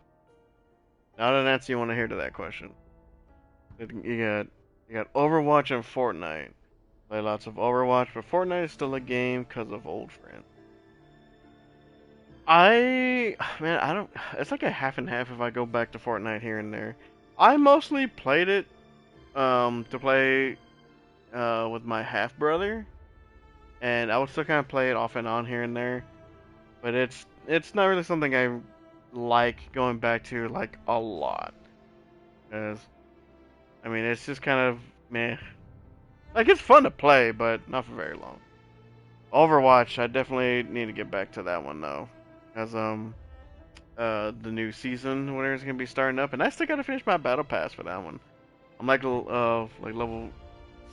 Not an answer you want to hear to that question. You got Overwatch and Fortnite. Play lots of Overwatch, but Fortnite is still a game because of old friends. Man, I don't. It's like a half and half if I go back to Fortnite here and there. I mostly played it to play with my half brother, and I would still kind of play it off and on here and there. But it's not really something I like going back to like a lot, because I mean it's just kind of meh. Like it's fun to play, but not for very long. Overwatch, I definitely need to get back to that one though, because the new season whatever is gonna be starting up, and I still gotta finish my battle pass for that one. I'm like level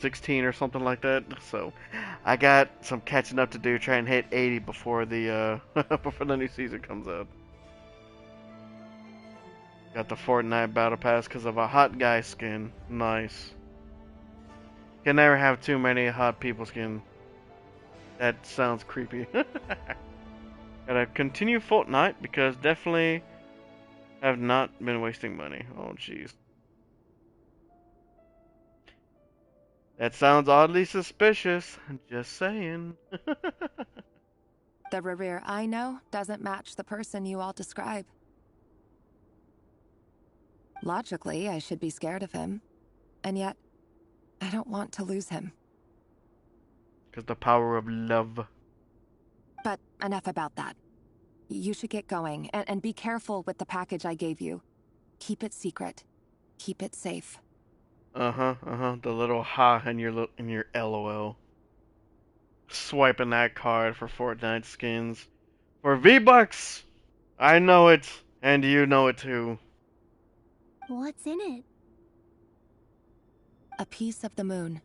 16 or something like that, so I got some catching up to do. Try and hit 80 before the before the new season comes out. Got the Fortnite battle pass because of a hot guy skin. Nice. Can never have too many hot people skin. That sounds creepy. Gotta continue Fortnite because definitely have not been wasting money. Oh jeez. That sounds oddly suspicious. Just saying. The Revere I know doesn't match the person you all describe. Logically, I should be scared of him. And yet, I don't want to lose him. Because the power of love. But enough about that. You should get going, and be careful with the package I gave you. Keep it secret. Keep it safe. The little ha in your LOL. Swiping that card for Fortnite skins. For V-Bucks! I know it, and you know it too. What's in it? A piece of the moon.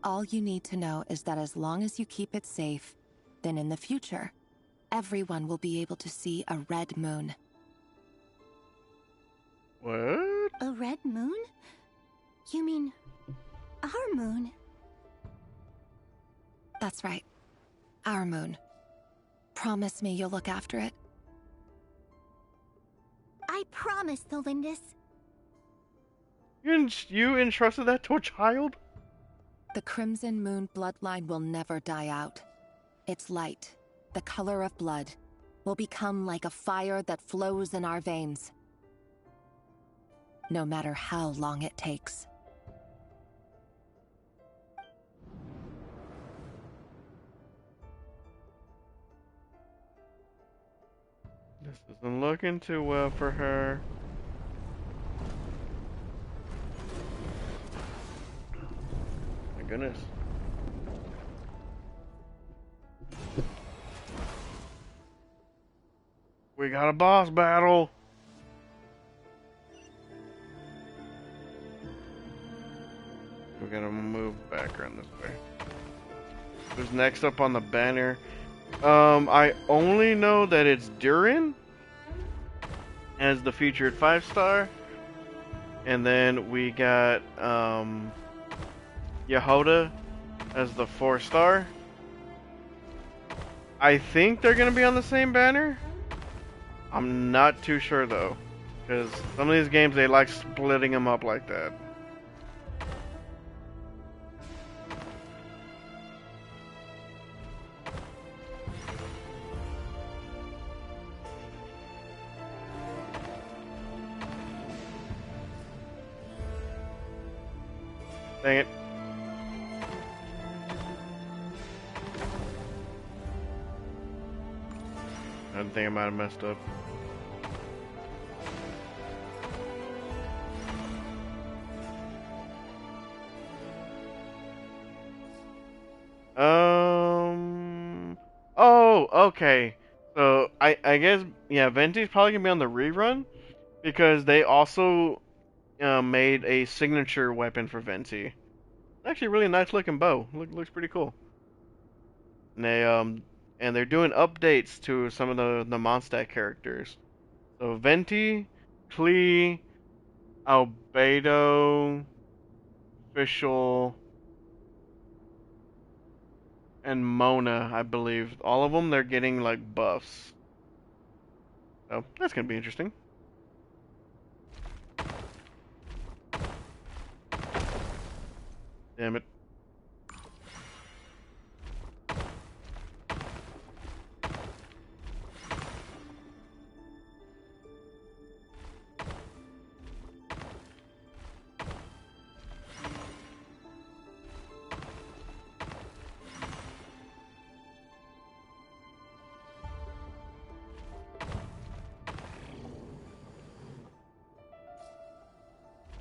All you need to know is that as long as you keep it safe, then in the future, everyone will be able to see a red moon. What? A red moon? You mean our moon? That's right. Our moon. Promise me you'll look after it. I promise, Thelindis. You entrusted that to a child? The Crimson Moon bloodline will never die out. Its light, the color of blood, will become like a fire that flows in our veins. No matter how long it takes. This isn't looking too well for her. My goodness. We got a boss battle. We gotta move back around this way. Who's next up on the banner? I only know that it's Durin as the featured 5-star, and then we got Yehoda as the 4-star. I think they're gonna be on the same banner. I'm not too sure though, because some of these games they like splitting them up like that. Dang it. I think I might have messed up. Oh, okay. So I guess yeah, Venti's probably gonna be on the rerun because they also made a signature weapon for Venti. Actually, a really nice looking bow. Looks pretty cool. And they're doing updates to some of the Mondstadt characters. So Venti, Klee, Albedo, Official, and Mona, I believe. All of them, they're getting like buffs. So that's gonna be interesting. Damn it.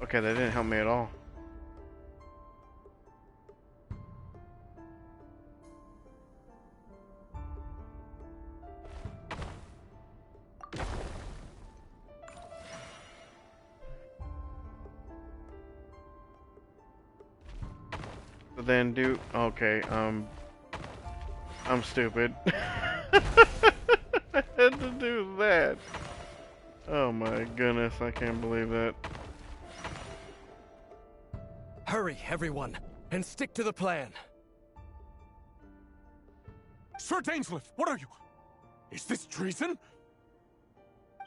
Okay, that didn't help me at all. So then do okay, I'm stupid. I had to do that. Oh my goodness, I can't believe that. Hurry, everyone, and stick to the plan. Sir Dainsleif, what are you? Is this treason?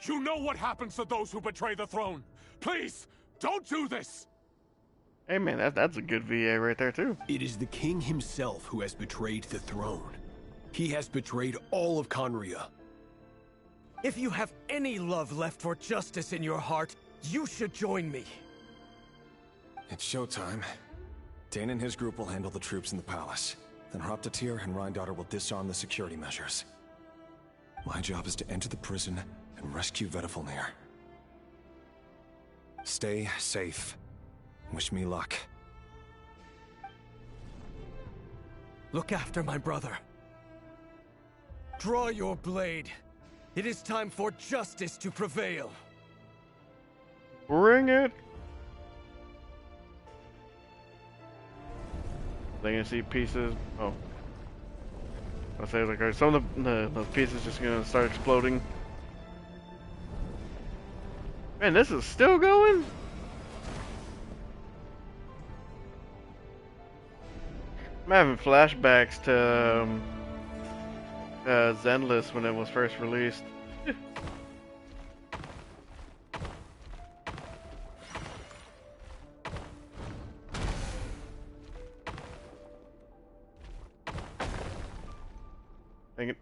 You know what happens to those who betray the throne. Please, don't do this! Hey man, that's a good VA right there too. It is the king himself who has betrayed the throne. He has betrayed all of Conria. If you have any love left for justice in your heart, you should join me. It's showtime. Dane and his group will handle the troops in the palace. Then Hraptatir and Rheindater will disarm the security measures. My job is to enter the prison and rescue Vedifalnir. Stay safe. Wish me luck. Look after my brother. Draw your blade. It is time for justice to prevail. Bring it. They gonna see pieces. Oh, I say like, are some of the pieces just gonna start exploding? Man, this is still going. I'm having flashbacks to Zenless when it was first released. Dang it.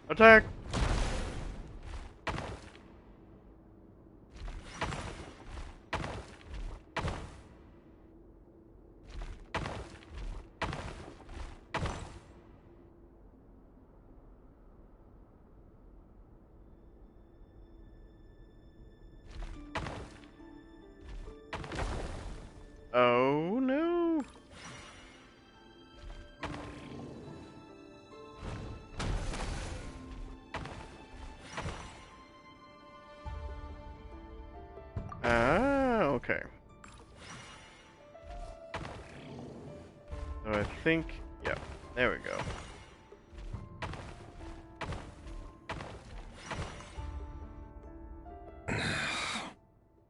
Attack! Oh no! Ah, okay. So I think, yeah, there we go.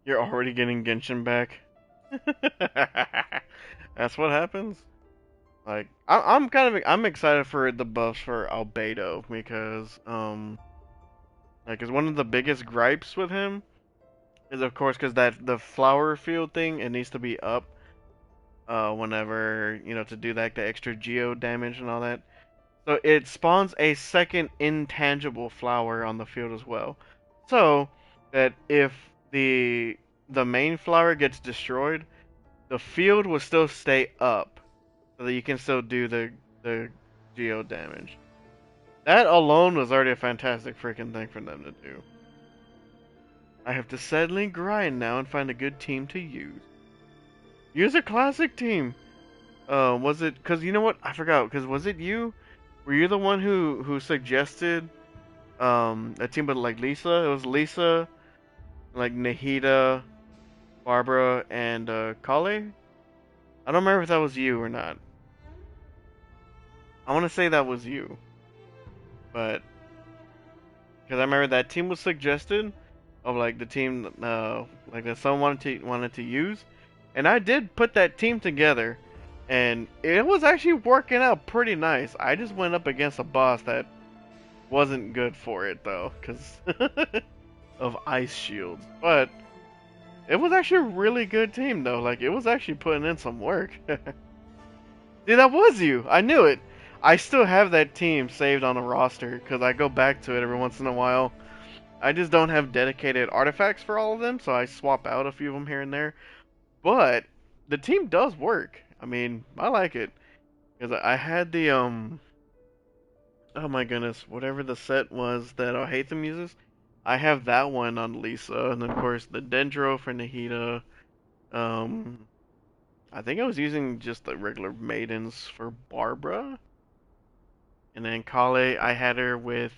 You're already getting Genshin back. That's what happens. Like, I'm excited for the buffs for Albedo because like, cause one of the biggest gripes with him is of course because that the flower field thing, it needs to be up whenever, you know, to do like the extra geo damage and all that. So it spawns a second intangible flower on the field as well. So that if the main flower gets destroyed, the field will still stay up, so that you can still do the geo damage. That alone was already a fantastic freaking thing for them to do. I have to sadly grind now and find a good team to use. Use a classic team. Was it? Cause you know what? I forgot. Cause was it you? Were you the one who suggested a team with like Lisa? It was Lisa, like Nahida, Barbara, and Kale. I don't remember if that was you or not. I want to say that was you, but because I remember that team was suggested of like the team like that someone wanted to use, and I did put that team together, and it was actually working out pretty nice. I just went up against a boss that wasn't good for it though, because of ice shields, but it was actually a really good team though. Like, it was actually putting in some work. Dude, that was you. I knew it. I still have that team saved on a roster because I go back to it every once in a while. I just don't have dedicated artifacts for all of them, so I swap out a few of them here and there. But the team does work. I mean, I like it because I had the oh my goodness, whatever the set was that Hatham uses. I have that one on Lisa, and then of course the Dendro for Nahida. Um, I think I was using just the regular maidens for Barbara, and then Kale, I had her with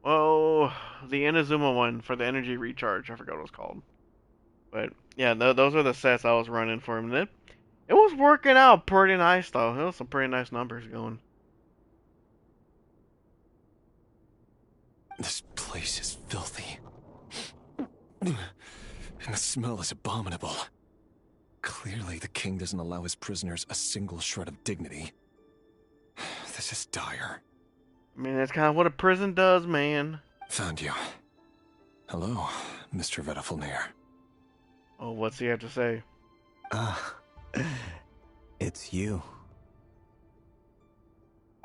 oh, the Inazuma one for the energy recharge. I forgot what it was called. But yeah, those are the sets I was running for him. It was working out pretty nice though. There was some pretty nice numbers going. This place is filthy. And the smell is abominable. Clearly, the king doesn't allow his prisoners a single shred of dignity. This is dire. I mean, that's kind of what a prison does, man. Found you. Hello, Mr. Vedafilnir. Oh, what's he have to say? It's you.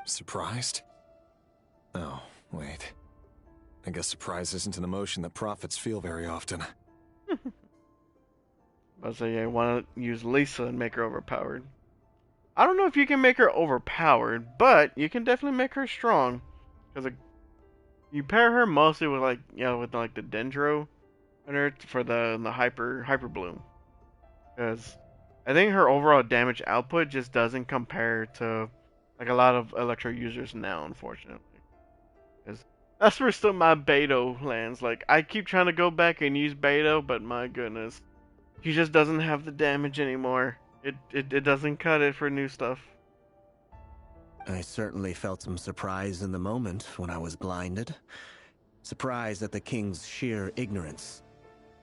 Surprised? Oh, wait. I guess surprise isn't an emotion that prophets feel very often. I say, yeah, I want to use Lisa and make her overpowered. I don't know if you can make her overpowered, but you can definitely make her strong. Because you pair her mostly with like, you know, with like the Dendro in her for the hyper bloom. Because I think her overall damage output just doesn't compare to like a lot of Electro users now, unfortunately. Because that's where still my Beto lands. Like, I keep trying to go back and use Beto, but my goodness. He just doesn't have the damage anymore. It doesn't cut it for new stuff. I certainly felt some surprise in the moment when I was blinded. Surprise at the king's sheer ignorance.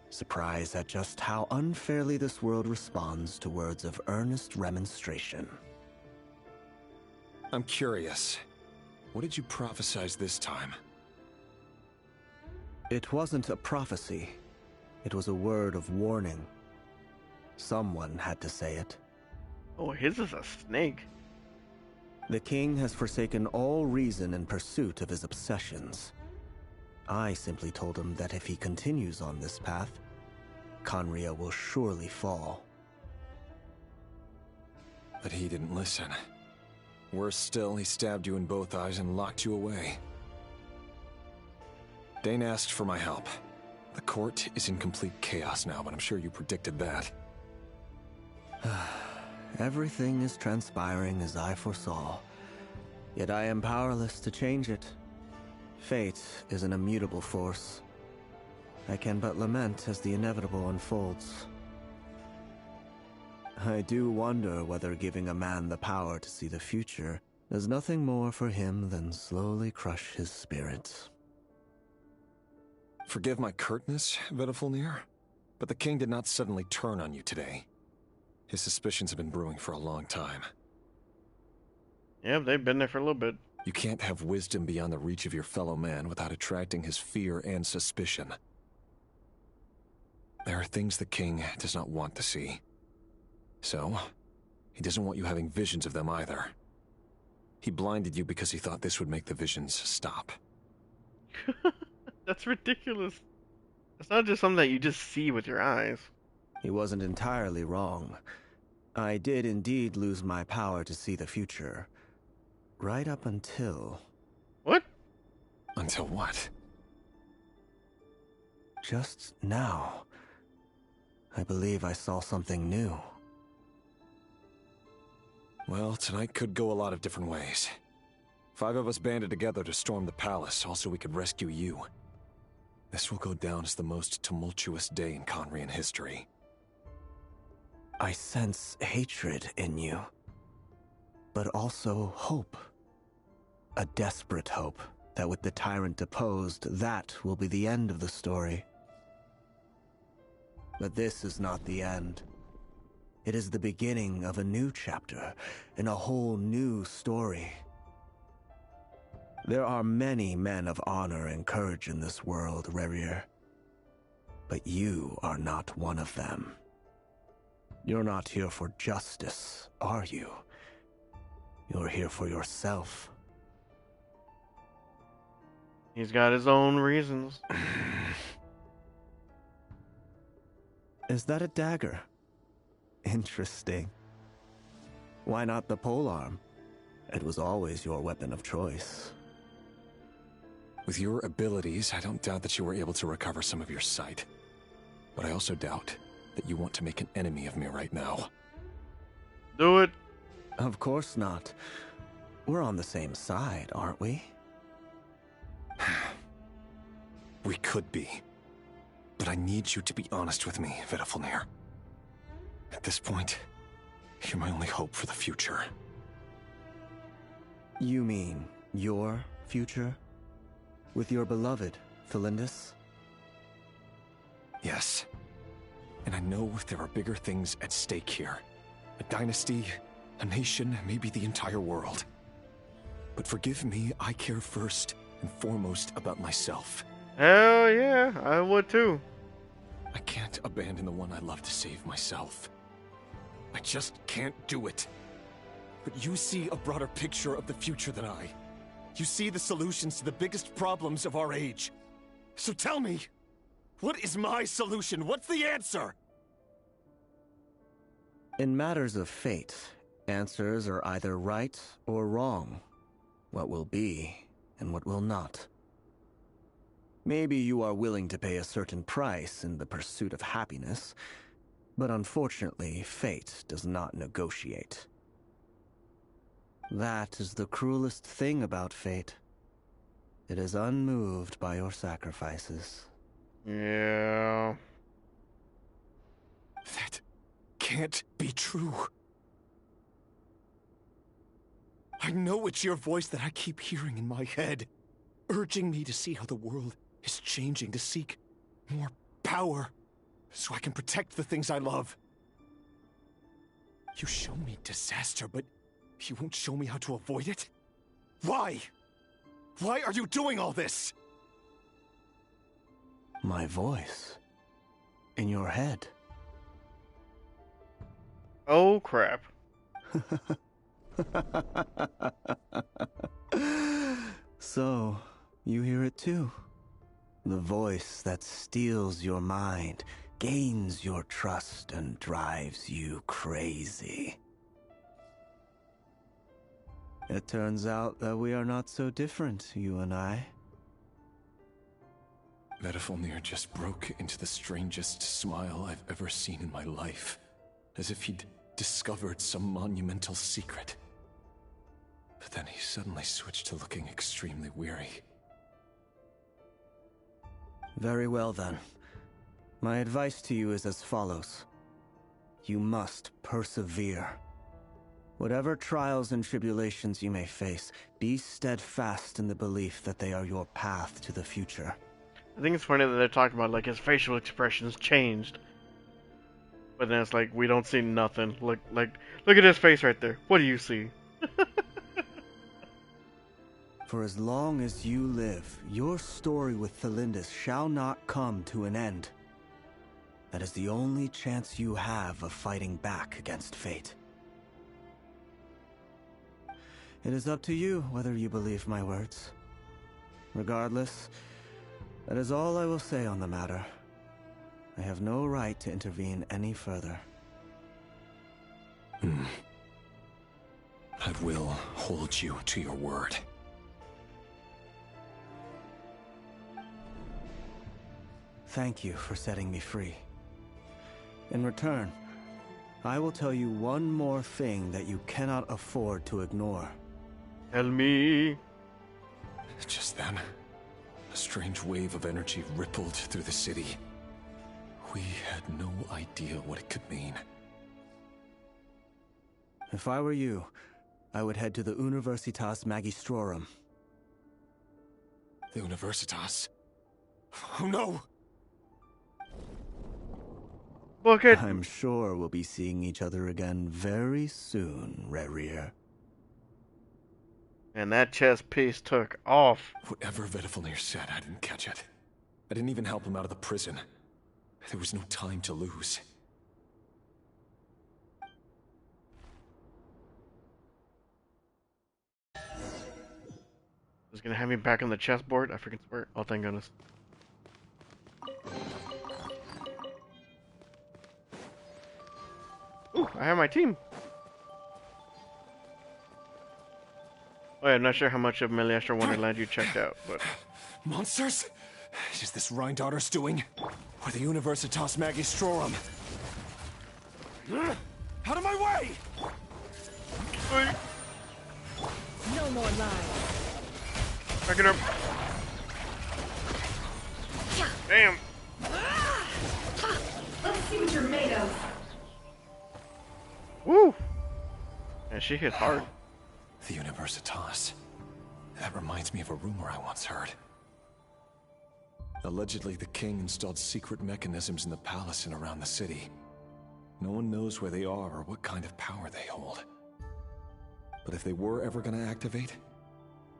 Surprise at just how unfairly this world responds to words of earnest remonstration. I'm curious. What did you prophesize this time? It wasn't a prophecy. It was a word of warning. Someone had to say it. Oh, his is a snake. The king has forsaken all reason in pursuit of his obsessions. I simply told him that if he continues on this path, Conria will surely fall. But he didn't listen. Worse still, he stabbed you in both eyes and locked you away. Dane asked for my help. The court is in complete chaos now, but I'm sure you predicted that. Everything is transpiring as I foresaw, yet I am powerless to change it. Fate is an immutable force. I can but lament as the inevitable unfolds. I do wonder whether giving a man the power to see the future does nothing more for him than slowly crush his spirit. Forgive my curtness, Vedafilnir, but the king did not suddenly turn on you today. His suspicions have been brewing for a long time. Yeah, they've been there for a little bit. You can't have wisdom beyond the reach of your fellow man without attracting his fear and suspicion. There are things the king does not want to see. So, he doesn't want you having visions of them either. He blinded you because he thought this would make the visions stop. That's ridiculous. It's not just something that you just see with your eyes. He wasn't entirely wrong. I did indeed lose my power to see the future. Right up until... What? Until what? Just now. I believe I saw something new. Well, tonight could go a lot of different ways. 5 of us banded together to storm the palace, also we could rescue you. This will go down as the most tumultuous day in Conrian history. I sense hatred in you, but also hope. A desperate hope that with the tyrant deposed, that will be the end of the story. But this is not the end. It is the beginning of a new chapter, in a whole new story. There are many men of honor and courage in this world, Rerir. But you are not one of them. You're not here for justice, are you? You're here for yourself. He's got his own reasons. Is that a dagger? Interesting. Why not the polearm? It was always your weapon of choice. With your abilities, I don't doubt that you were able to recover some of your sight. But I also doubt that you want to make an enemy of me right now. Do it. Of course not. We're on the same side, aren't we? We could be. But I need you to be honest with me, Vedafalnir. At this point, you're my only hope for the future. You mean your future? With your beloved, Felindis? Yes. And I know there are bigger things at stake here. A dynasty, a nation, maybe the entire world. But forgive me, I care first and foremost about myself. Hell yeah, I would too. I can't abandon the one I love to save myself. I just can't do it. But you see a broader picture of the future than I. You see the solutions to the biggest problems of our age. So tell me, what is my solution? What's the answer? In matters of fate, answers are either right or wrong. What will be and what will not. Maybe you are willing to pay a certain price in the pursuit of happiness, but unfortunately, fate does not negotiate. That is the cruelest thing about fate. It is unmoved by your sacrifices. Yeah. That can't be true. I know it's your voice that I keep hearing in my head, urging me to see how the world is changing, to seek more power, so I can protect the things I love. You show me disaster, but you won't show me how to avoid it? Why? Why are you doing all this? My voice. In your head. Oh, crap. So, you hear it too? The voice that steals your mind, gains your trust, and drives you crazy. It turns out that we are not so different, you and I. Vedafalnir just broke into the strangest smile I've ever seen in my life, as if he'd discovered some monumental secret. But then he suddenly switched to looking extremely weary. Very well then. My advice to you is as follows. You must persevere. Whatever trials and tribulations you may face, be steadfast in the belief that they are your path to the future. I think it's funny that they're talking about like his facial expressions changed. But then it's like we don't see nothing. Look at his face right there. What do you see? For as long as you live, your story with Felindis shall not come to an end. That is the only chance you have of fighting back against fate. It is up to you whether you believe my words. Regardless, that is all I will say on the matter. I have no right to intervene any further. I will hold you to your word. Thank you for setting me free. In return, I will tell you one more thing that you cannot afford to ignore. Tell me. Just then, a strange wave of energy rippled through the city. We had no idea what it could mean. If I were you, I would head to the Universitas Magistrorum. The Universitas? Oh no! Look at... I'm sure we'll be seeing each other again very soon, Rerir. And that chess piece took off. Whatever Vedafalnir said, I didn't catch it. I didn't even help him out of the prison. There was no time to lose. It's gonna have me back on the chessboard. I freaking swear. Oh, thank goodness. Ooh, I have my team. Oh, yeah, I'm not sure how much of Meliestra Wonderland you checked out, but... Monsters? Is this Rhindaughter's doing? Or the Universitas Magistrorum? Out of my way! No more lies. Back it up. Damn. Let's see what you're made of. Woo! And she hit hard. The Universitas. That reminds me of a rumor I once heard. Allegedly, the king installed secret mechanisms in the palace and around the city. No one knows where they are or what kind of power they hold. But if they were ever going to activate,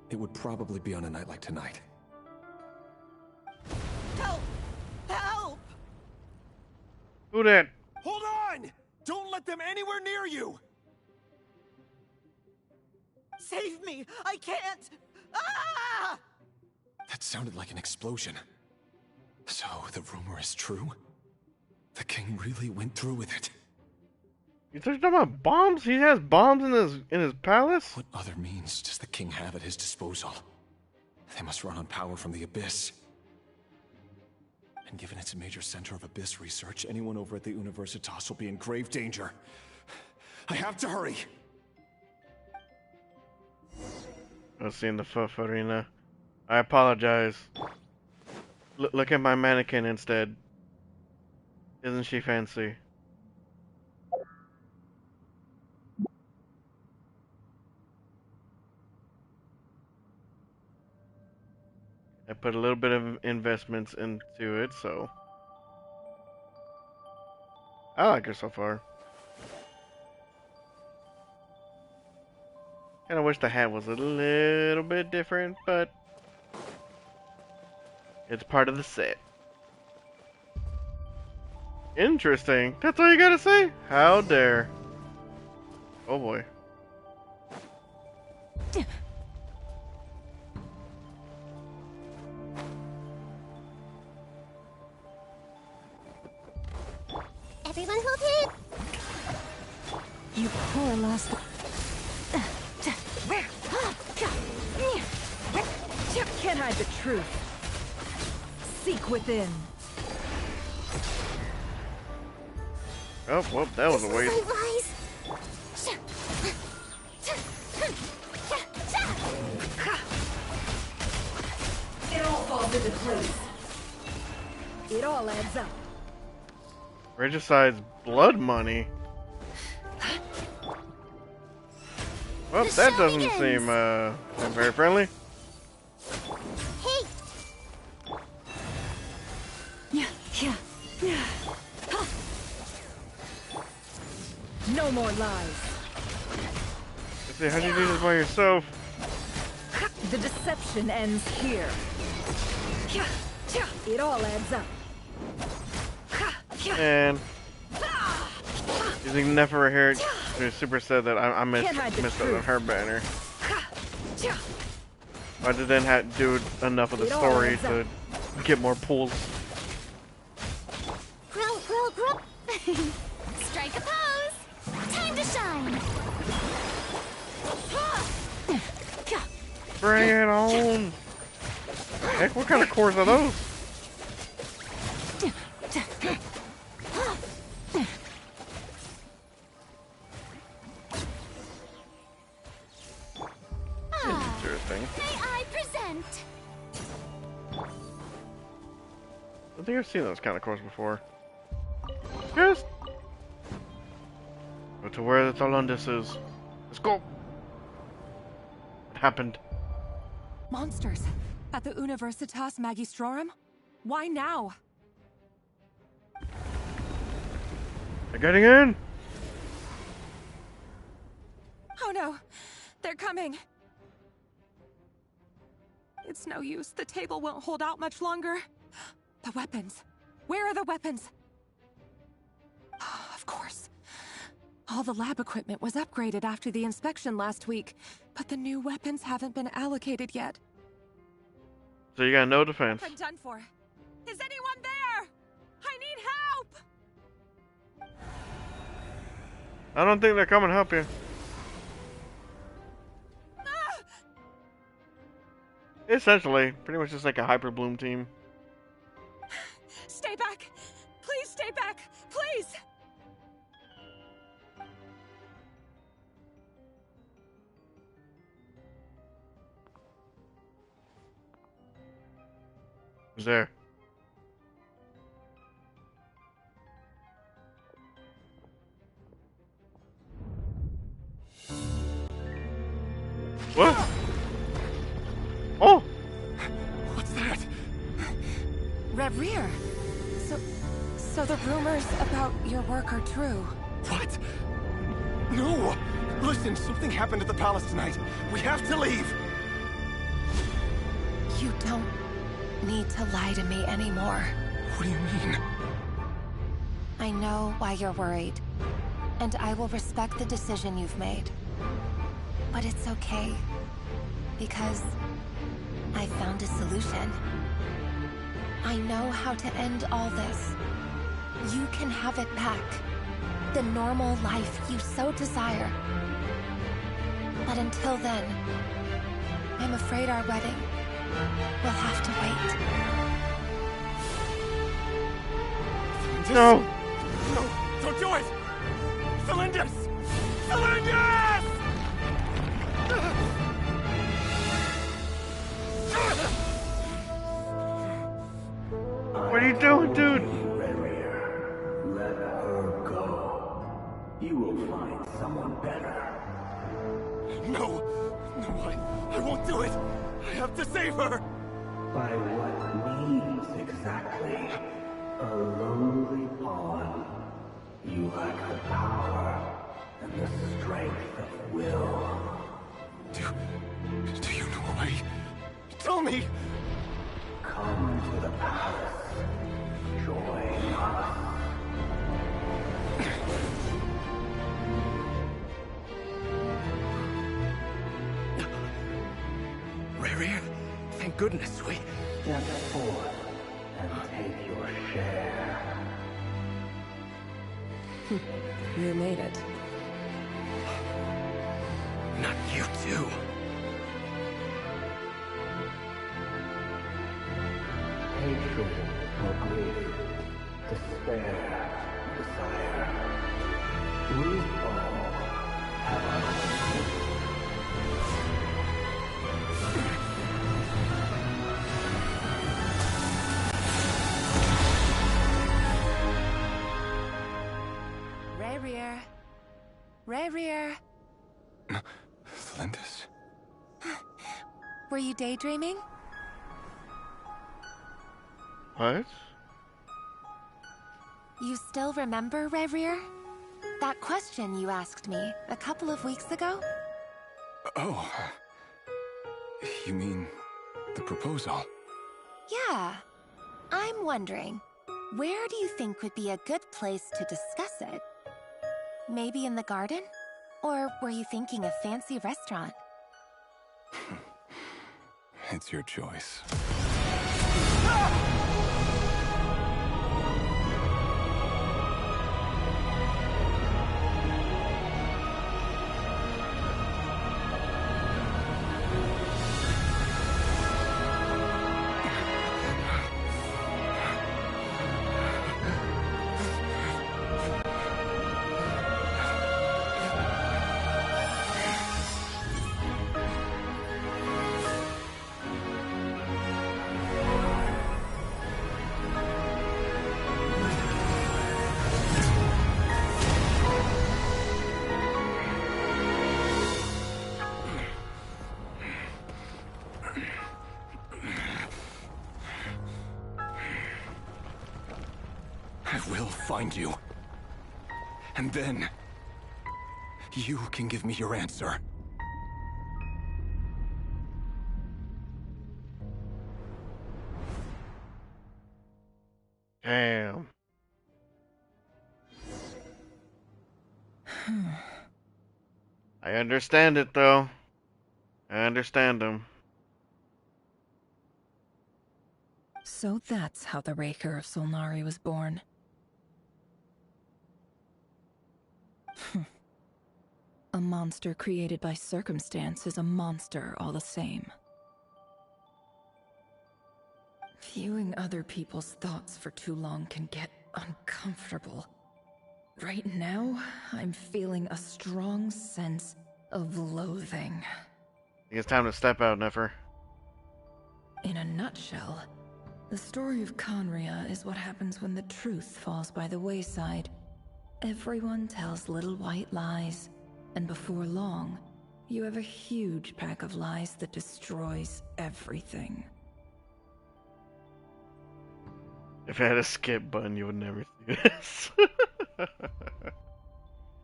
it would probably be on a night like tonight. Help! Help! Who that? Hold on! Don't let them anywhere near you! Save me! I can't! Ah! That sounded like an explosion. So, the rumor is true? The king really went through with it? You talking about bombs? He has bombs in his palace? What other means does the king have at his disposal? They must run on power from the Abyss. And given it's a major center of Abyss research, anyone over at the Universitas will be in grave danger. I have to hurry! Let's see in the FUF arena. I apologize. Look at my mannequin instead. Isn't she fancy? I put a little bit of investments into it, so I like her so far. Kinda wish the hat was a little bit different, but it's part of the set. Interesting. That's all you gotta say? How dare. Oh boy. Everyone hold it! You poor last... Can't hide the truth. Seek within. Oh, well, that was a waste. It all falls into place. It all adds up. Regicide's blood money. Well, that doesn't seem very friendly. Hey! No more lies. Let's see, how'd you do this by yourself? The deception ends here. It all adds up. And using Nefer here, who super said that I missed it on her banner. I didn't do enough of the story to get more pulls. Grill. Strike a pose! Time to shine! Bring it on! Heck, what kind of cores are those? Interesting. May I present? I think I've seen those kind of cores before. Yes. Go to where the Tholundis is. Let's go. What happened? Monsters at the Universitas Magistrorum? Why now? They're getting in. Oh no, they're coming. It's no use. The table won't hold out much longer. The weapons. Where are the weapons? Of course. All the lab equipment was upgraded after the inspection last week, but the new weapons haven't been allocated yet. So you got no defense. I'm done for. Is anyone there? I need help! I don't think they're coming to help you. Essentially, pretty much just like a Hyper Bloom team. Stay back! Please stay back! Please! Who's there? What? Oh! What's that? Reverie. So the rumors about your work are true. What? No! Listen, something happened at the palace tonight. We have to leave! You don't need to lie to me anymore. What do you mean? I know why you're worried, and I will respect the decision you've made. But it's okay, because I found a solution. I know how to end all this. You can have it back. The normal life you so desire. But until then, I'm afraid our wedding will have to wait. No! No! Don't do it! Felindus! Felindus! What are you doing, dude? Let her go. You will find someone better. No! No, I won't do it! I have to save her! By what means exactly? A lowly pawn. You lack the power and the strength of will. Do you know a way? Tell me! Come to the palace. Join us. Reverie, thank goodness we... Step forth and take your share. You made it. Not you too. Hatred or grief, despair, desire. We all have our own. Reverie. Reverie. Felindus? Were you daydreaming? What? You still remember, Reverie? That question you asked me a couple of weeks ago? Oh. You mean the proposal? Yeah. I'm wondering, where do you think would be a good place to discuss it? Maybe in the garden? Or were you thinking a fancy restaurant? It's your choice. I will find you. And then... you can give me your answer. Damn. I understand it, though. I understand him. So that's how the Raker of Solnari was born. A monster created by circumstance is a monster all the same. Viewing other people's thoughts for too long can get uncomfortable. Right now, I'm feeling a strong sense of loathing. I think it's time to step out, Nefer. In a nutshell, the story of Conria is what happens when the truth falls by the wayside. Everyone tells little white lies, and before long, you have a huge pack of lies that destroys everything. If I had a skip button, you would never see this.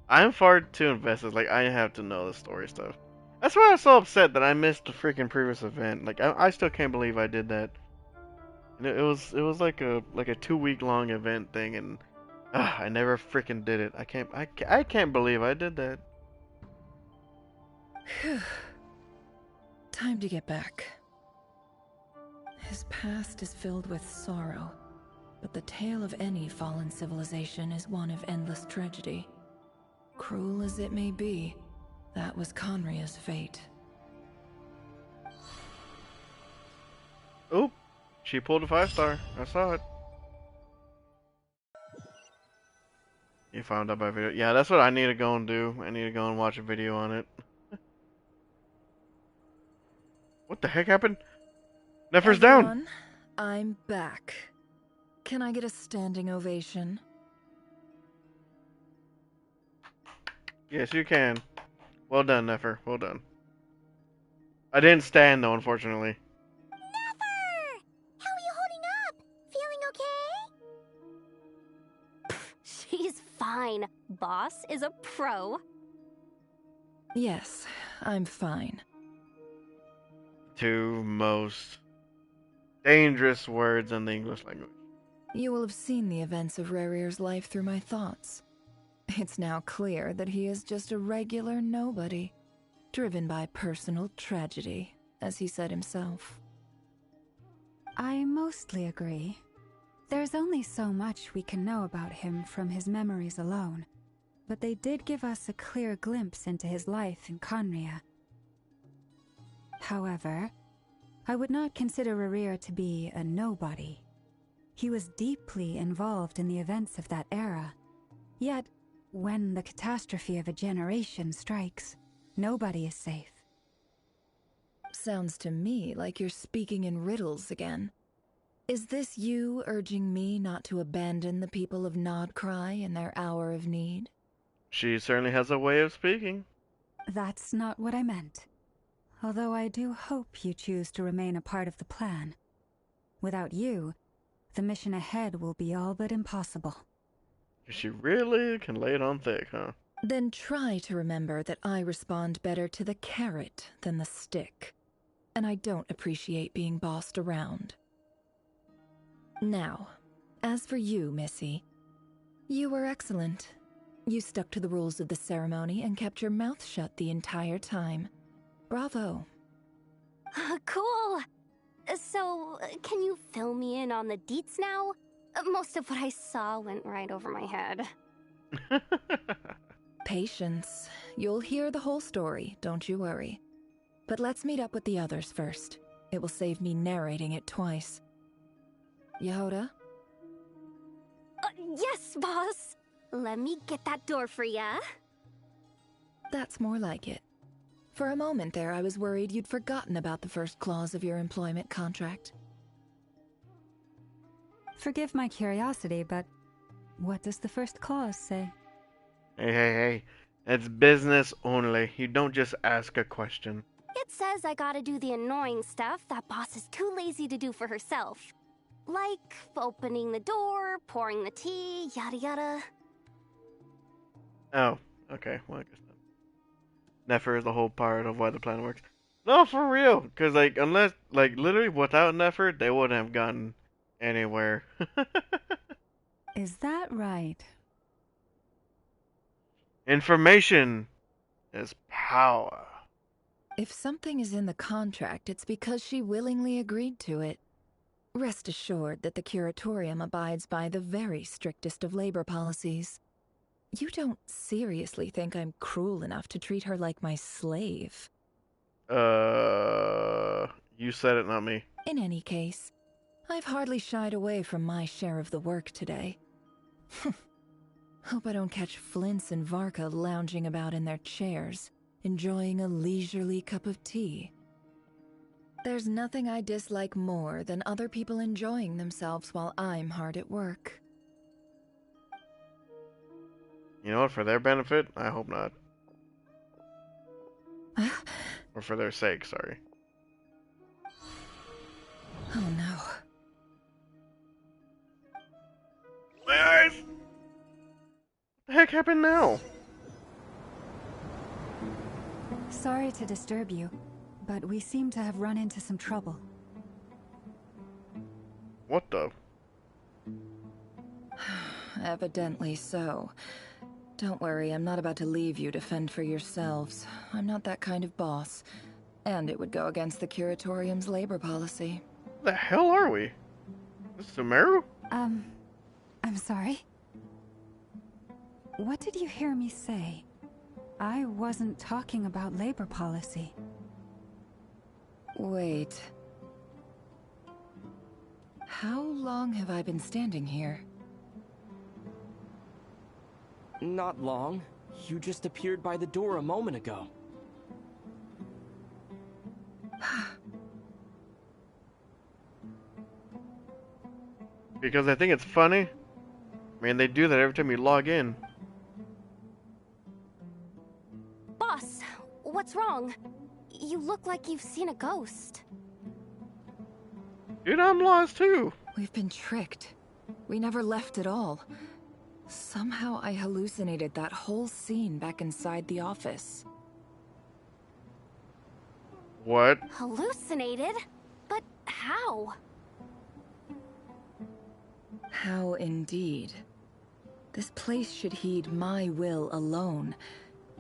I'm far too invested. Like, I have to know the story stuff. That's why I was so upset that I missed the freaking previous event. Like, I still can't believe I did that. And it was like a 2-week long event thing, and I never freaking did it. I can't believe I did that. Time to get back. His past is filled with sorrow, but the tale of any fallen civilization is one of endless tragedy. Cruel as it may be, that was Conria's fate. Oop, she pulled a 5-star. I saw it. You found out by video. Yeah, that's what I need to go and do. I need to go and watch a video on it. What the heck happened? Nefer's down. I'm back. Can I get a standing ovation? Yes, you can. Well done, Nefer. Well done. I didn't stand though, unfortunately. Nefer! How are you holding up? Feeling okay? She's fine. Boss is a pro. Yes, I'm fine. Two most dangerous words in the English language. You will have seen the events of Rerir's life through my thoughts. It's now clear that he is just a regular nobody, driven by personal tragedy, as he said himself. I mostly agree. There's only so much we can know about him from his memories alone, but they did give us a clear glimpse into his life in Conria. However, I would not consider Rerir to be a nobody. He was deeply involved in the events of that era. Yet, when the catastrophe of a generation strikes, nobody is safe. Sounds to me like you're speaking in riddles again. Is this you urging me not to abandon the people of Nodcry in their hour of need? She certainly has a way of speaking. That's not what I meant. Although I do hope you choose to remain a part of the plan. Without you, the mission ahead will be all but impossible. She really can lay it on thick, huh? Then try to remember that I respond better to the carrot than the stick. And I don't appreciate being bossed around. Now, as for you, Missy, you were excellent. You stuck to the rules of the ceremony and kept your mouth shut the entire time. Bravo. Cool. So, can you fill me in on the deets now? Most of what I saw went right over my head. Patience. You'll hear the whole story, don't you worry. But let's meet up with the others first. It will save me narrating it twice. Yehoda? Yes, boss! Let me get that door for ya. That's more like it. For a moment there, I was worried you'd forgotten about the first clause of your employment contract. Forgive my curiosity, but what does the first clause say? Hey. It's business only. You don't just ask a question. It says I gotta do the annoying stuff that boss is too lazy to do for herself. Like opening the door, pouring the tea, yada yada. Oh, okay. Well, I guess not. Nefer is the whole part of why the plan works. No, for real. Because, like, unless, like, literally without Nefer, they wouldn't have gotten anywhere. Is that right? Information is power. If something is in the contract, it's because she willingly agreed to it. Rest assured that the Curatorium abides by the very strictest of labor policies. You don't seriously think I'm cruel enough to treat her like my slave? You said it, not me. In any case, I've hardly shied away from my share of the work today. Hope I don't catch Flintz and Varka lounging about in their chairs, enjoying a leisurely cup of tea. There's nothing I dislike more than other people enjoying themselves while I'm hard at work. You know what? For their benefit, I hope not. Or for their sake, sorry. Oh no. My eyes! What the heck happened now? Sorry to disturb you, but we seem to have run into some trouble. What the? Evidently so. Don't worry, I'm not about to leave you to fend for yourselves. I'm not that kind of boss. And it would go against the Curatorium's labor policy. The hell are we? This is Sumeru? I'm sorry? What did you hear me say? I wasn't talking about labor policy. Wait. How long have I been standing here? Not long. You just appeared by the door a moment ago. Because I think it's funny. I mean, they do that every time you log in. Boss, what's wrong? You look like you've seen a ghost. Dude, I'm lost too. We've been tricked. We never left at all. Somehow I hallucinated that whole scene back inside the office. What? Hallucinated? But how? How indeed. This place should heed my will alone.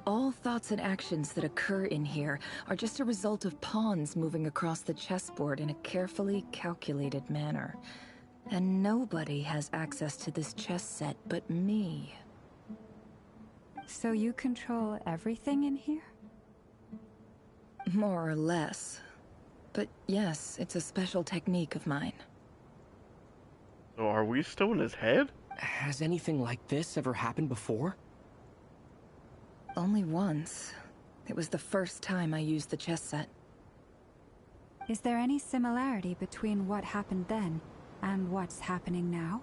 All thoughts and actions that occur in here are just a result of pawns moving across the chessboard in a carefully calculated manner. And nobody has access to this chess set but me. So you control everything in here? More or less. But yes, it's a special technique of mine. So are we still in his head? Has anything like this ever happened before? Only once. It was the first time I used the chess set. Is there any similarity between what happened then and what's happening now?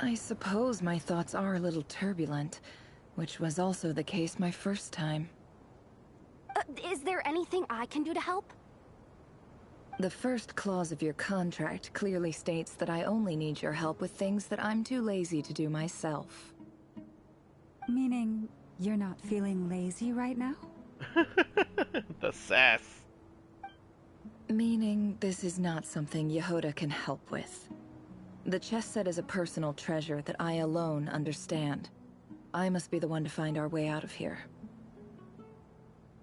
I suppose my thoughts are a little turbulent, which was also the case my first time. Is there anything I can do to help? The first clause of your contract clearly states that I only need your help with things that I'm too lazy to do myself. Meaning, you're not feeling lazy right now? The sass. Meaning, this is not something Yehoda can help with. The chess set is a personal treasure that I alone understand. I must be the one to find our way out of here.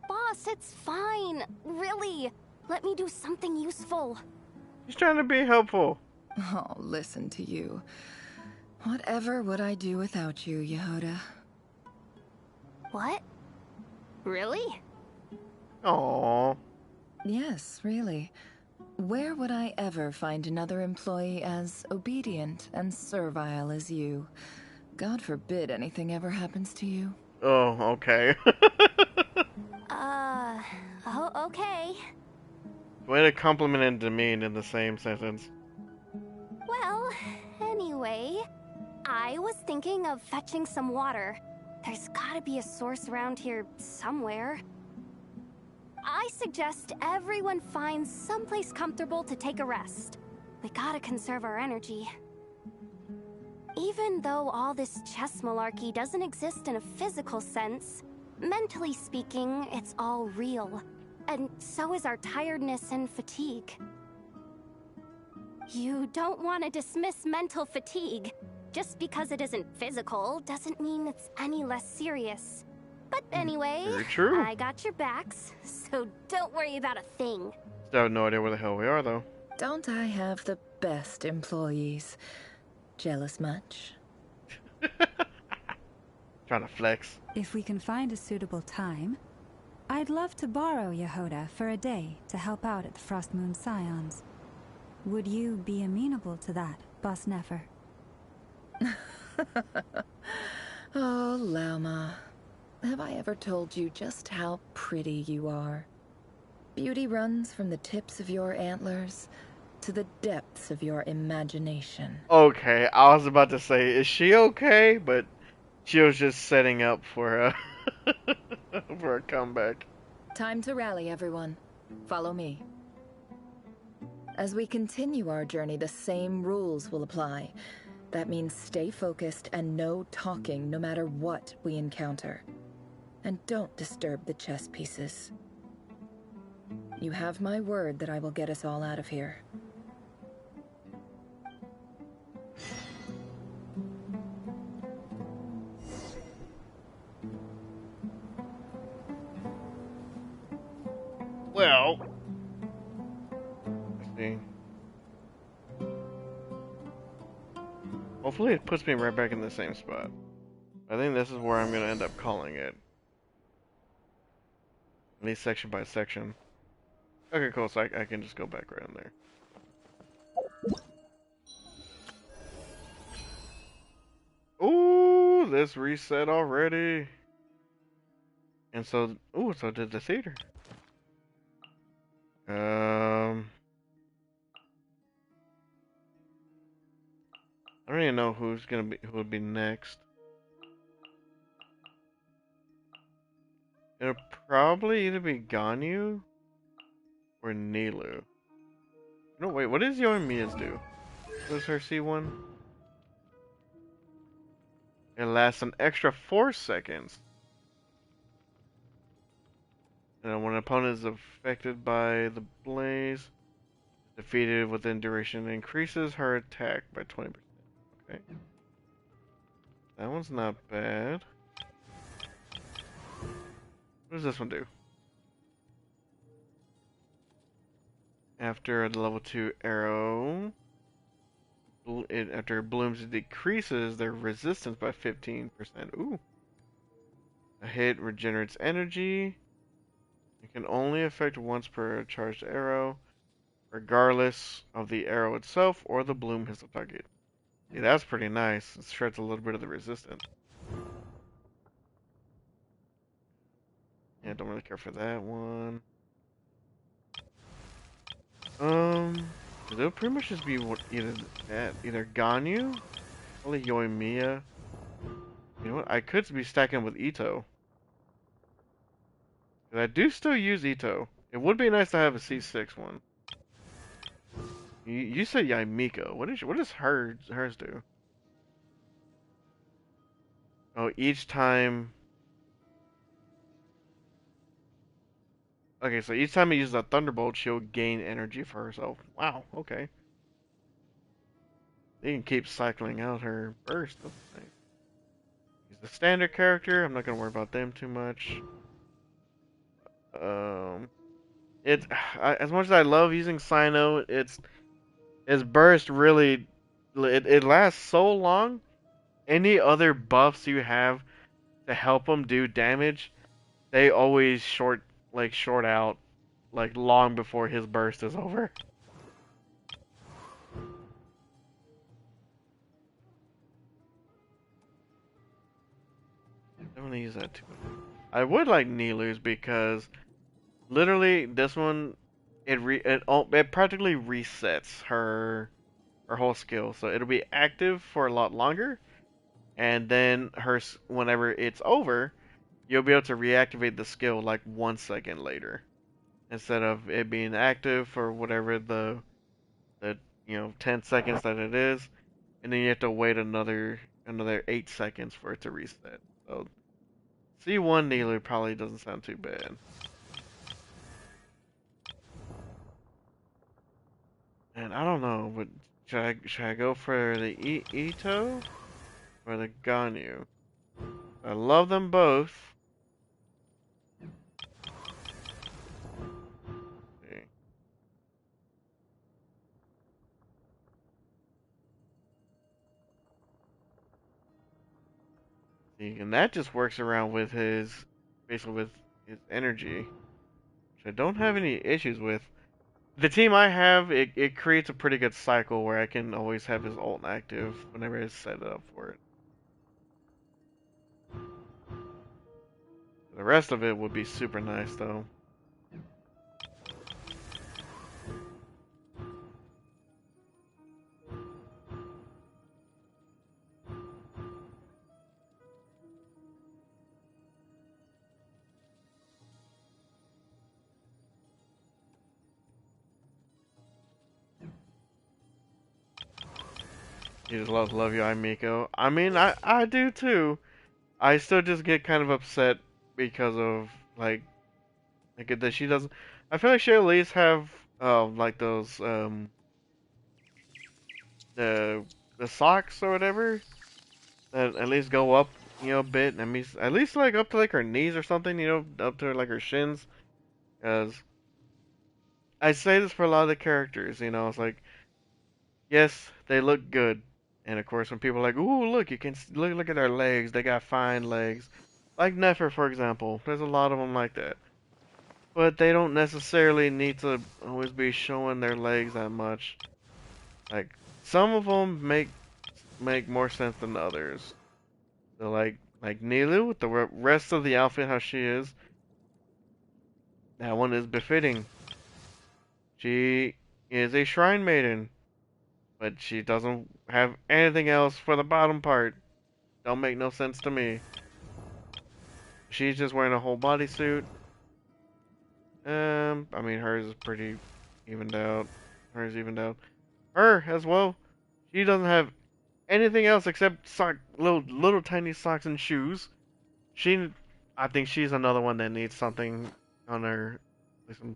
Boss, it's fine. Really. Let me do something useful. He's trying to be helpful. Oh, listen to you. Whatever would I do without you, Yehoda? What? Really? Aww. Yes, really. Where would I ever find another employee as obedient and servile as you? God forbid anything ever happens to you. Oh, okay. Oh, okay. Way to compliment and demean in the same sentence. Well, anyway, I was thinking of fetching some water. There's gotta be a source around here somewhere. I suggest everyone finds someplace comfortable to take a rest. We gotta conserve our energy. Even though all this chess malarkey doesn't exist in a physical sense, mentally speaking, it's all real. And so is our tiredness and fatigue. You don't want to dismiss mental fatigue. Just because it isn't physical doesn't mean it's any less serious. But anyway, Very true. I got your backs, so don't worry about a thing. Still have no idea where the hell we are, though. Don't I have the best employees? Jealous much? Trying to flex. If we can find a suitable time, I'd love to borrow Yehoda for a day to help out at the Frostmoon Scions. Would you be amenable to that, Boss Nefer? Oh, Lama. Have I ever told you just how pretty you are? Beauty runs from the tips of your antlers to the depths of your imagination. Okay, I was about to say, is she okay? But she was just setting up for a for a comeback. Time to rally, everyone. Follow me. As we continue our journey, the same rules will apply. That means stay focused and no talking no matter what we encounter. And don't disturb the chess pieces. You have my word that I will get us all out of here. Well, let's see. Hopefully it puts me right back in the same spot. I think this is where I'm going to end up calling it. At least section by section. Okay, cool, so I can just go back right in there. Ooh, this reset already. And so, ooh, so did the theater. I don't even know who would be next. It'll probably either be Ganyu or Nilu. No, wait, what does Yoimiya's do? What does her C1? It lasts an extra 4 seconds. And when an opponent is affected by the blaze, defeated within duration, increases her attack by 20%. Okay. That one's not bad. What does this one do? After the level 2 arrow, after it blooms, it decreases their resistance by 15%. Ooh. A hit regenerates energy. It can only affect once per charged arrow, regardless of the arrow itself or the bloom hits the target. Yeah, that's pretty nice. It shreds a little bit of the resistance. Yeah, don't really care for that one. It'll pretty much just be either Ganyu, probably Yoimiya. You know what? I could be stacking with Ito. But I do still use Ito. It would be nice to have a C6 one. You said Yaimiko. What does hers do? Oh, each time. Okay, so each time he uses a Thunderbolt, she'll gain energy for herself. Wow, okay. They can keep cycling out her burst. He's the standard character. I'm not gonna worry about them too much. As much as I love using Cyno, its burst really it lasts so long. Any other buffs you have to help him do damage, they always short out like long before his burst is over. I'm gonna use that too. I would like Nilu's because literally this one it practically resets her whole skill, so it'll be active for a lot longer, and then whenever it's over, you'll be able to reactivate the skill like 1 second later, instead of it being active for whatever the 10 seconds that it is, and then you have to wait another 8 seconds for it to reset. So C1 Nilu probably doesn't sound too bad. And I don't know, but should I go for the Ito or the Ganyu? I love them both. Okay. And that just works around with his, basically with his energy, which I don't have any issues with. The team I have, it creates a pretty good cycle where I can always have his ult active whenever I set it up for it. The rest of it would be super nice though. You just love you, I'm Miko. I mean, I do too. I still just get kind of upset because of like that she doesn't. I feel like she at least have like those the socks or whatever that at least go up, you know, a bit. I mean, at least like up to like her knees or something, you know, up to like her shins. Cause I say this for a lot of the characters, you know, it's like yes, they look good, and of course when people are like, ooh, look, you can look at their legs, they got fine legs, like Nefer for example. There's a lot of them like that. But they don't necessarily need to always be showing their legs that much. Like some of them make more sense than others. So like Nilu with the rest of the outfit how she is, that one is befitting. She is a shrine maiden, but she doesn't have anything else for the bottom part. Don't make no sense to me. She's just wearing a whole bodysuit. I mean hers is pretty evened out. Hers evened out. Her as well. She doesn't have anything else except little tiny socks and shoes. I think she's another one that needs something on her, like some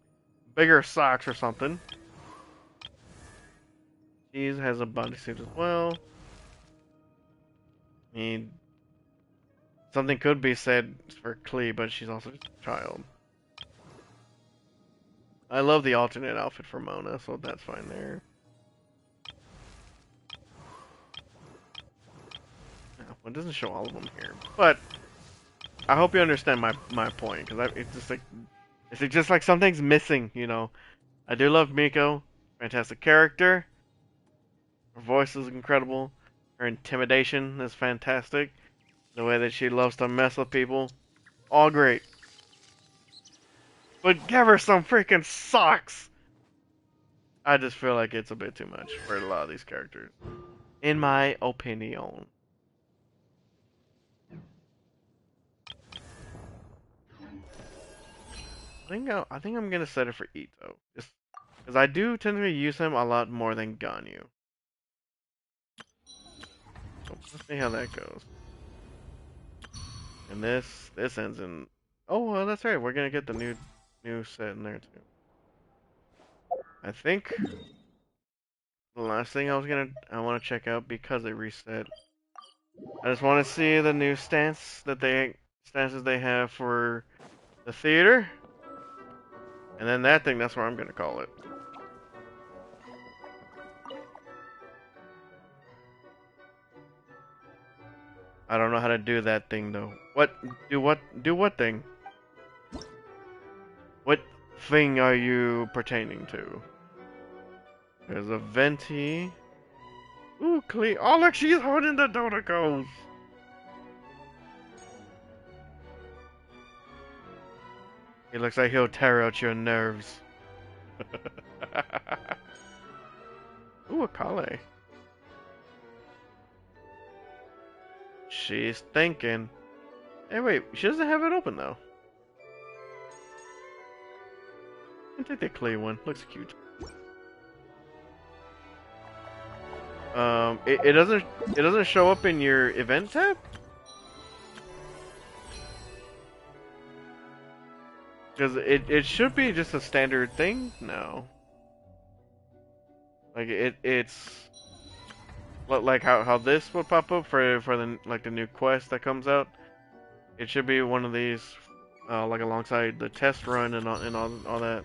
bigger socks or something. She has a bodysuit as well. I mean, something could be said for Klee, but she's also just a child. I love the alternate outfit for Mona, so that's fine there. Well, it doesn't show all of them here, but I hope you understand my point, because it's just like something's missing, you know. I do love Miko, fantastic character. Her voice is incredible. Her intimidation is fantastic. The way that she loves to mess with people, all great. But give her some freaking socks. I just feel like it's a bit too much for a lot of these characters, in my opinion. I think I'm gonna set it for Ito, just because I do tend to use him a lot more than Ganyu. So let's see how that goes. And this ends in. Oh well, that's right. We're gonna get the new set in there too. I think the last thing I want to check out because they reset. I just want to see the new stances they have for the theater. And then that's what I'm gonna call it. I don't know how to do that thing though. Do what thing? What thing are you pertaining to? There's a venti. Ooh, Klee. Oh look, she's holding the Dodicos. It looks like he'll tear out your nerves. Ooh, a Kale. She's thinking. Hey, wait, she doesn't have it open though. I'll take the Klee one. Looks cute. It doesn't show up in your event tab. Because it should be just a standard thing. No. Like it's like how this would pop up for the new quest that comes out. It should be one of these, like alongside the test run and all that.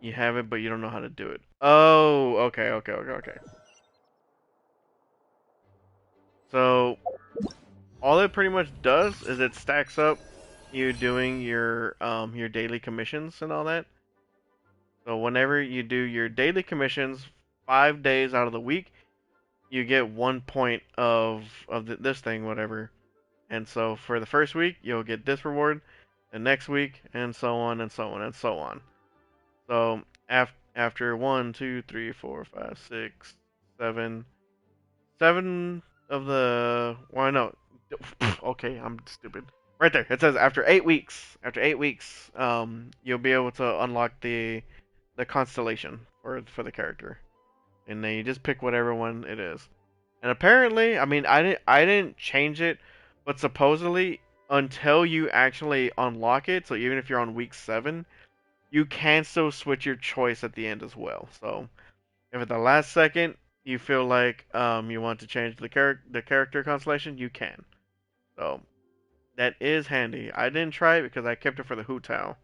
You have it, but you don't know how to do it. Oh, okay. So all it pretty much does is it stacks up you doing your daily commissions and all that. So whenever you do your daily commissions, 5 days out of the week, you get 1 point of this thing, whatever. And so for the first week, you'll get this reward, the next week, and so on and so on and so on. So after 1, 2, 3, 4, 5, 6, 7, 7 of the no, okay, I'm stupid. Right there, it says after 8 weeks. After 8 weeks, you'll be able to unlock the constellation for the character, and then you just pick whatever one it is. And apparently, I mean, I didn't change it, but supposedly until you actually unlock it, so even if you're on week 7, you can still switch your choice at the end as well. So if at the last second you feel like you want to change the character constellation, you can. So that is handy. I didn't try it because I kept it for the Hu Tao,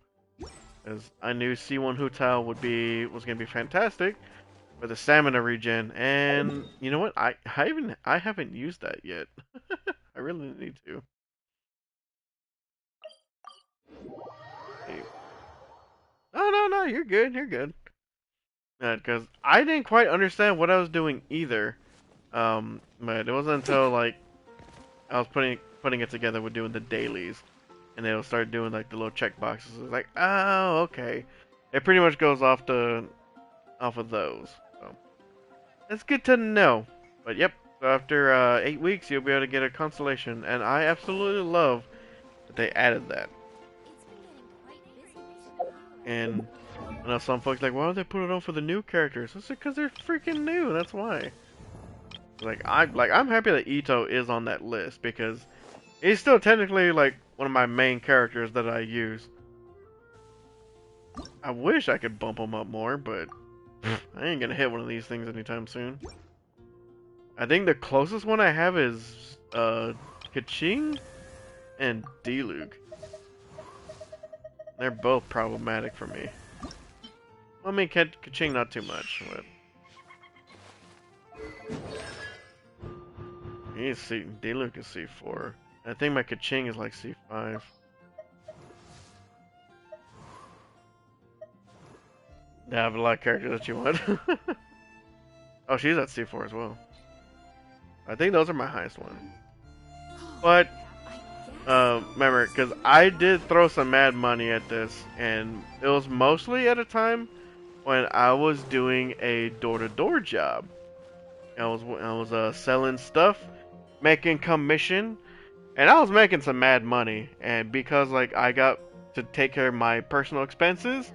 as I knew C1 Hu Tao was gonna be fantastic for the stamina regen, and you know what? I haven't used that yet. I really need to. Hey. No, you're good. You're good. Because I didn't quite understand what I was doing either. But it wasn't until like I was putting it together with doing the dailies, and they'll start doing like the little check boxes. It's like, oh, okay. It pretty much goes off of those. So that's good to know. But yep, so after 8 weeks, you'll be able to get a constellation, and I absolutely love that they added that. And I know some folks like, why don't they put it on for the new characters? It's because they're freaking new. That's why. I'm happy that Ito is on that list because he's still technically like one of my main characters that I use. I wish I could bump him up more, but I ain't gonna hit one of these things anytime soon. I think the closest one I have is Kaching and Delug. They're both problematic for me. Well, I mean, Kaching not too much, but he's Delug is C4. I think my Kaching is like C5. They have a lot of characters that you want. Oh, she's at C4 as well. I think those are my highest ones. But remember, because I did throw some mad money at this, and it was mostly at a time when I was doing a door-to-door job. I was selling stuff, making commission, and I was making some mad money. And because like I got to take care of my personal expenses,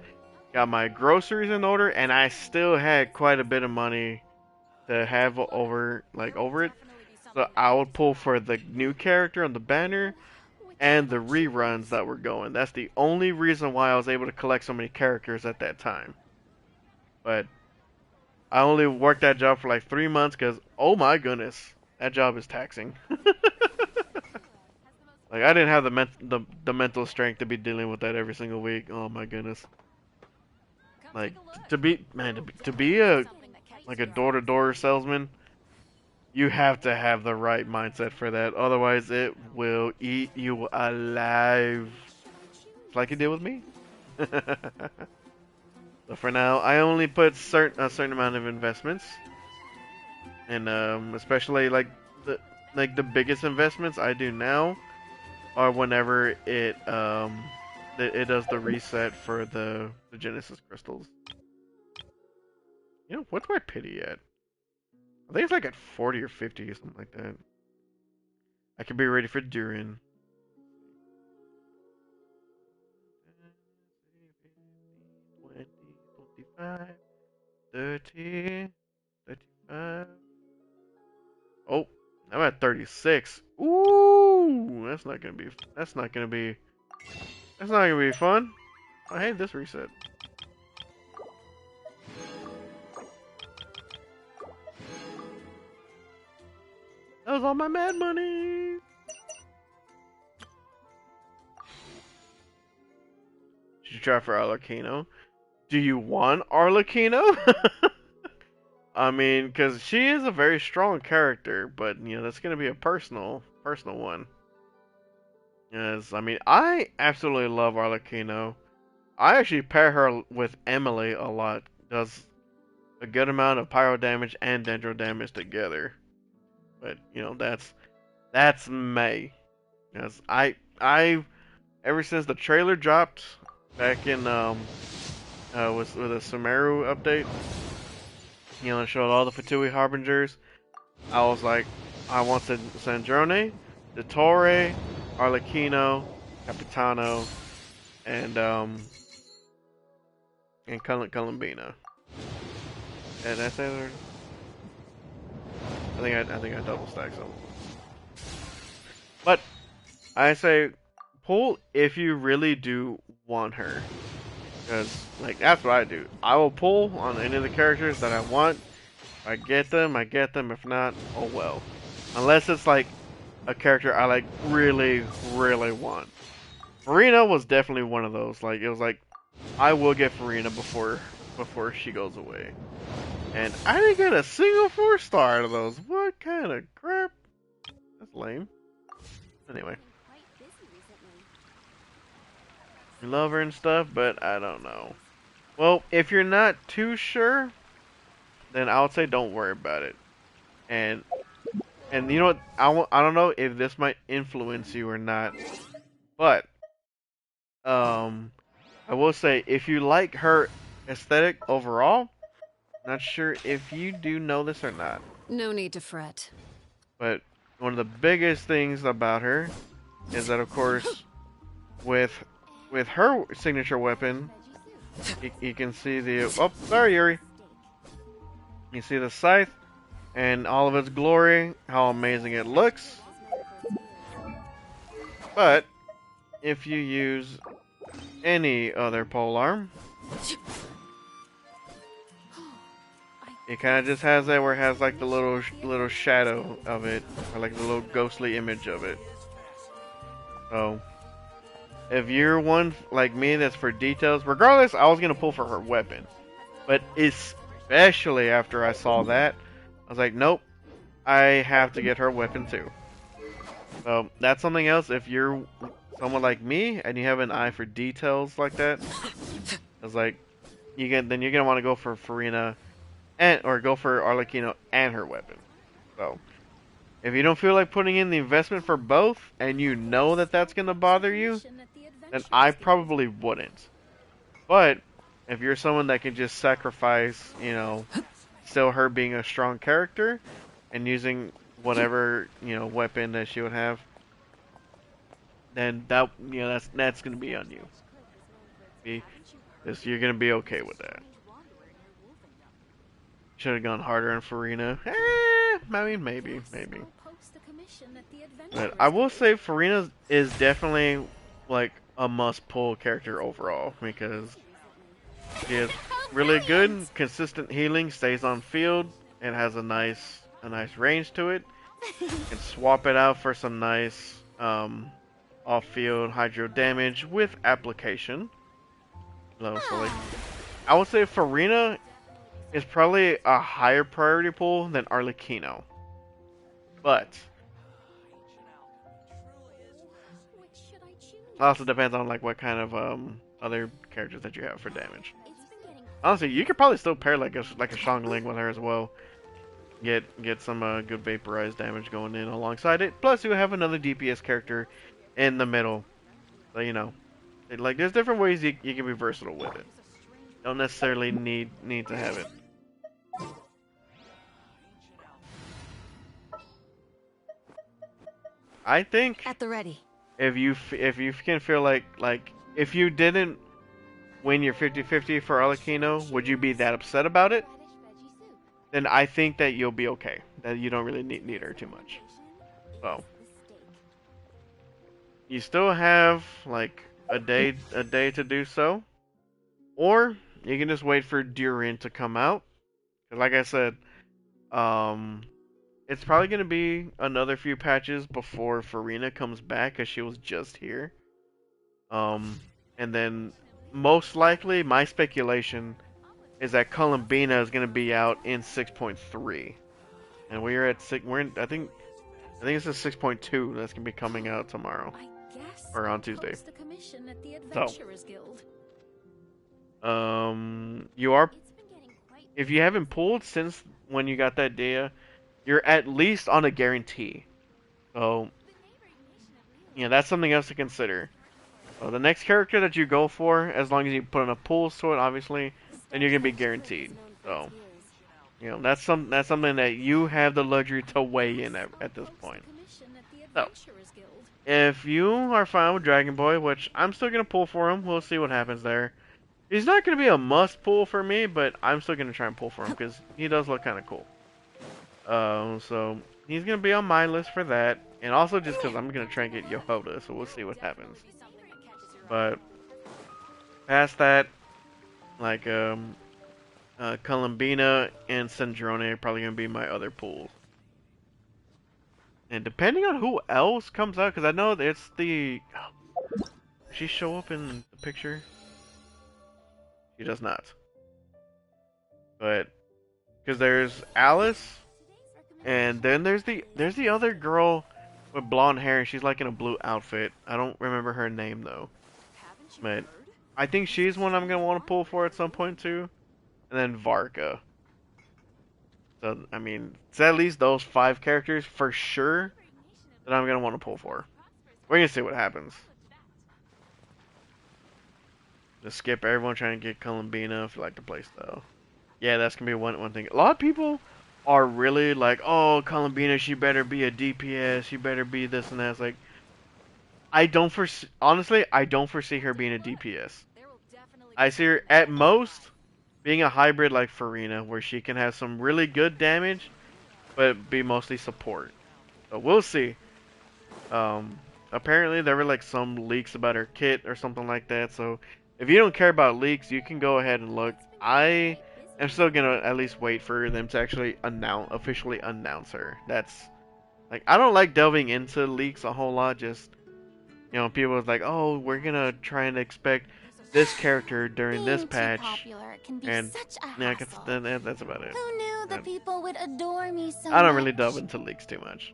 got my groceries in order, and I still had quite a bit of money to have over it. So I would pull for the new character on the banner and the reruns that were going. That's the only reason why I was able to collect so many characters at that time. But I only worked that job for like 3 months because, oh my goodness, that job is taxing. Like I didn't have the mental strength to be dealing with that every single week. Oh my goodness. Like to be a door-to-door salesman, you have to have the right mindset for that. Otherwise, it will eat you alive, like it did with me. So for now, I only put a certain amount of investments, and especially like the biggest investments I do now are whenever it does the reset for the Genesis crystals. You know, what's my pity at? I think it's like at 40 or 50 or something like that. I could be ready for Durin. 20, 25, 30, 35. Oh, I'm at 36. Ooh, that's not gonna be fun. I hate this reset. That was all my mad money. Should you try for Alarcano? do you want Arlecchino? I mean, because she is a very strong character, but you know that's gonna be a personal one. Yes, I mean, I absolutely love Arlecchino. I actually pair her with Emily a lot. Does a good amount of pyro damage and dendro damage together. But you know that's May. Yes, I ever since the trailer dropped back in with a Sumeru update, you know, it showed all the Fatui Harbingers. I was like, I want Sandrone, Dottore, Arlecchino, Capitano, and Columbina. And that's it. I think I double stacked some. But I say pull if you really do want her. Because, like, that's what I do. I will pull on any of the characters that I want. If I get them, I get them. If not, oh well. Unless it's, like, a character I, like, really, really want. Farina was definitely one of those. Like, it was like, I will get Farina before she goes away. And I didn't get a single 4-star out of those. What kind of crap? That's lame. Anyway. You love her and stuff, but I don't know. Well, if you're not too sure, then I would say don't worry about it. And you know what? I don't know if this might influence you or not, but I will say if you like her aesthetic overall, not sure if you do know this or not. No need to fret. But one of the biggest things about her is that, of course, with her signature weapon, you can see the... Oh, sorry, Yuri. You see the scythe and all of its glory, how amazing it looks. But if you use any other polearm, it kind of just has that where it has like the little shadow of it, or like the little ghostly image of it. So if you're one like me that's for details, regardless, I was gonna pull for her weapon, but especially after I saw that, I was like, nope, I have to get her weapon too. So that's something else. If you're someone like me and you have an eye for details like that, it's like then you're gonna want to go for Farina, or go for Arlecchino and her weapon. So if you don't feel like putting in the investment for both, and you know that that's gonna bother you, then I probably wouldn't. But if you're someone that can just sacrifice, you know, still her being a strong character and using whatever, you know, weapon that she would have, then that, you know, that's gonna be on you. You're gonna be okay with that. Should have gone harder on Farina. I mean, maybe. But I will say Farina is definitely like a must-pull character overall, because she is really good, consistent healing, stays on field, and has a nice range to it. You can swap it out for some nice off-field hydro damage with application. So like, I would say Farina is probably a higher priority pull than Arlecchino, but it also depends on like what kind of other characters that you have for damage. Honestly, you could probably still pair like a Xiangling with her as well. Get some good vaporized damage going in alongside it. Plus, you have another DPS character in the middle. So you know, like there's different ways you can be versatile with it. Don't necessarily need to have it. I think at the ready. If you can feel like if you didn't win your 50-50 for Arlecchino, would you be that upset about it? Then I think that you'll be okay. That you don't really need her too much. So you still have like a day to do so, or you can just wait for Durin to come out. 'Cause like I said, it's probably going to be another few patches before Farina comes back, because she was just here. And then most likely, my speculation is that Columbina is going to be out in 6.3, and we're at six. We're in, I think it's a 6.2 that's going to be coming out tomorrow or on Tuesday. So, you are, if you haven't pulled since when you got that data, you're at least on a guarantee. So, yeah, that's something else to consider. The next character that you go for, as long as you put enough pulls to it, obviously, then you're gonna be guaranteed. So, that's something that you have the luxury to weigh in at this point. So, if you are fine with Dragon Boy, which I'm still gonna pull for him, we'll see what happens there. He's not gonna be a must pull for me, but I'm still gonna try and pull for him because he does look kind of cool. So he's gonna be on my list for that, and also just because I'm gonna try and get Yehoda, so we'll see what happens. But past that, like Columbina and Cendrone are probably gonna be my other pools. And depending on who else comes out, because I know it's the. Does she show up in the picture? She does not. But because there's Alice, and then there's the other girl with blonde hair. She's like in a blue outfit. I don't remember her name though. But I think she's one I'm gonna want to pull for at some point too. And then Varka. So I mean, it's at least those 5 characters for sure that I'm gonna want to pull for. We're gonna see what happens. Just skip everyone trying to get Columbina if you like the playstyle. Yeah, that's gonna be one thing. A lot of people are really like, oh, Columbina, she better be a DPS, she better be this and that. It's like, honestly, I don't foresee her being a DPS. I see her at most being a hybrid like Farina, where she can have some really good damage, but be mostly support. So we'll see. Apparently there were like some leaks about her kit or something like that. So if you don't care about leaks, you can go ahead and look. I am still gonna at least wait for them to actually officially announce her. That's like, I don't like delving into leaks a whole lot. Just, people was like, oh, we're gonna try and expect this character during this patch, and yeah, that's about it. Who knew the people would adore me so I don't really delve into leaks too much.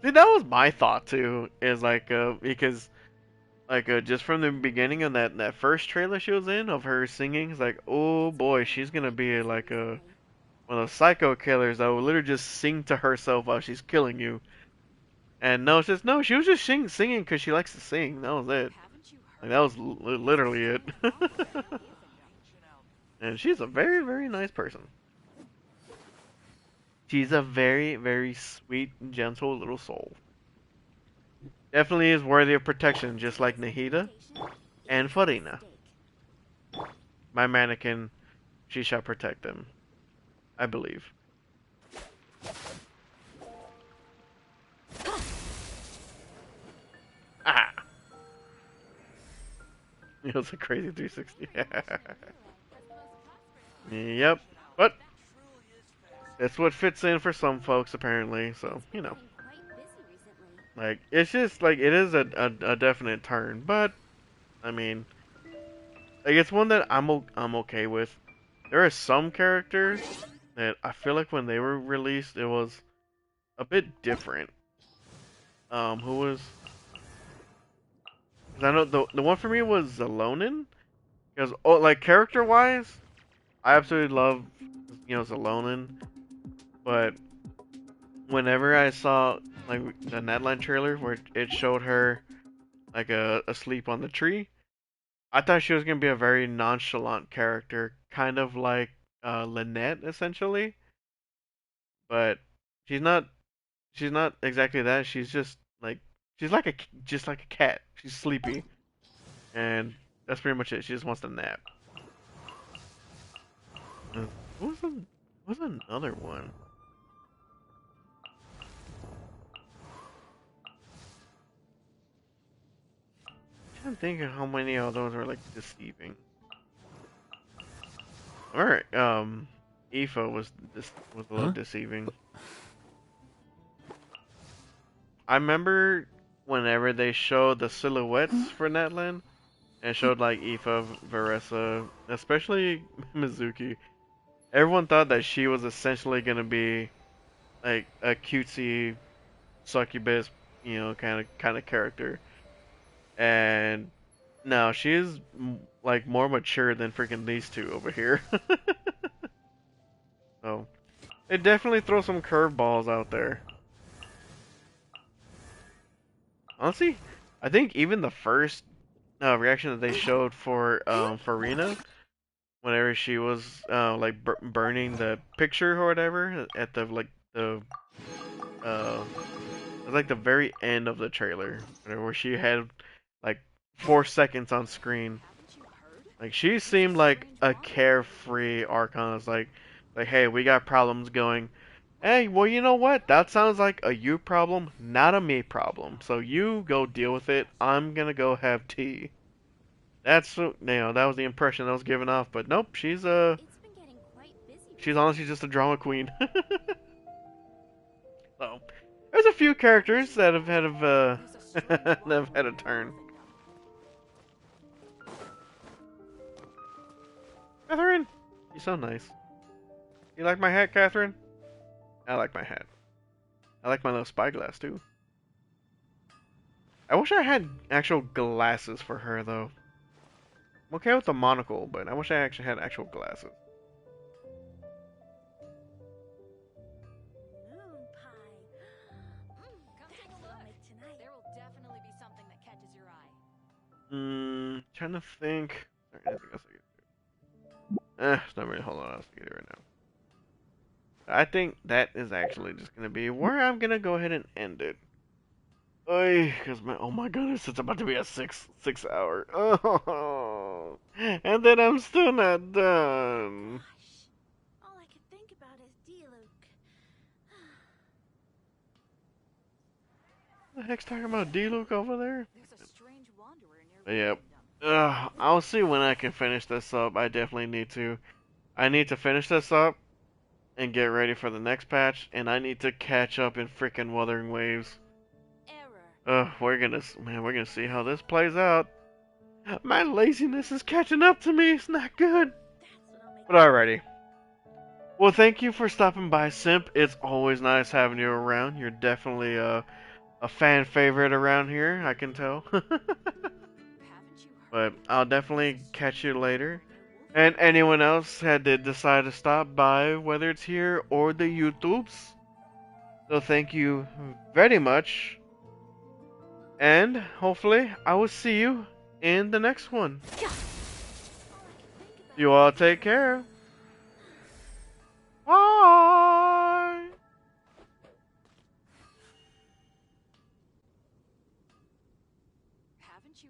See, that was my thought too. Is like, because like just from the beginning of that first trailer she was in of her singing, it's like, oh boy, she's gonna be like one of those psycho killers that will literally just sing to herself while she's killing you. And no, she was just singing because she likes to sing. That was it. Like, that was literally it. And she's a very, very nice person. She's a very, very sweet, gentle little soul. Definitely is worthy of protection, just like Nahida and Farina. My mannequin, she shall protect them. I believe. Ah! It was a crazy 360. Yep. But it's what fits in for some folks, apparently. So, like, it's just like, it is a definite turn, but I mean, like, it's one that I'm okay with. There are some characters that I feel like when they were released, it was a bit different. Who was? Cause I know the one for me was Zelonin, because like, character wise, I absolutely love Zelonin, but whenever I saw like the Netline trailer where it showed her like asleep on the tree, I thought she was gonna be a very nonchalant character, kind of like Lynette essentially, but she's not. She's not exactly that. She's just like just like a cat. She's sleepy, and that's pretty much it. She just wants to nap. What was another one? I'm trying to think of how many of those are like deceiving. Alright, Aoife was a little deceiving. I remember whenever they showed the silhouettes for Netland, and showed like Aoife, Veressa, especially Mizuki, everyone thought that she was essentially gonna be like a cutesy succubus, kind of character. And no, she is like more mature than freaking these two over here. So they definitely throw some curveballs out there. Honestly, I think even the first reaction that they showed for Rena, whenever she was like burning the picture or whatever at the uh it was like the very end of the trailer, where she had like 4 seconds on screen. Like she seemed like a carefree Archon. It's like, hey, we got problems going. Hey, well, you know what? That sounds like a you problem, not a me problem. So you go deal with it. I'm gonna go have tea. That was the impression that was given off. But nope, she's honestly just a drama queen. So there's a few characters that have that have had a turn. Catherine, you're so nice. You like my hat, Catherine? I like my hat. I like my little spyglass too. I wish I had actual glasses for her though. I'm okay with the monocle, but I wish I actually had actual glasses. Trying to think. Is there anything else I can do? It's not really a whole lot else to do right now. I think that is actually just gonna be where I'm gonna go ahead and end it. Because oh my goodness, it's about to be a 6 hour. Oh, and then I'm still not done. All I can think about is D-Luke. What the heck's talking about D-Luke over there? Yep. I'll see when I can finish this up. I definitely need to. I need to finish this up and get ready for the next patch, and I need to catch up in freaking Wuthering Waves. We're gonna see how this plays out. My laziness is catching up to me. It's not good. But alrighty. Well, thank you for stopping by, Simp. It's always nice having you around. You're definitely a fan favorite around here, I can tell. But I'll definitely catch you later. And anyone else had to decide to stop by, whether it's here or the YouTubes. So thank you very much. And hopefully I will see you in the next one. You all take care. Bye. Haven't you